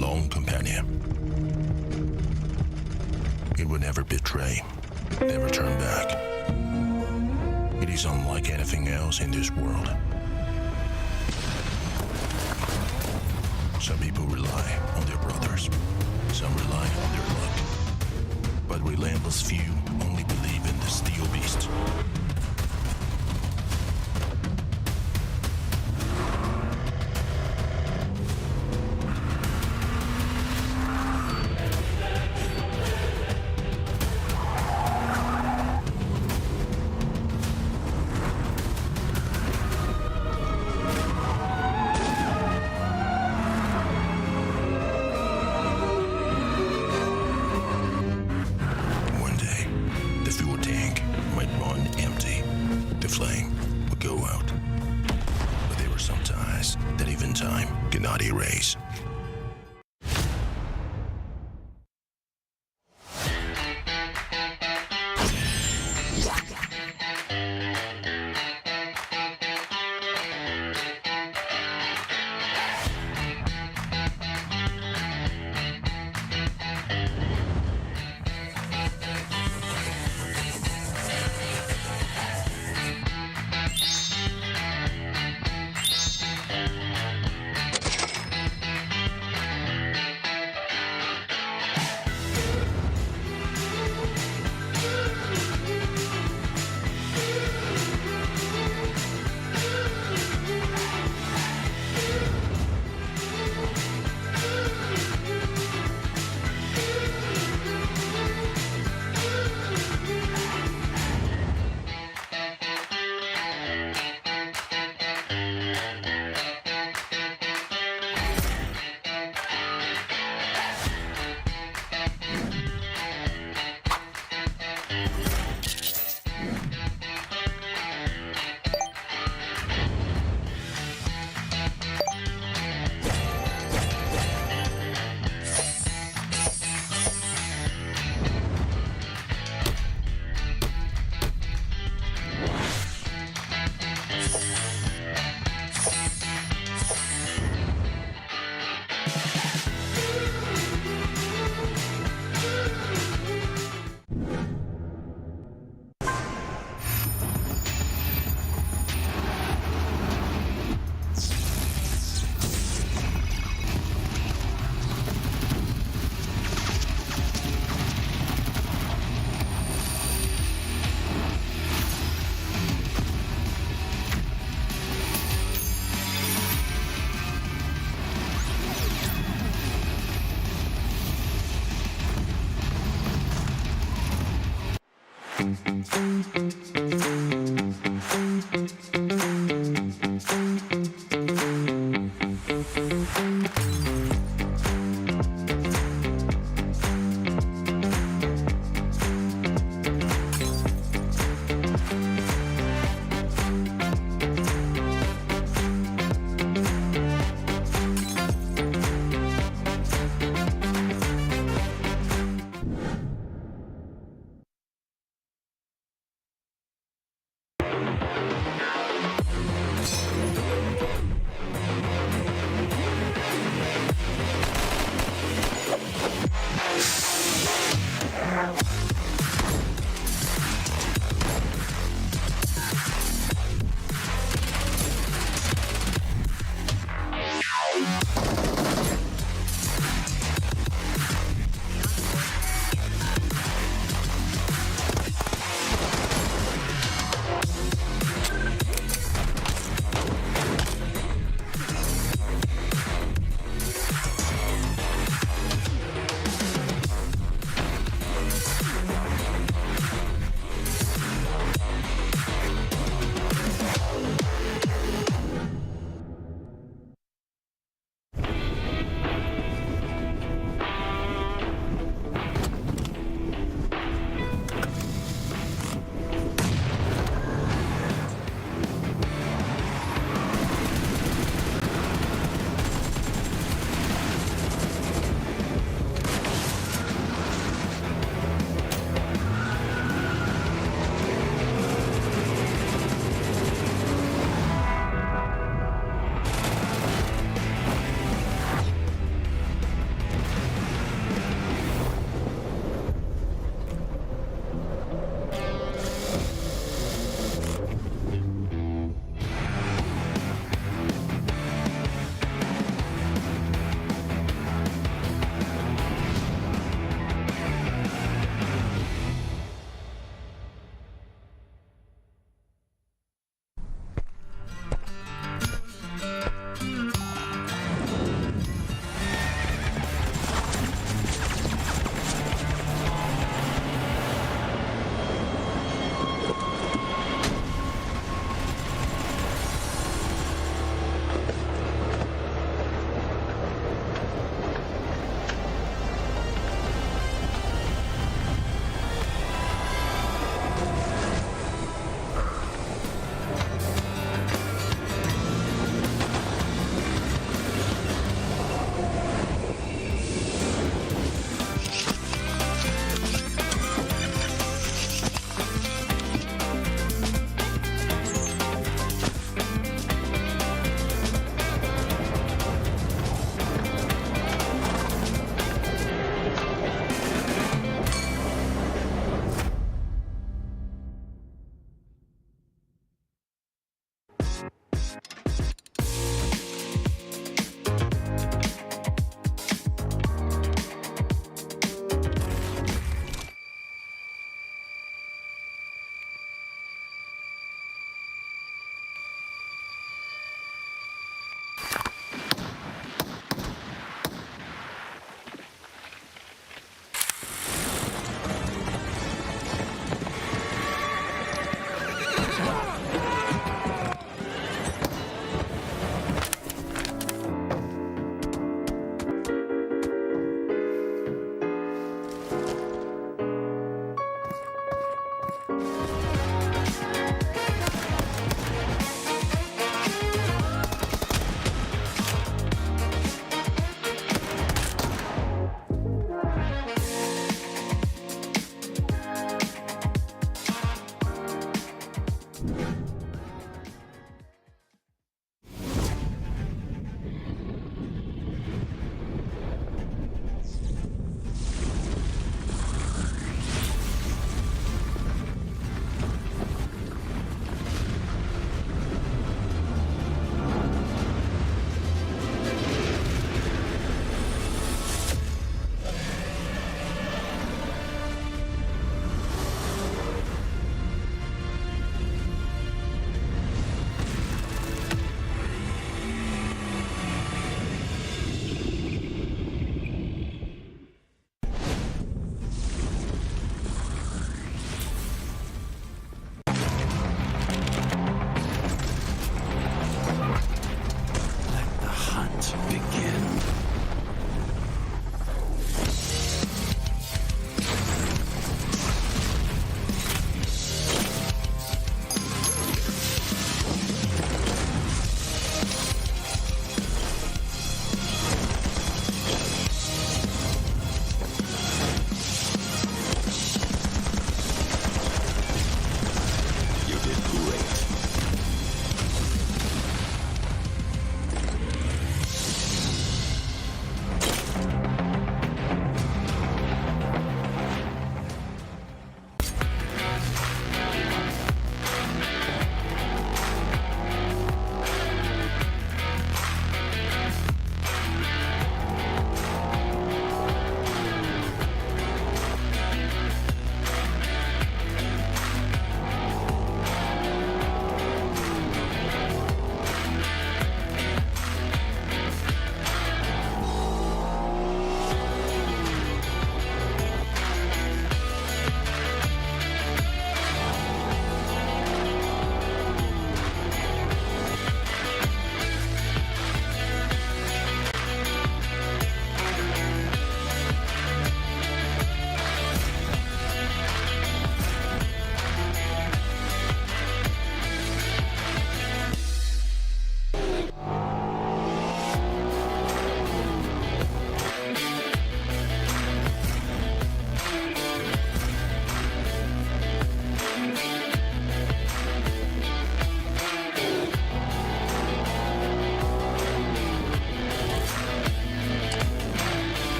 long companion. It would never betray, never turn back. It is unlike anything else in this world. Some people rely on their brothers, some rely on their luck. But relentless few only believe in the steel beast. One day, the fuel tank might run empty. The flame would go out. But there were some ties that even time cannot erase.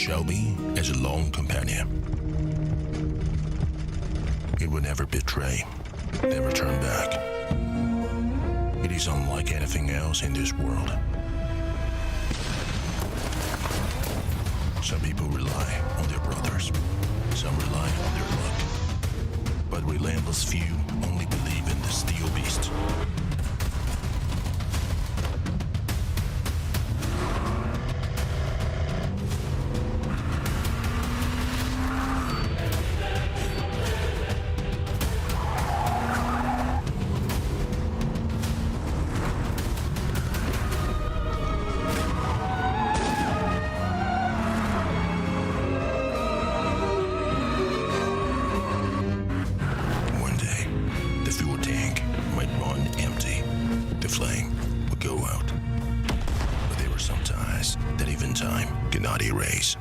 shall be as a long companion. It will never betray, never turn back. It is unlike anything else in this world. Some people rely on their brothers, some rely on their luck, but relentless few only believe in the steel beast. One day, the fuel tank might run empty. The flame would go out. But there were some ties that even time cannot erase.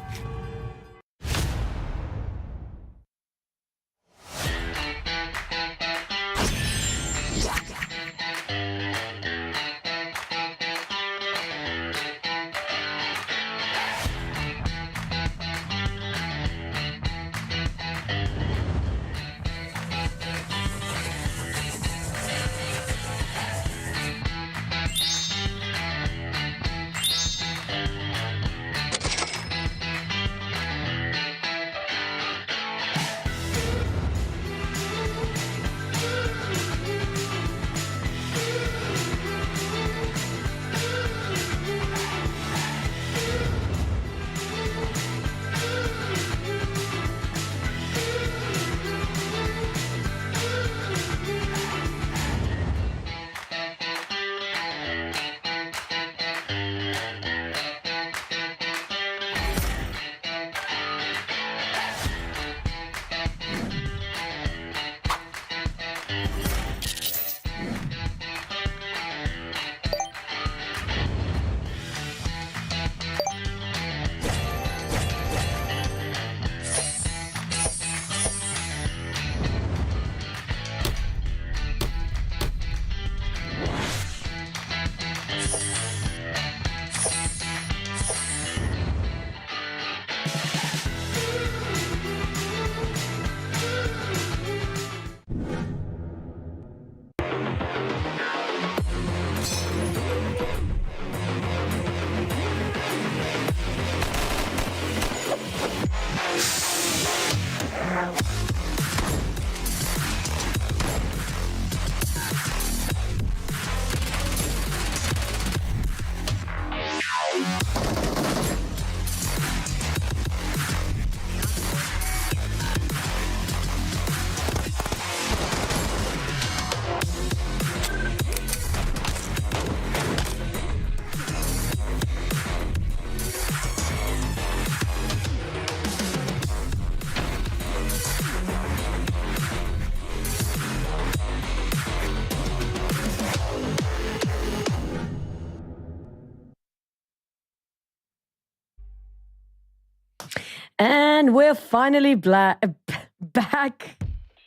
And we're finally back.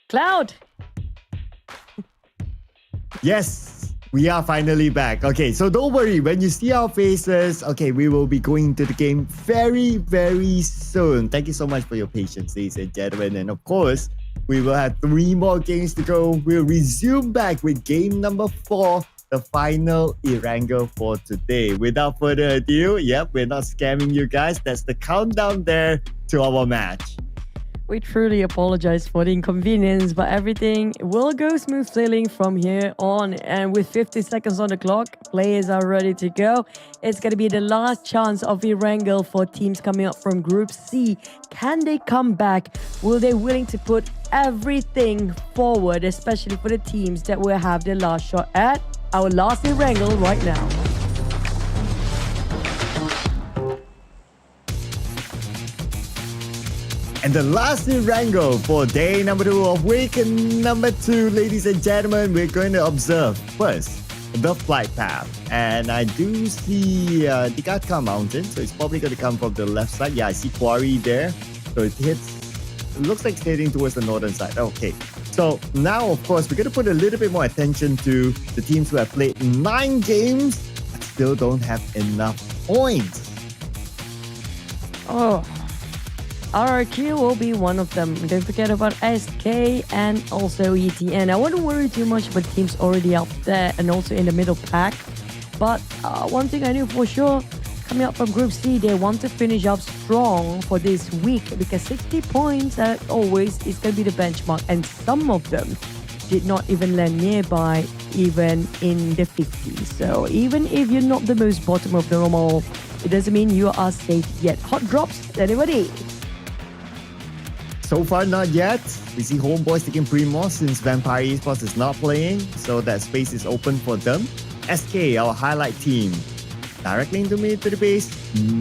Cloud. Yes, we are finally back. Okay, so don't worry. When you see our faces, okay, we will be going to the game very, very soon. Thank you so much for your patience, ladies and gentlemen. And of course, we will have 3 more games to go. We'll resume back with game number 4, the final Erangel for today. Without further ado, yep, we're not scamming you guys. That's the countdown there to our match. We truly apologize for the inconvenience, but everything will go smooth sailing from here on. And with 50 seconds on the clock, players are ready to go. It's going to be the last chance of Erangel for teams coming up from Group C. Can they come back? Will they willing to put everything forward, especially for the teams that will have their last shot at our last Erangel right now? And the last Erangel for day number 2 of week number 2, ladies and gentlemen, we're going to observe first the flight path. And I do see Dikaka Mountain, so it's probably going to come from the left side. Yeah, I see Quarry there. So it looks like it's heading towards the northern side. Okay, so now, of course, we're going to put a little bit more attention to the teams who have played 9 games but still don't have enough points. Oh, RRQ will be one of them. Don't forget about SK and also ETN. I wouldn't worry too much about teams already out there and also in the middle pack. But one thing I knew for sure, coming up from Group C, they want to finish up strong for this week because 60 points, as always, is going to be the benchmark. And some of them did not even land nearby, even in the 50s. So even if you're not the most bottom of the normal, it doesn't mean you are safe yet. Hot drops, anybody? So far, not yet. We see HOMEBOIS taking Primos since Vampire Esports is not playing, so that space is open for them. SK, our highlight team, directly into mid to the base.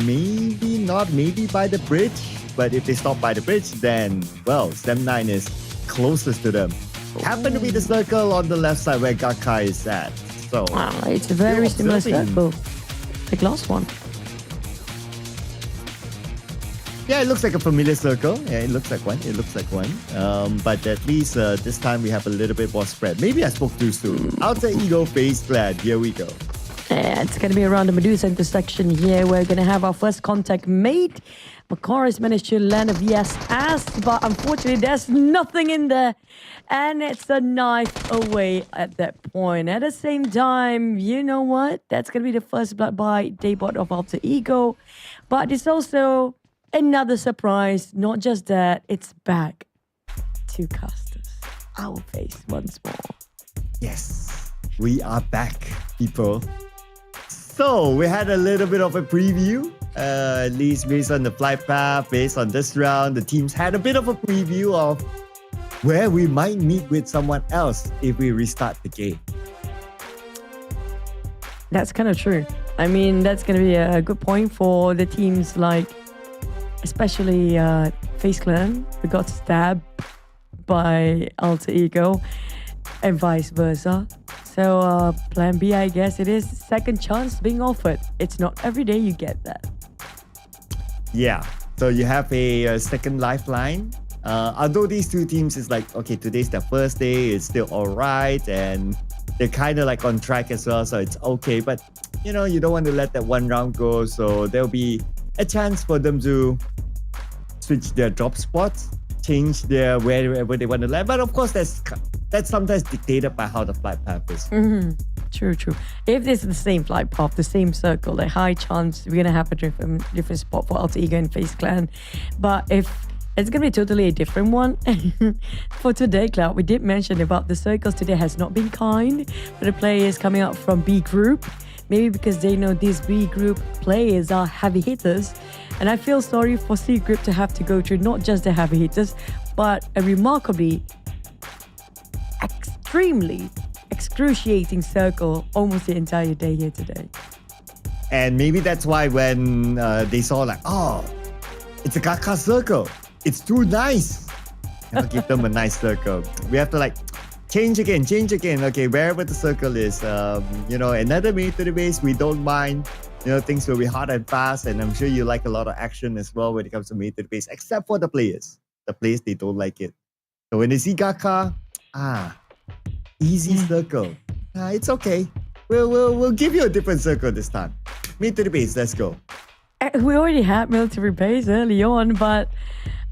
Maybe not, maybe by the bridge. But if they stop by the bridge, then, well, Sem9 is closest to them. Happen to be the circle on the left side where Gakai is at. So, it's a very similar circle. The last one. Yeah, it looks like a familiar circle. Yeah, it looks like one. But at least this time we have a little bit more spread. Maybe I spoke too soon. Outer Ego FaZe Clan. Here we go. Yeah, it's going to be around the Medusa intersection here. We're going to have our first contact made. Makar has managed to land a VSS, but unfortunately there's nothing in there. And it's a knife away at that point. At the same time, you know what? That's going to be the first blood by Daybot of Alter Ego. But it's also another surprise. Not just that, it's back to Casters. Our face once more. Yes, we are back, people. So we had a little bit of a preview, at least based on the flight path, based on this round. The teams had a bit of a preview of where we might meet with someone else if we restart the game. That's kind of true. I mean, that's going to be a good point for the teams like, especially FaZe Clan. We got stabbed by Alter Ego and vice versa. So plan B, I guess it is second chance being offered. It's not every day you get that. Yeah, so you have a second lifeline. Although these two teams is like, okay, today's their first day, it's still all right, and they're kind of like on track as well, so it's okay. But, you know, you don't want to let that one round go, so there'll be a chance for them to switch their drop spots, change their wherever they want to land. But of course, that's sometimes dictated by how the flight path is. True. If this is the same flight path, the same circle, a high chance we're gonna have a different spot for Alter Ego and FaZe Clan. But if it's gonna be totally a different one for today, Cloud, we did mention about the circles today has not been kind for the players coming out from B group. Maybe because they know these B group players are heavy hitters. And I feel sorry for C group to have to go through not just the heavy hitters, but a remarkably extremely excruciating circle almost the entire day here today. And maybe that's why when they saw like, oh, it's a Kaka circle. It's too nice. I'll give them a nice circle. We have to like change again. Okay, wherever the circle is, another mate to the base, we don't mind. You know, things will be hard and fast, and I'm sure you like a lot of action as well when it comes to mate to the base, except for the players. The players, they don't like it. So when they see Kaka, easy circle. It's okay. We'll give you a different circle this time. Mate to the base, let's go. We already had military base early on, but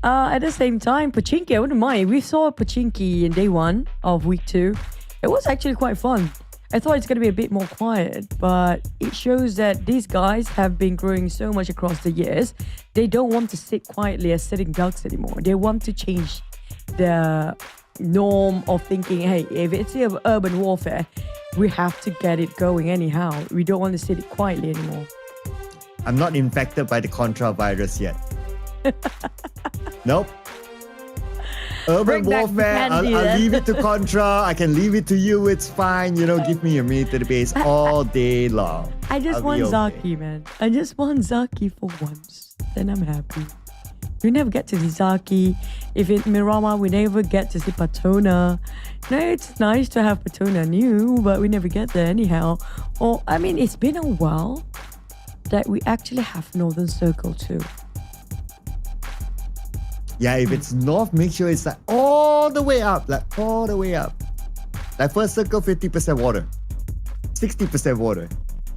at the same time, Pachinki, I wouldn't mind. We saw Pachinki in day 1 of week 2. It was actually quite fun. I thought it's going to be a bit more quiet, but it shows that these guys have been growing so much across the years. They don't want to sit quietly as sitting ducks anymore. They want to change the norm of thinking, hey, if it's urban warfare, we have to get it going anyhow. We don't want to sit it quietly anymore. I'm not infected by the Contra virus yet. Nope. Urban warfare, I'll leave it to Contra. I can leave it to you. It's fine. You know, give me a mate to the base all day long. I just want Zaki, man. I just want Zaki for once. Then I'm happy. We never get to see Zaki. If it's Miramar, we never get to see Patona. No, it's nice to have Patona new, but we never get there anyhow. Or, I mean, it's been a while that we actually have Northern Circle too. Yeah, if it's north, make sure it's like all the way up. Like first circle, 50% water. 60% water.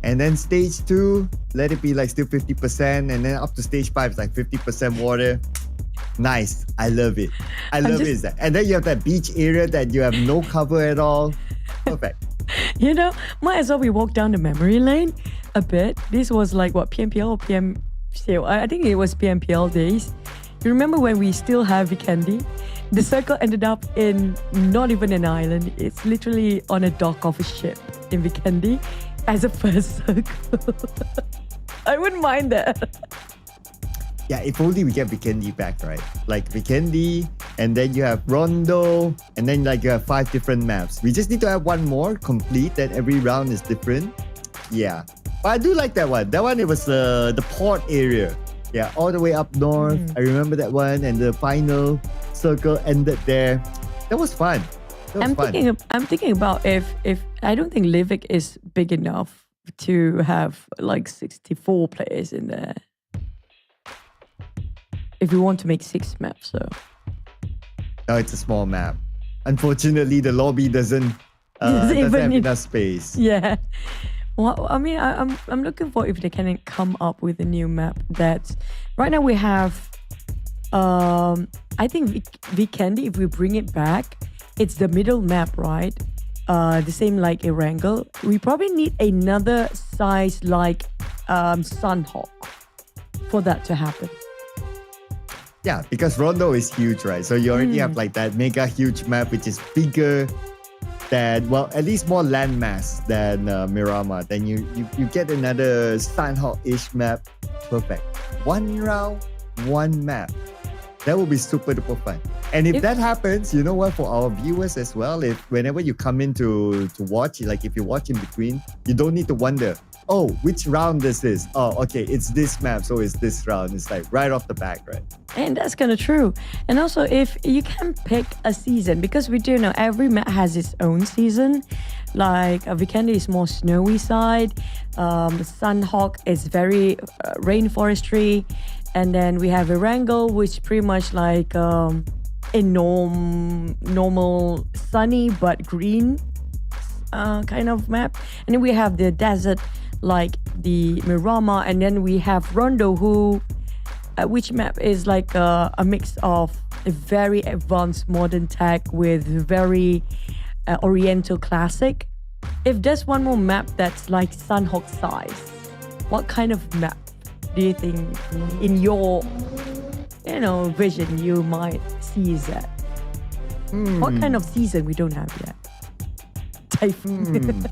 And then stage 2, let it be like still 50%. And then up to stage 5, it's like 50% water. Nice. I love it. I love it. And then you have that beach area that you have no cover at all. Perfect. You know, might as well we walk down the memory lane a bit. This was like what, PMPL or PMSL? I think it was PMPL days. You remember when we still have Vikendi? The circle ended up in not even an island. It's literally on a dock of a ship in Vikendi as a first circle. I wouldn't mind that. Yeah, if only we get Vikendi back, right? Like Vikendi, and then you have Rondo, and then like you have 5 different maps. We just need to have one more complete, that every round is different. Yeah, but I do like that one. That one, it was the port area. Yeah, all the way up north. I remember that one, and the final circle ended there. That was fun. I'm thinking about if I don't think Livik is big enough to have like 64 players in there. If we want to make 6 maps, so. No, it's a small map. Unfortunately, the lobby doesn't have enough space. Yeah. Well, I mean, I'm looking for if they can come up with a new map that. Right now we have, I think Vikendi, if we bring it back, it's the middle map, right? The same like Erangel. We probably need another size like Sunhawk for that to happen. Yeah, because Rondo is huge, right? So you already have like that mega huge map, which is bigger than, well, at least more landmass than Miramar. Then you get another Sunhawk-ish map. Perfect. One round, one map. That will be super duper fun. And if that happens, you know what, for our viewers as well, if whenever you come in to watch, like if you watch in between, you don't need to wonder, oh, which round is this? Oh, okay, it's this map, so it's this round. It's like right off the back, right? And that's kind of true. And also, if you can pick a season, because we do know every map has its own season. Like Vikendi is more snowy side. Sunhawk is very rainforestry. And then we have Erangel, which pretty much like a normal sunny but green kind of map. And then we have the desert, like the Miramar, and then we have Rondo, who which map is like a mix of a very advanced modern tech with very oriental classic. If there's one more map that's like Sunhawk size, what kind of map do you think in your vision you might see that? What kind of season we don't have yet? Typhoon.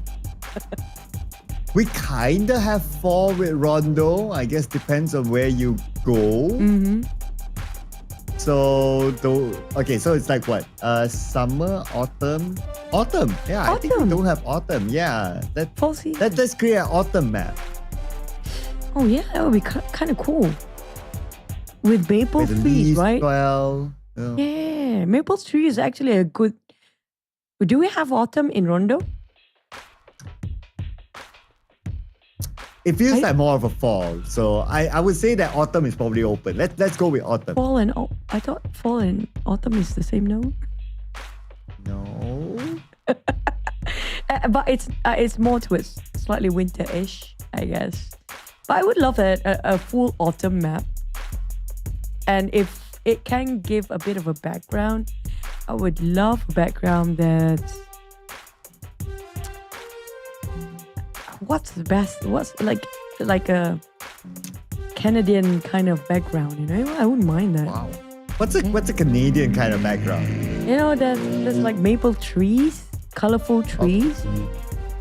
We kind of have 4 with Rondo. I guess depends on where you go. So, so it's like what? Summer, autumn? Autumn. Yeah, I think we don't have autumn. Yeah. Let's create an autumn map. Oh yeah, that would be kind of cool. With maple trees, right? Well, yeah, maple tree is actually a good. Do we have autumn in Rondo? It feels like more of a fall. So I would say that autumn is probably open. Let's go with autumn. Fall and I thought fall and autumn is the same, no? No. But it's more towards slightly winter-ish, I guess. But I would love a full autumn map. And if it can give a bit of a background, I would love a background that... What's the best? What's like a Canadian kind of background, you know? I wouldn't mind that. Wow. What's a Canadian kind of background? You know, there's like maple trees, colorful trees.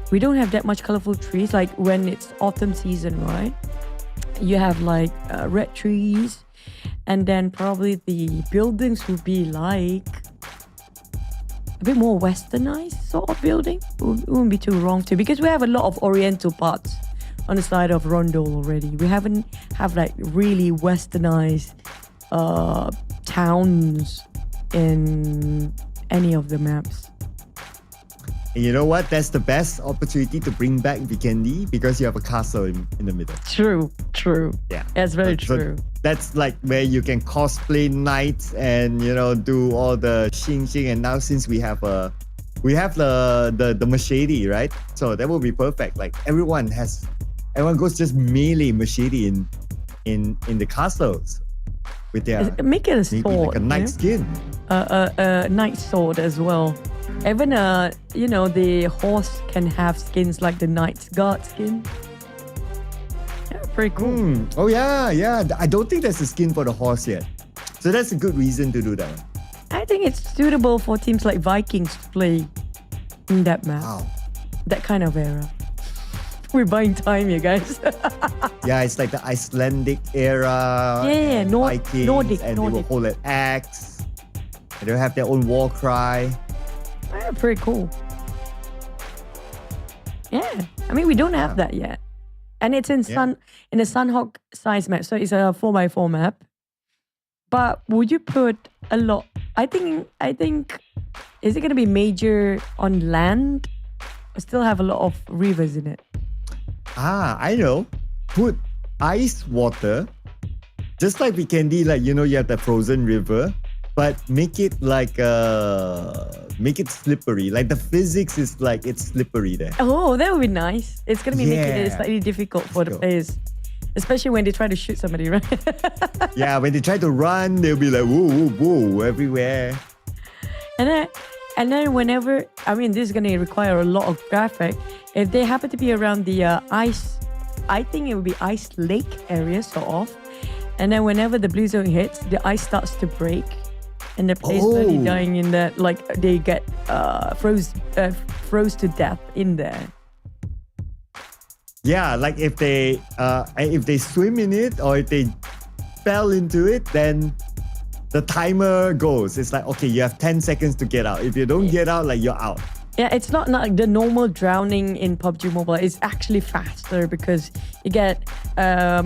We don't have that much colorful trees. Like when it's autumn season, right? You have like red trees, and then probably the buildings would be like a bit more westernized sort of building. It wouldn't be too wrong too, because we have a lot of oriental parts on the side of Rondo already. We haven't have like really westernized towns in any of the maps. And you know what? That's the best opportunity to bring back Vikendi, because you have a castle in the middle. True. Yeah. That's very true. So that's like where you can cosplay knights and, you know, do all the xing. And now since we have the machete, right? So that will be perfect. Like everyone goes just melee machete in the castles. with their Make it a maybe sword. like a knight skin. A knight sword as well. Even the horse can have skins like the knight's guard skin. Yeah, pretty cool. Oh yeah. I don't think there's a skin for the horse yet, so that's a good reason to do that. I think it's suitable for teams like Vikings to play in that map. Wow. That kind of era. We're buying time, you guys. Yeah, it's like the Icelandic era. Yeah, and Vikings, Nordic. and they will hold an axe. And they'll have their own war cry. Yeah, pretty cool. Yeah, I mean we don't have that yet, and it's in in a Sunhawk size map, so it's a 4x4 map. But would you put a lot? I think is it gonna be major on land? Or still have a lot of rivers in it. I know. Put ice water, just like Vikendi, like you have the frozen river, but make it like make it slippery. Like the physics is like it's slippery there. Oh, that would be nice. It's gonna be making it Yeah. slightly difficult for the players, especially when they try to shoot somebody, right? Yeah, when they try to run, they'll be like whoa everywhere. And then whenever, I mean, this is going to require a lot of graphic. If they happen to be around the ice, I think it would be ice lake area, sort of. And then whenever the blue zone hits, the ice starts to break. And the players slowly dying in that, like they get froze to death in there. Yeah, like if they swim in it or if they fell into it, then the timer goes. It's like, okay, you have 10 seconds to get out. If you don't get out, like you're out. Yeah, it's not like the normal drowning in PUBG Mobile. It's actually faster because you get what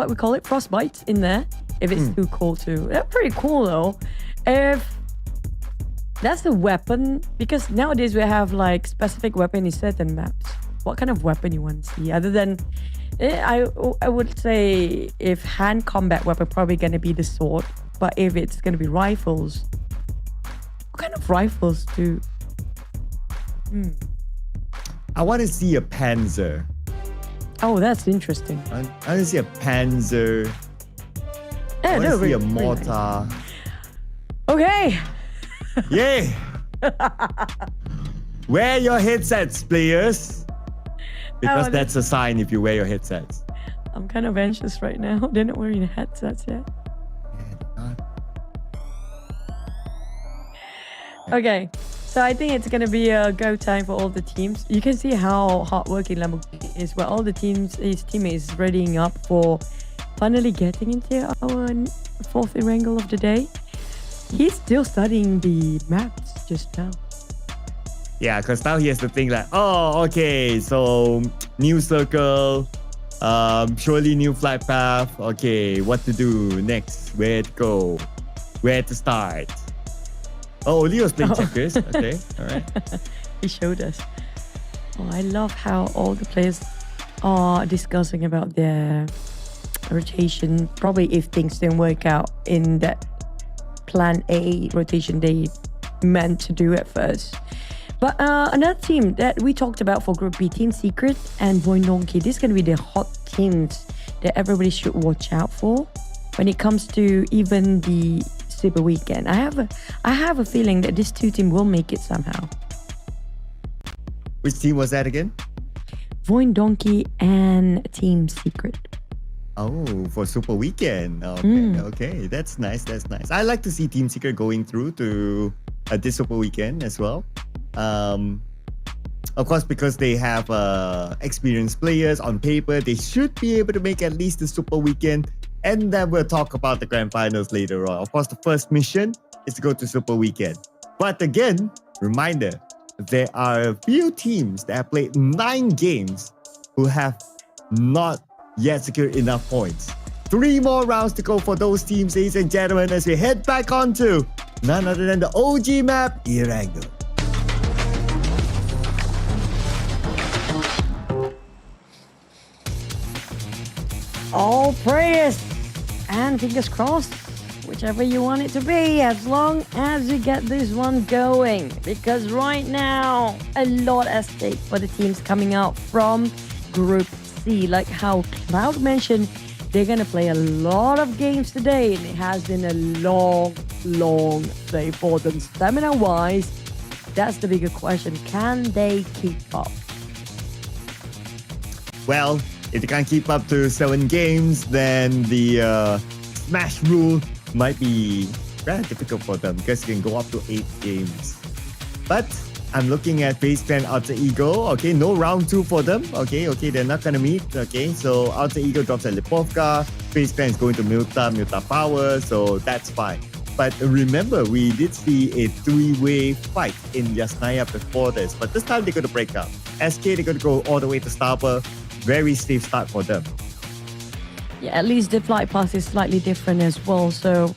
we call it, frostbite in there if it's too cold too. That's pretty cool though. If that's the weapon, because nowadays we have like specific weapon in certain maps. What kind of weapon you want to see other than I would say if hand combat weapon probably gonna be the sword, but if it's gonna be rifles, what kind of rifles do? I want to see a Panzer. Oh, that's interesting. I want to see a Panzer. Yeah, I want to see a really mortar. nice. Okay. Yay! Wear your headsets, players. Because that's a sign if you wear your headsets. I'm kind of anxious right now. They're not wearing headsets yet. Okay, so I think it's gonna be a go time for all the teams. You can see how hardworking Lamborghini is, where all the teams, his teammates readying up for finally getting into our fourth wrangle of the day. He's still studying the maps just now. Yeah, because now he has to think like, oh, okay, so new circle, surely new flight path. Okay, what to do next? Where to go? Where to start? Oh, Leo's playing checkers. Okay, all right. He showed us. Oh, I love how all the players are discussing about their rotation. Probably if things didn't work out in that plan A rotation they meant to do at first. But another team that we talked about for Group B, Team Secret and VOIN Donkey. This is going to be the hot teams that everybody should watch out for when it comes to even the Super Weekend. I have a feeling that this two team will make it somehow. Which team was that again? VOIN Donkey and Team Secret. Oh, for Super Weekend. Okay, that's nice. That's nice. I like to see Team Secret going through to this Super Weekend as well. Of course, because they have experienced players on paper, they should be able to make at least the Super Weekend, and then we'll talk about the Grand Finals later on. Of course, the first mission is to go to Super Weekend. But again, reminder, there are a few teams that have played 9 games who have not yet secured enough points. 3 more rounds to go for those teams, ladies and gentlemen, as we head back onto none other than the OG map, eArena. All praise and fingers crossed, whichever you want it to be, as long as you get this one going. Because right now, a lot at stake for the teams coming out from Group C. Like how Cloud mentioned, They're going to play a lot of games today, and it has been a long day for them. Stamina-wise, that's the bigger question. Can they keep up? Well, if they can't keep up to 7 games, then the smash rule might be very difficult for them because you can go up to 8 games. But I'm looking at FaZe Clan Alter Ego. Okay, no round 2 for them. Okay, they're not gonna meet. Okay, so Alter Ego drops at Lipovka. FaZe Clan is going to Milta Power, so that's fine. But remember, we did see a 3-way fight in Yasnaya before this, but this time they're going to break up. SK, they're going to go all the way to Starper. Very safe start for them. Yeah, at least the flight path is slightly different as well, so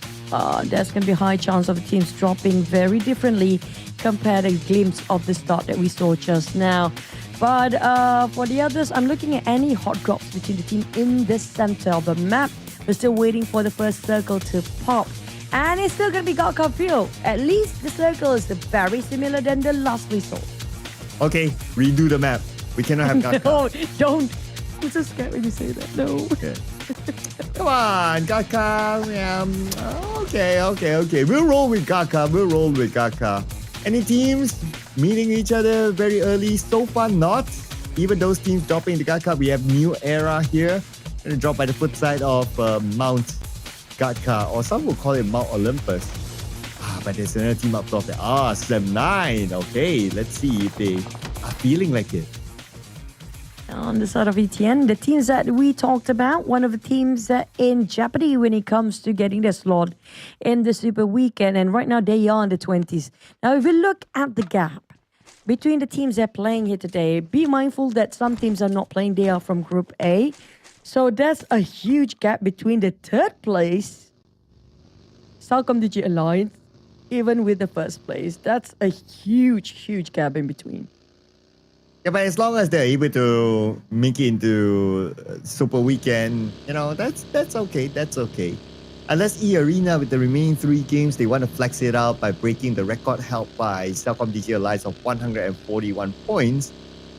there's going to be a high chance of the teams dropping very differently compared to a glimpse of the start that we saw just now. But for the others, I'm looking at any hot drops between the team in the center of the map. We're still waiting for the first circle to pop. And it's still going to be Gaka Field. At least the circle is very similar than the last we saw. Okay, redo the map. We cannot have Gaka. No, don't. I'm so scared when you say that. No. Okay. Come on, Gaka. Okay. We'll roll with Gaka. Any teams meeting each other very early? So far, not. Even those teams dropping the Gaka, we have New Era here. Going to drop by the foot side of Mount Gatka, or some will call it Mount Olympus. But there's another team up top there. Slam 9. Okay, let's see if they are feeling like it. On the side of ETN, the teams that we talked about, one of the teams in jeopardy when it comes to getting their slot in the Super Weekend, and right now they are in the 20s. Now, if we look at the gap between the teams that are playing here today, be mindful that some teams are not playing. They are from Group A. So there's a huge gap between the third place, CelcomDigi Alliance, even with the first place. That's a huge gap in between. Yeah, but as long as they're able to make it into Super Weekend, that's okay. That's okay. Unless eArena with the remaining 3 games, they want to flex it out by breaking the record held by CelcomDigi Alliance of 141 points.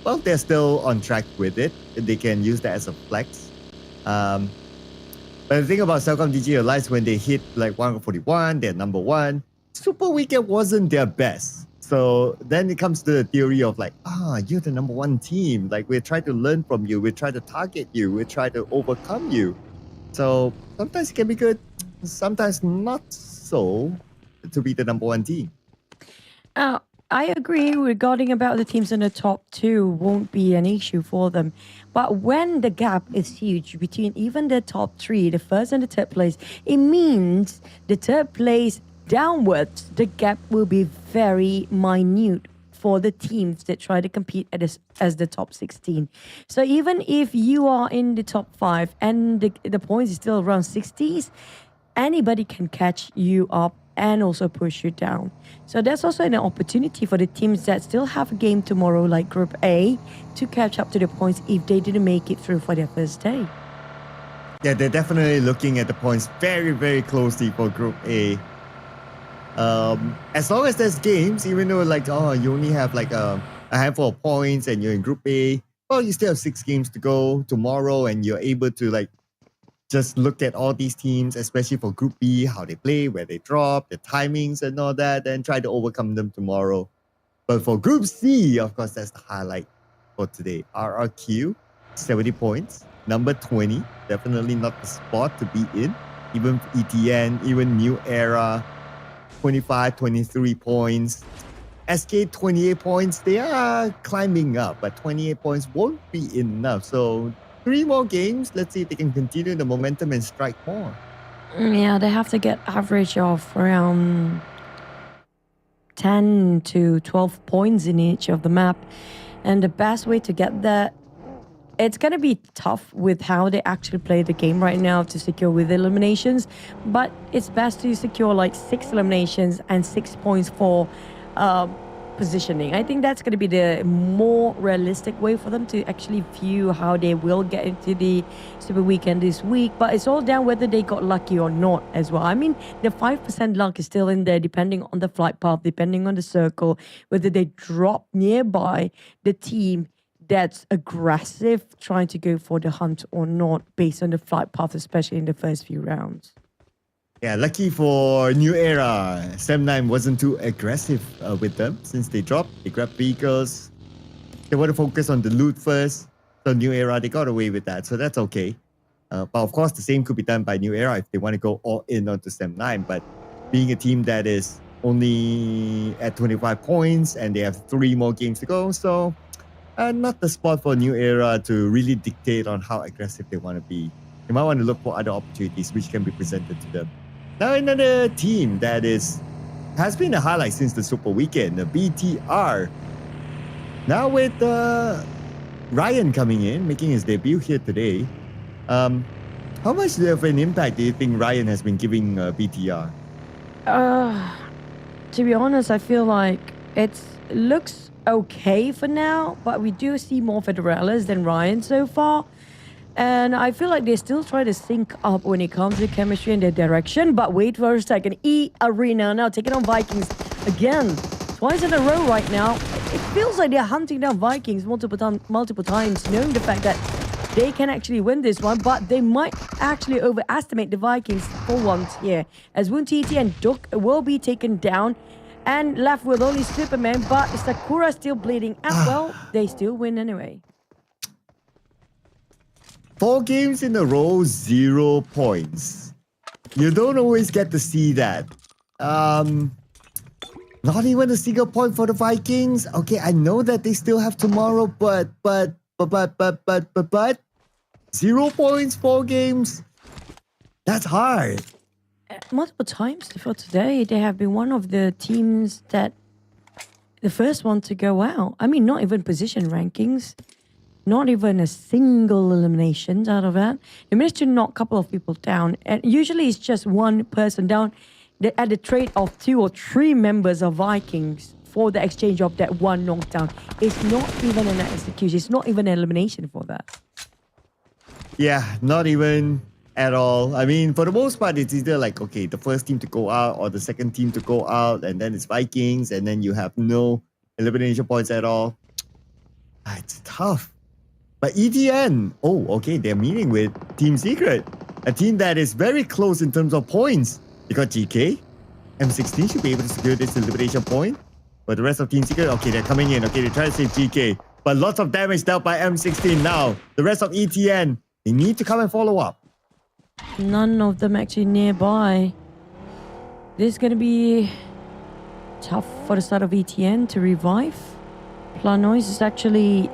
Well, they're still on track with it. They can use that as a flex. But the thing about CelcomDigi Alliance, when they hit like 141, they're number 1. Super Weekend wasn't their best. So then it comes to the theory of like, you're the number 1 team. Like, we're trying to learn from you. We're trying to target you. We're trying to overcome you. So sometimes it can be good. Sometimes not so to be the number 1 team. I agree regarding about the teams in the top 2 won't be an issue for them. But when the gap is huge between even the top 3, the first and the third place, it means the third place downwards, the gap will be very minute for the teams that try to compete as the top 16. So even if you are in the top 5 and the points is still around 60s, anybody can catch you up and also push you down. So that's also an opportunity for the teams that still have a game tomorrow, like Group A, to catch up to the points if they didn't make it through for their first day. Yeah, they're definitely looking at the points very closely for Group A. As long as there's games, even though like, you only have like a handful of points and you're in Group A, well, you still have 6 games to go tomorrow and you're able to like just look at all these teams, especially for Group B, how they play, where they drop, the timings and all that, and try to overcome them tomorrow. But for Group C, of course, that's the highlight for today. RRQ, 70 points. Number 20, definitely not the spot to be in. Even ETN, even New Era, 25, 23 points. SK, 28 points. They are climbing up, but 28 points won't be enough. So 3 more games. Let's see if they can continue the momentum and strike more. Yeah, they have to get average of around 10 to 12 points in each of the map. And the best way to get that, it's going to be tough with how they actually play the game right now to secure with eliminations. But it's best to secure like 6 eliminations and 6 points for positioning. I think that's going to be the more realistic way for them to actually view how they will get into the Super Weekend this week. But it's all down whether they got lucky or not as well. I mean, the 5% luck is still in there depending on the flight path, depending on the circle, whether they drop nearby the team that's aggressive, trying to go for the hunt or not based on the flight path, especially in the first few rounds. Yeah, lucky for New Era, Sem9 wasn't too aggressive with them since they dropped. They grabbed vehicles. They want to focus on the loot first. So New Era, they got away with that. So that's okay. But of course, the same could be done by New Era if they want to go all in onto Sem9. But being a team that is only at 25 points and they have 3 more games to go. So not the spot for New Era to really dictate on how aggressive they want to be. They might want to look for other opportunities which can be presented to them. Now another team that has been a highlight since the Super Weekend, the BTR. Now with Ryan coming in, making his debut here today, how much of an impact do you think Ryan has been giving BTR? To be honest, I feel like it looks okay for now, but we do see more Federales than Ryan so far. And I feel like they still try to sync up when it comes to chemistry and their direction. But wait for a second. eArena now taking on Vikings again. Twice in a row right now. It feels like they're hunting down Vikings multiple times, knowing the fact that they can actually win this one. But they might actually overestimate the Vikings for once here. As WTT and Duck will be taken down and left with only Superman. But Sakura still bleeding as well. They still win anyway. 4 games in a row, 0 points. You don't always get to see that. Not even a single point for the Vikings. Okay, I know that they still have tomorrow, but 0 points, 4 games. That's hard. Multiple times for today, they have been one of the teams that the first one to go out. I mean, not even position rankings. Not even a single elimination out of that. They managed to knock a couple of people down. And usually it's just one person down at the trade of 2 or 3 members of Vikings for the exchange of that one knockdown. It's not even an execution. It's not even an elimination for that. Yeah, not even at all. I mean, for the most part, it's either like, okay, the first team to go out or the second team to go out, and then it's Vikings, and then you have no elimination points at all. It's tough. But ETN, oh, okay, they're meeting with Team Secret, a team that is very close in terms of points. They got GK, M16 should be able to secure this elimination point. But the rest of Team Secret, okay, they're coming in. Okay, they try to save GK. But lots of damage dealt by M16 now. The rest of ETN, they need to come and follow up. None of them actually nearby. This is going to be tough for the side of ETN to revive. Planois is actually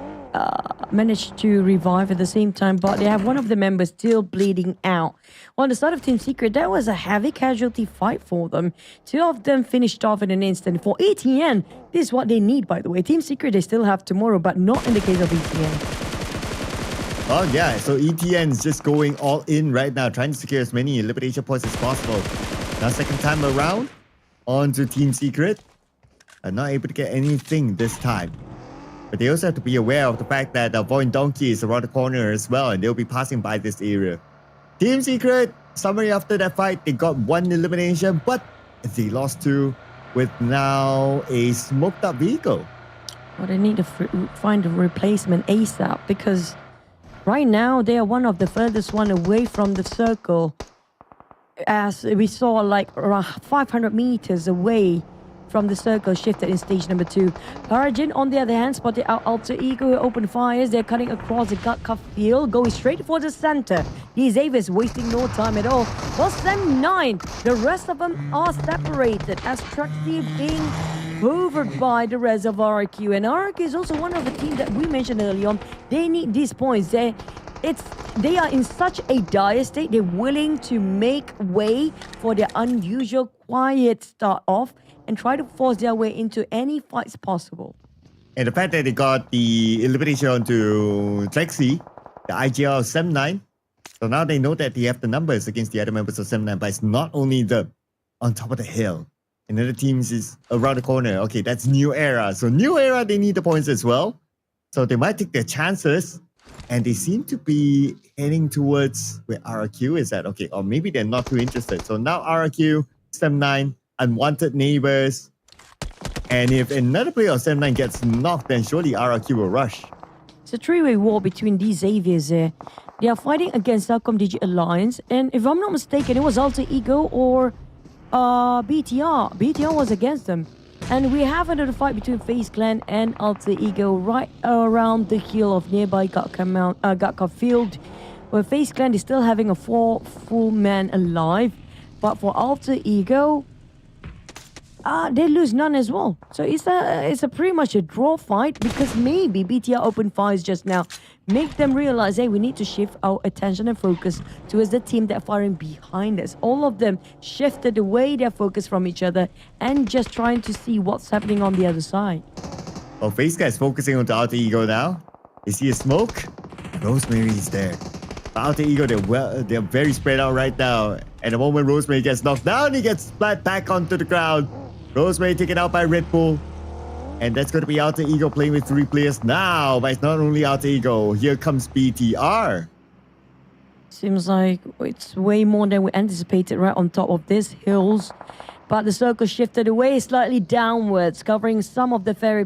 managed to revive at the same time, but they have one of the members still bleeding out. On the side of Team Secret, that was a heavy casualty fight for them. 2 of them finished off in an instant. For ETN, this is what they need, by the way. Team Secret, they still have tomorrow, but not in the case of ETN. Oh yeah, so ETN is just going all in right now, trying to secure as many elimination points as possible. Now second time around, on to Team Secret. Not able to get anything this time. But they also have to be aware of the fact that the VOIN Donkey is around the corner as well, and they'll be passing by this area. Team Secret, summary after that fight, they got 1 elimination, but they lost 2 with now a smoked up vehicle. Well, they need to find a replacement ASAP, because right now they are one of the furthest one away from the circle. As we saw, like around 500 meters away from the circle, shifted in stage number 2. Origin, on the other hand, spotted out Alter Ego, open fires. They're cutting across the gut cuff field, going straight for the center. These Avis wasting no time at all. Well, Sem9, the rest of them are separated as Truxie being hovered by the rest of RRQ. And RRQ is also one of the teams that we mentioned earlier on. They need these points. They are in such a dire state. They're willing to make way for their unusual quiet start off and try to force their way into any fights possible. And the fact that they got the elimination onto Trexie, the IGL of Sem9, so now they know that they have the numbers against the other members of Sem9, but it's not only them on top of the hill. Another teams is around the corner. Okay, that's New Era. So New Era, they need the points as well. So they might take their chances. And they seem to be heading towards where RRQ is at. Okay, or maybe they're not too interested. So now RRQ, Sem9, unwanted neighbors. And if another player of Sem9 gets knocked, then surely RRQ will rush. It's a three-way war between these Xaviers here. They are fighting against CelcomDigi Alliance, and if I'm not mistaken, it was Alter Ego or BTR. BTR was against them. And we have another fight between FaZe Clan and Alter Ego right around the hill of nearby Gatka Field, where FaZe Clan is still having a 4 full man alive. But for Alter Ego, they lose none as well. So it's a pretty much a draw fight, because maybe BTR open fires just now make them realize, hey, we need to shift our attention and focus towards the team that are firing behind us. All of them shifted away their focus from each other and just trying to see what's happening on the other side. Well, FaZe Clan is focusing on the Alter Ego now. You see a smoke? Rosemary is there. But Alter Ego, they're very spread out right now. And the moment Rosemary gets knocked down, he gets splat back onto the ground. Rosemary taken out by Red Bull. And that's going to be Alter Ego playing with 3 players now. But it's not only Alter Ego. Here comes BTR. Seems like it's way more than we anticipated right on top of these hills. But the circle shifted away slightly downwards, covering some of the Ferry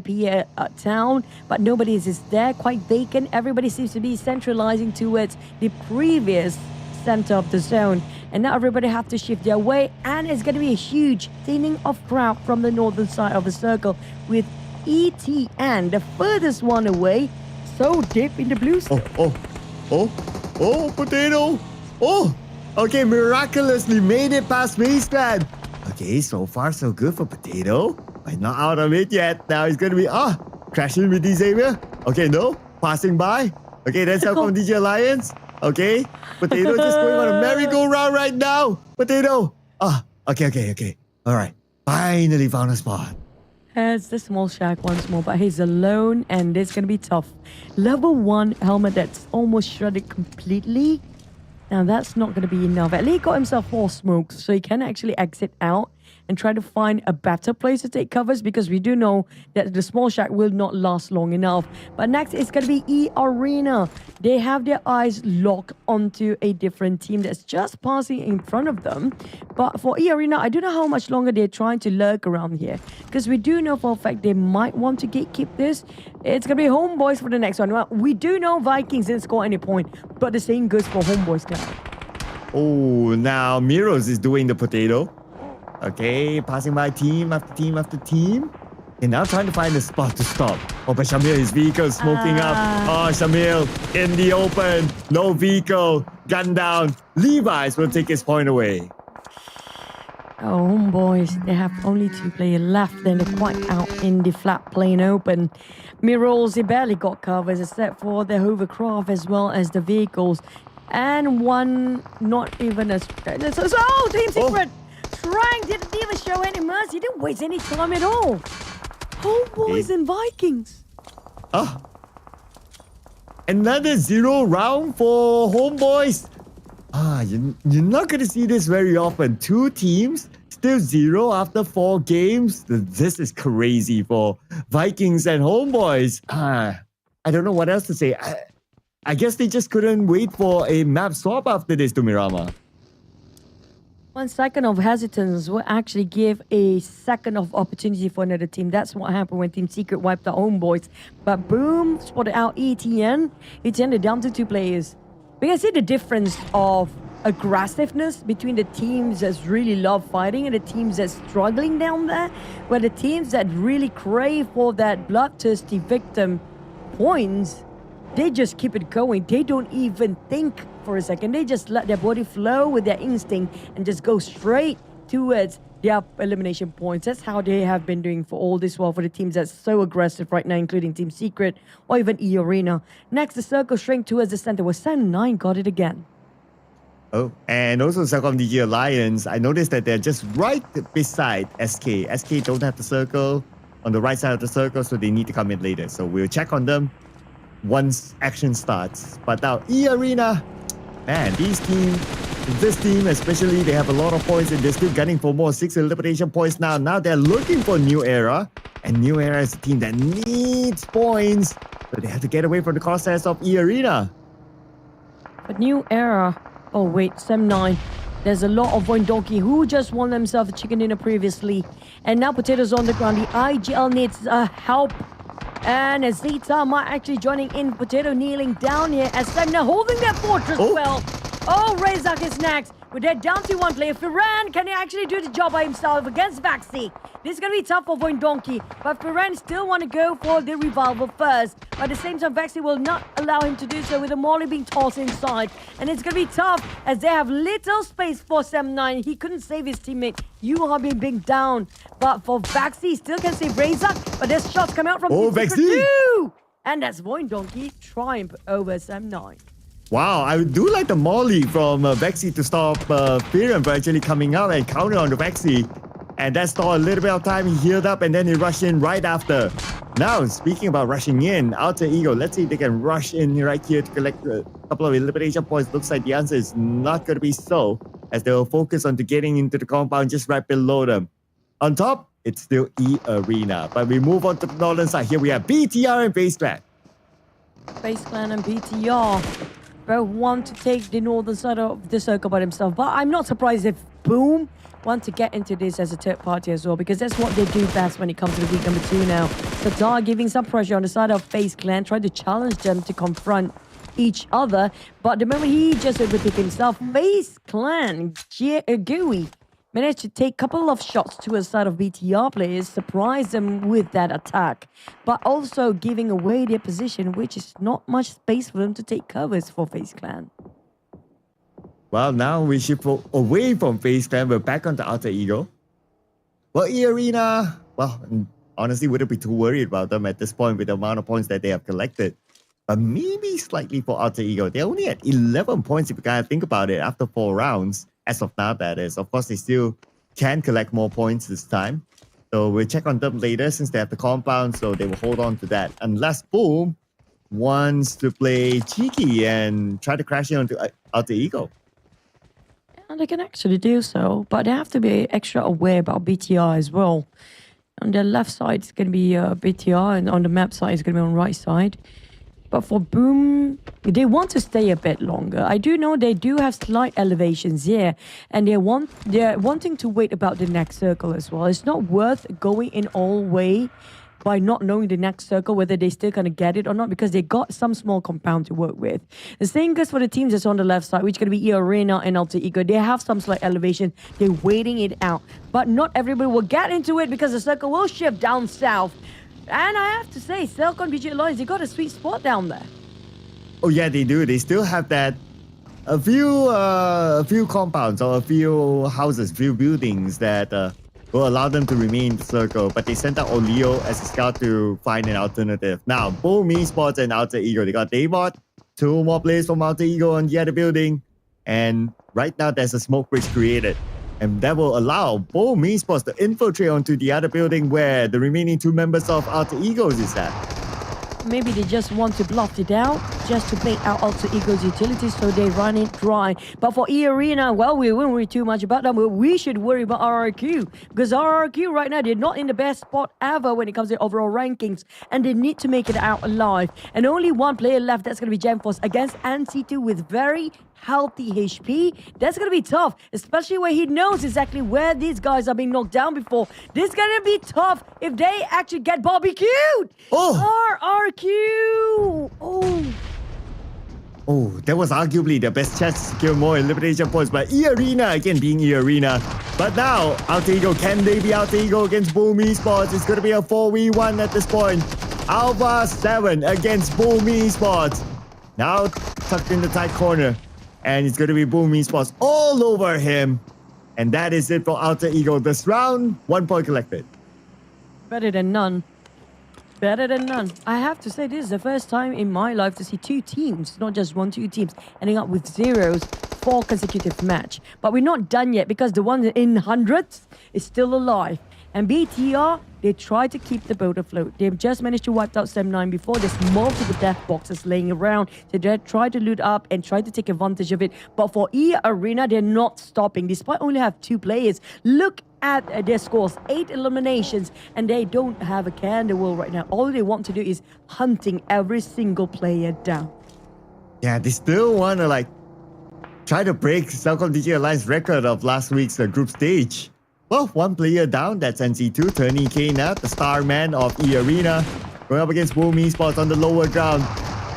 town. But nobody is there, quite vacant. Everybody seems to be centralizing towards the previous center of the zone. And now everybody have to shift their way. And it's going to be a huge thinning of crowd from the northern side of the circle, with ETN, the furthest one away, so deep in the blue sky. Oh, Potato. Oh, okay, miraculously made it past FaZe Clan. Okay, so far so good for Potato. But not out of it yet. Now he's going to be, crashing with Xavier. Okay, no, passing by. Okay, that's CelcomDigi Alliance. Okay, Potato just going on a merry-go-round right now. Potato. Okay. All right, finally found a spot. It's the small shack once more, but he's alone and it's going to be tough. Level 1 helmet that's almost shredded completely. Now that's not going to be enough. At least got himself 4 smokes, so he can actually exit out and try to find a better place to take covers, because we do know that the small shack will not last long enough. But next it's going to be eArena. They have their eyes locked onto a different team that's just passing in front of them. But for eArena, I don't know how much longer they're trying to lurk around here, because we do know for a fact they might want to gatekeep this. It's going to be HOMEBOIS for the next one. Well, we do know Vikings didn't score any point, but the same goes for HOMEBOIS Clan. Oh, now Miros is doing the Potato. Okay, passing by team after team after team. And now trying to find a spot to stop. Oh, but Shamil, his vehicle smoking up. Oh, Shamil in the open. No vehicle. Gun down. Levi's will take his point away. Oh, HOMEBOIS, they have only 2 players left. Then they're quite out in the flat plain open. Mirrors, they barely got covers except for the hovercraft as well as the vehicles. And one, not even as... Oh, Team Secret! Trying, didn't even show any mercy, didn't waste any time at all. HOMEBOIS and Vikings. Another 0 round for HOMEBOIS. You're not going to see this very often. 2 teams, still 0 after 4 games. This is crazy for Vikings and HOMEBOIS. I don't know what else to say. I guess they just couldn't wait for a map swap after this to Miramar. 1 second of hesitance will actually give a second of opportunity for another team. That's what happened when Team Secret wiped out HOMEBOIS. But boom, spotted out ETN. ETN, they're down to 2 players. We can see the difference of aggressiveness between the teams that really love fighting and the teams that's struggling down there. Where the teams that really crave for that bloodthirsty victim points, they just keep it going. They don't even think for a second. They just let their body flow with their instinct and just go straight towards their elimination points. That's how they have been doing for all this while for the teams that's so aggressive right now, including Team Secret or even eArena. Next, the circle shrink towards the center where Sam9 got it again. Oh, and also CelcomDigi Alliance, I noticed that they're just right beside SK. SK don't have the circle on the right side of the circle, so they need to come in later. So we'll check on them once action starts. But now eArena, man, this team especially, they have a lot of points and they're still gunning for more 6 elimination points now. Now they're looking for New Era, and New Era is a team that needs points, so they have to get away from the crosshairs of eArena. But New Era, oh wait, Sam9. There's a lot of VOIN Donkey who just won themselves a chicken dinner previously, and now Potato's on the ground. The IGL needs help. And Zeta might actually joining in. Potato kneeling down here as Semna holding their fortress well. Oh, Razak is next. But they're down to one player. Ferran, can he actually do the job by himself against Vaxi? This is going to be tough for VOIN Donkey. But Ferran still want to go for the revival first. But at the same time, Vaxi will not allow him to do so with the molly being tossed inside. And it's going to be tough as they have little space for Sem9. He couldn't save his teammate. You are being down. But for Vaxi, he still can save Razak. But there's shots coming out from Vaxi! too. And that's VOIN Donkey triumph over Sem9. Wow, I do like the molly from Vexy to stop Firen from actually coming out and counter on the Vexy. And that stalled a little bit of time. He healed up and then he rushed in right after. Now, speaking about rushing in, Alter Ego, let's see if they can rush in right here to collect a couple of elimination points. Looks like the answer is not going to be so, as they will focus on to getting into the compound just right below them. On top, it's still eArena. But we move on to the northern side. Here we have BTR and FaZe Clan. FaZe Clan and BTR both want to take the northern side of the circle by themselves. But I'm not surprised if Boom want to get into this as a third party as well, because that's what they do best when it comes to the week number 2 now. TODAK giving some pressure on the side of FaZe Clan, trying to challenge them to confront each other. But the moment he just overtook himself, FaZe Clan, GUI, managed to take a couple of shots to a side of BTR players, surprise them with that attack, but also giving away their position, which is not much space for them to take covers for FaZe Clan. Well, now we shift away from FaZe Clan. We're back on the Alter Ego. Well, eArena, well, honestly, wouldn't be too worried about them at this point with the amount of points that they have collected. But maybe slightly for Alter Ego. They're only at 11 points if you kind of think about it after 4 rounds. As of now, that is. Of course, they still can collect more points this time. So we'll check on them later since they have the compound, so they will hold on to that. Unless Boom wants to play cheeky and try to crash in onto Alter Ego. And they can actually do so, but they have to be extra aware about BTR as well. On the left side, it's going to be BTR, and on the map side, it's going to be on the right side. But for Boom, they want to stay a bit longer. I do know they do have slight elevations here, and they're wanting to wait about the next circle as well. It's not worth going in all way by not knowing the next circle, whether they still gonna get it or not, because they got some small compound to work with. The same goes for the teams that's on the left side, which is gonna be eArena and Alter Ego. They have some slight elevation. They're waiting it out, but not everybody will get into it because the circle will shift down south. And I have to say, CelcomDigi Alliance, they got a sweet spot down there. Oh yeah, they do. They still have that a few compounds or a few houses, few buildings that will allow them to remain in the circle. But they sent out Olio as a scout to find an alternative. Now, Boom eSports and Alter Ego, they got Daybot, 2 more players from Alter Ego on the other building, and right now there's a smoke bridge created. And that will allow Boom eSports to infiltrate onto the other building where the remaining 2 members of Alter Egos is at. Maybe they just want to bluff it out, just to bait out Alter Ego's utilities so they run it dry. But for eArena, well, we won't worry too much about them. We should worry about RRQ, because RRQ right now, they're not in the best spot ever when it comes to overall rankings, and they need to make it out alive. And only 1 player left, that's going to be GemForce against NC2 with very healthy HP. That's going to be tough, especially where he knows exactly where these guys are being knocked down before. This is going to be tough if they actually get barbecued. RRQ. Oh, that was arguably the best chance to secure more elimination points by eArena, again being eArena. But now, Alter Ego, can they be Alter Ego against Boom eSports? It's going to be a 4v1 at this point. Alpha 7 against Boom eSports. Now tucked in the tight corner. And it's going to be Boom eSports all over him. And that is it for Alter Ego. This round, 1 point collected. Better than none. Better than none. I have to say, this is the first time in my life to see 2 teams, not just 1, 2 teams, ending up with zeros 4 consecutive match. But we're not done yet, because the one in hundreds is still alive. And BTR, they try to keep the boat afloat. They've just managed to wipe out Sem9 before. There's multiple death boxes laying around. So they try to loot up and try to take advantage of it. But for eArena, they're not stopping. Despite only have 2 players, look at their scores. 8 eliminations, and they don't have a care in the world right now. All they want to do is hunting every single player down. Yeah, they still want to try to break CelcomDigi Alliance record of last week's group stage. Well, 1 player down, that's NC2, Turning K now, the star man of eArena. going up against Boom Esports on the lower ground.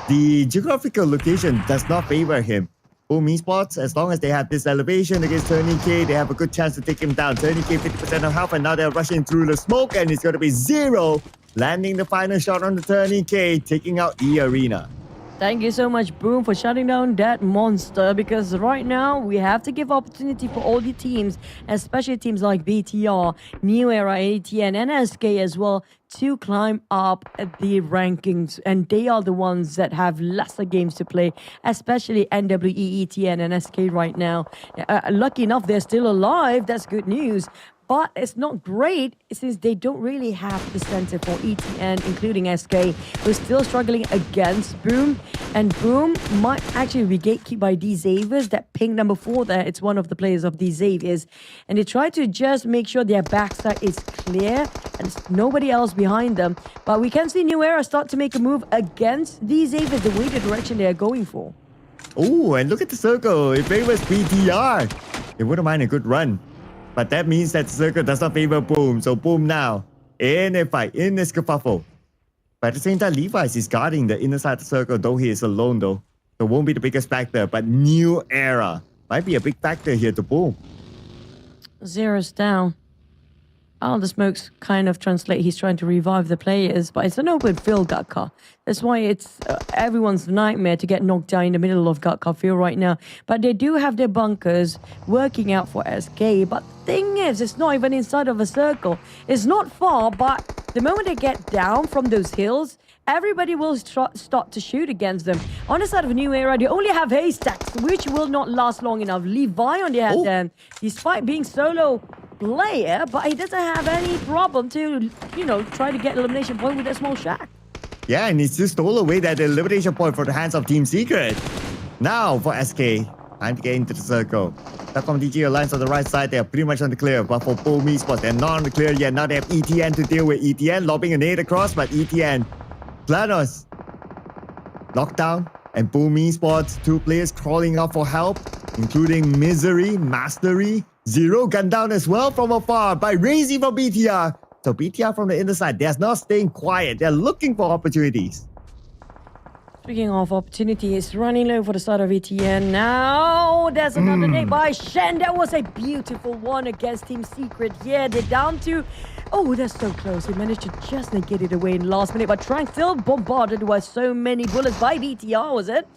The geographical location does not favor him. Boom Esports, as long as they have this elevation against TODAK, they have a good chance to take him down. TODAK 50% of health, and now they're rushing through the smoke, and it's going to be Zero landing the final shot on the TODAK, taking out eArena. Thank you so much, Boom, for shutting down that monster, because right now we have to give opportunity for all the teams, especially teams like BTR, New Era, ETN, and SK as well, to climb up the rankings. And they are the ones that have lesser games to play, especially NWE, ETN, and SK right now. Lucky enough, they're still alive. That's good news. But it's not great since they don't really have the center for ETN, including SK, who's still struggling against Boom. And Boom might actually be gatekept by D Xaviers. That pink number 4 there, it's one of the players of D Xaviers. And they try to just make sure their backside is clear and there's nobody else behind them. But we can see New Era start to make a move against D Xaviers, the way the direction they are going for. Oh, and look at the circle. It favors BTR. They wouldn't mind a good run. But that means that circle does not favor Boom. So Boom now in a fight, in this kerfuffle. But at the same time, Levi's is guarding the inner side of the circle, though he is alone though. So won't be the biggest factor. But New Era might be a big factor here to Boom. Zero's down. Oh, the smokes kind of translate. He's trying to revive the players, but it's an open field, Gatka. That's why it's everyone's nightmare to get knocked down in the middle of Gatka field right now. But they do have their bunkers working out for SK. But the thing is, it's not even inside of a circle. It's not far, but the moment they get down from those hills, everybody will start to shoot against them. On the side of New Era, they only have haystacks, which will not last long enough. Levi on the hand, then, despite being solo player, but he doesn't have any problem to, try to get elimination point with that small shack. Yeah, and he's just stole away that elimination point for the hands of Team Secret. Now for SK, time to get into the circle. CelcomDigi Alliance on the right side, they're pretty much on the clear, but for Boom Esports, they're not on the clear yet. Now they have ETN to deal with. ETN lobbing a nade across, but ETN, Planos, Lockdown, and Boom Esports, 2 players crawling out for help, including Misery, Mastery, Zero gunned down as well from afar by Razy from BTR. So BTR from the inner side, they're not staying quiet. They're looking for opportunities. Speaking of opportunities, running low for the side of ETN. Now there's another nade by Shen. That was a beautiful one against Team Secret. Yeah, they're down to... Oh, they're so close. He managed to just negate it away in the last minute. But Trank still bombarded by so many bullets by BTR, was it?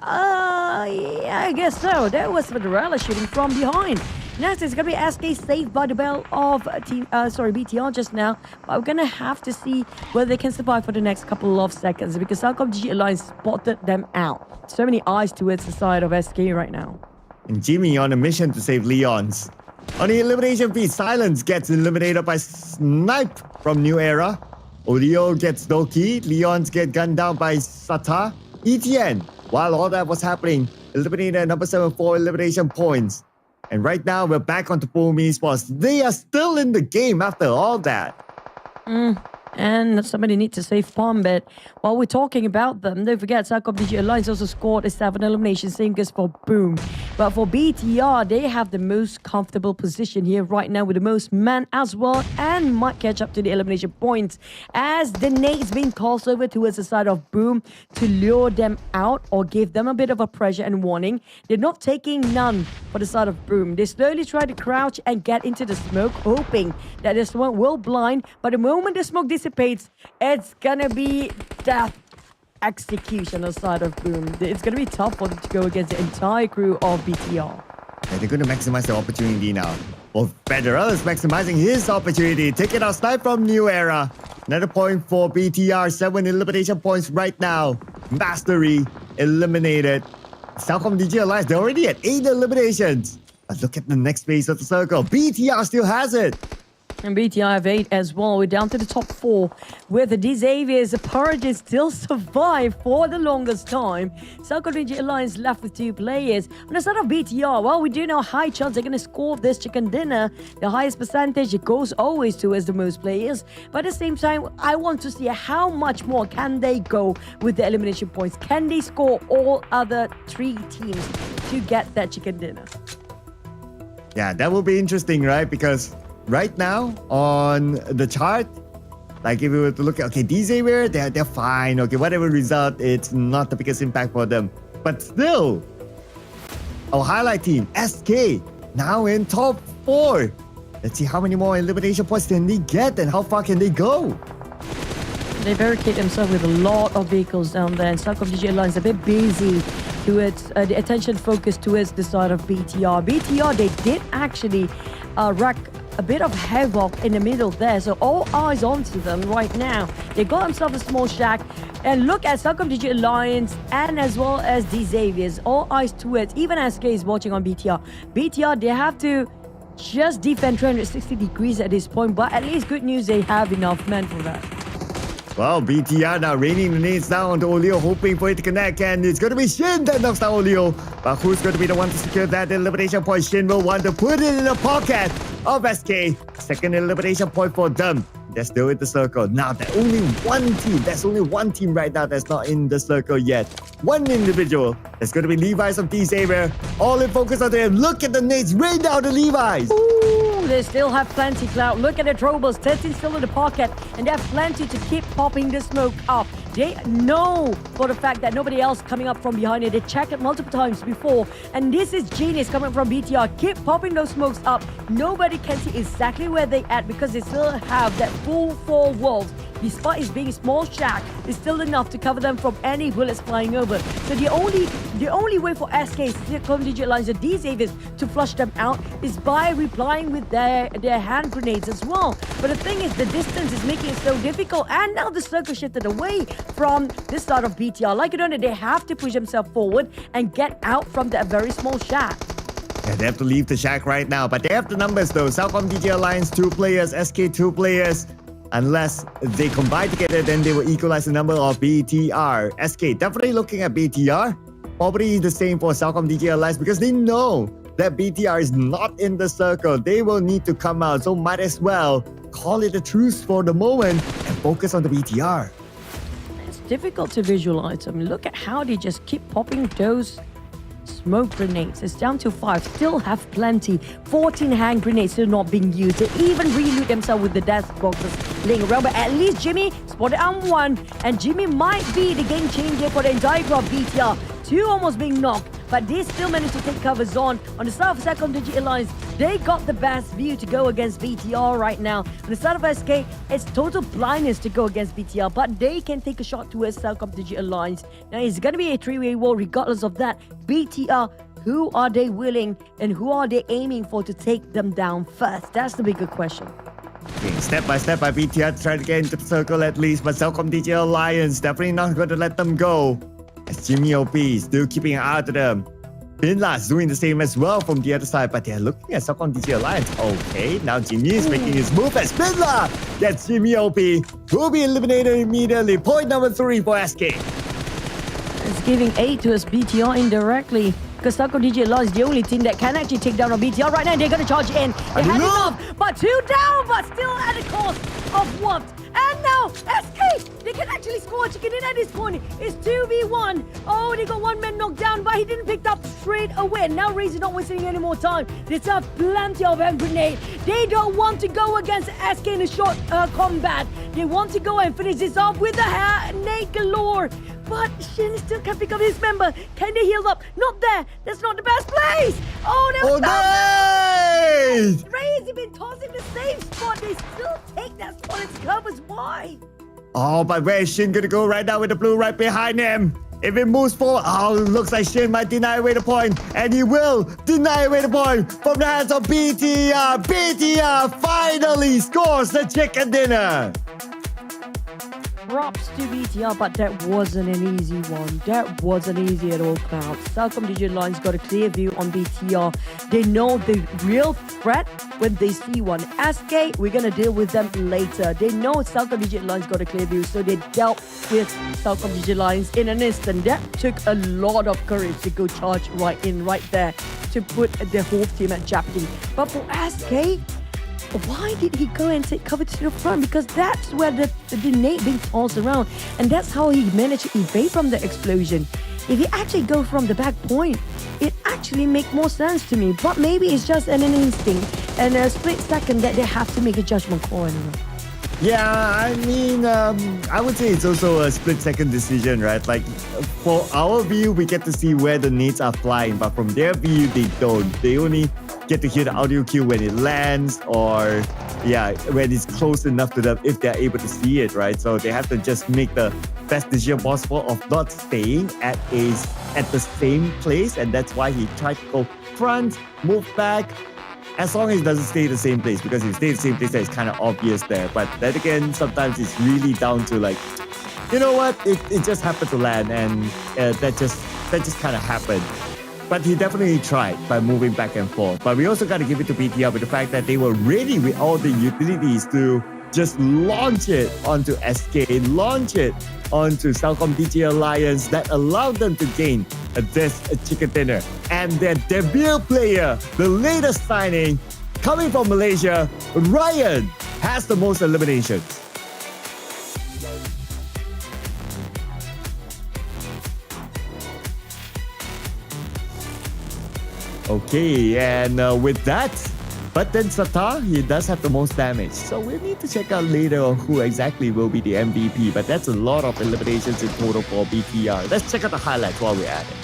Yeah, I guess so. That was Federella shooting from behind. Next, it's going to be SK saved by the bell of BTR just now. But we're going to have to see whether they can survive for the next couple of seconds, because CelcomDigi Alliance spotted them out. So many eyes towards the side of SK right now. And Jimmy on a mission to save Leons. On the elimination feed, Silence gets eliminated by Snipe from New Era. Olio gets Doki. Leons get gunned down by Sata. ETN, while all that was happening, eliminated number 7 for elimination points. And right now, we're back onto Boom Esports. They are still in the game after all that. And somebody needs to save Palmbet. While we're talking about them, don't forget, CelcomDigi Alliance also scored a 7 elimination, same goes for Boom. But for BTR, they have the most comfortable position here right now with the most man as well, and might catch up to the elimination points as the nade's being called over towards the side of Boom to lure them out or give them a bit of a pressure and warning. They're not taking none for the side of Boom. They slowly try to crouch and get into the smoke, hoping that the smoke will blind. But the moment the smoke dissipates, it's gonna be death execution on the side of Boom. It's gonna be tough for them to go against the entire crew of BTR. And they're going to maximize their opportunity now. Well, Federal is maximizing his opportunity. Taking out Snipe from New Era. Another point for BTR. 7 elimination points right now. Mastery eliminated. CelcomDigi Alliance, they're already at 8 eliminations. But look at the next phase of the circle. BTR still has it. And BTR have 8 as well. We're down to the top 4 with the Xavier's Apologies still survive for the longest time. CelcomDigi Alliance left with 2 players. On the side of BTR, well, we do know high chance they're going to score this chicken dinner. The highest percentage, it goes always towards the most players. But at the same time, I want to see how much more can they go with the elimination points. Can they score all other 3 teams to get that chicken dinner? Yeah, that will be interesting, right? Because right now on the chart, Like if we were to look at, okay, XSOPHERE, they're fine. Okay, whatever result, it's not the biggest impact for them. But still, our highlight team, SK, now in top 4. Let's see how many more elimination points can they get and how far can they go. They barricade themselves with a lot of vehicles down there, and CelcomDigi Alliance a bit busy towards the attention focused towards the side of BTR. BTR, they did actually rack a bit of havoc in the middle there, so all eyes onto them right now. They got themselves a small shack, and look at CelcomDigi Alliance and as well as XSOPHERE. All eyes towards, even SK is watching on BTR. BTR, they have to just defend 360 degrees at this point, but at least good news, they have enough men for that. Well, BTR now raining the nades down onto Olio, hoping for it to connect, and it's going to be Shin that knocks down Olio. But who's going to be the one to secure that elimination point? Shin will want to put it in the pocket of SK. Second elimination point for them. They're still in the circle. Now, there's only one team right now that's not in the circle yet. One individual. It's going to be Levi's of XSOPHERE. All in focus on them. Look at the nades rain down to Levi's. Ooh, they still have plenty, Cloud. Look at the Trobos. 13 still in the pocket, and they have plenty to keep popping the smoke up. They know for the fact that nobody else coming up from behind it. They checked it multiple times before, and this is genius coming from BTR. Keep popping those smokes up. Nobody can see exactly where they at because they still have that full 4 walls. Despite it being a small shack, it's still enough to cover them from any bullets flying over. So the only way for SK, CelcomDigi Alliance, and XSOPHERE to flush them out is by replying with their hand grenades as well. But the thing is, the distance is making it so difficult, and now the circle shifted away from the start of BTR. Like it or not, they have to push themselves forward and get out from that very small shack. Yeah, they have to leave the shack right now, but they have the numbers though. CelcomDigi Alliance 2 players, SK 2 players. Unless they combine together, then they will equalize the number of BTR. SK definitely looking at BTR. Probably the same for CelcomDigi Alliance because they know that BTR is not in the circle. They will need to come out, so might as well call it a truce for the moment and focus on the BTR. It's difficult to visualize. I mean, look at how they just keep popping those smoke grenades. It's down to 5. Still have plenty. 14 hand grenades still not being used. They even reload themselves with the death boxes laying around. But at least Jimmy spotted on 1. And Jimmy might be the game changer for the entire group of BTR. 2 almost being knocked. But they still managed to take cover zone. On the side of CelcomDigi Alliance, they got the best view to go against BTR right now. On the side of SK, it's total blindness to go against BTR. But they can take a shot towards CelcomDigi Alliance. Now, it's going to be a 3-way war regardless of that. BTR, who are they willing and who are they aiming for to take them down first? That's the bigger question. Okay, step by BTR trying to get into the circle at least. But CelcomDigi Alliance definitely not going to let them go. As Jimmy OP still keeping an eye to them. Binla's doing the same as well from the other side, but they're looking at CelcomDigi Alliance. Okay, now Jimmy is making his move as Binla gets Jimmy OP. Will be eliminated immediately. Point number 3 for SK. It's giving aid to us BTR indirectly. Because CelcomDigi Alliance is the only team that can actually take down a BTR right now. They're going to charge in. They had enough, but 2 down, but still at the cost of what? And now, SK, they can actually score a chicken in at this point. It's 2v1. Oh, they got 1 man knocked down, but he didn't pick up straight away. Now Razor not wasting any more time. They still have plenty of hand grenade. They don't want to go against SK in a short combat. They want to go and finish this off with a nade galore. But Shin still can't pick up his member. Can they heal up? Not there. That's not the best place. Oh, there's nice! Razor been tossing the same spot. They still take that spot as covers. Why? Oh, but where is Shin gonna go right now with the blue right behind him? If it moves forward, oh, looks like Shin might deny away the point. And he will deny away the point from the hands of BTR. BTR finally scores the chicken dinner. Props to BTR, but that wasn't an easy one. That wasn't easy at all, Cloud. CelcomDigi Alliance got a clear view on BTR. They know the real threat when they see one. SK, we're going to deal with them later. They know CelcomDigi Alliance got a clear view, so they dealt with CelcomDigi Alliance in an instant. That took a lot of courage to go charge right there to put the whole team at jeopardy. But for SK, why did he go and take cover to the front? Because that's where the nade being tossed around, and that's how he managed to evade from the explosion. If he actually go from the back point, it actually make more sense to me. But maybe it's just an instinct and a split second that they have to make a judgment call anyway. Yeah, I mean, I would say it's also a split-second decision, right? Like, for our view, we get to see where the nades are flying, but from their view, they don't. They only get to hear the audio cue when it lands, or yeah, when it's close enough to them if they're able to see it, right? So they have to just make the best decision possible of not staying at the same place, and that's why he tried to go front, move back. As long as it doesn't stay the same place, because if it stays the same place, it's kind of obvious there. But then again, sometimes it's really down to like, you know what? It just happened to land, and that just kind of happened. But he definitely tried by moving back and forth. But we also got to give it to BTR with the fact that they were ready with all the utilities to just launch it onto SK, launch it onto CelcomDigi Alliance that allowed them to gain this chicken dinner. And their debut player, the latest signing, coming from Malaysia, Ryan, has the most eliminations. Okay, and with that, but then Sata, he does have the most damage. So we need to check out later on who exactly will be the MVP. But that's a lot of eliminations in total for BTR. Let's check out the highlights while we're at it.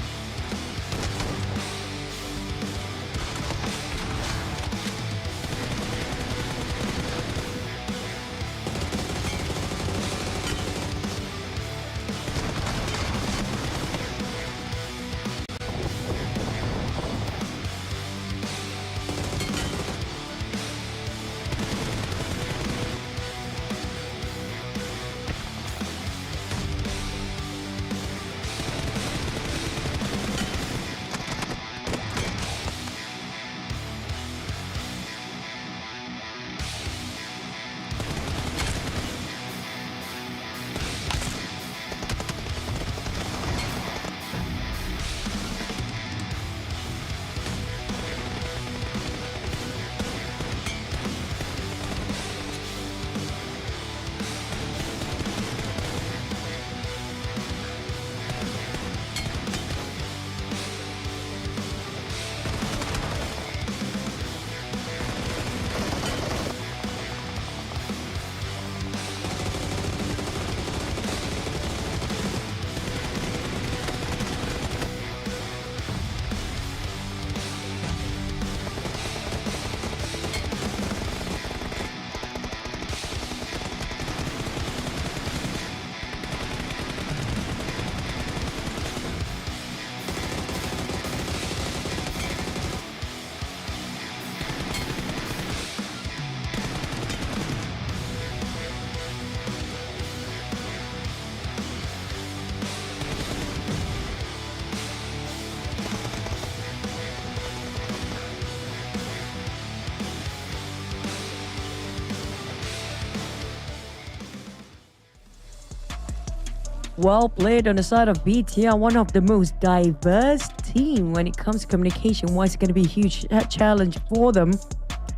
Well played on the side of BTR, one of the most diverse team when it comes to communication-wise. It's going to be a huge challenge for them.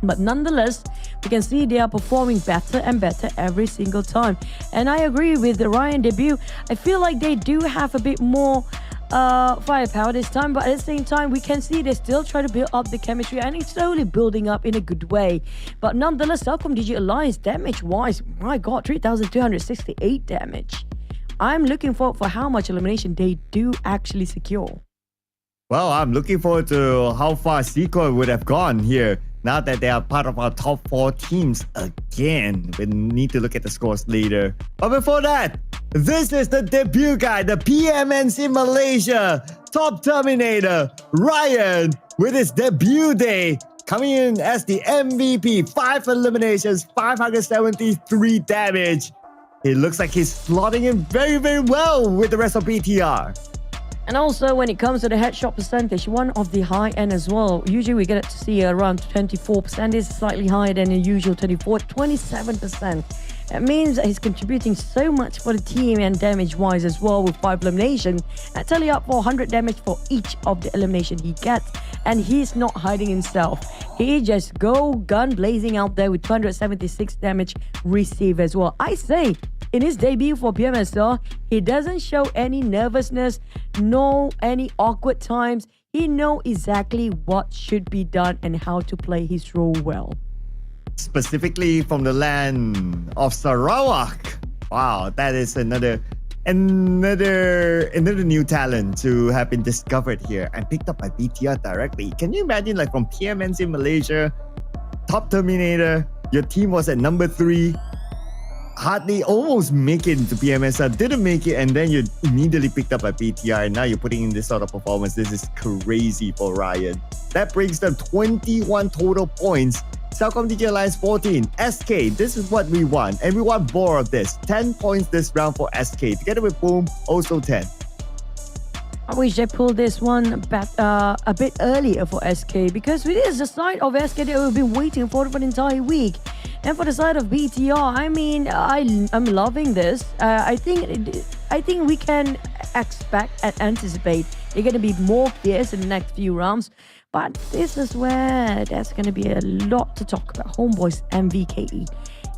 But nonetheless, we can see they are performing better and better every single time. And I agree with the Ryan debut. I feel like they do have a bit more firepower this time, but at the same time we can see they still try to build up the chemistry, and it's slowly building up in a good way. But nonetheless, CelcomDigi Alliance damage-wise, my god, 3,268 damage. I'm looking forward for how much elimination they do actually secure. Well, I'm looking forward to how far Sequoia would have gone here now that they are part of our top 4 teams again. We need to look at the scores later. But before that, this is the debut guy, the PMNC Malaysia top terminator, Ryan, with his debut day, coming in as the MVP. 5 eliminations, 573 damage. It looks like he's slotting in very, very well with the rest of BTR. And also, when it comes to the headshot percentage, one of the high end as well. Usually we get to see around 24%. It's slightly higher than the usual 27%. It means that he's contributing so much for the team and damage-wise as well, with 5 eliminations. And tally up for 100 damage for each of the elimination he gets. And he's not hiding himself. He just go gun blazing out there with 276 damage received as well. I say, in his debut for PMSL, he doesn't show any nervousness, no any awkward times. He knows exactly what should be done and how to play his role well. specifically from the land of Sarawak. Wow, that is another new talent to have been discovered here and picked up by BTR directly. Can you imagine, like, from PMNC Malaysia, top Terminator, your team was at number 3, hardly almost make it into PMSL, didn't make it, and then you immediately picked up by BTR, and now you're putting in this sort of performance. This is crazy for Ryan. That brings them 21 total points. CelcomDigi Alliance 14. SK, this is what we want, and we want more of this. 10 points this round for SK. Together with Boom, also 10. I wish they pulled this one back a bit earlier for SK, because it is the side of SK that we've been waiting for the entire week. And for the side of BTR, I mean, I'm loving this. I think we can expect and anticipate they're going to be more fierce in the next few rounds. But this is where there's going to be a lot to talk about. HOMEBOIS and VKE.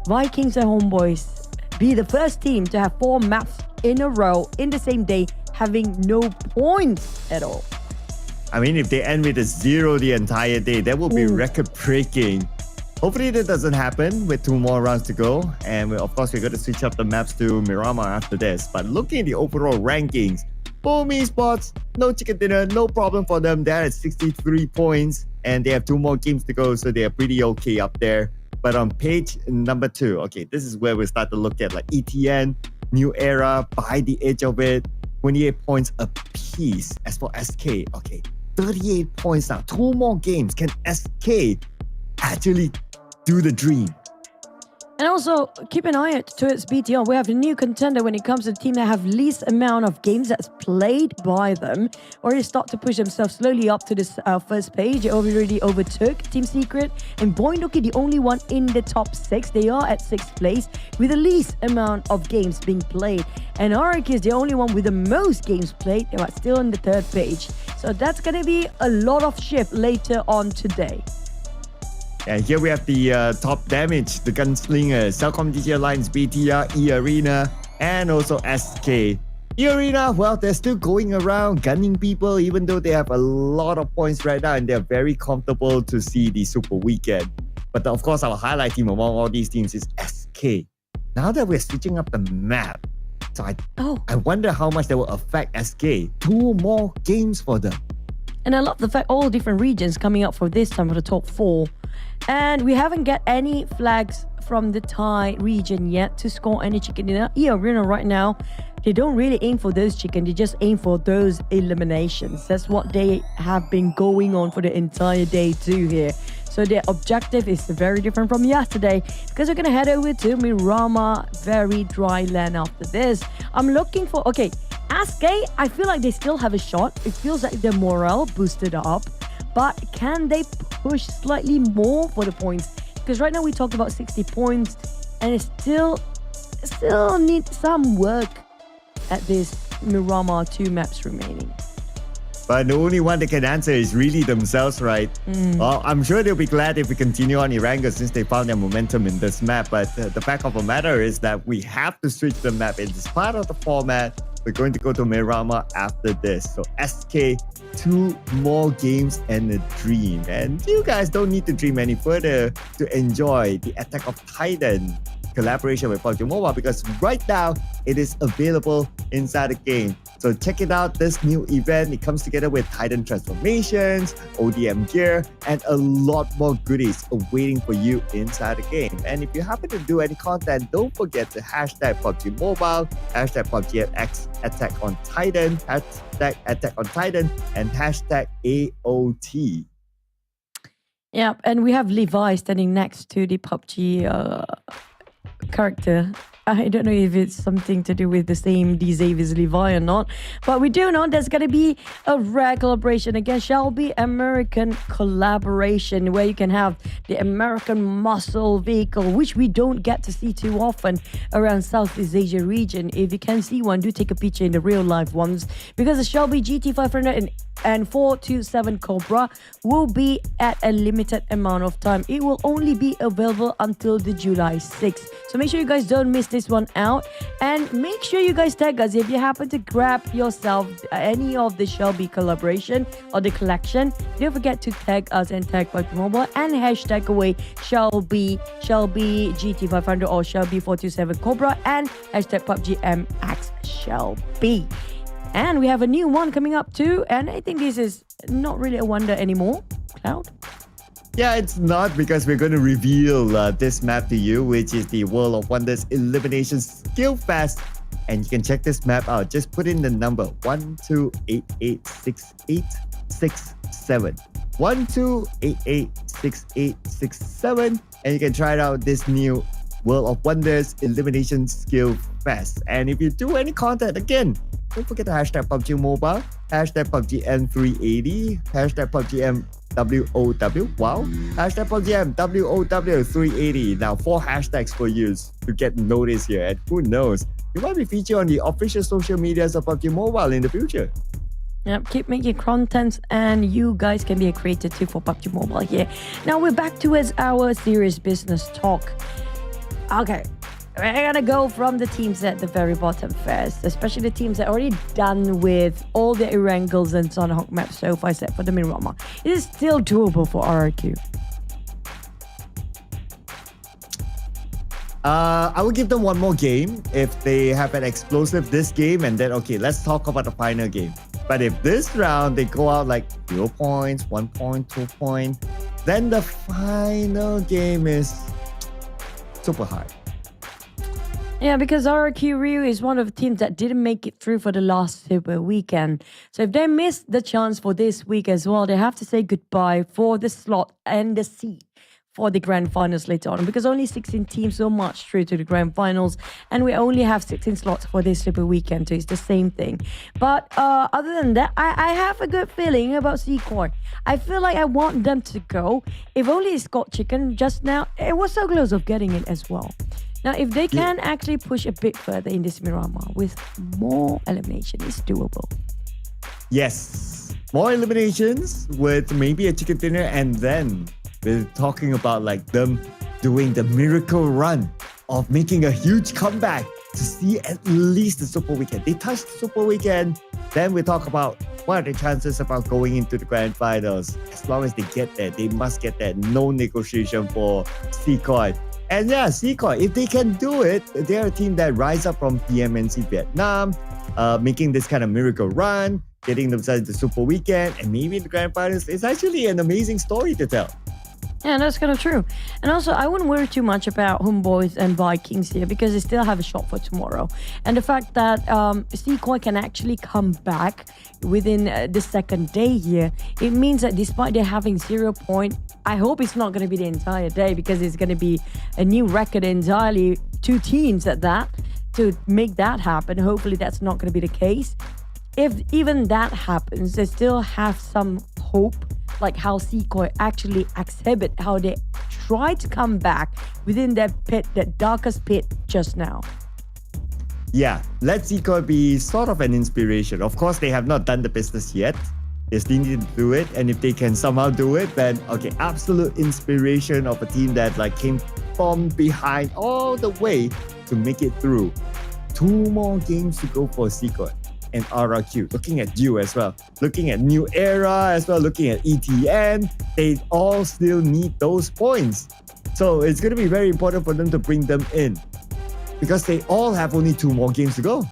Vikings and HOMEBOIS be the first team to have 4 maps in a row in the same day, having no points at all. I mean, if they end with a 0 the entire day, that will be record-breaking. Hopefully that doesn't happen with 2 more rounds to go. And of course, we're going to switch up the maps to Miramar after this. But looking at the overall rankings, Boom eSports, no chicken dinner, no problem for them. They're at 63 points and they have 2 more games to go. So they're pretty okay up there. But on page number 2, okay, this is where we start to look at like ETN, New Era, by the edge of it, 28 points apiece. As for SK, okay, 38 points now. 2 more games. Can SK actually do the dream? And also, keep an eye out towards BTR. We have a new contender when it comes to the team that have least amount of games that's played by them. Already start to push themselves slowly up to this first page. They already overtook Team Secret. And VOIN, the only one in the top 6. They are at 6th place with the least amount of games being played. And Arik is the only one with the most games played, but still on the 3rd page. So that's going to be a lot of shift later on today. And here we have the top damage, the gunslinger, CelcomDigi Alliance, BTR, eArena, and also SK. eArena, well, they're still going around gunning people, even though they have a lot of points right now, and they're very comfortable to see the Super Weekend. But of course, our highlight team among all these teams is SK. Now that we're switching up the map, so I wonder how much that will affect SK. 2 more games for them. And I love the fact all different regions coming up for this time for the top 4. And we haven't got any flags from the Thai region yet to score any chicken dinner. eArena right now, they don't really aim for those chicken. They just aim for those eliminations. That's what they have been going on for the entire day too here. So their objective is very different from yesterday, because we're going to head over to Miramar, very dry land after this. I'm looking for, okay, SK, I feel like they still have a shot. It feels like their morale boosted up. But can they push slightly more for the points? Because right now we talked about 60 points and it still needs some work at this Miramar 2 maps remaining. But the only one that can answer is really themselves, right? Well, I'm sure they'll be glad if we continue on Eranga since they found their momentum in this map. But the fact of the matter is that we have to switch the map. It's part of the format. We're going to go to Miramar after this. So SK, 2 more games and a dream. And you guys don't need to dream any further to enjoy the Attack of Titan collaboration with PUBG Mobile, because right now it is available inside the game. So check it out, this new event. It comes together with Titan transformations, ODM gear, and a lot more goodies awaiting for you inside the game. And if you happen to do any content, don't forget to hashtag PUBG Mobile, hashtag PUBGX Attack on Titan, hashtag Attack on Titan, and hashtag AOT. Yeah, and we have Levi standing next to the PUBG character. I don't know if it's something to do with the same D-Save as Levi or not, but we do know there's going to be a rare collaboration again. Shall be American collaboration where you can have the American muscle vehicle, which we don't get to see too often around Southeast Asia region. If you can see one, do take a picture in the real life ones, because the Shelby GT500 and and 427 Cobra will be at a limited amount of time. It will only be available until the July 6th. So make sure you guys don't miss this one out. And make sure you guys tag us if you happen to grab yourself any of the Shelby collaboration or the collection. Don't forget to tag us and tag PUBG Mobile and hashtag away Shelby GT500 or Shelby 427 Cobra and hashtag PUBGMX Shelby. And we have a new one coming up too, and I think this is not really a wonder anymore. Cloud? Yeah, it's not, because we're going to reveal this map to you, which is the World of Wonders Elimination Skill Fest. And you can check this map out. Just put in the number 12886867. 12886867, and you can try it out, this new World of Wonders Elimination Skill Fest. And if you do any content, again, don't forget to hashtag PUBG Mobile, hashtag PUBGM380, hashtag PUBGMWOW, wow, hashtag PUBGMWOW380. Now 4 hashtags for you to get noticed here, and who knows, you might be featured on the official social medias of PUBG Mobile in the future. Yep, keep making content, and you guys can be a creator too for PUBG Mobile here. Now we're back towards our serious business talk. Okay, we're gonna go from the teams at the very bottom first, especially the teams that are already done with all the Erangles and Sunhawk maps so far, except for the Miramar. It is still doable for RRQ. I will give them one more game if they have an explosive this game, and then okay, let's talk about the final game. But if this round they go out like 0 points, 1 point, 2 points, then the final game is super hard. Yeah, because RRQ Rio is one of the teams that didn't make it through for the last Super Weekend. So if they miss the chance for this week as well, they have to say goodbye for the slot and the seat for the grand finals later on, because only 16 teams will march through to the grand finals, and we only have 16 slots for this Super Weekend, so it's the same thing. But other than that, I have a good feeling about CLCOI. I feel like I want them to go. If only it's got chicken just now, it was so close of getting it as well. Now, if they can actually push a bit further in this Miramar with more elimination, it's doable. Yes, more eliminations with maybe a chicken dinner, and then we're talking about like them doing the miracle run of making a huge comeback to see at least the Super Weekend. They touched the Super Weekend, then we talk about what are the chances about going into the grand finals. As long as they get there, they must get there. No negotiation for CLCOI. And yeah, CLCOI, if they can do it, they're a team that rise up from PMNC Vietnam, making this kind of miracle run, getting themselves the Super Weekend, and maybe the grand finals. It's actually an amazing story to tell. Yeah, that's kind of true. And also, I wouldn't worry too much about HOMEBOIS and VIKINGS here, because they still have a shot for tomorrow. And the fact that CLCOI can actually come back within the second day here, it means that despite they having 0 point, I hope it's not going to be the entire day, because it's going to be a new record entirely, 2 teams at that, to make that happen. Hopefully that's not going to be the case. If even that happens, they still have some hope, like how CLCOI actually exhibit how they try to come back within that pit, that darkest pit just now. Yeah, let CLCOI be sort of an inspiration. Of course, they have not done the business yet. They still need to do it, and if they can somehow do it, then okay, absolute inspiration of a team that like came from behind all the way to make it through. 2 more games to go for CLCOI and RRQ. Looking at you as well, looking at New Era as well, looking at ETN, they all still need those points. So it's going to be very important for them to bring them in, because they all have only 2 more games to go.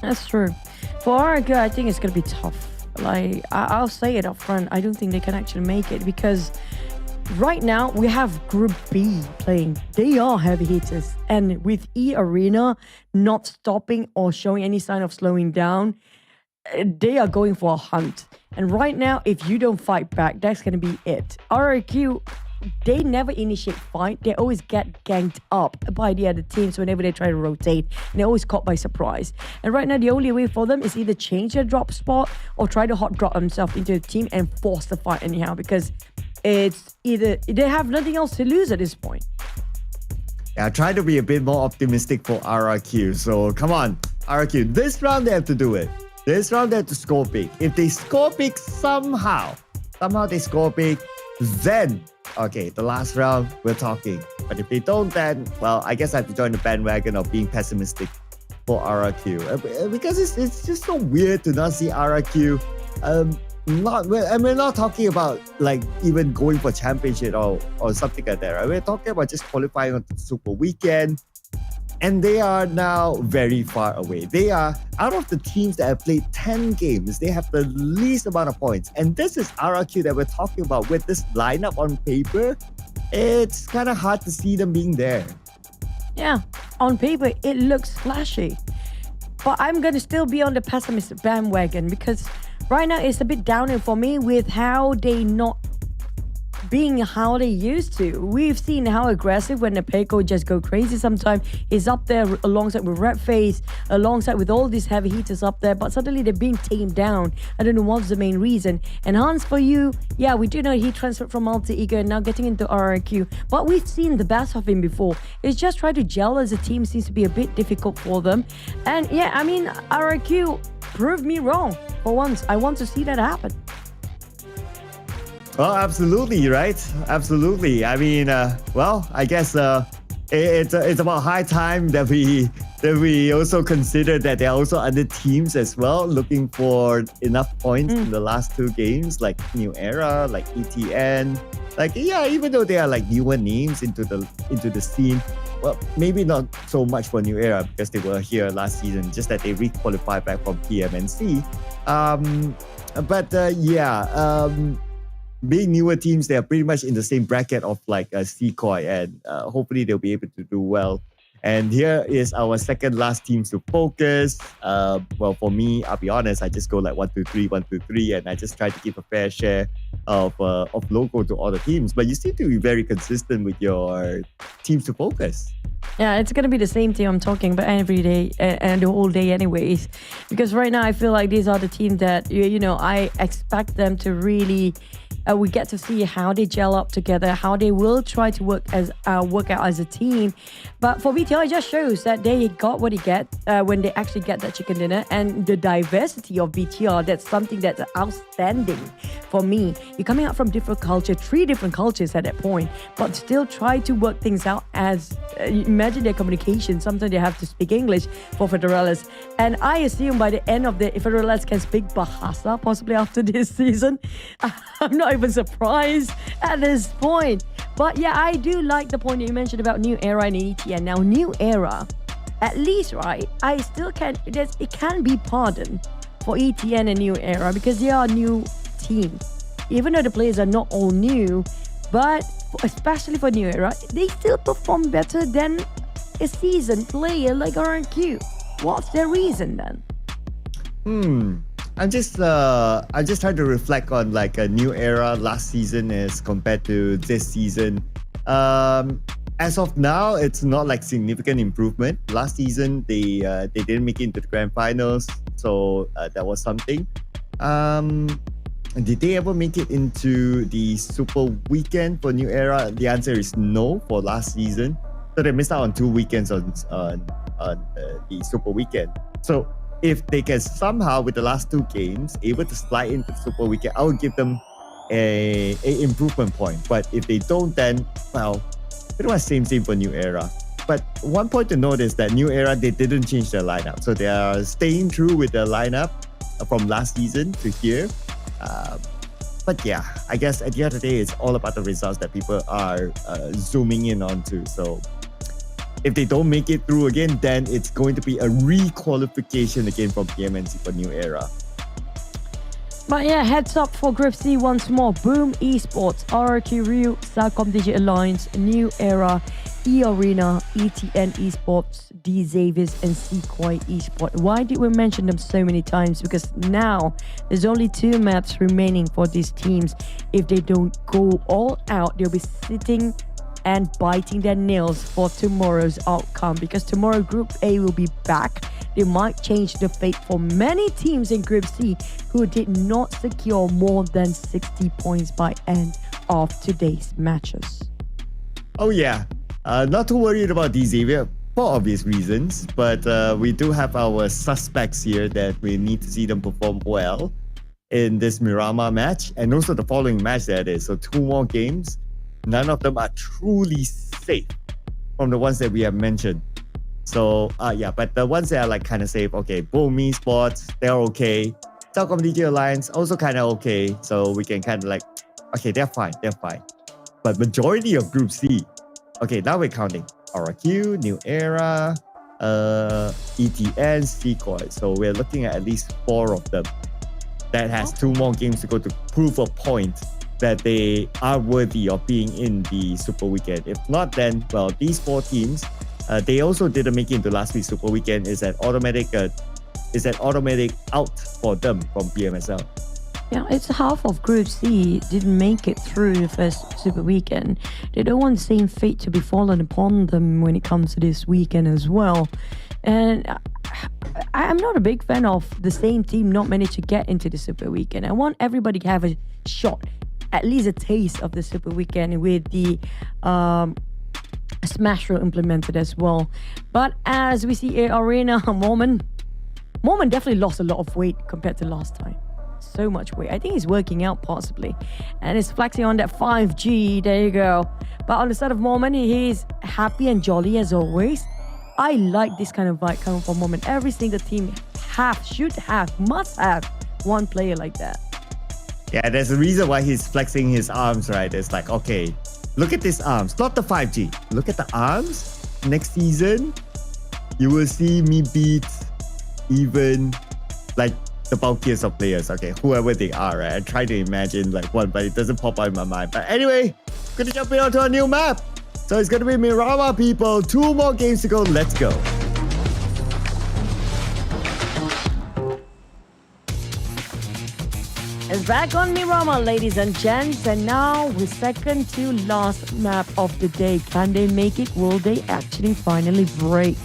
That's true. For RRQ, I think it's going to be tough. Like, I'll say it up front, I don't think they can actually make it, because right now we have Group B playing. They are heavy hitters, and with eArena not stopping or showing any sign of slowing down, they are going for a hunt. And right now, if you don't fight back, that's going to be it. RRQ, they never initiate fight. They always get ganked up by the other teams whenever they try to rotate, and they're always caught by surprise. And right now, the only way for them is either change their drop spot or try to hot drop themselves into the team and force the fight anyhow, because it's either they have nothing else to lose at this point. Yeah, try to be a bit more optimistic for RRQ. So come on, RRQ, this round they have to do it. This round they have to score big. If they score big somehow they score big, then okay, the last round we're talking. But if they don't, then well, I guess I have to join the bandwagon of being pessimistic for RRQ because it's just so weird to not see RRQ. We're not talking about like even going for championship or something like that, right? We're talking about just qualifying on the Super Weekend, and they are now very far away. They are out of the teams that have played 10 games. They have the least amount of points, and this is RRQ that we're talking about. With this lineup on paper, it's kind of hard to see them being there. Yeah, on paper it looks flashy, but I'm gonna still be on the pessimistic bandwagon because right now it's a bit downhill for me with how they not being how they used to. We've seen how aggressive when the Peko just go crazy sometimes. He's up there alongside with Red FaZe, alongside with all these heavy hitters up there, but suddenly they're being tamed down. I don't know what's the main reason. And Hans, for you, yeah, we do know he transferred from Alter Ego and now getting into RRQ, but we've seen the best of him before. It's just trying to gel as a team seems to be a bit difficult for them. And yeah, I mean, RRQ proved me wrong for once. I want to see that happen. Well, absolutely, right? Absolutely. I mean, well, I guess it's about high time that we also consider that there are also other teams as well looking for enough points in the last two games, like New Era, like ETN, like yeah, even though they are like newer names into the scene. Well, maybe not so much for New Era because they were here last season, just that they re-qualified back from PMNC. Being newer teams, they are pretty much in the same bracket of like KHOI, and hopefully they'll be able to do well. And here is our second last teams to focus. Well, for me, I'll be honest, I just go like 1, 2, 3, 1, 2, 3, and I just try to give a fair share of logo to all the teams. But you seem to be very consistent with your teams to focus. Yeah, it's going to be the same team I'm talking about every day and the whole day anyways. Because right now I feel like these are the teams that, you know, I expect them to really... we get to see how they gel up together, how they will try to work out as a team. But for BTR, it just shows that they got what they get when they actually get that chicken dinner. And the diversity of BTR, that's something that's outstanding for me. You're coming out from different culture, 3 different cultures at that point, but still try to work things out as... imagine their communication. Sometimes they have to speak English for Federales. And I assume by the end of the Federales can speak Bahasa possibly after this season. I'm not even surprised at this point. But yeah, I do like the point that you mentioned about New Era and ETN. Now, New Era, at least, right, I still can, it can be pardoned for ETN and New Era because they are new teams. Even though the players are not all new, but especially for New Era, they still perform better than a seasoned player like RRQ. What's their reason then? I'm just trying to reflect on like a New Era last season as compared to this season. As of now, it's not like significant improvement. Last season, they didn't make it into the grand finals, so that was something. Did they ever make it into the Super Weekend for New Era? The answer is no for last season. So they missed out on 2 weekends on the Super Weekend. So if they can somehow, with the last 2 games, able to slide into the Super Weekend, I would give them a improvement point. But if they don't, then, well, pretty much same for New Era. But one point to note is that New Era, they didn't change their lineup. So they are staying true with their lineup from last season to here. But yeah, I guess at the end of the day, it's all about the results that people are zooming in onto. So if they don't make it through again, then it's going to be a re-qualification again from PMNC for New Era. But yeah, heads up for Group C once more. Boom Esports, RRQ Rio, CelcomDigi Alliance, New Era, eArena, ETN Esports, D Xaviers, and KHOI Esport. Why did we mention them so many times? Because now there's only 2 maps remaining for these teams. If they don't go all out, they'll be sitting and biting their nails for tomorrow's outcome, because tomorrow Group A will be back. They might change the fate for many teams in Group C who did not secure more than 60 points by end of today's matches. Oh yeah, not too worried about D Xavier. for obvious reasons. But we do have our suspects here that we need to see them perform well in this Miramar match and also the following match that is. So 2 more games. None of them are truly safe from the ones that we have mentioned. So yeah, but the ones that are like kind of safe, okay, Boom Esports, they're okay. CelcomDigi Alliance, also kind of okay. So we can kind of like, okay, they're fine. But majority of Group C, okay, now we're counting. RRQ, New Era, ETN, Sequoia. So we're looking at least 4 of them that has 2 more games to go to prove a point that they are worthy of being in the Super Weekend. If not, then, well, these 4 teams, they also didn't make it into last week's Super Weekend. Is that automatic out for them from PMSL? Yeah, it's half of Group C didn't make it through the first Super Weekend. They don't want the same fate to be fallen upon them when it comes to this weekend as well. And I'm not a big fan of the same team not managed to get into the Super Weekend. I want everybody to have a shot, at least a taste of the Super Weekend with the Smash Roll implemented as well. But as we see eArena, Moment definitely lost a lot of weight compared to last time. So much weight. I think he's working out possibly. And he's flexing on that 5G. There you go. But on the side of Moment, he's happy and jolly as always. I like this kind of vibe coming from Moment. Every single team must have one player like that. Yeah, there's a reason why he's flexing his arms, right? It's like, okay, look at these arms. Not the 5G. Look at the arms. Next season, you will see me beat even like the bulkiest of players, okay, whoever they are, right? I try to imagine like one, but it doesn't pop out in my mind. But anyway, gonna jump in onto a new map. So it's gonna be Miramar, people. 2 more games to go. Let's go. It's back on Miramar, ladies and gents, and now we're second to last map of the day. Can they make it? Will they actually finally break?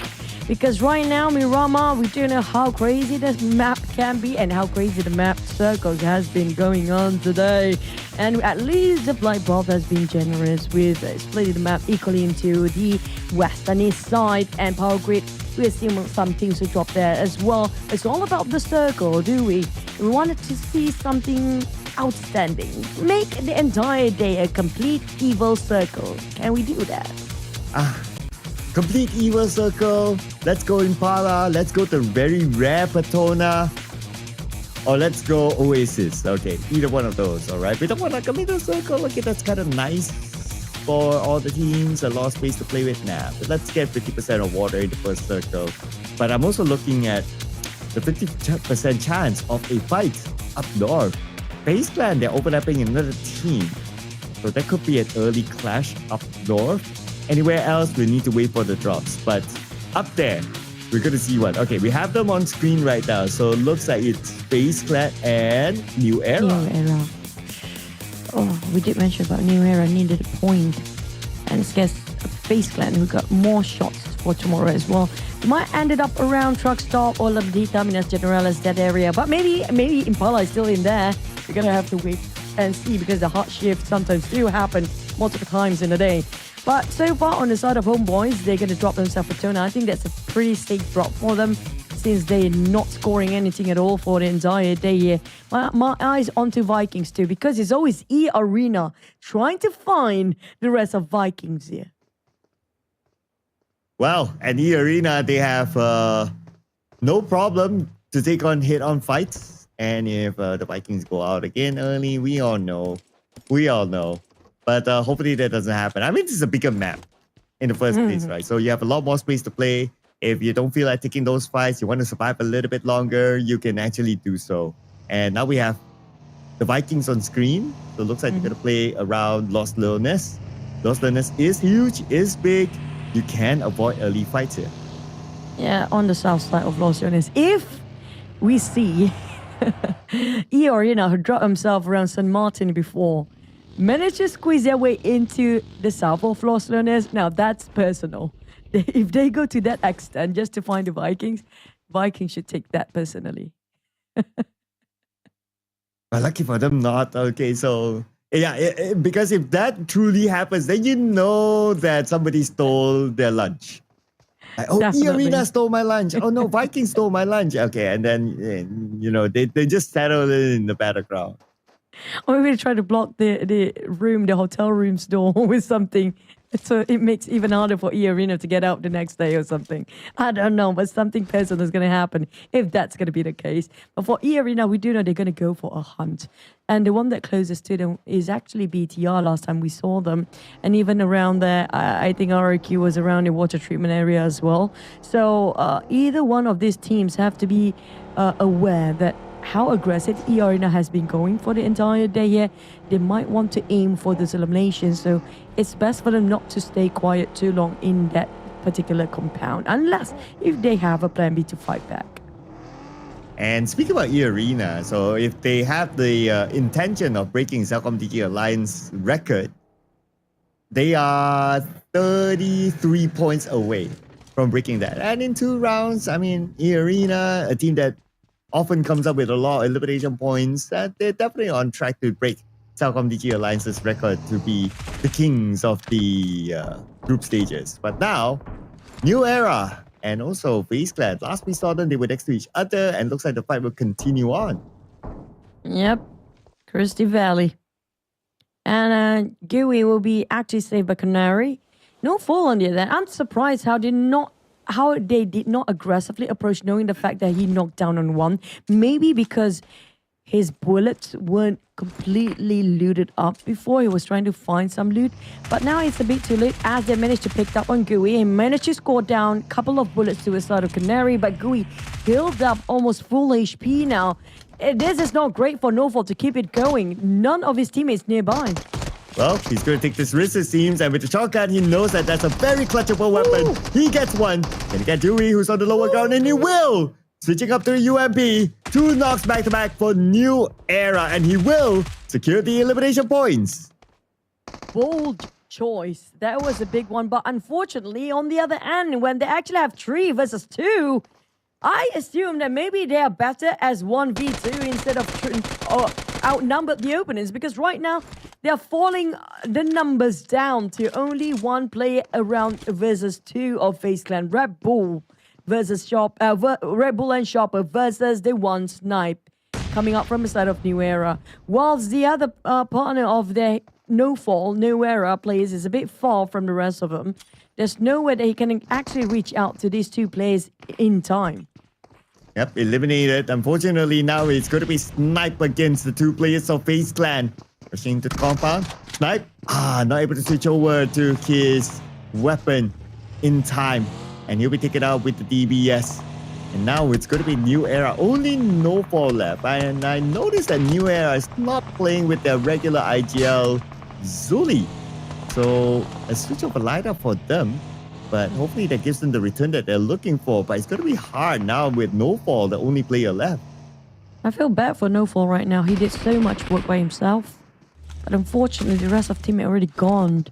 Because right now, Miramar, we don't know how crazy this map can be and how crazy the map circles has been going on today. And at least the Flight Bob has been generous with splitting the map equally into the west and east side, and Power Grid, we're seeing some things to drop there as well. It's all about the circle, do we? We wanted to see something outstanding. Make the entire day a complete evil circle. Can we do that? Complete evil circle. Let's go Impala. Let's go to very rare Patona. Or let's go Oasis. Okay, either one of those. All right. We don't want to complete the circle. Okay, that's kind of nice for all the teams. A lot of space to play with now. But let's get 50% of water in the first circle. But I'm also looking at the 50% chance of a fight up north. FaZe Clan, they're overlapping another team. So that could be an early clash up north. Anywhere else, we need to wait for the drops. But up there, we're going to see one. Okay, we have them on screen right now. So it looks like it's FaZe Clan and New Era. New Era. Oh, we did mention about New Era needed a point. And it's guess FaZe Clan who got more shots for tomorrow as well. Might ended up around Truck Stop or Labdita, Minas Generales, that area. But maybe Impala is still in there. We're going to have to wait and see because the hot shift sometimes do happen multiple times in a day. But so far on the side of HOMEBOIS, they're going to drop themselves a Tona. I think that's a pretty safe drop for them since they're not scoring anything at all for the entire day here. My eyes onto Vikings too, because it's always eArena trying to find the rest of Vikings here. Well, at eArena, they have no problem to take on head-on fights. And if the Vikings go out again early, we all know. But hopefully that doesn't happen. I mean, this is a bigger map in the first place, right? So you have a lot more space to play. If you don't feel like taking those fights, you want to survive a little bit longer, you can actually do so. And now we have the Vikings on screen. So it looks like they're going to play around Los Leones. Los Leones is huge, is big. You can avoid early fights here. Yeah, on the south side of Los Leones. If we see eArena, who dropped himself around San Martin before, managed to squeeze their way into the south of Los Leones. Now that's personal. If they go to that extent just to find the Vikings should take that personally. But lucky for them not. Okay, so yeah, because if that truly happens, then you know that somebody stole their lunch. Like, oh, Definitely. eArena stole my lunch. Oh no, Vikings stole my lunch. Okay, and then they just settled in the battleground. Or maybe try to block the hotel room's door with something, so it makes even harder for eArena to get out the next day or something. I don't know, but something personal is going to happen if that's going to be the case. But for eArena, we do know they're going to go for a hunt. And the one that closest to them is actually BTR last time we saw them. And even around there, I think RRQ was around the water treatment area as well. So either one of these teams have to be aware that how aggressive eArena has been going for the entire day here. They might want to aim for this elimination, so it's best for them not to stay quiet too long in that particular compound, unless if they have a plan B to fight back. And speaking about eArena, so if they have the intention of breaking CelcomDigi Alliance record, they are 33 points away from breaking that. And in 2 rounds, I mean, eArena, a team that often comes up with a lot of elimination points, that they're definitely on track to break CelcomDigi Alliance's record to be the kings of the group stages. But now, new era, and also FaZe Clan. Last we saw them, they were next to each other, and looks like the fight will continue on. Yep, Christie Valley. And GUI will be actually saved by Canary. No fall on the other. I'm surprised how they did not aggressively approach, knowing the fact that he knocked down on one. Maybe because his bullets weren't completely looted up before. He was trying to find some loot. But now it's a bit too late as they managed to pick up on GUI and managed to score down a couple of bullets to the side of Canary. But GUI healed up almost full HP now. This is not great for Nofall to keep it going. None of his teammates nearby. Well, he's going to take this risk, it seems, and with the shotgun, he knows that that's a very clutchable weapon. He gets one, and he gets Dewey, who's on the lower ground, and he will! Switching up to the UMP, 2 knocks back-to-back for New Era, and he will secure the elimination points. Bold choice. That was a big one, but unfortunately, on the other end, when they actually have 3 versus 2, I assume that maybe they are better as 1v2 instead of outnumbered the opponents, because right now, they are falling the numbers down to only 1 player around versus 2 of FaZe Clan. Red Bull versus Red Bull and Shopper versus the one Snipe coming up from the side of New Era. Whilst the other partner of their Nofall, New Era players is a bit far from the rest of them. There's nowhere that he can actually reach out to these 2 players in time. Yep, eliminated. Unfortunately, now it's going to be Snipe against the 2 players of FaZe Clan. Rushing to the compound. Snipe, not able to switch over to his weapon in time. And he'll be taken out with the DBS. And now it's going to be New Era. Only Nofall left. And I noticed that New Era is not playing with their regular IGL Zuli. So a switch of a lineup for them. But hopefully that gives them the return that they're looking for. But it's going to be hard now with Nofall, the only player left. I feel bad for Nofall right now. He did so much work by himself. But unfortunately, the rest of the team are already gone.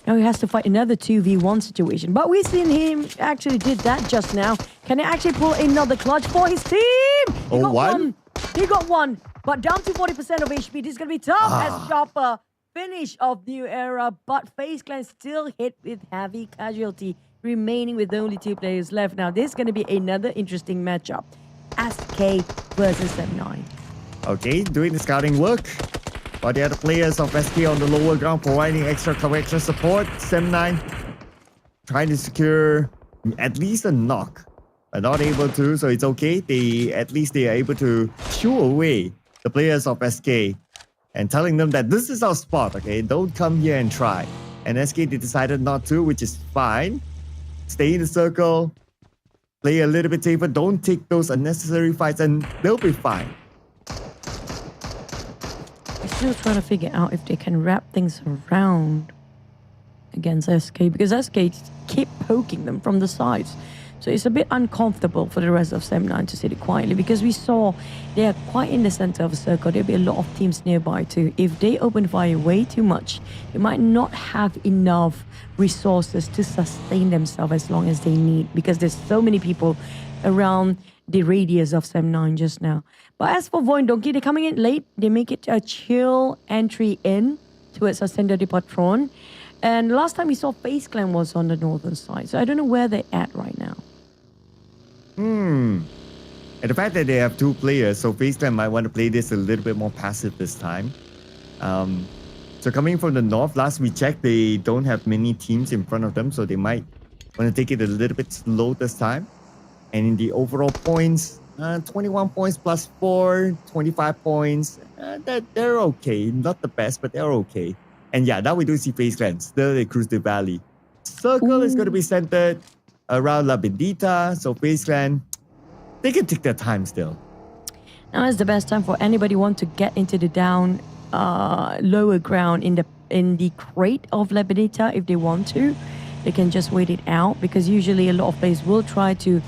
Now he has to fight another 2v1 situation. But we've seen him actually did that just now. Can he actually pull another clutch for his team? He got one. He got one. But down to 40% of HP. This is going to be tough as Chopper finish of New Era. But FaZe Clan still hit with heavy casualty, remaining with only 2 players left. Now this is going to be another interesting matchup. SK versus M9. Okay, doing the scouting work. While the other players of SK on the lower ground providing extra cover, extra support. Sem9 trying to secure at least a knock, but not able to, so it's okay. At least they are able to shoo away the players of SK and telling them that this is our spot, okay? Don't come here and try. And SK, they decided not to, which is fine. Stay in the circle, play a little bit safer, don't take those unnecessary fights, and they'll be fine. Still trying to figure out if they can wrap things around against SK, because SK keep poking them from the sides. So it's a bit uncomfortable for the rest of Sem9 to sit it quietly, because we saw they are quite in the center of the circle. There'll be a lot of teams nearby too. If they open fire way too much, they might not have enough resources to sustain themselves as long as they need, because there's so many people around the radius of Sem9 just now. But as for VOIN Donkey, they're coming in late. They make it a chill entry in towards Ascender de Patron. And last time we saw FaZe Clan was on the northern side. So I don't know where they're at right now. And the fact that they have two players, so FaZe Clan might want to play this a little bit more passive this time. So coming from the north, last we checked, they don't have many teams in front of them, so they might want to take it a little bit slow this time. And in the overall points, 21 points plus 4, 25 points. They're okay. Not the best, but they're okay. And yeah, now we do see FaZe Clan. Still, they cruise the valley. Circle is going to be centered around La Bendita. So FaZe Clan, they can take their time still. Now is the best time for anybody who want to get into the down lower ground in the crate of La Bendita if they want to. They can just wait it out because usually a lot of players will try to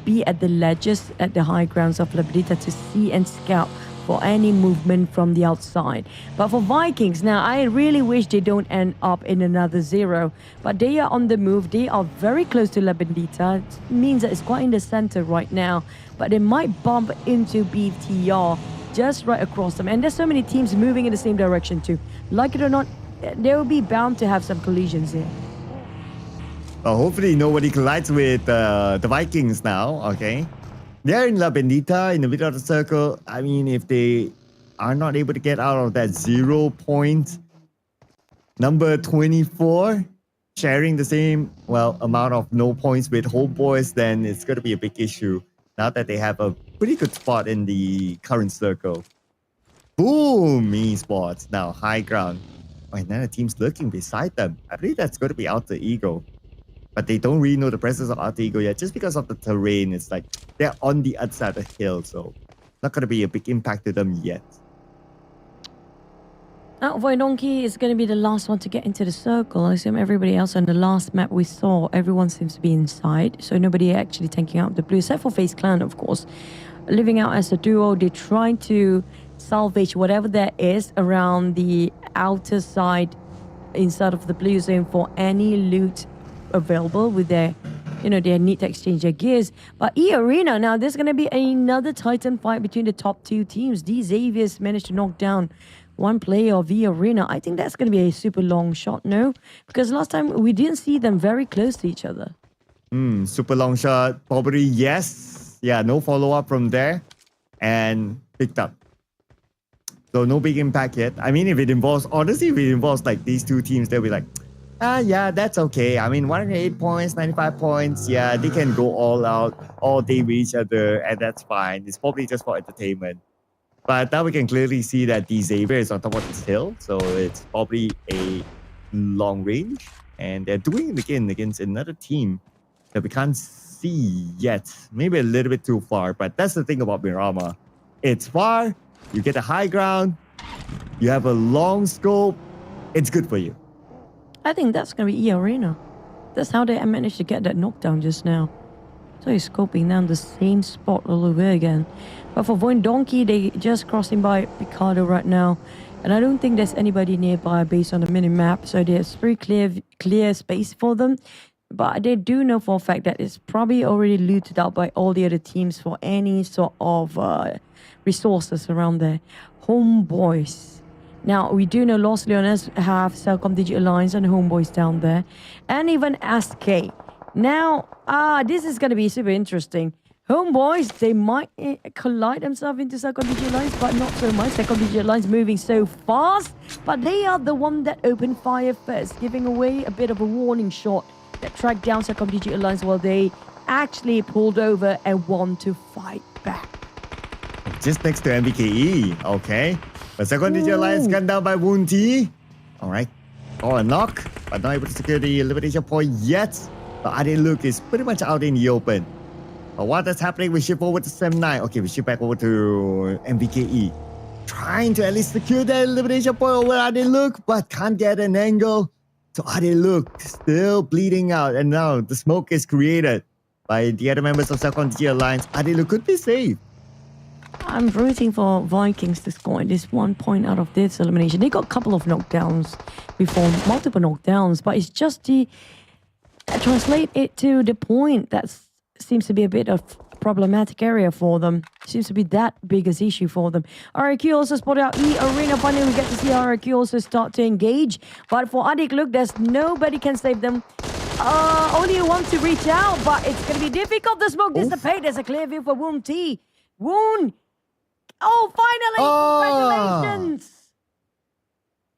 be at the ledges at the high grounds of La Bendita to see and scout for any movement from the outside. But for Vikings, now I really wish they don't end up in another 0, but they are on the move. They are very close to La Bendita. It means that it's quite in the center right now, but they might bump into BTR just right across them. And there's so many teams moving in the same direction too. Like it or not, they will be bound to have some collisions here. Well, hopefully nobody collides with the Vikings now, okay? They're in La Bendita, in the middle of the circle. I mean, if they are not able to get out of that 0 point, number 24, sharing the same, amount of no points with HOMEBOIS, then it's going to be a big issue now that they have a pretty good spot in the current circle. Boom, eSports. Now, high ground. Oh, and then the team's lurking beside them. I believe that's going to be Alter Ego. But they don't really know the presence of Alter Ego yet, just because of the terrain. It's like they're on the other side of the hill, so not going to be a big impact to them yet. Now, VOIN is going to be the last one to get into the circle. I assume everybody else on the last map we saw, everyone seems to be inside, so nobody actually taking out the blue, except for FaZe Clan, of course. Living out as a duo, they're trying to salvage whatever there is around the outer side inside of the blue zone for any loot available with their, their need to exchange their gears. But eArena, now there's going to be another titan fight between the top two teams. These Xaviers managed to knock down one player of eArena. I think that's going to be a super long shot, no? Because last time we didn't see them very close to each other. Super long shot, probably yes. Yeah, no follow-up from there. And picked up. So no big impact yet. I mean, if it involves like these two teams, they'll be like, yeah, that's okay. I mean, 108 points, 95 points. Yeah, they can go all out all day with each other, and that's fine. It's probably just for entertainment. But now we can clearly see that the Xavier is on top of this hill, so it's probably a long range. And they're doing it again against another team that we can't see yet. Maybe a little bit too far, but that's the thing about Miramar. It's far, you get the high ground, you have a long scope, it's good for you. I think that's going to be eArena. That's how they managed to get that knockdown just now. So he's scoping down the same spot all over again. But for VOIN, they just crossing by Picardo right now. And I don't think there's anybody nearby based on the mini-map. So there's pretty clear space for them. But they do know for a fact that it's probably already looted out by all the other teams for any sort of resources around there. HOMEBOIS. Now, we do know Los Leones have CelcomDigi Alliance and HOMEBOIS down there. And even SK. Now, this is going to be super interesting. HOMEBOIS, they might collide themselves into CelcomDigi Alliance, but not so much. CelcomDigi Alliance moving so fast, but they are the one that opened fire first, giving away a bit of a warning shot that tracked down CelcomDigi Alliance while they actually pulled over and want to fight back. Just next to MVKE, okay. But CelcomDigi Alliance gunned down by WT. Alright. Oh, a knock, but not able to secure the elimination point yet. But Adeluk is pretty much out in the open. But what is happening? We shift over to Sem9. Okay, we shift back over to MVKE. Trying to at least secure that elimination point over Adeluk, but can't get an angle. So Adeluk still bleeding out. And now the smoke is created by the other members of CelcomDigi Alliance. Adeluk could be saved. I'm rooting for Vikings to score at least 1 point out of this elimination. They got a couple of knockdowns before, multiple knockdowns, but it's just the translate it to the point that seems to be a bit of problematic area for them. Seems to be that biggest issue for them. RQ also spotted out eArena. Finally, we get to see RQ also start to engage. But for Adik, look, there's nobody can save them. Only one to reach out, but it's going to be difficult. The smoke dissipate. There's a clear view for Woon T. Woon! Oh, finally! Congratulations!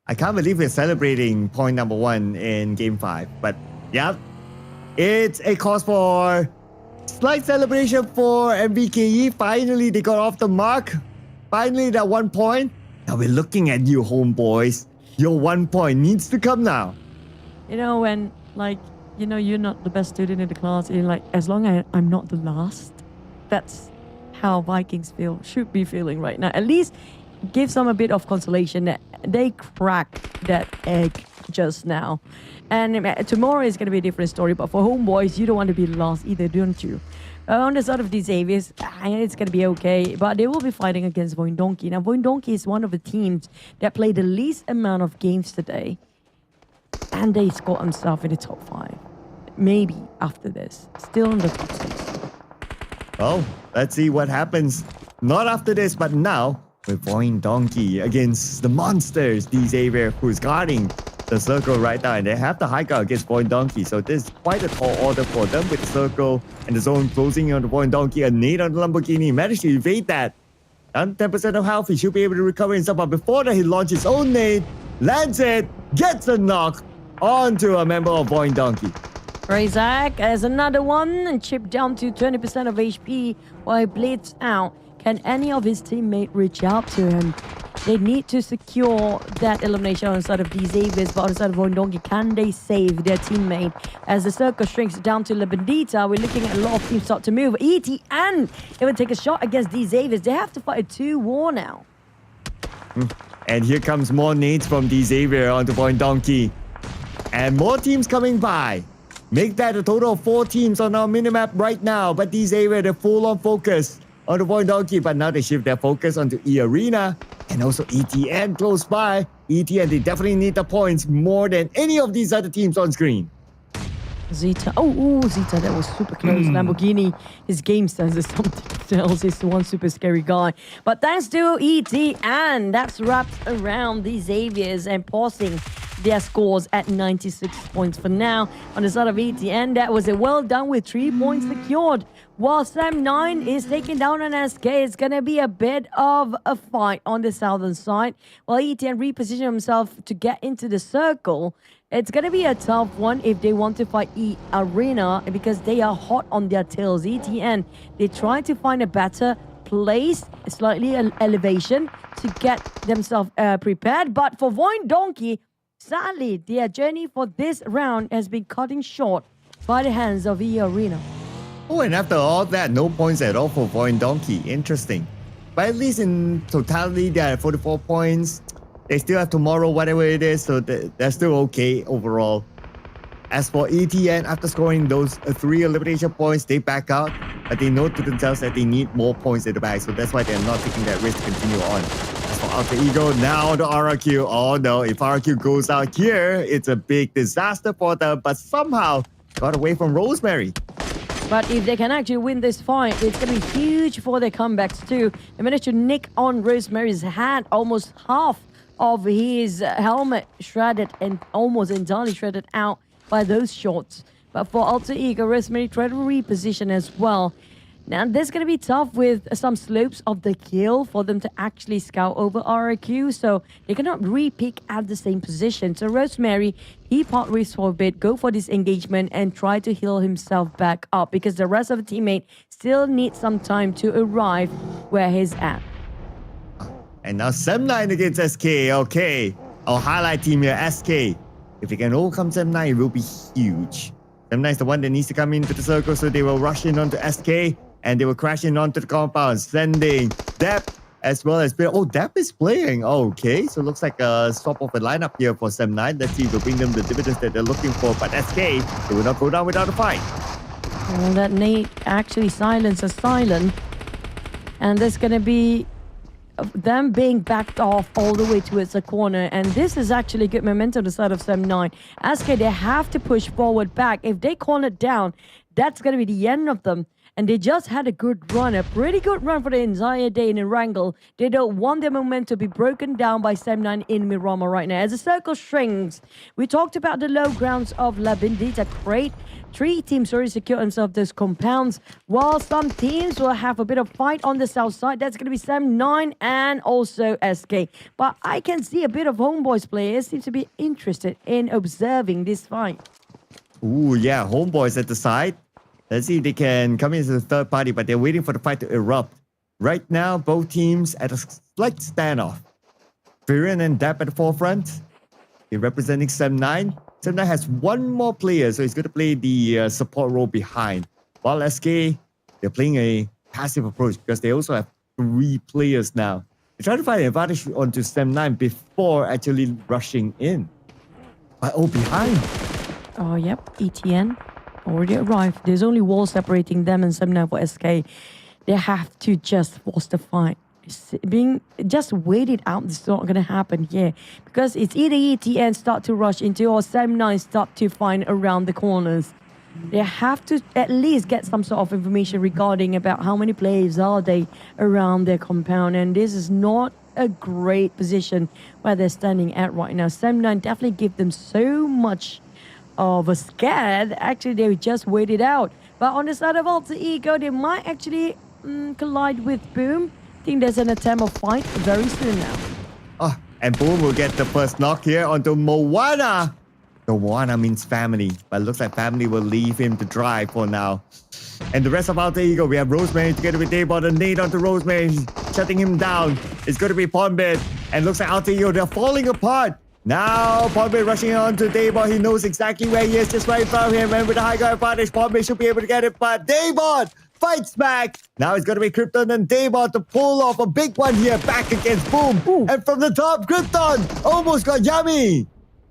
I can't believe we're celebrating point number 1 in game 5. But yeah, it's a cause for slight celebration for MVKE. Finally, they got off the mark. Finally, that 1 point. Now we're looking at you, homeboys. Your 1 point needs to come now. You know, when, like, you know, you're not the best student in the class, and like, as long as I'm not the last, that's how Vikings should be feeling right now. At least gives them a bit of consolation that they cracked that egg just now. And tomorrow is going to be a different story, but for homeboys, you don't want to be lost either, don't you? On the side of these Xaviers, it's going to be okay, but they will be fighting against VOIN Donkey. Now, VOIN Donkey is one of the teams that played the least amount of games today, and they scored themselves in the top 5. Maybe after this, still in the top 6. Well, let's see what happens. Not after this, but now with VOIN Donkey against the monsters, the Xavier, who's guarding the circle right now, and they have the high ground against VOIN Donkey. So this is quite a tall order for them with the circle and the zone closing on the VOIN Donkey. A nade on the Lamborghini, managed to evade that. Down 10% of health, he should be able to recover himself, but before that, he launched his own nade, lands it, gets a knock onto a member of VOIN Donkey. Razak has another one and chipped down to 20% of HP while he bleeds out. Can any of his teammates reach out to him? They need to secure that elimination on the side of these Xaviers, but on the side of VOIN Donkey, can they save their teammate? As the circle shrinks down to La Bendita, we're looking at a lot of teams start to move. ETN even take a shot against these Xaviers. They have to fight a 2-war now. And here comes more nades from the Xavier onto VOIN Donkey. And more teams coming by. Make that a total of 4 teams on our minimap right now. But these Xavier, they're full on focus on the VOIN Donkey. But now they shift their focus onto eArena and also ETN close by. ETN, they definitely need the points more than any of these other teams on screen. Zeta. Oh, Zeta, that was super close. Lamborghini, his game sense is something else. He's the one super scary guy. But thanks to ETN, that's wrapped around the Xaviers and pausing their scores at 96 points for now. On the side of ETN, that was a well done with 3 points secured. While Sam9 is taking down an SK, it's going to be a bit of a fight on the southern side. While ETN reposition himself to get into the circle, it's going to be a tough one if they want to fight eArena because they are hot on their tails. ETN, they try to find a better place, slightly elevation to get themselves prepared. But for VOIN Donkey, sadly, their journey for this round has been cutting short by the hands of eArena. Oh, and after all that, no points at all for VOIN Donkey. Interesting. But at least in totality, they are at 44 points. They still have tomorrow, whatever it is, so they're still okay overall. As for ETN, after scoring those 3 elimination points, they back out. But they know to themselves that they need more points in the bag, so that's why they're not taking that risk to continue on. As for Alter Ego, now the RRQ. Oh no, if RRQ goes out here, it's a big disaster for them, but somehow got away from Rosemary. But if they can actually win this fight, it's going to be huge for their comebacks too. They managed to nick on Rosemary's hand, almost half of his helmet shredded and almost entirely shredded out by those shots. But for Alter Ego, Rosemary tried to reposition as well. Now, this is going to be tough with some slopes of the kill for them to actually scout over RRQ, so they cannot re-pick at the same position. So Rosemary, he part ways for a bit, go for this engagement and try to heal himself back up because the rest of the teammate still needs some time to arrive where he's at. And now Sam9 against SK. Okay, our highlight team here, SK. If they can overcome Sam9, it will be huge. Sam9 is the one that needs to come into the circle, so they will rush in onto SK. And they will crash in onto the compound, sending Depp as well as Bill. Oh, Depp is playing. Okay, so looks like a swap of a lineup here for Sam9. Let's see if we'll bring them the dividends that they're looking for. But SK, they will not go down without a fight. Well, that nade actually silences Silent. And there's going to be them being backed off all the way towards the corner. And this is actually good momentum on the side of Sam9. SK, they have to push forward back. If they corner down, that's going to be the end of them. And they just had a good run, a pretty good run for the entire day in Erangel. They don't want their momentum to be broken down by Sem9 in Miramar right now. As the circle shrinks, we talked about the low grounds of La Bendita Crate. 3 teams already secured themselves those compounds, while some teams will have a bit of fight on the south side. That's going to be Sem9 and also SK. But I can see a bit of Homeboys players seem to be interested in observing this fight. Ooh, yeah, Homeboys at the side. Let's see if they can come into the third party, but they're waiting for the fight to erupt. Right now, both teams at a slight standoff. Viren and Dap at the forefront. They're representing Sem9. Sem9 has one more player, so he's going to play the support role behind. While SK, they're playing a passive approach because they also have 3 players now. They're trying to find an advantage onto Sem9 before actually rushing in. But behind. Oh, yep, ETN already arrived. There's only wall separating them and Sem9 for SK. They have to just force the fight. Just wait it out. It's not going to happen here. Because it's either ETN start to rush into or Sem9 start to find around the corners. They have to at least get some sort of information regarding about how many players are they around their compound. And this is not a great position where they're standing at right now. Sem9 definitely give them so much of a scare. Actually, they just wait it out. But on the side of Alter Ego, they might actually collide with Boom. I think there's an attempt of fight very soon now. Oh, and Boom will get the first knock here onto MAQNA. So MAQNA means family, but it looks like family will leave him to dry for now. And the rest of Alter Ego, we have Rosemary together with Daybot and nade onto Rosemary, shutting him down. It's going to be Ponbit, and looks like Alter Ego, they're falling apart. Now Ponbit rushing on to Daybot. He knows exactly where he is, just right in front of him, and with the high ground advantage, Ponbit should be able to get it, but Daybot fights back. Now it's going to be Krypton and Daybot to pull off a big one here back against Boom. Ooh. And from the top, Krypton almost got Yummy.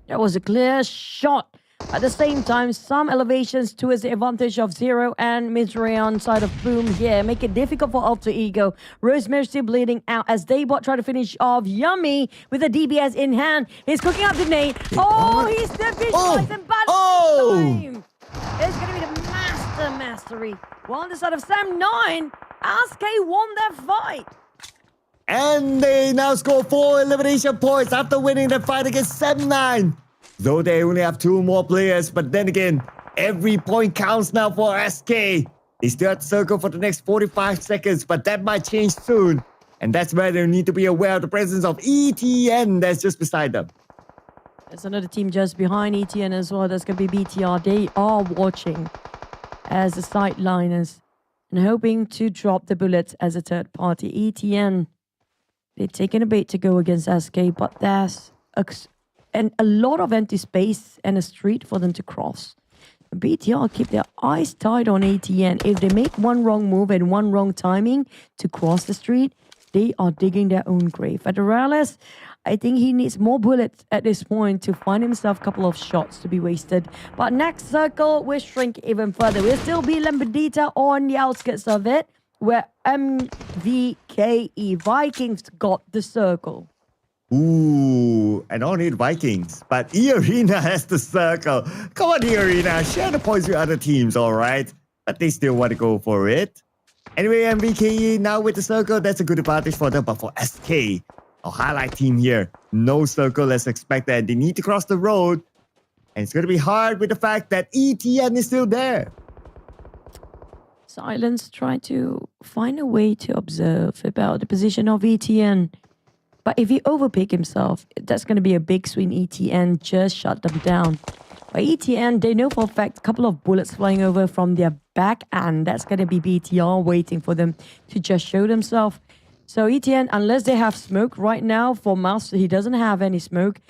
That was a clear shot. At the same time, some elevations towards the advantage of Zero and Misery on side of Boom here make it difficult for Alter Ego. Rosemary still bleeding out as Daybot try to finish off Yummy with a DBS in hand. He's cooking up the nade. Oh, he's the visualize and balance time. It's going to be the mastery. Well, on the side of Sem9, SK won that fight. And they now score 4 elimination points after winning the fight against Sem9. Though they only have 2 more players, but then again, every point counts now for SK. They still have to circle for the next 45 seconds, but that might change soon. And that's where they need to be aware of the presence of ETN that's just beside them. There's another team just behind ETN as well. That's going to be BTR. They are watching as the sideliners and hoping to drop the bullets as a third party. ETN, they're taking a bait to go against SK, but there's a lot of empty space and a street for them to cross. BTR keep their eyes tight on ETN. If they make one wrong move and one wrong timing to cross the street, they are digging their own grave. At Morales, I think he needs more bullets at this point to find himself a couple of shots to be wasted. But next circle will shrink even further. We'll still be Lambadita on the outskirts of it, where MVKE Vikings got the circle. Ooh, and not only the Vikings, but eArena has the circle. Come on, eArena, share the points with other teams, all right? But they still want to go for it. Anyway, MVKE now with the circle, that's a good advantage for them. But for SK, our highlight team here, no circle as expected. They need to cross the road. And it's going to be hard with the fact that ETN is still there. Silence try to find a way to observe about the position of ETN. But if he overpick himself, that's going to be a big swing. ETN just shut them down. But ETN, they know for a fact a couple of bullets flying over from their back, and that's going to be BTR waiting for them to just show themselves. So ETN, unless they have smoke right now, for Mouse, he doesn't have any smoke.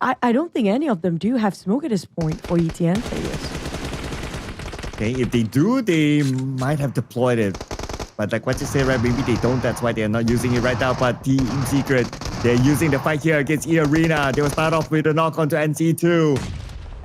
I don't think any of them do have smoke at this point for ETN players. Okay, if they do, they might have deployed it. But like what you say, right, maybe they don't. That's why they're not using it right now. But Team Secret, they're using the fight here against eArena. They will start off with a knock onto NC2.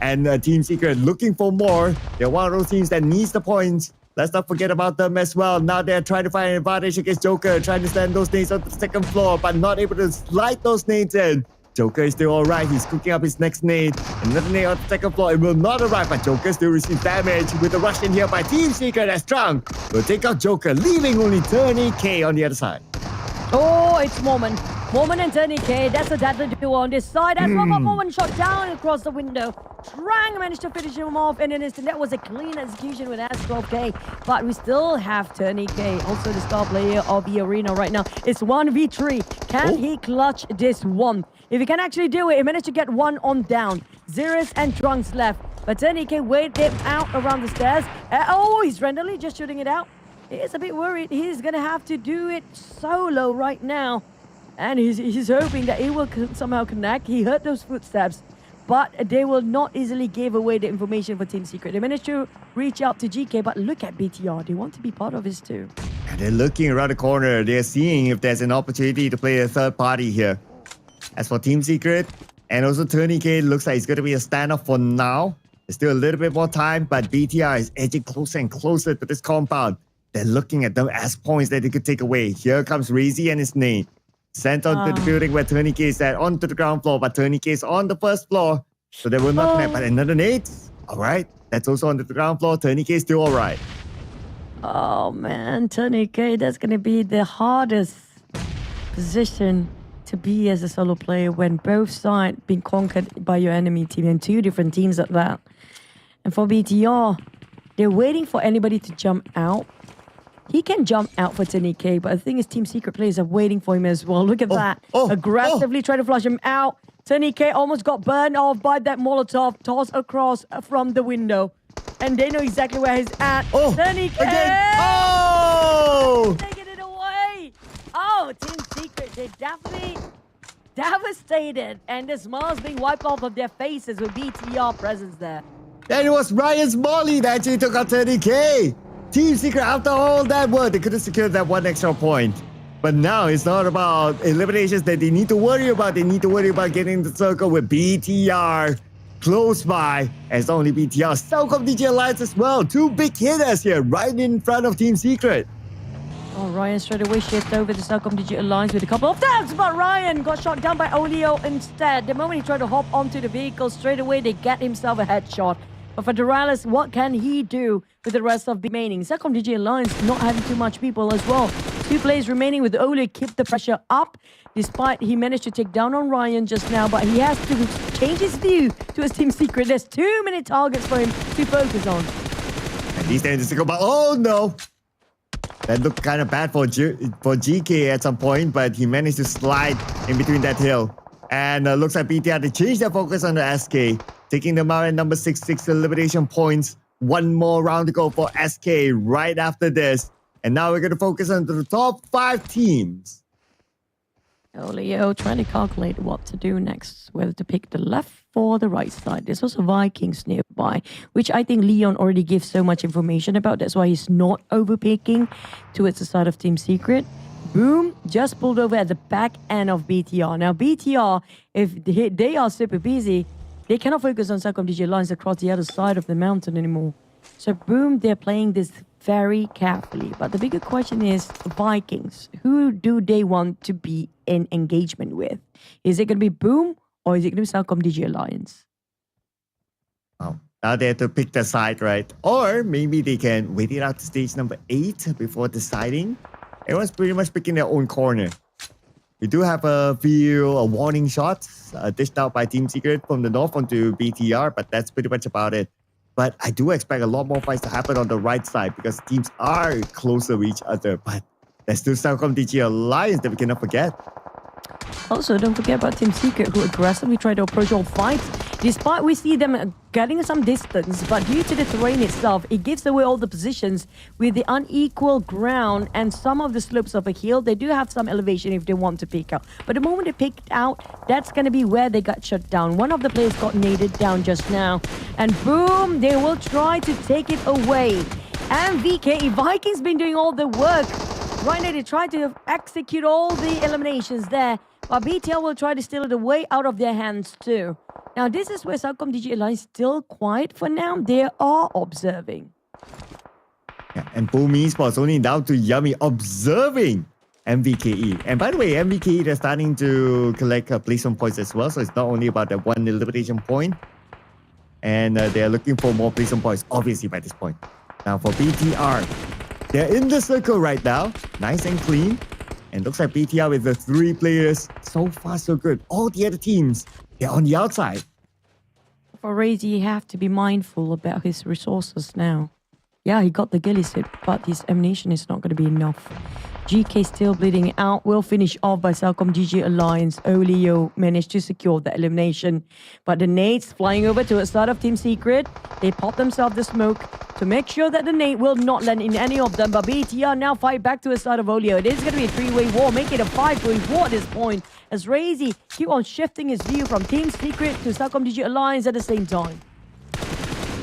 And Team Secret looking for more. They're one of those teams that needs the points. Let's not forget about them as well. Now they're trying to find an advantage against Joker, trying to stand those nades on the second floor, but not able to slide those nades in. Joker is still alright. He's cooking up his next nade. Another nade on the second floor. It will not arrive, but Joker still receives damage with the rush in here by Team Secret as Trunk will take out Joker, leaving only Tony K on the other side. Oh, it's Moment. Moment and Tony K. That's a deadly duo on this side. As Moment shot down across the window. Trang managed to finish him off in an instant. That was a clean execution with S12K. But we still have Tony K, also the star player of eArena right now. It's 1v3. Can he clutch this one? If he can actually do it, he managed to get one on down. Xeris and Trunks left. But Tony K waited out around the stairs. He's randomly just shooting it out. He's a bit worried. He's going to have to do it solo right now. And he's hoping that he will somehow connect. He heard those footsteps, but they will not easily give away the information for Team Secret. They managed to reach out to GK, but look at BTR. They want to be part of this too. And they're looking around the corner. They're seeing if there's an opportunity to play a third party here. As for Team Secret, and also Tony K, looks like it's going to be a standoff for now. There's still a little bit more time, but BTR is edging closer and closer to this compound. They're looking at them as points that they could take away. Here comes Razy and his nade. Sent onto the building where Tony K is at, onto the ground floor, but Tony K is on the first floor. So they will not connect, but another nade. Alright, that's also onto the ground floor. Tony K is still alright. Oh man, Tony K, that's going to be the hardest position to be as a solo player when both sides being conquered by your enemy team and two different teams at that. And for BTR, they're waiting for anybody to jump out. He can jump out for Tony K, but the thing is Team Secret players are waiting for him as well. Look at that. Aggressively trying to flush him out. Tony K almost got burned off by that Molotov tossed across from the window. And they know exactly where he's at. Tony K! Taking it away! Team Secret, they definitely devastated. And the smiles being wiped off of their faces with BTR presence there. And it was Ryan's Molly that actually took out Tony K. Team Secret, after all that work, they could have secured that one extra point. But now it's not about eliminations that they need to worry about. They need to worry about getting the circle with BTR close by. As only BTR, CelcomDigi Alliance as well. Two big hitters here right in front of Team Secret. Ryan straight away shift over to CelcomDigi Alliance with a couple of taps, but Ryan got shot down by Olio instead. The moment he tried to hop onto the vehicle, straight away they get himself a headshot. But for Doralis, what can he do with the rest of the remaining? CelcomDigi Alliance not having too much people as well. Two players remaining with Olio keep the pressure up, despite he managed to take down on Ryan just now, but he has to change his view to his Team Secret. There's too many targets for him to focus on. And he's there to go back. Oh no! That looked kind of bad for GK at some point, but he managed to slide in between that hill. And looks like BTR to change their focus on the SK, taking them out at number 6 elimination points. One more round to go for SK right after this. And now we're going to focus on the top 5 teams. Olio trying to calculate what to do next, whether to pick the left or the right side. There's also Vikings nearby, which I think Leon already gives so much information about. That's why he's not overpicking towards the side of Team Secret. Boom, just pulled over at the back end of BTR. Now BTR, if they are super busy, they cannot focus on CelcomDigi Alliance across the other side of the mountain anymore. So Boom, they're playing this very carefully. But the bigger question is Vikings. Who do they want to be in engagement with? Is it going to be Boom or is it going to be CelcomDigi Alliance? Wow. Now they have to pick the side, right? Or maybe they can wait it out to stage number 8 before deciding. Everyone's pretty much picking their own corner. We do have a few warning shots dished out by Team Secret from the north onto BTR, but that's pretty much about it. But I do expect a lot more fights to happen on the right side because teams are closer to each other. But there's still CelcomDigi Alliance that we cannot forget. Also, don't forget about Team Secret, who aggressively try to approach all fights. Despite we see them getting some distance, but due to the terrain itself, it gives away all the positions with the unequal ground and some of the slopes of a hill. They do have some elevation if they want to pick out. But the moment they picked out, that's going to be where they got shut down. One of the players got naded down just now. And boom, they will try to take it away. And VK, Vikings been doing all the work. Right now, they try to execute all the eliminations there. But BTL will try to steal it away out of their hands too. Now, this is where CelcomDigi Alliance still quiet for now. They are observing. Yeah, and Boom Esports only down to Yummy observing MVKE. And by the way, MVKE, they're starting to collect placement points as well. So it's not only about that one elimination point. And they're looking for more placement points, obviously, by this point. Now for BTR, they're in the circle right now. Nice and clean. And looks like BTR with the 3 players. So far, so good. All the other teams, they're on the outside. For Razy, you have to be mindful about his resources now. Yeah, he got the ghillie suit, but his ammunition is not going to be enough. GK still bleeding out. Will finish off by CelcomDigi Alliance. Olio managed to secure the elimination. But the nades flying over to the start of Team Secret. They pop themselves the smoke to make sure that the nade will not land in any of them. But BTR now fight back to the start of Olio. It is going to be a 3-way war, make it a 5-way war at this point. As Razy keep on shifting his view from Team Secret to CelcomDigi Alliance at the same time.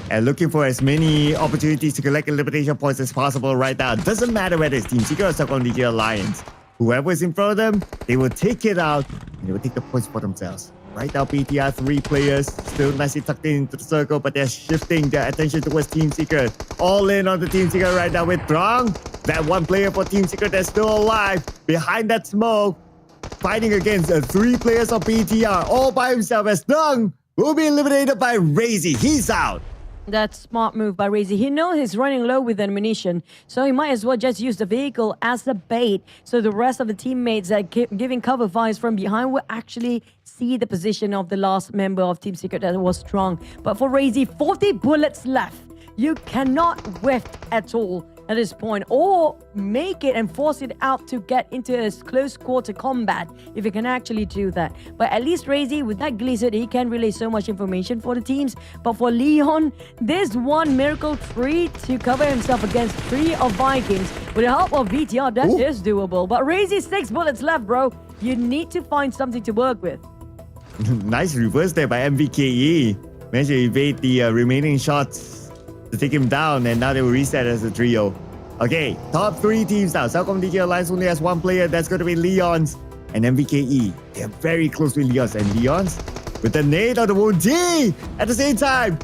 And looking for as many opportunities to collect elimination points as possible right now. Doesn't matter whether it's Team Secret or CelcomDigi Alliance. Whoever is in front of them, they will take it out and they will take the points for themselves. Right now, BTR 3 players still nicely tucked into the circle, but they're shifting their attention towards Team Secret. All in on the Team Secret right now with Drang. That one player for Team Secret that's still alive behind that smoke. Fighting against the 3 players of BTR all by himself as Drang will be eliminated by Razy. He's out. That's smart move by Razy. He knows he's running low with ammunition, so he might as well just use the vehicle as the bait, so the rest of the teammates that giving cover fires from behind will actually see the position of the last member of Team Secret that was strong. But for Razy, 40 bullets left. You cannot whiff at all at this point, or make it and force it out to get into a close quarter combat if you can actually do that. But at least Razy, with that glizzard, he can relay so much information for the teams. But for Leon, there's one miracle tree to cover himself against 3 of Vikings. With the help of VTR, that is doable. But Razy, 6 bullets left, bro. You need to find something to work with. Nice reverse there by MVKE. Managed to evade the remaining shots to take him down, and now they will reset as a trio. Okay, top 3 teams now. CelcomDigi Alliance only has 1 player. That's going to be Leon's and MVKE. They're very close with Leon's, and Leon's with the nade on the wound. G at the same time.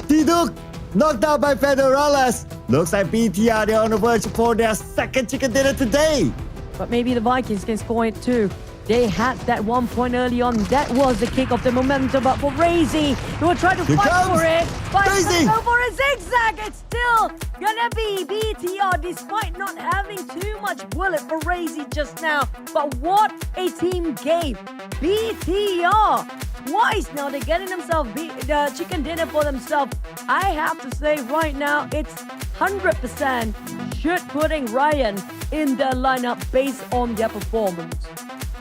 TODAK knocked out by Federales. Looks like BTR, they're on the verge for their 2nd chicken dinner today. But maybe the Vikings can score it too. They had that 1 point early on. That was the kick of the momentum. But for Razy, he will try to fight for it. But he's going to go for a zigzag. It's still gonna be BTR despite not having too much bullet for Razy just now. But what a team game. BTR twice now. They're getting themselves the chicken dinner for themselves. I have to say right now, it's 100% should putting Ryan in the lineup based on their performance.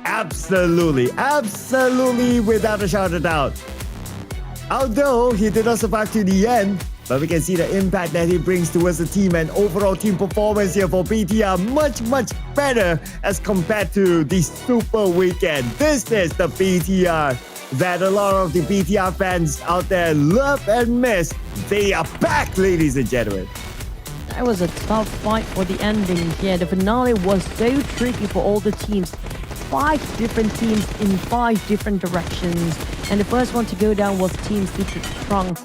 Absolutely, absolutely, without a shadow of a doubt. Although he did not survive to the end, but we can see the impact that he brings towards the team, and overall team performance here for BTR much better as compared to the Super Weekend. This is the BTR that a lot of the BTR fans out there love and miss. They are back, ladies and gentlemen. That was a tough fight for the ending here. The finale was so tricky for all the teams. 5 different teams in 5 different directions. And the first one to go down was Team Secret Strong.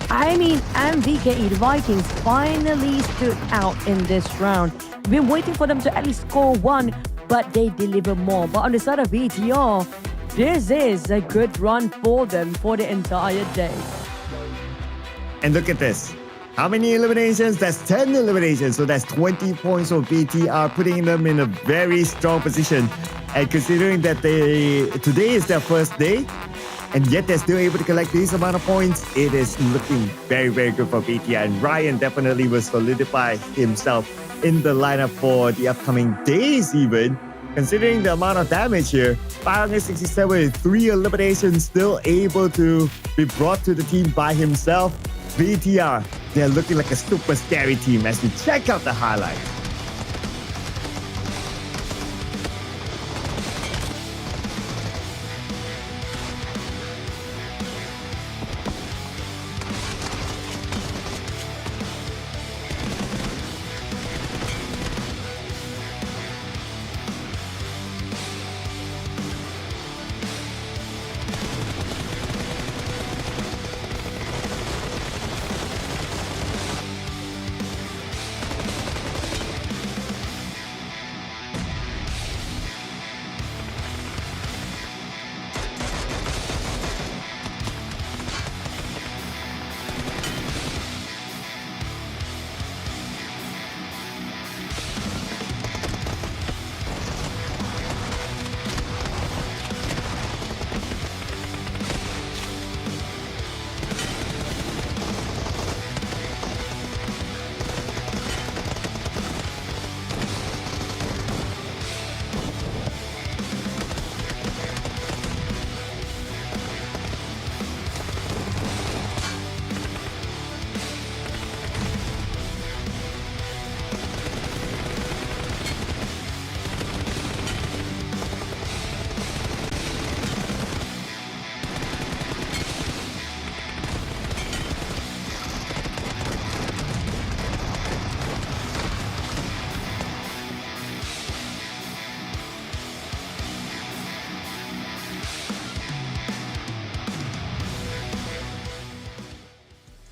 I mean, MVKE, the Vikings, finally stood out in this round. We've been waiting for them to at least score 1, but they deliver more. But on the side of VTR, this is a good run for them for the entire day. And look at this. How many eliminations? That's 10 eliminations. So that's 20 points for BTR, putting them in a very strong position. And considering that today is their first day, and yet they're still able to collect this amount of points, it is looking very good for BTR. And Ryan definitely will solidify himself in the lineup for the upcoming days even. Considering the amount of damage here, 567 with 3 eliminations, still able to be brought to the team by himself. BTR, they're looking like a super scary team as we check out the highlights.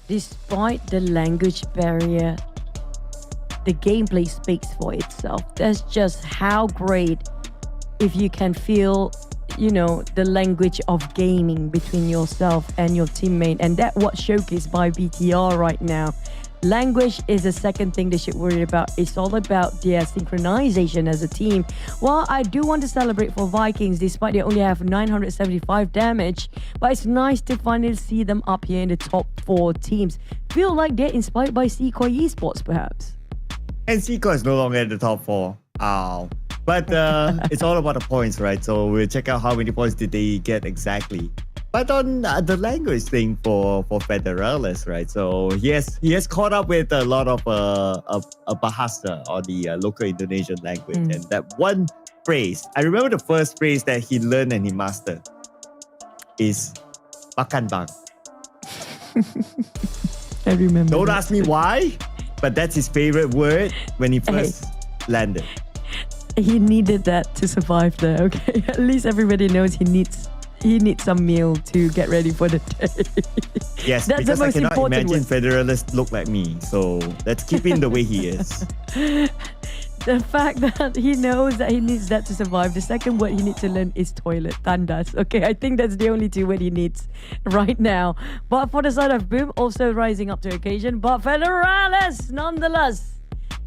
despite the language barrier, the gameplay speaks for itself. That's just how great if you can feel, you know, the language of gaming between yourself and your teammate. And that's what's showcased by BTR right now. Language is the second thing they should worry about. It's all about their synchronization as a team. While I do want to celebrate for Vikings, despite they only have 975 damage, but it's nice to finally see them up here in the top 4 teams. Feel like they're inspired by KHOI eSports, perhaps. And Seiko is no longer in the top 4. Ow. But it's all about the points, right? So we'll check out how many points did they get exactly. But on the language thing for Federales, right? So he has caught up with a lot of bahasa, or the local Indonesian language. And that one phrase, I remember the first phrase that he learned and he mastered is makan bang. I remember. Don't ask me why, but that's his favorite word when he first landed. He needed that to survive there, okay? At least everybody knows he needs some meal to get ready for the day. Yes, that's because the I most cannot important imagine word. Federalists look like me. So let's keep him the way he is. The fact that he knows that he needs that to survive. The second word he needs to learn is toilet, tandas. Okay, I think that's the only 2 words he needs right now. But for the side of Boom, also rising up to occasion. But Federales, nonetheless,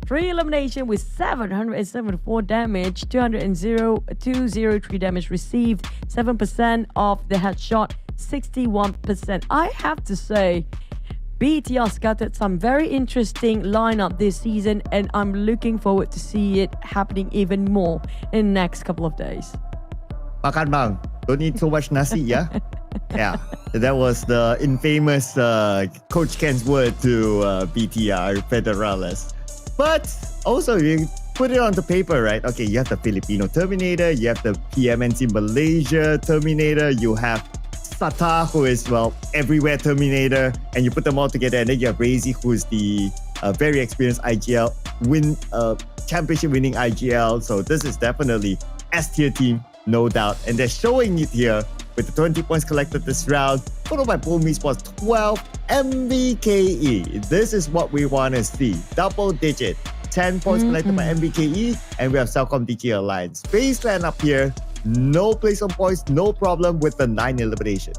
3 elimination with 774 damage, 203 damage received, 7% of the headshot, 61%. I have to say, BTR scattered some very interesting lineup this season, and I'm looking forward to see it happening even more in the next couple of days. Makan bang. Don't eat so much nasi, yeah? Yeah. That was the infamous Coach Ken's word to BTR, Federales. But also, you put it onto paper, right? Okay, you have the Filipino Terminator, you have the PMNC Malaysia Terminator, you have Sata, who is, well, everywhere Terminator, and you put them all together, and then you have Razy, who is the very experienced IGL, championship winning IGL. So this is definitely S-tier team, no doubt. And they're showing it here with the 20 points collected this round, followed by PMSL 12 MVKE. This is what we want to see. Double digit. 10 points collected by MVKE, and we have CelcomDigi Alliance. FaZe Clan up here. No place on points, no problem with the 9 eliminations.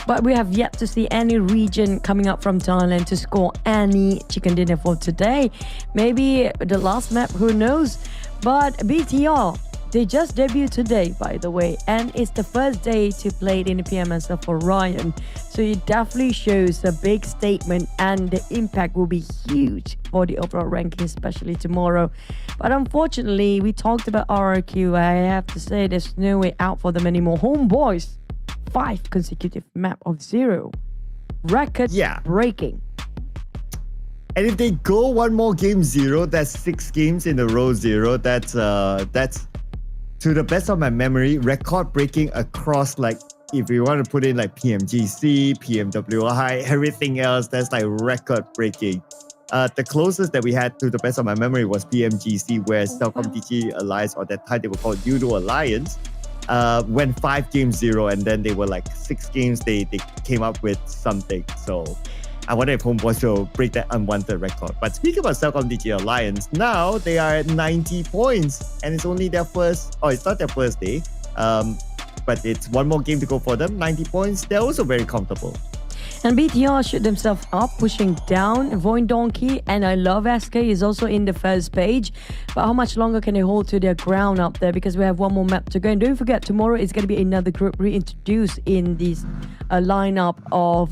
But we have yet to see any region coming up from Thailand to score any chicken dinner for today. Maybe the last map, who knows? But BTR, they just debuted today, by the way, and it's the first day to play it in the PMSL for Ryan. So it definitely shows a big statement, and the impact will be huge for the overall ranking, especially tomorrow. But unfortunately, we talked about RRQ. I have to say there's no way out for them anymore. HOMEBOIS, 5 consecutive map of 0. Record breaking. And if they go one more game 0, that's 6 games in a row 0. That's to the best of my memory, record-breaking across, like, if you want to put in like PMGC, PMWI, everything else, that's like record-breaking. The closest that we had, to the best of my memory, was PMGC, where CelcomDigi Alliance, or that time they were called Judo Alliance, went 5 games 0, and then they were like 6 games, they came up with something. So I wonder if HOMEBOIS will break that unwanted record. But speaking about CelcomDigi Alliance, now they are at 90 points, and it's only their first, it's not their first day, but it's one more game to go for them. 90 points, they're also very comfortable. And BTR shoot themselves up, pushing down. VOIN Donkey and I Love SK is also in the first page. But how much longer can they hold to their ground up there? Because we have one more map to go. And don't forget, tomorrow is going to be another group reintroduced in this lineup of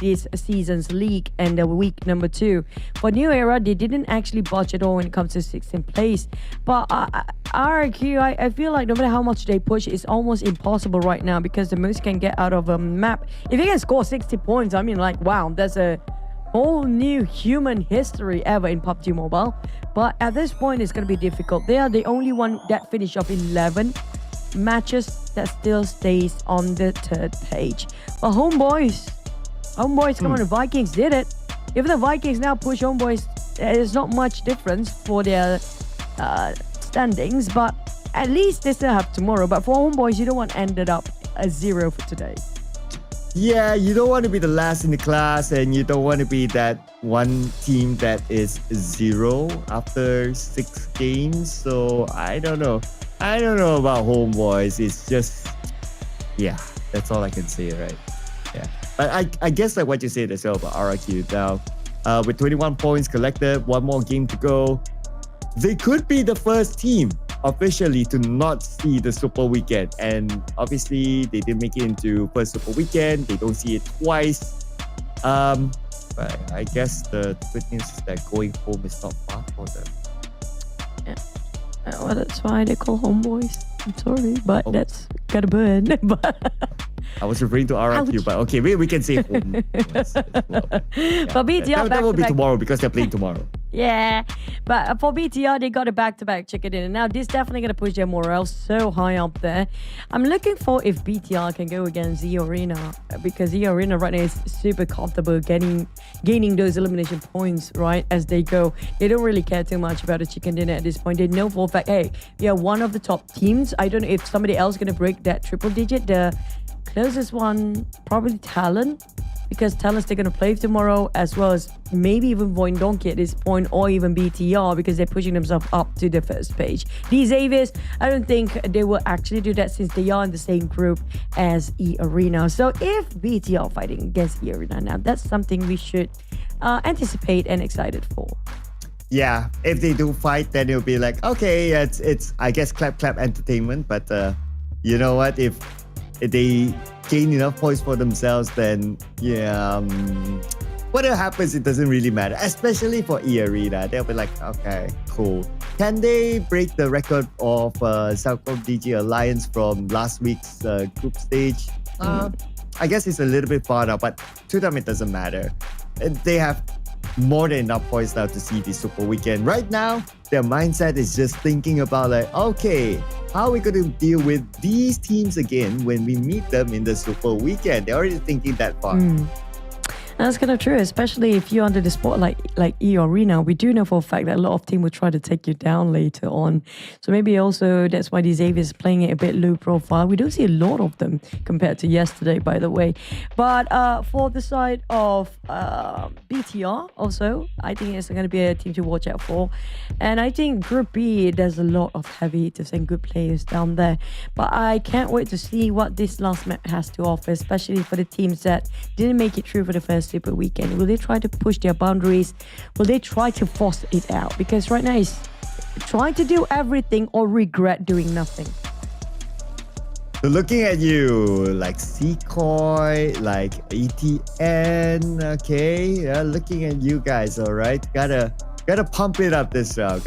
this season's league and the week number 2. For New Era, they didn't actually budge at all when it comes to 16th place. But RRQ, I feel like no matter how much they push, it's almost impossible right now, because the most can get out of a map, if you can score 60 points, I mean, like, wow, that's a whole new human history ever in PUBG Mobile. But at this point, it's going to be difficult. They are the only one that finished off 11 matches that still stays on the 3rd page. But HOMEBOIS, come on, the Vikings did it. If the Vikings now push HOMEBOIS, there's not much difference for their standings, but at least they still have tomorrow. But for HOMEBOIS, you don't want to end it up a 0 for today. Yeah, you don't want to be the last in the class, and you don't want to be that one team that is 0 after 6 games. So I don't know. I don't know about Homeboys. It's just, yeah, that's all I can say, right? Yeah. But I guess like what you said as well about RRQ now, with 21 points collected, 1 more game to go, they could be the first team officially to not see the Super Weekend. And obviously, they didn't make it into first Super Weekend. They don't see it twice. But I guess the good news is that going home is not far for them. Yeah. Well, that's why they call Homeboys. I'm sorry, but that's gotta burn. But I was referring to RRQ, but okay, we can say home. Yes, well. But BTR that will be back-to-back. tomorrow because they're playing tomorrow. Yeah, but for BTR, they got a back-to-back chicken dinner. Now, this definitely going to push their morale so high up there. I'm looking for if BTR can go against eArena, because eArena right now is super comfortable gaining those elimination points, right, as they go. They don't really care too much about the chicken dinner at this point. They know for a fact, hey, we are one of the top teams. I don't know if somebody else is going to break that triple digit. The closest one, probably TALON, because TALON's they're going to play tomorrow, as well as maybe even VOIN Donkey at this point, or even BTR, because they're pushing themselves up to the first page. These Avies, I don't think they will actually do that since they are in the same group as eArena. So if BTR fighting against eArena, now that's something we should anticipate and excited for. Yeah, if they do fight, then it'll be like, okay, it's I guess clap entertainment. But you know what? If they gain enough points for themselves, then yeah, whatever happens, it doesn't really matter. Especially for eArena, they'll be like, okay, cool. Can they break the record of CelcomDigi Alliance from last week's group stage? I guess it's a little bit far now, but to them it doesn't matter. They have more than enough points now to see the Super Weekend. Right now, their mindset is just thinking about like, okay, how are we going to deal with these teams again when we meet them in the Super Weekend? They're already thinking that far. That's kind of true, especially if you're under the spotlight like eArena. We do know for a fact that a lot of teams will try to take you down later on. So maybe also that's why these Avies playing it a bit low profile. We don't see a lot of them compared to yesterday, by the way. But for the side of BTR also, I think it's going to be a team to watch out for. And I think Group B, there's a lot of heavy hitters and good players down there. But I can't wait to see what this last map has to offer, especially for the teams that didn't make it through for the first Super Weekend. Will they try to push their boundaries? Will they try to force it out? Because right now it's trying to do everything or regret doing nothing. So looking at you, like KHOI, like ETN, okay, looking at you guys, all right, gotta pump it up this round.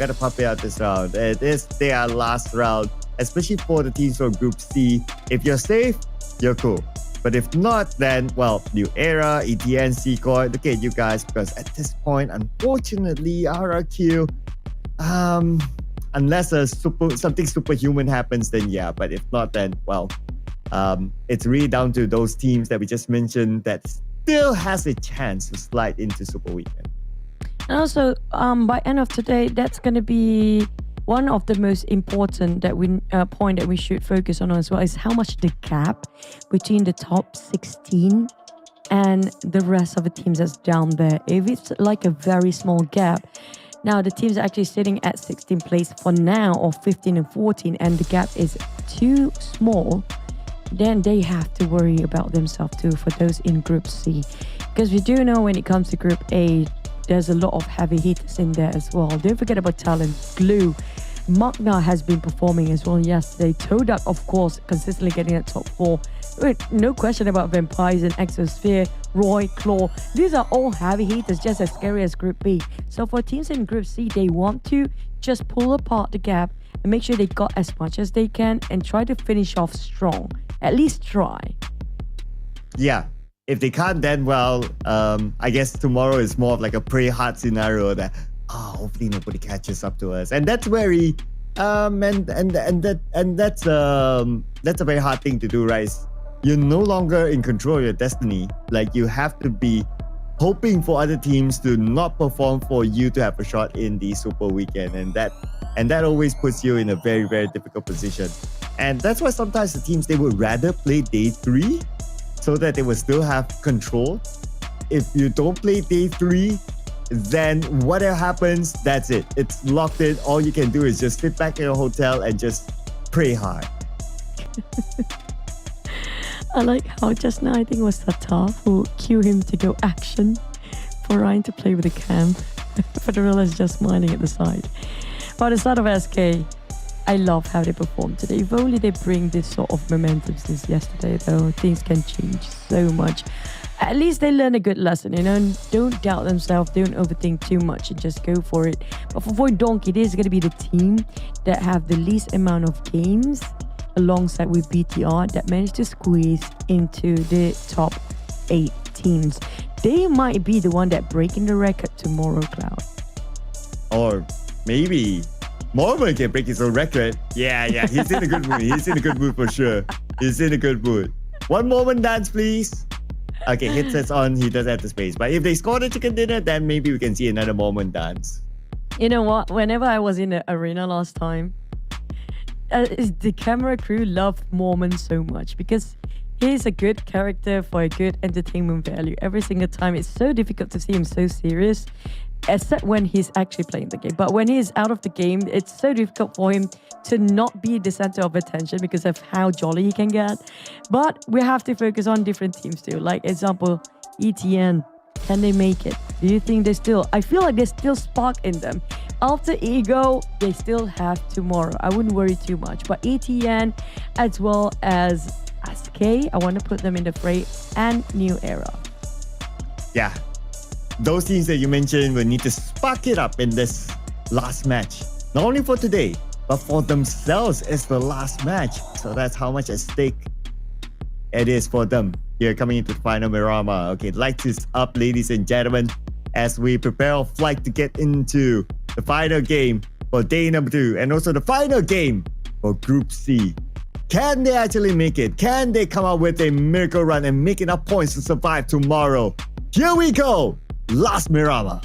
It is their last round, especially for the teams from Group C. If you're safe, you're cool. But if not, then, well, New Era, ETN, KHOI, look at you guys, because at this point, unfortunately, RRQ, unless something superhuman happens, then yeah. But if not, then, well, it's really down to those teams that we just mentioned that still has a chance to slide into Super Weekend. And also, by end of today, that's going to be one of the most important point that we should focus on as well is how much the gap between the top 16 and the rest of the teams that's down there. If it's like a very small gap, now the teams are actually sitting at 16th place for now, or 15 and 14, and the gap is too small, then they have to worry about themselves too for those in Group C. Because we do know when it comes to Group A, there's a lot of heavy hitters in there as well. Don't forget about TALON, GLUBLUG. MAQNA has been performing as well yesterday. TODAK, of course, consistently getting at top 4. No question about Vampires and XSOPHERE, Roy, Claw. These are all heavy hitters, just as scary as Group B. So for teams in Group C, they want to just pull apart the gap and make sure they got as much as they can and try to finish off strong. At least try. Yeah. If they can't, then, well, I guess tomorrow is more of like a pray hard scenario that, hopefully nobody catches up to us. And that's very, that's a very hard thing to do, right? You're no longer in control of your destiny. Like, you have to be hoping for other teams to not perform for you to have a shot in the Super Weekend. And that always puts you in a very, very difficult position. And that's why sometimes the teams, they would rather play day 3 so that they will still have control. If you don't play day 3, then whatever happens, that's it. It's locked in. All you can do is just sit back in your hotel and just pray hard. I like how just now I think it was Tatar who cued him to go action for Ryan to play with the cam. Federella is just smiling at the side. But the start of SK, I love how they performed today. If only they bring this sort of momentum since yesterday, though, things can change so much. At least they learn a good lesson, you know, and don't doubt themselves, don't overthink too much and just go for it. But for VOIN Donkey, this is going to be the team that have the least amount of games alongside with BTR that managed to squeeze into the top 8 teams. They might be the one that breaking the record tomorrow, Cloud. Or maybe Mormon can break his own record. Yeah, he's in a good mood. He's in a good mood for sure. He's in a good mood. One moment dance, please. Okay, headsets on. He does have the space. But if they score the chicken dinner, then maybe we can see another moment dance. You know what? Whenever I was in the arena last time, the camera crew loved Mormon so much because he's a good character for a good entertainment value. Every single time, it's so difficult to see him so serious, except when he's actually playing the game. But when he's out of the game, it's so difficult for him to not be the center of attention because of how jolly he can get. But we have to focus on different teams too. Like, example, ETN. Can they make it? Do you think they still... I feel like there's still spark in them. After Ego, they still have tomorrow. I wouldn't worry too much. But ETN as well as SK, I want to put them in the fray, and New Era. Yeah. Those teams that you mentioned will need to spark it up in this last match. Not only for today, but for themselves as the last match. So that's how much at stake it is for them here coming into the final Miramar. Okay, lights is up, ladies and gentlemen, as we prepare our flight to get into the final game for day number 2 and also the final game for Group C. Can they actually make it? Can they come out with a miracle run and make enough points to survive tomorrow? Here we go! Last Miramar.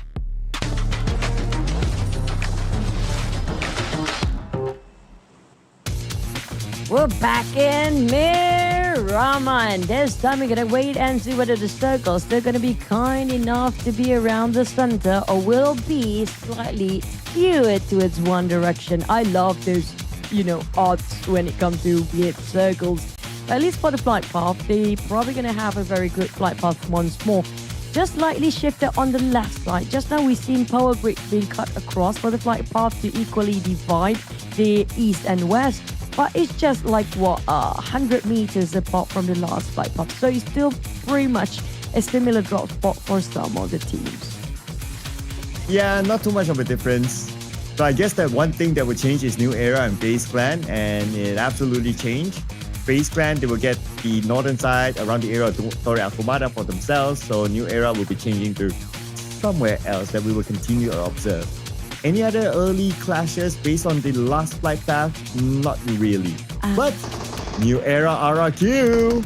We're back in Miramar, and this time we're gonna wait and see whether the circle's still gonna be kind enough to be around the center or will be slightly skewed towards one direction. I love those, you know, odds when it comes to be it circles. At least for the flight path, they probably gonna have a very good flight path once more. Just slightly shifted on the left side. Just now we've seen power grid being cut across for the flight path to equally divide the east and west. But it's just like, what, 100 meters apart from the last flight path. So it's still pretty much a similar drop spot for some of the teams. Yeah, not too much of a difference. So I guess that one thing that will change is New Era and FaZe Clan, and it absolutely changed. FaZe Clan, they will get the northern side around the area of Torre Akumada for themselves. So New Era will be changing to somewhere else that we will continue to observe. Any other early clashes based on the last flight path? Not really. But New Era RRQ.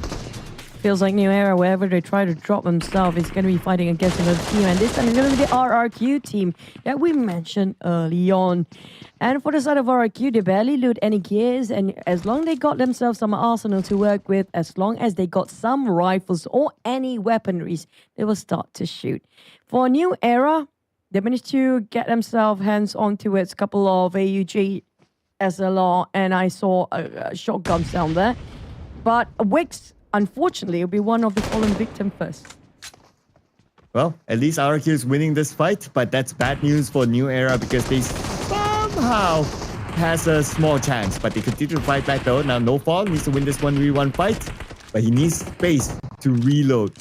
Feels like New Era, wherever they try to drop themselves, is going to be fighting against another team. And this time it's going to be the RRQ team that we mentioned early on. And for the side of RRQ, they barely loot any gears. And as long as they got themselves some arsenal to work with, as long as they got some rifles or any weaponries, they will start to shoot. For New Era, they managed to get themselves hands on towards a couple of AUG SLR, and I saw shotguns down there. But Wix, unfortunately, will be one of the fallen victims first. Well, at least RRQ is winning this fight, but that's bad news for New Era because they somehow has a small chance. But they continue to fight back though. Now No Fall needs to win this 1v1 fight, but he needs space to reload.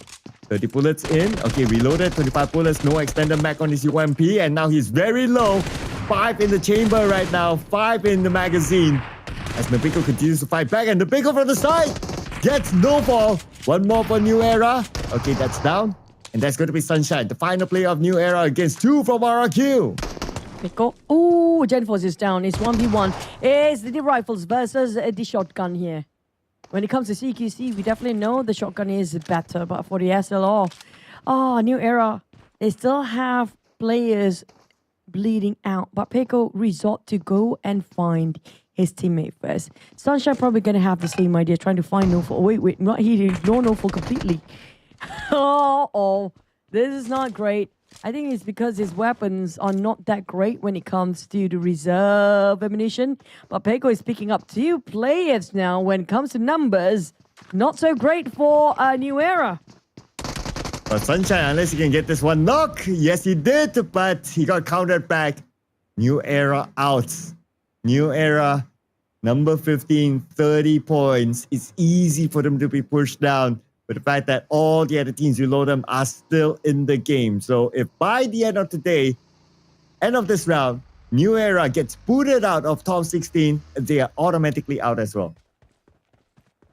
30 bullets in. Okay, reloaded. 25 bullets. No extended mag on his UMP. And now he's very low. 5 in the chamber right now. 5 in the magazine. As Nabiko continues to fight back. And Nabiko from the side gets no fall. One more for New Era. Okay, that's down. And that's going to be Sunshine. The final play of New Era against 2 from RRQ. Niko. Ooh, Genforce is down. It's 1v1. It's the rifles versus the shotgun here. When it comes to CQC, we definitely know the shotgun is better, but for the SLR, New Era, they still have players bleeding out, but Peko resort to go and find his teammate first. Sunshine probably going to have the same idea, trying to find No4. Oh, wait, not he ignore No4 completely. Oh, this is not great. I think it's because his weapons are not that great when it comes to the reserve ammunition. But Peko is picking up 2 players now when it comes to numbers. Not so great for a New Era. Well, Sunshine, unless he can get this one knock. Yes, he did, but he got countered back. New Era out. New Era, number 15, 30 points. It's easy for them to be pushed down. But the fact that all the other teams below them are still in the game. So if by the end of the day, end of this round, New Era gets booted out of top 16, they are automatically out as well.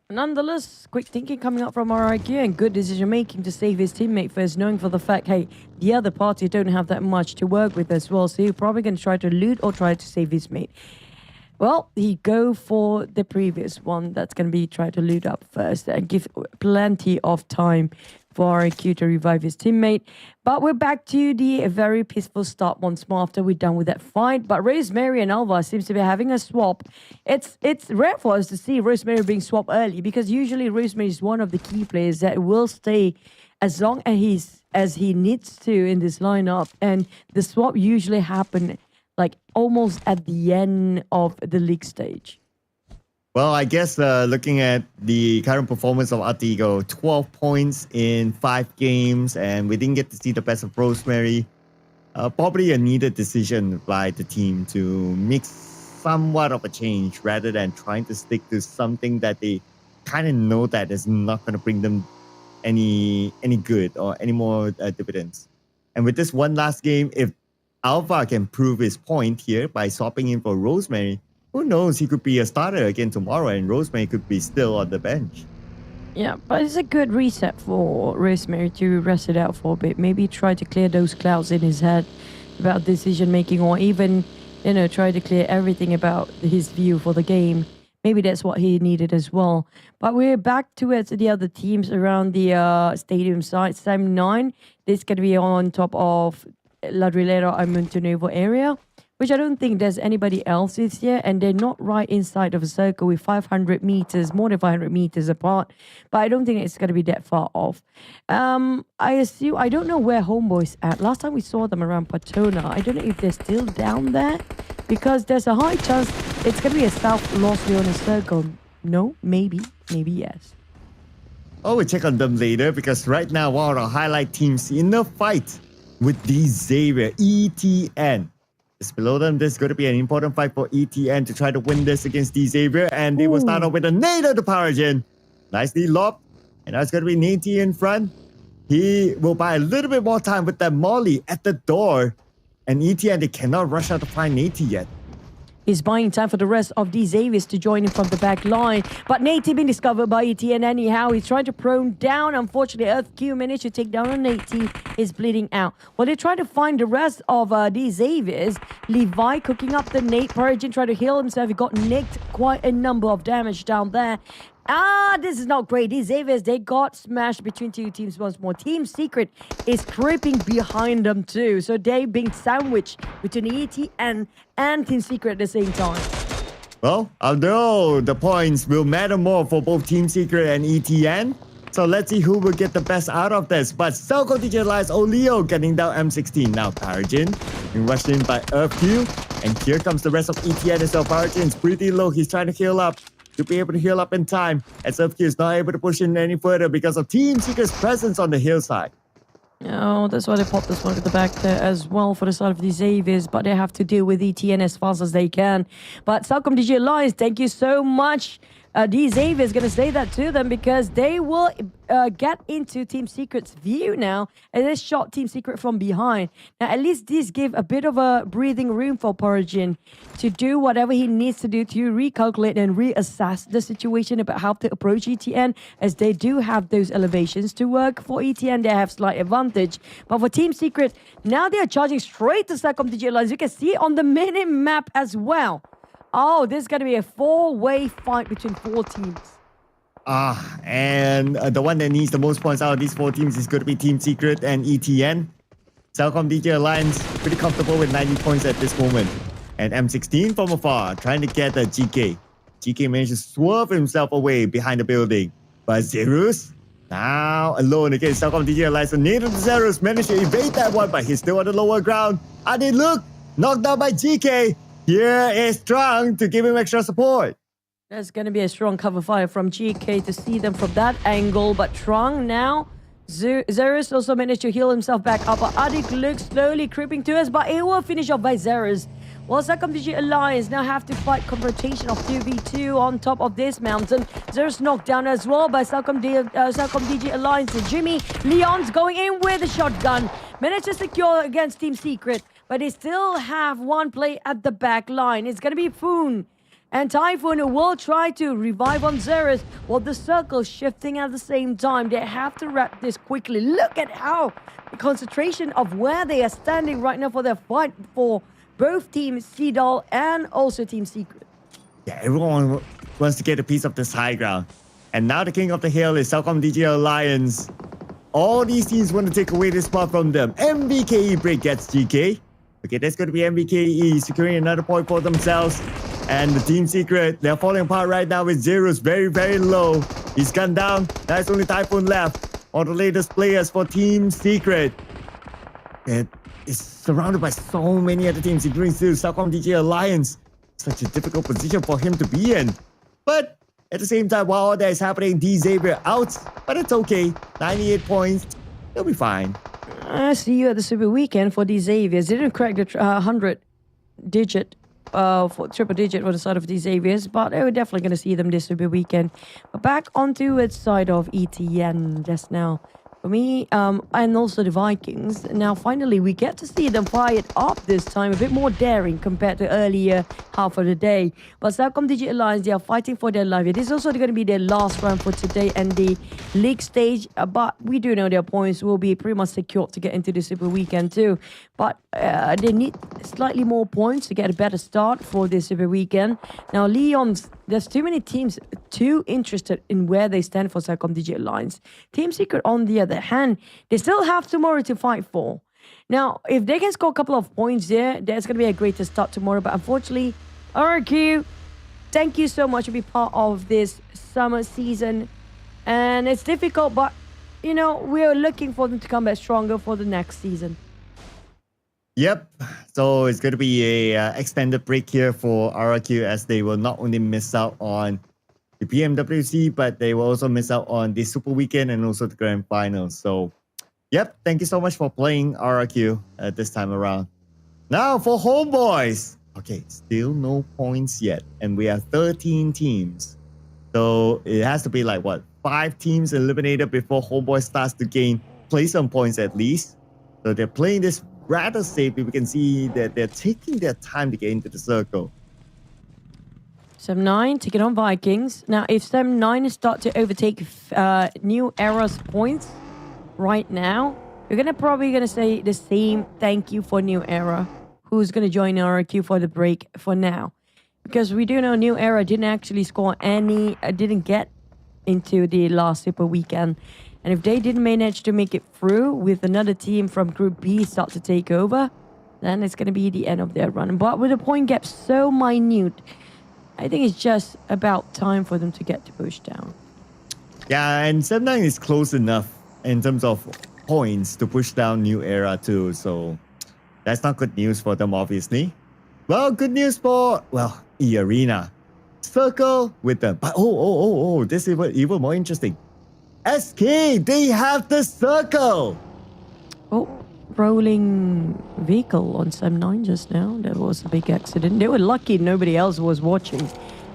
Nonetheless, quick thinking coming up from RIQ and good decision making to save his teammate first, knowing for the fact, hey, the other party don't have that much to work with as well. So you're probably going to try to loot or try to save his mate. Well, he go for the previous one. That's going to be try to loot up first and give plenty of time for RIQ to revive his teammate. But we're back to the very peaceful start once more after we're done with that fight. But Rosemary and Alva seems to be having a swap. It's rare for us to see Rosemary being swapped early because usually Rosemary is one of the key players that will stay as long as he needs to in this lineup. And the swap usually happen like almost at the end of the league stage. Well, I guess looking at the current performance of Artigo, 12 points in 5 games, and we didn't get to see the best of Rosemary. Probably a needed decision by the team to make somewhat of a change rather than trying to stick to something that they kind of know that is not going to bring them any good or any more dividends. And with this one last game, if Alpha can prove his point here by swapping in for Rosemary, who knows, he could be a starter again tomorrow and Rosemary could be still on the bench. Yeah, but it's a good reset for Rosemary to rest it out for a bit. Maybe try to clear those clouds in his head about decision making, or even, try to clear everything about his view for the game. Maybe that's what he needed as well. But we're back towards the other teams around the stadium side. Sam 9, this is going to be on top of Ladrilero and Montenegro area, which I don't think there's anybody else this year, and they're not right inside of a circle with 500 meters, more than 500 meters apart, but I don't think it's going to be that far off. I don't know where Homeboys at. Last time we saw them around Patona. I don't know if they're still down there, because there's a high chance it's going to be a South Los Leones circle. No, maybe yes. Oh, we'll check on them later, because right now one of the highlight teams in the fight with the Xavier, ETN. Just below them, there's going to be an important fight for ETN to try to win this against the Xavier, and they will start off with a nade of the power gen. Nicely lobbed, and that's going to be Nate in front. He will buy a little bit more time with that Molly at the door, and ETN, they cannot rush out to find Nate yet. He's buying time for the rest of the Xaviers to join him from the back line. But Nate being discovered by ETN anyhow. He's trying to prone down. Unfortunately, EarthQ managed to take down on Nate. He's bleeding out. While they're trying to find the rest of the Xaviers, Levi cooking up the Nate. Paragin trying to heal himself. He got nicked quite a number of damage down there. This is not great. These Xaviers, they got smashed between two teams once more. Team Secret is creeping behind them too. So they being sandwiched between ETN and Team Secret at the same time. Well, although the points will matter more for both Team Secret and ETN, so let's see who will get the best out of this. But CelcomDigi Alliance Oleo getting down M16. Now Paragin being rushed in by EarthQ. And here comes the rest of ETN as well. Paragin's pretty low. He's trying to heal up, to be able to heal up in time, as EarthQ is not able to push in any further because of Team Secret's presence on the hillside. Oh, that's why they popped this one at the back there as well for the side of the Xaviers, but they have to deal with ETN as fast as they can. But CelcomDigi Alliance, thank you so much. The Xavier is going to say that to them, because they will get into Team Secret's view now, and they shot Team Secret from behind. Now, at least this give a bit of a breathing room for Paragin to do whatever he needs to do to recalculate and reassess the situation about how to approach ETN, as they do have those elevations to work. For ETN, they have slight advantage. But for Team Secret, now they are charging straight to CelcomDigi Alliance. You can see on the mini-map as well. Oh, this is going to be a 4-way fight between 4 teams. And the one that needs the most points out of these 4 teams is going to be Team Secret and ETN. CelcomDigi Alliance pretty comfortable with 90 points at this moment. And M16 from afar, trying to get a GK. GK managed to swerve himself away behind the building. But Zerus, now alone against CelcomDigi Alliance. So Nathan Zerus managed to evade that one, but he's still on the lower ground. Adi look, knocked down by GK. Here is Trung to give him extra support. There's going to be a strong cover fire from GK to see them from that angle. But Trung now, Zerus also managed to heal himself back up. But Adik looks slowly creeping to us, but it will finish off by Zerus. While CelcomDigi Alliance now have to fight confrontation of 2v2 on top of this mountain. Zerus knocked down as well by CelcomDigi Alliance. Jimmy Leon's going in with a shotgun. Managed to secure against Team Secret, but they still have one play at the back line. It's going to be Foon. And Typhoon will try to revive on Zerus while the circle shifting at the same time. They have to wrap this quickly. Look at how the concentration of where they are standing right now for their fight for both Team Seedal and also Team Secret. Yeah, everyone wants to get a piece of this high ground. And now the king of the hill is CelcomDigi Alliance. All these teams want to take away this spot from them. MVKE break gets GK. Okay, that's going to be MVKE securing another point for themselves. And the Team Secret, they're falling apart right now with Zerus very, very low. He's gunned down. There's only Typhoon left. All the latest players for Team Secret. It is surrounded by so many other teams, including CelcomDigi Alliance. Such a difficult position for him to be in. But at the same time, while all that is happening, D Xavier out. But it's okay. 98 points. He'll be fine. I see you at the Super Weekend for D Xaviers. Didn't crack the 100-digit. For triple digit for the side of the Xaviers, but we're definitely going to see them this Super Weekend. But back onto its side of ETN just now. For me, and also the Vikings. Now, finally, we get to see them fire it up this time. A bit more daring compared to earlier half of the day. But CelcomDigi Alliance, they are fighting for their life. It is also going to be their last round for today and the league stage. But we do know their points will be pretty much secured to get into the Super Weekend too. But they need slightly more points to get a better start for this Super Weekend. Now, Leon's, there's too many teams too interested in where they stand for CelcomDigi Alliance. Team Secret, on the other hand, they still have tomorrow to fight for. Now, if they can score a couple of points there, that's going to be a greater start tomorrow. But unfortunately, RQ, thank you so much to be part of this summer season. And it's difficult, but, you know, we're looking for them to come back stronger for the next season. Yep, so it's going to be a extended break here for RRQ as they will not only miss out on the PMWC, but they will also miss out on the Super Weekend and also the Grand Finals. So, yep, thank you so much for playing RRQ this time around. Now for Homeboys. Okay, still no points yet, and we have 13 teams. So it has to be like, what, 5 teams eliminated before Homeboys starts to play some points at least. So they're playing this rather safely. We can see that they're taking their time to get into the circle. Sem9 taking on Vikings. Now, if Sem9 start to overtake New Era's points right now, we're probably gonna say the same thank you for New Era, who's gonna join RRQ for the break for now, because we do know New Era didn't actually score any, didn't get into the last Super Weekend. And if they didn't manage to make it through with another team from Group B start to take over, then it's going to be the end of their run. But with the point gap so minute, I think it's just about time for them to get to push down. Yeah, and Sem9 is close enough in terms of points to push down New Era too. So that's not good news for them, obviously. Well, good news for, well, eArena. Circle with them. But this is even more interesting. SK, they have the circle. Oh, rolling vehicle on Sem9 just now. That was a big accident. They were lucky nobody else was watching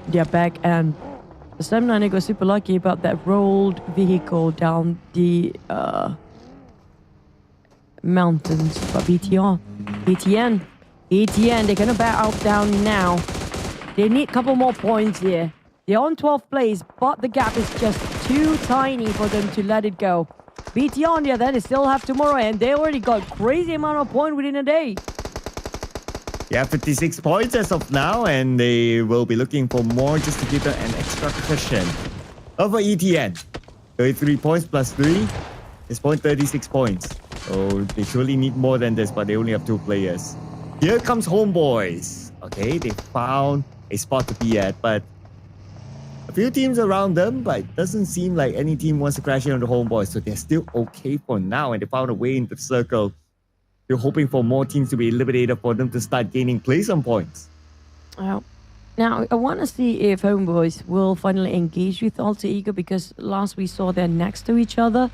their back end. The Sem9, they got super lucky about that rolled vehicle down the mountains. But ETN, they're gonna back out down now. They need a couple more points here. They're on 12th place, but the gap is just too tiny for them to let it go. BT on the other hand, they still have tomorrow, and they already got crazy amount of points within a day. Yeah, 56 points as of now, and they will be looking for more just to give them an extra cushion. Over ETN, 33 points plus 3 is 36 points. So they surely need more than this, but they only have 2 players. Here comes Homeboys. Okay, they found a spot to be at, but a few teams around them, but it doesn't seem like any team wants to crash in on the homeboys, so they're still okay for now, and they found a way into the circle. They're hoping for more teams to be eliminated for them to start gaining placement points. Now, I want to see if Homeboys will finally engage with Alter Ego, because last we saw they're next to each other.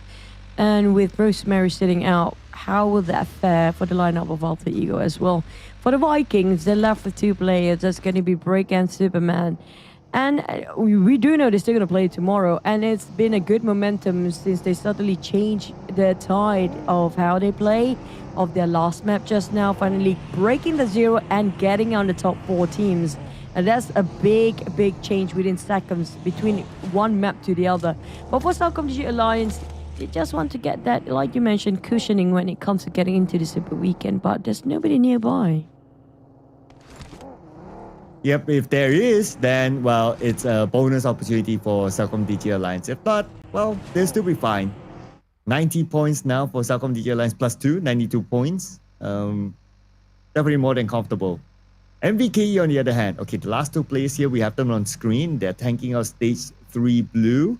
And with Rosemary sitting out, how will that fare for the lineup of Alter Ego as well? For the Vikings, they're left with 2 players. That's going to be Break and Superman. And we do know they're still going to play tomorrow. And it's been a good momentum since they suddenly changed the tide of how they play, of their last map just now, finally breaking the 0 and getting on the top 4 teams. And that's a big change within seconds between one map to the other. But for CelcomDigi Alliance, they just want to get that, like you mentioned, cushioning when it comes to getting into the Super Weekend, but there's nobody nearby. Yep, if there is, then, well, it's a bonus opportunity for CelcomDigi Alliance. If not, well, they'll still be fine. 90 points now for CelcomDigi Alliance plus 2, 92 points. Definitely more than comfortable. MVKE on the other hand, okay, the last 2 players here, we have them on screen. They're tanking out stage 3 blue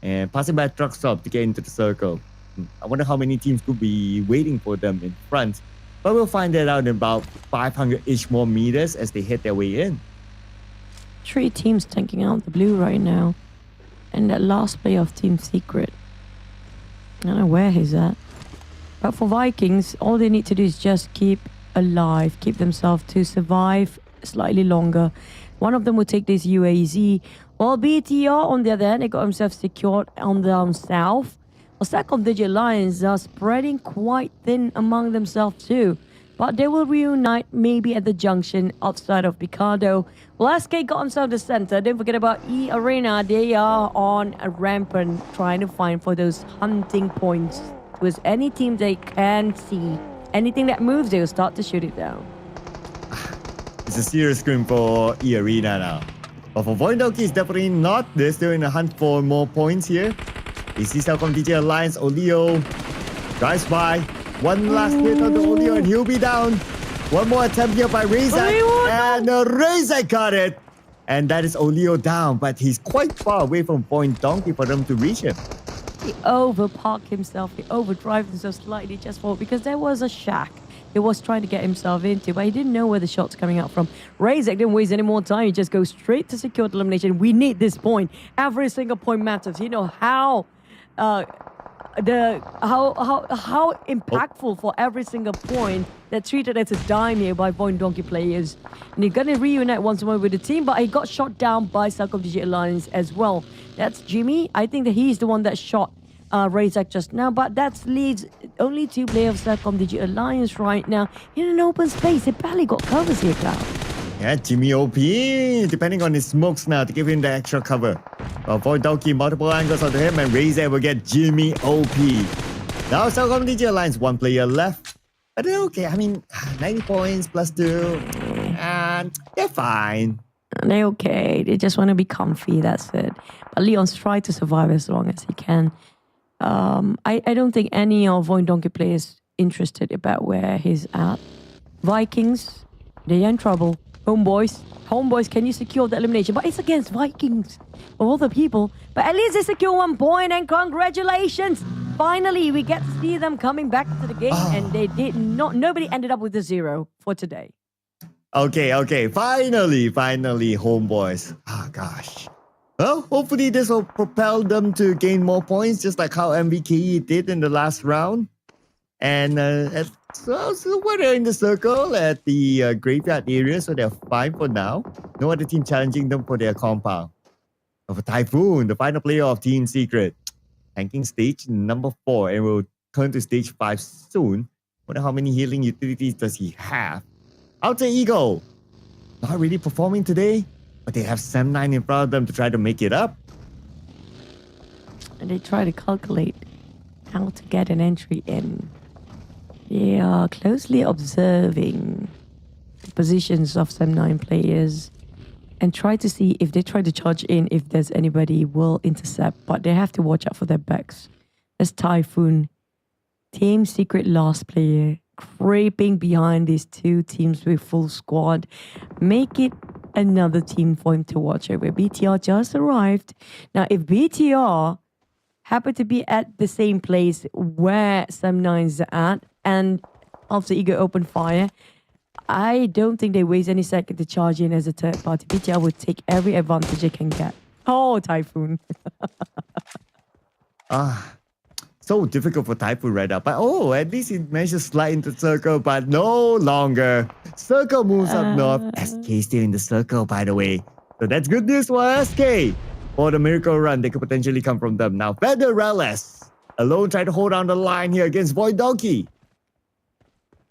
and passing by truck stop to get into the circle. I wonder how many teams could be waiting for them in front. But we'll find that out in about 500-ish more meters as they head their way in. 3 teams tanking out the blue right now. And that last player of Team Secret, I don't know where he's at. But for Vikings, all they need to do is just keep alive, keep themselves to survive slightly longer. One of them will take this UAZ. While BTR, on the other hand, they got themselves secured on down south. Well, CelcomDigi Alliance are spreading quite thin among themselves too. But they will reunite maybe at the junction outside of Picardo. Well, SK got himself the center. Don't forget about eArena. They are on a rampant trying to find for those hunting points with any team they can see. Anything that moves, they'll start to shoot it down. It's a serious scrim for eArena now. But for VOIN, it's definitely not. They're still in a hunt for more points here. You see CelcomDigi Alliance, Olio drives by. One last hit on the Olio and he'll be down. One more attempt here by Razak. And Razak got it. And that is Olio down, but he's quite far away from VOIN for them to reach him. He overparked himself, he overdrive himself slightly just for, because there was a shack he was trying to get himself into, but he didn't know where the shot's coming out from. Razak didn't waste any more time, he just goes straight to secured elimination. We need this point. Every single point matters. You know how impactful for every single point that's treated as a dime here by VOIN players. And he's gonna reunite once more with the team, but he got shot down by CelcomDigi Alliance as well. That's Jimmy. I think that he's the one that shot Razak just now, but that leaves only 2 players of CelcomDigi Alliance right now in an open space. They barely got covers here, Cloud. Yeah, Jimmy OP, depending on his smokes now to give him the extra cover. VOIN multiple angles onto him, and Razak will get Jimmy OP. Now CelcomDigi Alliance, 1 player left. But they're okay. I mean, 90 points plus 2. And they're fine. They're okay. They just want to be comfy, that's it. But Leon's tried to survive as long as he can. I don't think any of VOIN players interested about where he's at. Vikings, they're in trouble. Homeboys, can you secure the elimination? But it's against Vikings, of all the people. But at least they secure 1 point, and congratulations! Finally, we get to see them coming back to the game, and they did not. Nobody ended up with a 0 for today. Okay. Finally, homeboys. Oh, gosh. Well, hopefully this will propel them to gain more points, just like how MVKE did in the last round. And so they're in the circle at the graveyard area, so they're fine for now. No other team challenging them for their compound. But for Typhoon, the final player of Team Secret, tanking stage number 4, and we'll turn to stage 5 soon. Wonder how many healing utilities does he have? Alter Ego, not really performing today, but they have Sam9 in front of them to try to make it up. And they try to calculate how to get an entry in. They are closely observing the positions of Sam9 players and try to see if they try to charge in, if there's anybody will intercept, but they have to watch out for their backs. As Typhoon, Team Secret last player, creeping behind these two teams with full squad. Make it another team for him to watch over. BTR just arrived. Now, if BTR happen to be at the same place where Sam9's at, and after Ego open fire, I don't think they waste any second to charge in as a third party. BTR would take every advantage they can get. Oh, Typhoon. So difficult for Typhoon right now. But at least he managed to slide into circle, but no longer. Circle moves up north. SK still in the circle, by the way. So that's good news for SK. For the miracle run, they could potentially come from them. Now, Federales alone trying to hold down the line here against Void Donkey.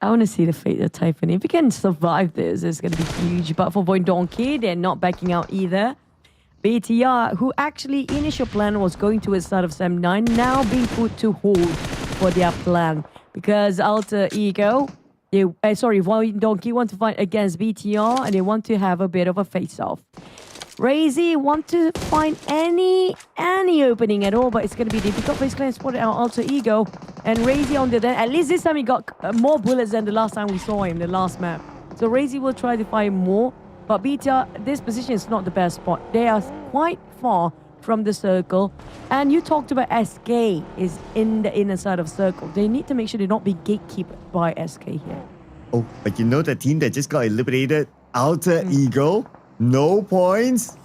I want to see the fate of Typhoon. If he can survive this, it's going to be huge. But for Void Donkey, they're not backing out either. BTR, who actually initial plan was going towards side of Sam9, now being put to hold for their plan. Because Alter Ego, Void Donkey want to fight against BTR and they want to have a bit of a face-off. Razy want to find any opening at all, but it's going to be difficult. FaZe Clan spotted out Alter Ego, and Razy on the other. At least this time he got more bullets than the last time we saw him, the last map. So Razy will try to find more, but BTR, this position is not the best spot. They are quite far from the circle, and you talked about SK is in the inner side of circle. They need to make sure they not be gatekeeped by SK here. Oh, but you know the team that just got eliminated, Alter Ego. No points.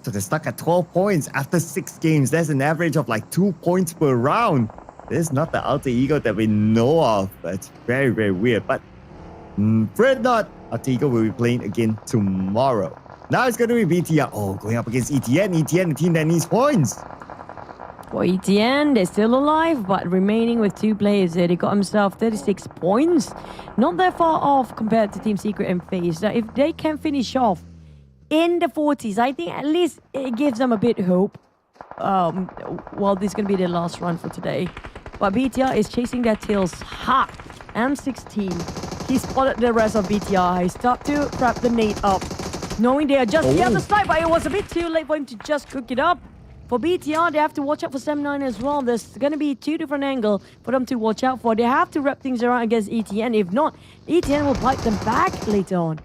So they're stuck at 12 points after 6 games. That's an average of like 2 points per round. This is not the Alter Ego that we know of. It's very, very weird. But fret not, Alter Ego will be playing again tomorrow. Now it's going to be BTR. Oh, going up against ETN. ETN, the team that needs points. For ETN, they're still alive, but remaining with 2 players there. They got himself 36 points. Not that far off compared to Team Secret and FaZe. Now, if they can finish off in the 40s, I think at least it gives them a bit hope. Well, this is going to be their last run for today. But BTR is chasing their tails hard. M16, he spotted the rest of BTR. He started to wrap the nade up, knowing they are just the other side, but it was a bit too late for him to just cook it up. For BTR, they have to watch out for Sam9 as well. There's going to be 2 different angles for them to watch out for. They have to wrap things around against ETN. If not, ETN will bite them back later on.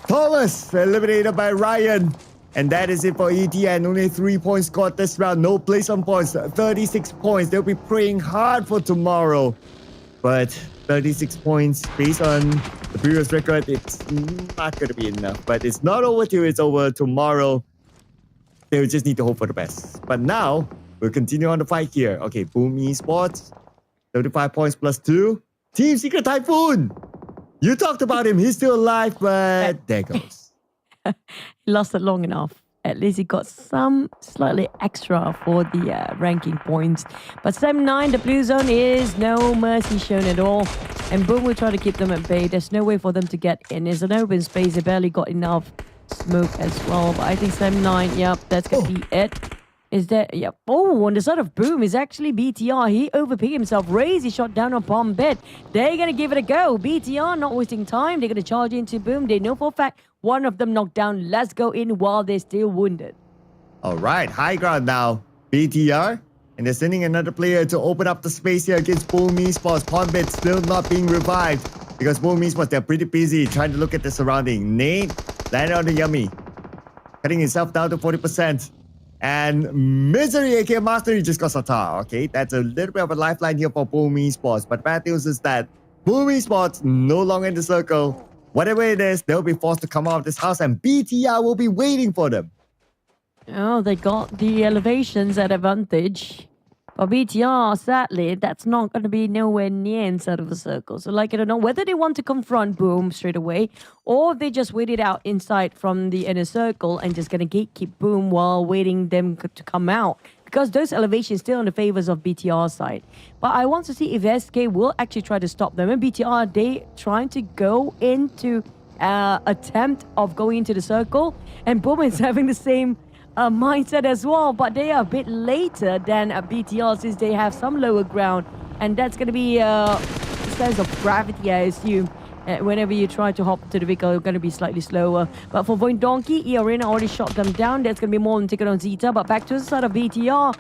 Thomas eliminated by Ryan. And that is it for ETN. Only 3 points scored this round. No place on points. 36 points. They'll be praying hard for tomorrow. But 36 points based on the previous record, it's not going to be enough. But it's not over till it's over tomorrow. They'll just need to hope for the best. But now, we'll continue on the fight here. Okay, Boom Esports. 35 points plus 2. Team Secret Typhoon. You talked about him. He's still alive, but there goes. He lasted long enough. At least he got some slightly extra for the ranking points. But Sam9, the blue zone, is no mercy shown at all. And Boom will try to keep them at bay. There's no way for them to get in. It's an open space. They barely got enough smoke as well. But I think Sam9, yep, that's going to be it. Is that, yep. Oh, on the side of Boom is actually BTR. He overpicked himself. Razy shot down on bomb bed. They're going to give it a go. BTR not wasting time. They're going to charge into Boom. They know for a fact one of them knocked down. Let's go in while they're still wounded. All right, high ground now. BTR. And they're sending another player to open up the space here against Boom Esports. Pondbit still not being revived. Because Boom Esports, they're pretty busy trying to look at the surrounding. Nate landed on the Yummy. Cutting himself down to 40%. And Misery, aka Master, he just got Satar. Okay, that's a little bit of a lifeline here for Boom Esports. But bad news is that Boom Esports no longer in the circle. Whatever it is, they'll be forced to come out of this house and BTR will be waiting for them. Oh, they got the elevations at advantage. For BTR, sadly, that's not going to be nowhere near inside of the circle. So, like, I don't know whether they want to confront Boom straight away or if they just wait it out inside from the inner circle and just going to gatekeep Boom while waiting them to come out. Because those elevations still in the favors of BTR's side. But I want to see if SK will actually try to stop them. And BTR, they trying to go into attempt of going into the circle. And Boom is having the same mindset as well, but they are a bit later than BTR since they have some lower ground, and that's going to be a sense of gravity, I assume. Whenever you try to hop to the vehicle, you're going to be slightly slower. But for Voin Donkey, eArena already shot them down. That's going to be more than taken on Zeta, but back to the side of BTR.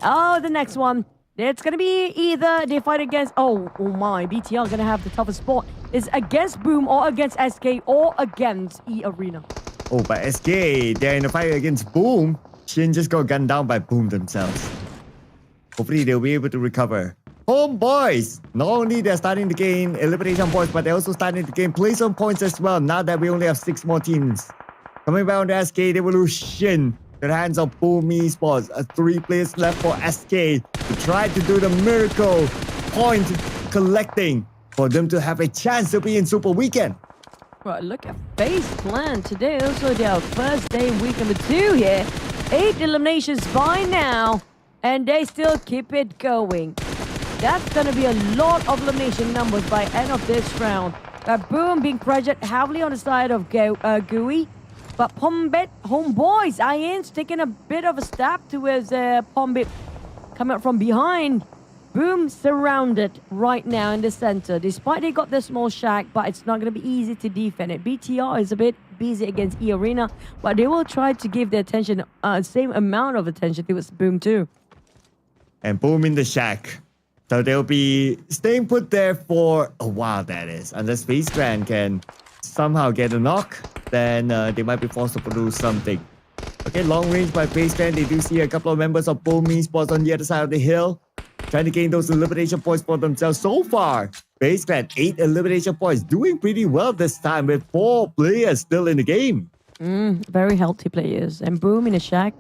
Oh, the next one. It's going to be either they fight against... Oh my, BTR going to have the toughest spot. It's against Boom or against SK or against eArena. Oh, but SK, they're in a fight against Boom. Shin just got gunned down by Boom themselves. Hopefully they'll be able to recover. Homeboys, not only they're starting to gain elimination points, but they're also starting to gain placement points as well. Now that we only have 6 more teams. Coming back on to SK, they will lose Shin to the hands of Boom Esports. 3 players left for SK to try to do the miracle point collecting for them to have a chance to be in Super Weekend. Right, look at FaZe Clan today. Also their first day in week number 2 here. 8 eliminations by now. And they still keep it going. That's going to be a lot of elimination numbers by end of this round. But Boom being pressured heavily on the side of GUI. But Homebois, Alliance taking a bit of a step towards Pombit coming up from behind. Boom surrounded right now in the center. Despite they got the small shack, but it's not going to be easy to defend it. BTR is a bit busy against eArena, but they will try to give the attention, same amount of attention towards Boom too. And Boom in the shack. So they'll be staying put there for a while, that is. Unless FaZe Clan can somehow get a knock, then they might be forced to produce something. Okay, long range by FaZe Clan. They do see a couple of members of Boom Esports on the other side of the hill, trying to gain those elimination points for themselves. So far, FaZe Clan 8 elimination points, doing pretty well this time with 4 players still in the game. Very healthy players. And Boom in a shack.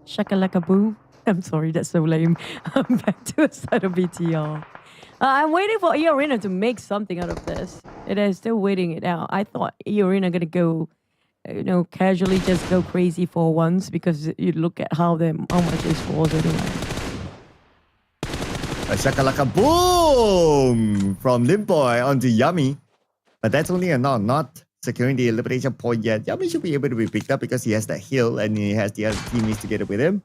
Shakalaka Boom. I'm sorry, that's so lame. Back to the side of BTR. I'm waiting for eArena to make something out of this. It is still waiting it out. I thought eArena gonna go, casually just go crazy for once, because you look at how much it scores anyway. A shakalaka boom from Limboy onto Yummy. But that's only a not securing the elimination point yet. Yummy should be able to be picked up because he has that heal and he has the other teammates together with him.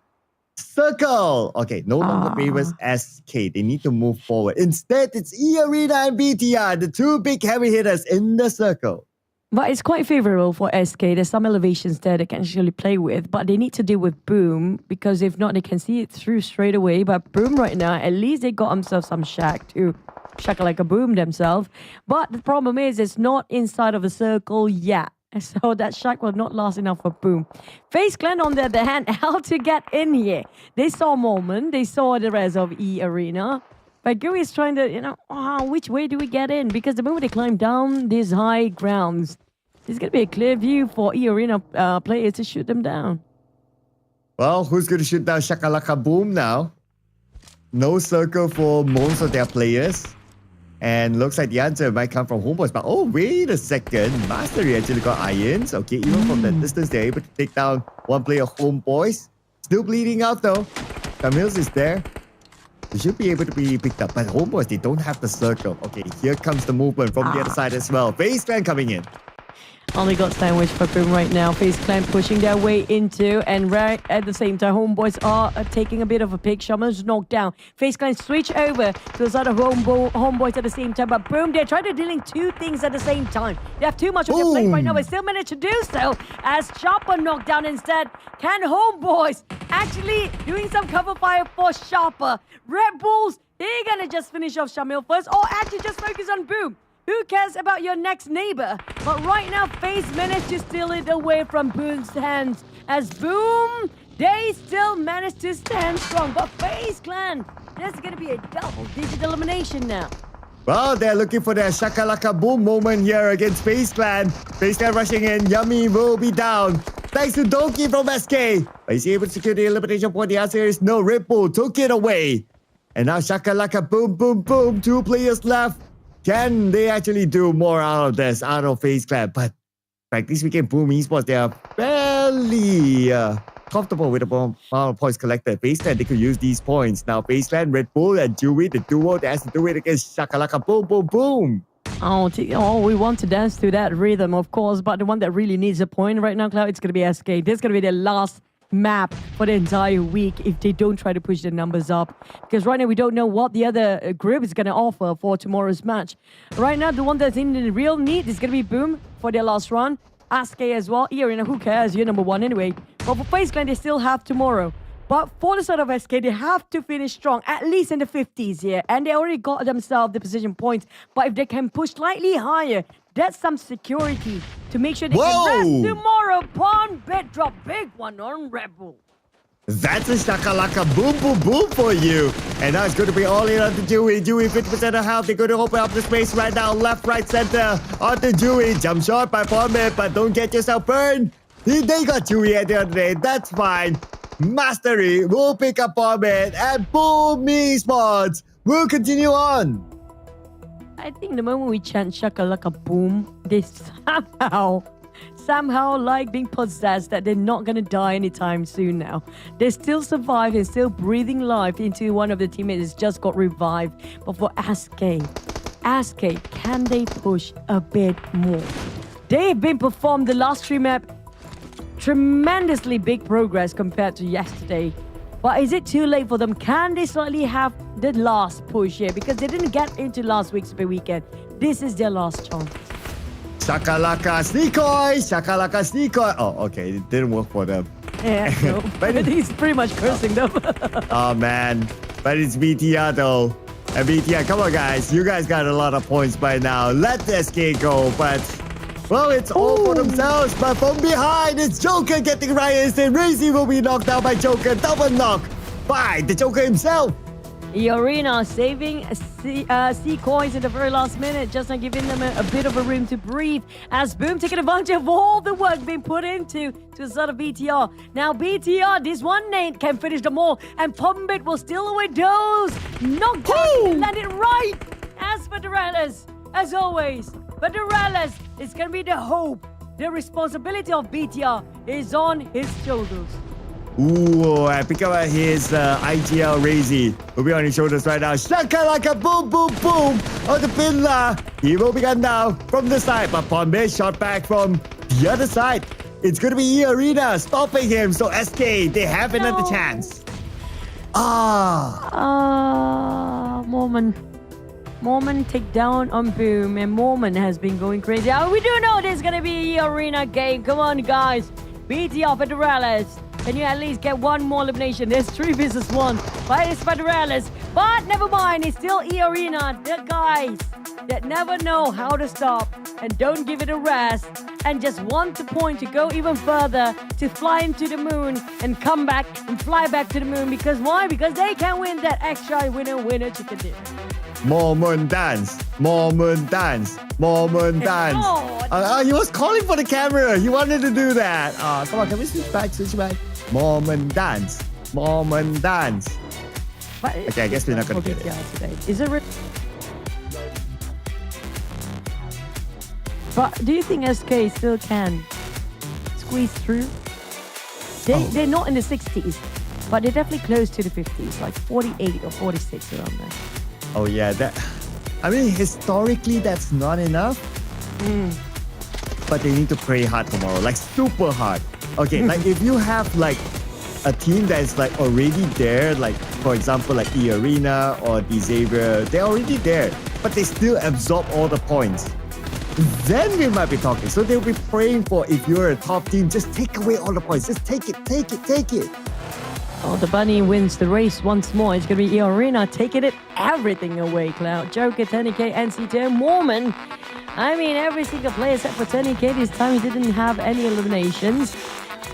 Circle! Okay, no longer favors SK. They need to move forward. Instead, it's eArena and BTR, the 2 big heavy hitters in the circle. But it's quite favorable for SK. There's some elevations there they can actually play with, but they need to deal with Boom, because if not, they can see it through straight away. But Boom right now, at least they got themselves some shack to shakalaka Boom themselves. But the problem is, it's not inside of a circle yet. So that shack will not last enough for Boom. FaZe Clan, on the other hand, how to get in here. They saw Moment. They saw the rest of eArena. But GUI is trying to, which way do we get in? Because the moment they climb down these high grounds, there's going to be a clear view for eArena players to shoot them down. Well, who's going to shoot down shakalaka Boom now? No circle for most of their players. And looks like the answer might come from Homebois. But oh, wait a second. Mastery actually got irons. Okay, even from that distance, they're able to take down one player, Homebois. Still bleeding out though. Camille's is there. They should be able to be picked up. But Homebois, they don't have the circle. Okay, here comes the movement from the other side as well. FaZe Clan coming in. Only got sandwich for Boom right now. FaZe Clan pushing their way into, and right at the same time, Homebois are taking a bit of a pick. Shaman's knocked down. FaZe Clan switch over to the side of Homebois at the same time, but Boom, they're trying to dealing 2 things at the same time. They have too much on their plate right now, but still managed to do so as Sharper knocked down instead. Can Homebois actually doing some cover fire for Sharper? Red Bulls, they're gonna just finish off Shamil first, or actually just focus on Boom. Who cares about your next neighbor? But right now, FaZe managed to steal it away from Boom's hands. As Boom, they still managed to stand strong. But FaZe Clan, there's going to be a double-digit elimination now. Well, they're looking for their shakalaka Boom moment here against FaZe Clan. FaZe Clan rushing in. Yummy will be down. Thanks to Donkey from SK. But is he able to secure the elimination point? The answer is no. Red Bull took it away. And now shakalaka Boom, boom, boom. 2 players left. Can they actually do more out of this, out of FaZe Clan? But like this weekend, Boom Esports, they are fairly comfortable with the amount of points collected. FaZe Clan, they could use these points. Now FaZe Clan, Red Bull, and Dewey, the duo that has to do it against shakalaka Boom, boom, boom. We want to dance to that rhythm, of course, but the one that really needs a point right now, Cloud, it's going to be SK. This is going to be their last map for the entire week if they don't try to push the numbers up, because right now we don't know what the other group is going to offer for tomorrow's match. Right now the one that's in the real need is going to be Boom for their last run. SK as well. eArena, who cares? You're number 1 anyway. But for FaZe Clan, they still have tomorrow. But for the side of SK, they have to finish strong, at least in the 50s here. And they already got themselves the position points. But if they can push slightly higher, that's some security to make sure they can rest tomorrow. Pawn bet drop, big one on Rebel. That's a shakalaka boom boom boom for you. And now it's going to be all in on the Dewey. Dewey 50% of health. They're going to open up the space right now. Left, right, center. On the Dewey. Jump shot by Pommet, but don't get yourself burned. They got Dewey at the end of the day. That's fine. Mastery will pick up Pommet. And boom, eSports will continue on. I think the moment we chant shakalaka boom, they somehow like being possessed that they're not going to die anytime soon now. They still survive and still breathing life into one of the teammates that's just got revived. But for SK, can they push a bit more? They've been performed the last 3 map. Tremendously big progress compared to yesterday. But is it too late for them? Can they slightly have the last push here? Because they didn't get into last week's Super Weekend. This is their last chance. Shakalaka Sneakoy! Shakalaka Sneakoy! Oh, okay. It didn't work for them. Yeah, no. But he's pretty much cursing them. Oh, man. But it's BTR, though. And BTR, come on, guys. You guys got a lot of points by now. Let the SK go. But, well, it's all for themselves. But from behind, it's Joker getting right instant. Razy will be knocked out by Joker. Double knock by the Joker himself. eArena saving C coins in the very last minute, just not giving them a bit of a room to breathe, as Boom taking advantage of all the work being put into to sort of BTR. Now BTR, this one Nate can finish them all, and Pombit will steal away those. Knocked down and land it right. As for Durales, as always, but Durales is going to be the hope. The responsibility of BTR is on his shoulders. Ooh, I pick up his IGL Razy. Will be on his shoulders right now. Shakalaka boom, boom, boom on the pillar. He will be gunned down from the side, but Pombe shot back from the other side. It's going to be eArena stopping him. So SK, they have another chance. Mormon take down on Boom, and Mormon has been going crazy. We do know there's going to be eArena game. Come on, guys. BTR for Durales. Can you at least get one more elimination? There's 3 versus 1. But it's Federales. But never mind, it's still eArena. The guys that never know how to stop and don't give it a rest and just want the point to go even further, to fly into the moon and come back and fly back to the moon. Because why? Because they can win that extra winner chicken dinner. Mormon dance. Mormon dance. Mormon dance. He was calling for the camera. He wanted to do that. Come on, can we switch back? Mormon dance. Mormon dance. But okay, I guess we're not going to get it. Today. Is it but do you think SK still can squeeze through? They're not in the 60s, but they're definitely close to the 50s, like 48 or 46 around there. Oh yeah, I mean, historically, that's not enough. But they need to pray hard tomorrow, like super hard. Okay, like if you have like a team that is like already there, like for example, like eArena or the Xavier, they're already there, but they still absorb all the points. Then we might be talking. So they'll be praying for, if you're a top team, just take away all the points. Just take it. Oh, the bunny wins the race once more. It's going to be eArena taking it everything away, Cloud. Joker, 10K, NCT, Mormon. I mean, every single player except for 10K this time, he didn't have any eliminations.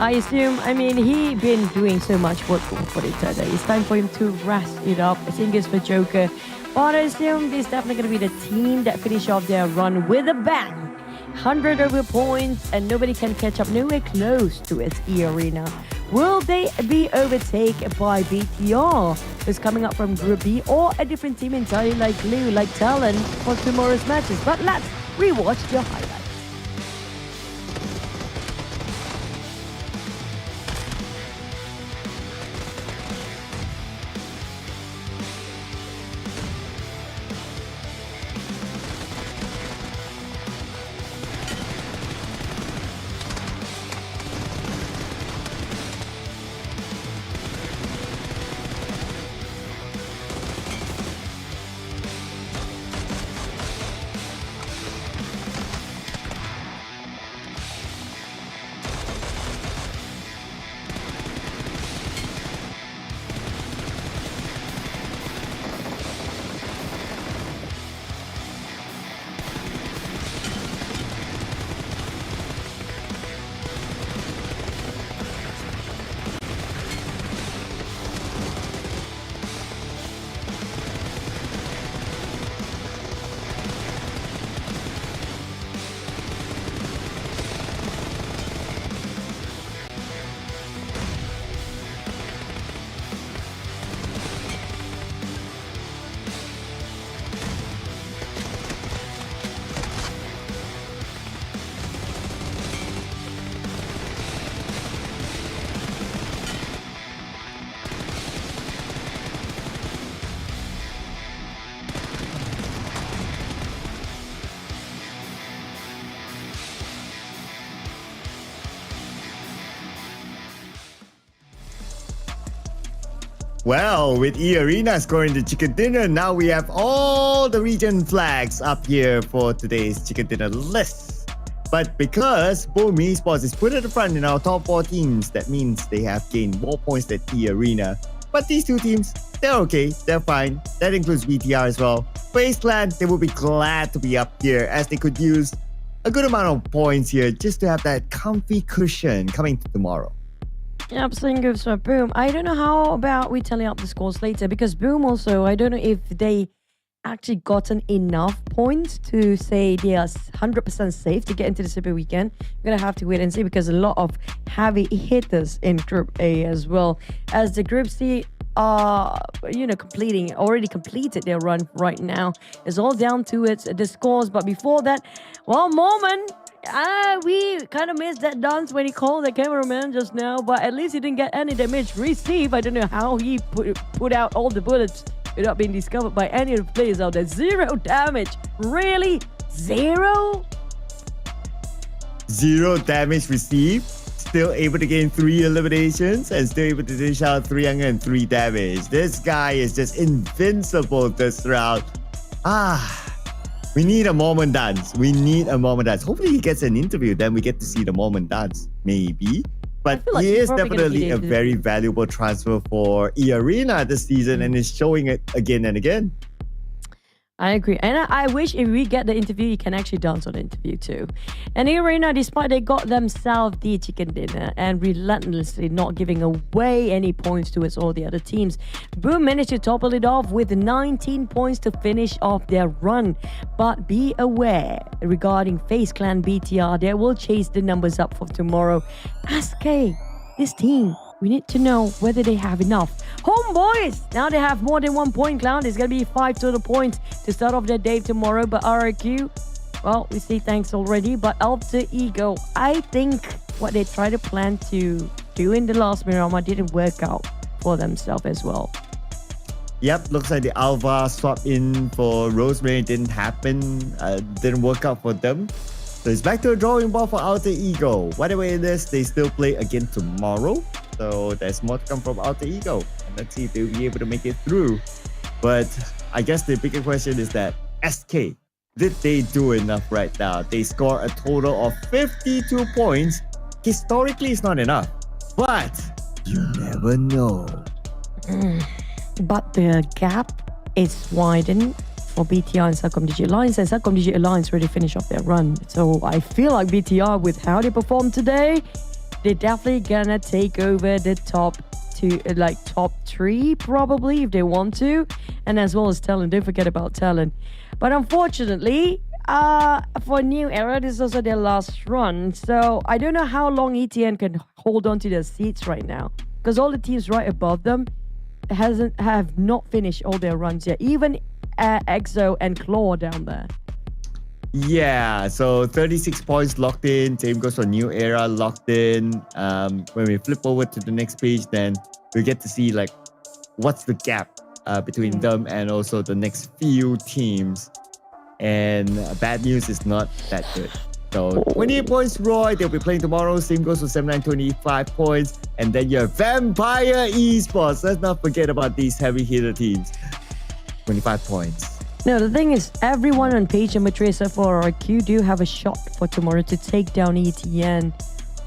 I assume, I mean, he been doing so much work for the today. It's time for him to rest it up. I think it's for Joker. But I assume this is definitely going to be the team that finish off their run with a bang. 100 over points, and nobody can catch up. Nowhere close to its eArena. Will they be overtaken by BTR, who's coming up from Group B, or a different team entirely like GLUBLUG, like TALON, for tomorrow's matches? But let's rewatch the highlights. Well, with eArena scoring the chicken dinner, now we have all the region flags up here for today's chicken dinner list. But because Boom Esports is put at the front in our top 4 teams, that means they have gained more points than eArena. But these 2 teams, they're okay, they're fine. That includes BTR as well. FaZe Clan, they will be glad to be up here as they could use a good amount of points here just to have that comfy cushion coming to tomorrow. Yep, same goes for Boom. I don't know how about we tally up the scores later, because Boom also, I don't know if they actually gotten enough points to say they are 100% safe to get into the Super Weekend. We're gonna have to wait and see, because a lot of heavy hitters in Group A as well, as the Group C are already completed their run right now. It's all down to the scores. But before that, well, Mormon, we kind of missed that dance when he called the cameraman just now, but at least he didn't get any damage received. I don't know how he put out all the bullets without being discovered by any of the players out there. 0 damage. Really? 0? 0 damage received. Still able to gain 3 eliminations and still able to dish out 303 damage. This guy is just invincible this round. We need a Mormon dance. We need a Mormon dance. Hopefully he gets an interview, then we get to see the Mormon dance. Maybe. But like he he's is probably definitely a very valuable transfer for eArena this season and is showing it again and again. I agree. And I wish if we get the interview, you can actually dance on the interview too. And eArena, despite they got themselves the chicken dinner and relentlessly not giving away any points towards all the other teams, Boom managed to topple it off with 19 points to finish off their run. But be aware regarding FaZe Clan BTR, they will chase the numbers up for tomorrow. SK, this team, we need to know whether they have enough. HOMEBOIS! Now they have more than 1 point, Clown. It's going to be 5 total points to start off their day tomorrow. But RRQ, well, we say thanks already. But Alter Ego, I think what they tried to plan to do in the last Miramar didn't work out for themselves as well. Yep, looks like the Alva swap in for Rosemary didn't happen. Didn't work out for them. So it's back to a drawing board for Alter Ego. Whatever it is, they still play again tomorrow. So there's more to come from Alter Ego. And let's see if they'll be able to make it through. But I guess the bigger question is that SK, did they do enough right now? They score a total of 52 points. Historically, it's not enough. But you never know. But the gap is widened for BTR and CelcomDigi Alliance, and CelcomDigi Alliance already finished off their run. So I feel like BTR, with how they performed today, they're definitely gonna take over the top 3 probably if they want to, and as well as TALON. Don't forget about TALON. But unfortunately, for New Era, this is also their last run. So I don't know how long ETN can hold on to their seats right now, because all the teams right above them have not finished all their runs yet. Even EXO and Claw down there. Yeah, so 36 points locked in. Same goes for New Era locked in. When we flip over to the next page, then we get to see like what's the gap between them and also the next few teams. And bad news is not that good. So 28 points Roy, they'll be playing tomorrow. Same goes for 79, 25 points. And then your Vampire Esports. Let's not forget about these heavy hitter teams. 25 points. No, the thing is, everyone on page number 3 except for RQ do have a shot for tomorrow to take down ETN.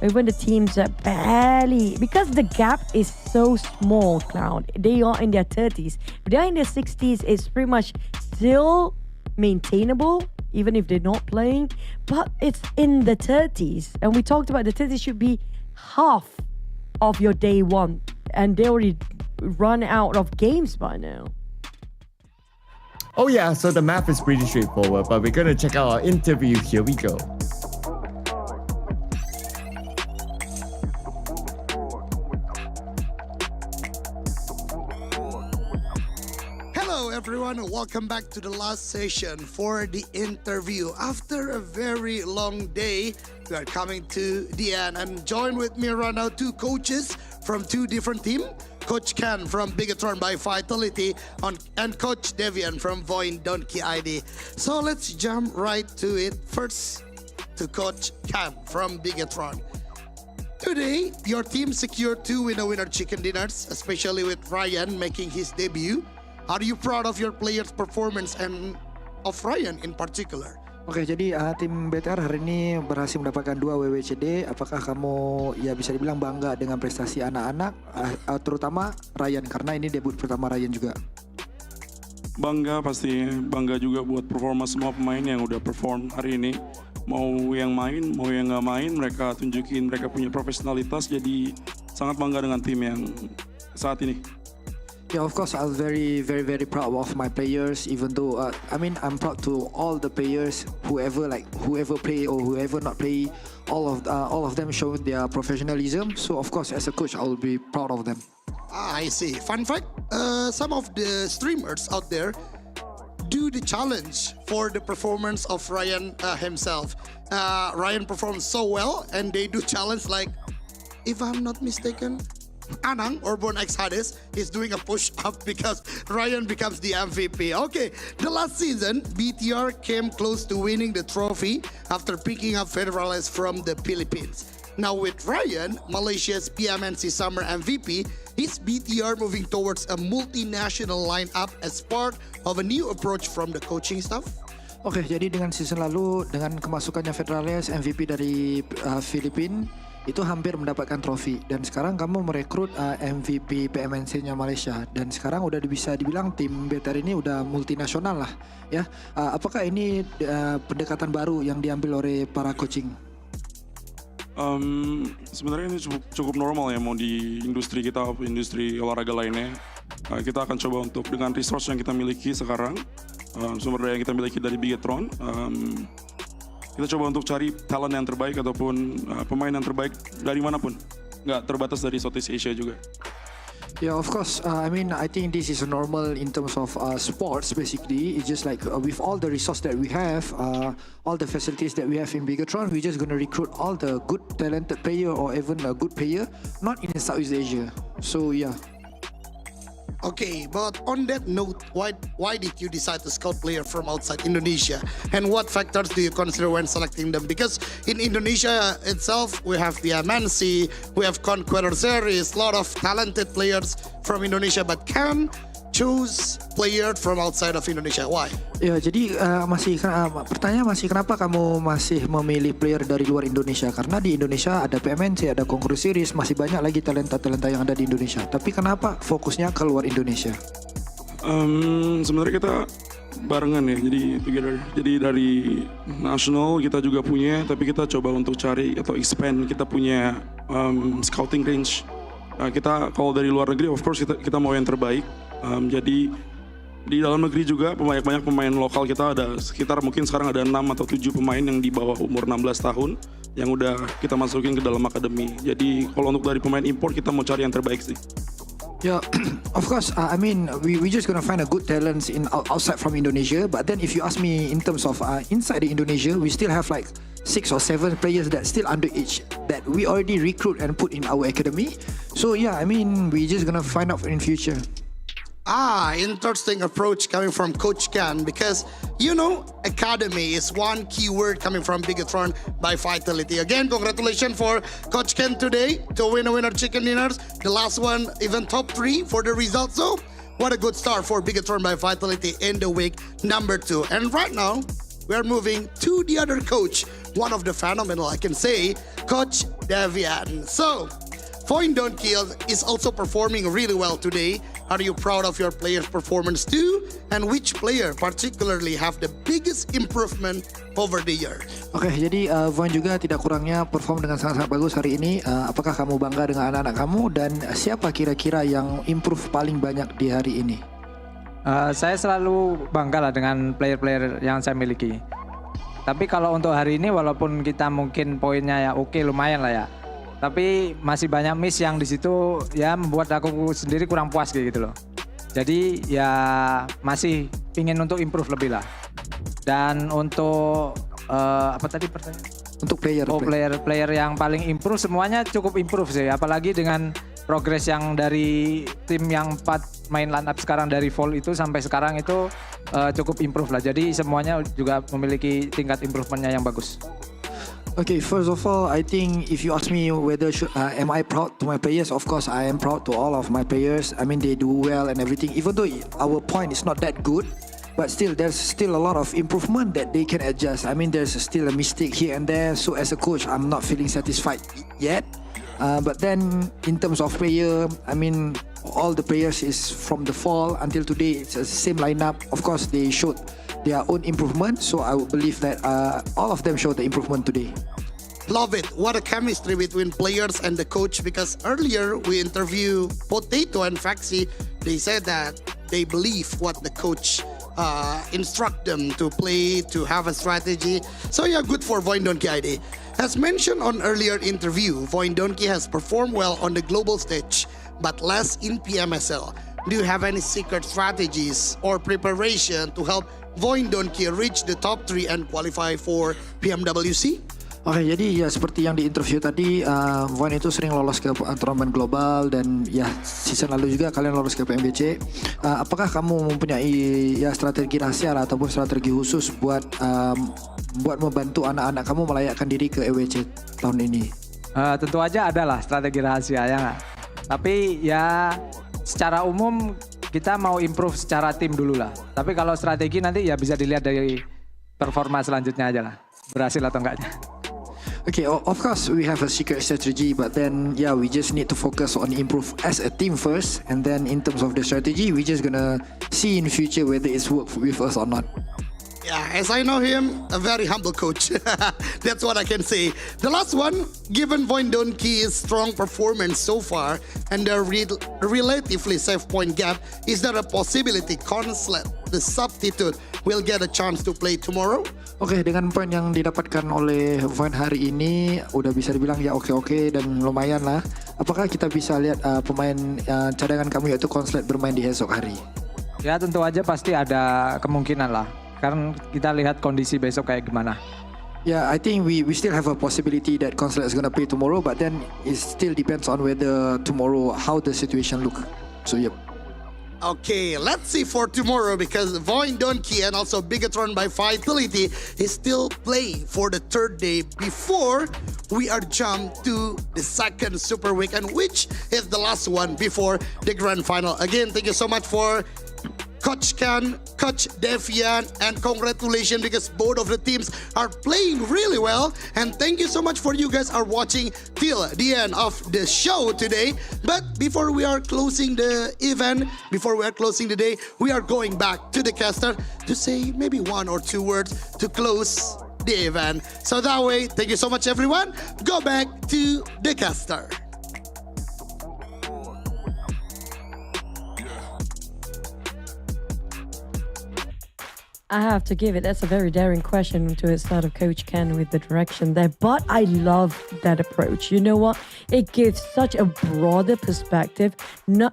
Even the teams that barely, because the gap is so small, Cloud. They are in their 30s. But they're in their 60s. It's pretty much still maintainable, even if they're not playing. But it's in the 30s. And we talked about the 30s should be half of your day one. And they already run out of games by now. Oh yeah, so the math is pretty straightforward, but we're gonna check out our interview. Here we go. Hello everyone, and welcome back to the last session for the interview. After a very long day, we are coming to the end, and join with me right now 2 coaches from 2 different teams. Coach Ken from BIGETRON by Vitality and Coach Devian from VOIN Donkey ID. So let's jump right to it. First to Coach Ken from BIGETRON. Today, your team secured 2 winner-winner chicken dinners, especially with Ryan making his debut. Are you proud of your players' performance and of Ryan in particular? Oke, jadi tim BTR hari ini berhasil mendapatkan 2 WWCD. Apakah kamu ya bisa dibilang bangga dengan prestasi anak-anak, terutama Ryan, karena ini debut pertama Ryan juga? Bangga, pasti bangga juga buat performa semua pemain yang udah perform hari ini. Mau yang main, mau yang nggak main, mereka tunjukin mereka punya profesionalitas. Jadi sangat bangga dengan tim yang saat ini. Yeah, of course, I was very proud of my players. Even though, I'm proud to all the players, whoever play or whoever not play, all of them showed their professionalism. So of course, as a coach, I will be proud of them. I see. Fun fact: some of the streamers out there do the challenge for the performance of Ryan himself. Ryan performs so well, and they do challenge like, if I'm not mistaken, Anang or Born X Hades is doing a push-up because Ryan becomes the MVP. Okay, the last season, BTR came close to winning the trophy after picking up Federales from the Philippines. Now with Ryan, Malaysia's PMSL Summer MVP, is BTR moving towards a multinational lineup as part of a new approach from the coaching staff? Oke, jadi dengan season lalu, dengan kemasukannya Federales MVP dari Filipina, itu hampir mendapatkan trofi. Dan sekarang kamu merekrut MVP PMNC-nya Malaysia. Dan sekarang udah bisa dibilang tim BTR ini udah multinasional lah. Ya, apakah ini pendekatan baru yang diambil oleh para coaching? Sebenarnya ini cukup normal ya, mau di industri kita, industri olahraga lainnya. Kita akan coba untuk dengan resource yang kita miliki sekarang, sumber daya yang kita miliki dari BIGETRON, kita coba untuk cari talent yang terbaik ataupun pemain yang terbaik dari manapun, nggak terbatas dari Southeast Asia juga. Yeah, of course. I think this is normal in terms of sports. Basically, it's just like with all the resources that we have, all the facilities that we have in BIGETRON, we're just gonna recruit all the good, talented player or even a good player, not in Southeast Asia. So yeah. Okay, but on that note, why did you decide to scout player from outside Indonesia? And what factors do you consider when selecting them? Because in Indonesia itself, we have the MNC, we have Conqueror Series, a lot of talented players from Indonesia, but can choose player from outside of Indonesia. Why? Ya, jadi pertanyaan masih kenapa kamu masih memilih player dari luar Indonesia? Karena di Indonesia ada PMNC, ada Conqueror Series, masih banyak lagi talenta-talenta yang ada di Indonesia. Tapi kenapa fokusnya ke luar Indonesia? Sebenarnya kita barengan ya, jadi together. Jadi dari national kita juga punya, tapi kita coba untuk cari atau expand. Kita punya scouting range. Kita kalau dari luar negeri, of course kita mau yang terbaik. Jadi di dalam negeri juga banyak pemain lokal kita ada sekitar mungkin sekarang ada 6 atau 7 pemain yang di bawah umur 16 tahun yang udah kita masukin ke dalam akademi. Jadi kalau untuk dari pemain import kita mau cari yang terbaik sih. Yeah, of course. We just gonna find a good talents in outside from Indonesia. But then if you ask me in terms of inside the Indonesia, we still have like 6 or 7 players that still underage that we already recruit and put in our academy. So yeah, we just gonna find out in future. Interesting approach coming from Coach Ken, because academy is one key word coming from BIGETRON by Vitality. Again, congratulations for Coach Ken today to win a winner chicken dinners. The last one even top 3 for the results. So what a good start for BIGETRON by Vitality in the week number 2. And right now we're moving to the other coach, one of the phenomenal, I can say, Coach Devian. So VOIN Don't Kill is also performing really well today. Are you proud of your players' performance too? And which player particularly have the biggest improvement over the year? Oke, jadi VOIN juga tidak kurangnya perform dengan sangat-sangat bagus hari ini. Apakah kamu bangga dengan anak-anak kamu dan siapa kira-kira yang improve paling banyak di hari ini? Saya selalu bangga lah dengan player-player yang saya miliki. Tapi kalau untuk hari ini walaupun kita mungkin poinnya ya oke, lumayan lah ya. Tapi masih banyak miss yang di situ ya membuat aku sendiri kurang puas kayak gitu loh. Jadi ya masih ingin untuk improve lebih lah. Dan untuk apa tadi pertanyaan? Untuk player yang paling improve, semuanya cukup improve sih. Apalagi dengan progres yang dari tim yang 4 main line up sekarang dari fall itu sampai sekarang itu cukup improve lah. Jadi semuanya juga memiliki tingkat improvementnya yang bagus. Okay, first of all, I think if you ask me whether am I proud to my players, of course I am proud to all of my players. I mean, they do well and everything. Even though our point is not that good, but still there's still a lot of improvement that they can adjust. I mean, there's still a mistake here and there. So as a coach, I'm not feeling satisfied yet. But then in terms of player, I mean, all the players is from the fall until today. It's the same lineup. Of course, they showed their own improvement. So I would believe that all of them showed the improvement today. Love it. What a chemistry between players and the coach, because earlier we interviewed Potato and Faxi. They said that they believe what the coach instruct them to play, to have a strategy. So yeah, good for VOIN Donkey ID. As mentioned on earlier interview, VOIN Donkey has performed well on the global stage, but less in PMSL. Do you have any secret strategies or preparation to help VOIN Donkey reach the top 3 and qualify for PMWC? Oke, jadi ya seperti yang di interview tadi, VOIN itu sering lolos ke turnamen global dan ya season lalu juga kalian lolos ke PMBC. Apakah kamu mempunyai ya strategi rahasia ataupun strategi khusus buat membantu anak-anak kamu melayakkan diri ke EWC tahun ini? Tentu aja adalah strategi rahasia ya nggak? Tapi ya secara umum kita mau improve secara tim dulu lah. Tapi kalau strategi nanti ya bisa dilihat dari performa selanjutnya aja lah, berhasil atau enggaknya. Okay, of course we have a secret strategy, but then yeah, we just need to focus on improve as a team first, and then in terms of the strategy, we just gonna see in future whether it's work with us or not. Yeah, as I know him, a very humble coach. That's what I can say. The last one, given VOIN Donkey's strong performance so far and the relatively safe point gap, is there a possibility Consulate, the substitute, will get a chance to play tomorrow? Oke, dengan poin yang didapatkan oleh VOIN hari ini, udah bisa dibilang ya oke dan lumayan lah. Apakah kita bisa lihat pemain cadangan kamu yaitu Consulate bermain di esok hari? Ya tentu aja pasti ada kemungkinan lah. Karena kita lihat kondisi besok kayak gimana. Yeah, I think we still have a possibility that Consulate is gonna play tomorrow, but then it still depends on whether tomorrow how the situation look. So yep. Okay, let's see for tomorrow, because VOIN Donkey and also BIGETRON by Vitality is still playing for the 3rd day before we are jumped to the 2nd Super Weekend, which is the last one before the grand final. Again, thank you so much for Coach Ken, Coach Devian, and congratulations, because both of the teams are playing really well. And thank you so much for you guys are watching till the end of the show today. But before we are closing the event, before we are closing the day, we are going back to the caster to say maybe 1 or 2 words to close the event. So that way, thank you so much everyone. Go back to the caster. I have to give it. That's a very daring question to start of Coach Ken with the direction there. But I love that approach. You know what? It gives such a broader perspective. Not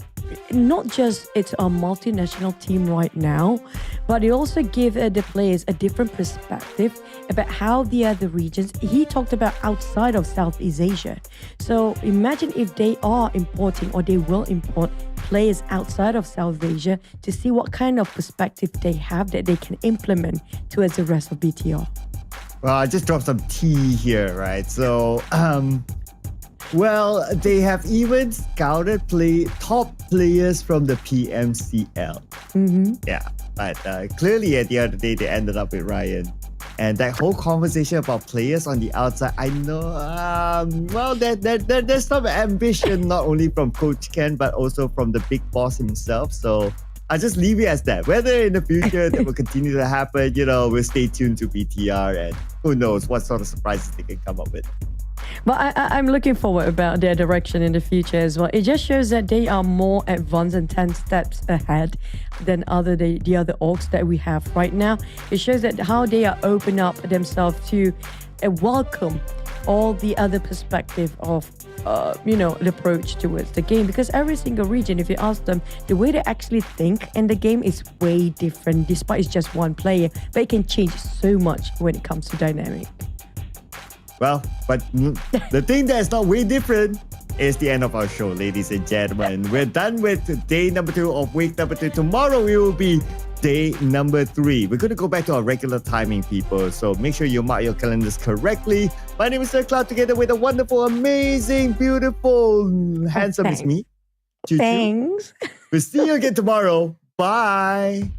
just it's a multinational team right now, but it also gives the players a different perspective about how the other regions. He talked about outside of Southeast Asia. So imagine if they are importing or they will import players outside of South Asia to see what kind of perspective they have that they can implement towards the rest of BTR. Well, I just dropped some tea here, right? So, well, they have even scouted top players from the PMCL. Yeah, but clearly at the end of the day, they ended up with Ryan. And that whole conversation about players on the outside, I know, well, there's some ambition not only from Coach Ken, but also from the big boss himself. So I just leave it as that. Whether in the future that will continue to happen, you know, we'll stay tuned to BTR, and who knows what sort of surprises they can come up with. But I'm looking forward about their direction in the future as well. It just shows that they are more advanced and 10 steps ahead than the other orgs that we have right now. It shows that how they are open up themselves to welcome all the other perspective of the approach towards the game, because every single region, if you ask them, the way they actually think in the game is way different, despite it's just one player, but it can change so much when it comes to dynamic. Well, but the thing that's not way different is the end of our show, ladies and gentlemen. We're done with day number 2 of week number 2. Tomorrow we will be day number 3. We're going to go back to our regular timing, people. So make sure you mark your calendars correctly. My name is Sir Cloud, together with a wonderful, amazing, beautiful, handsome Miss me. Thanks. We'll see you again tomorrow. Bye.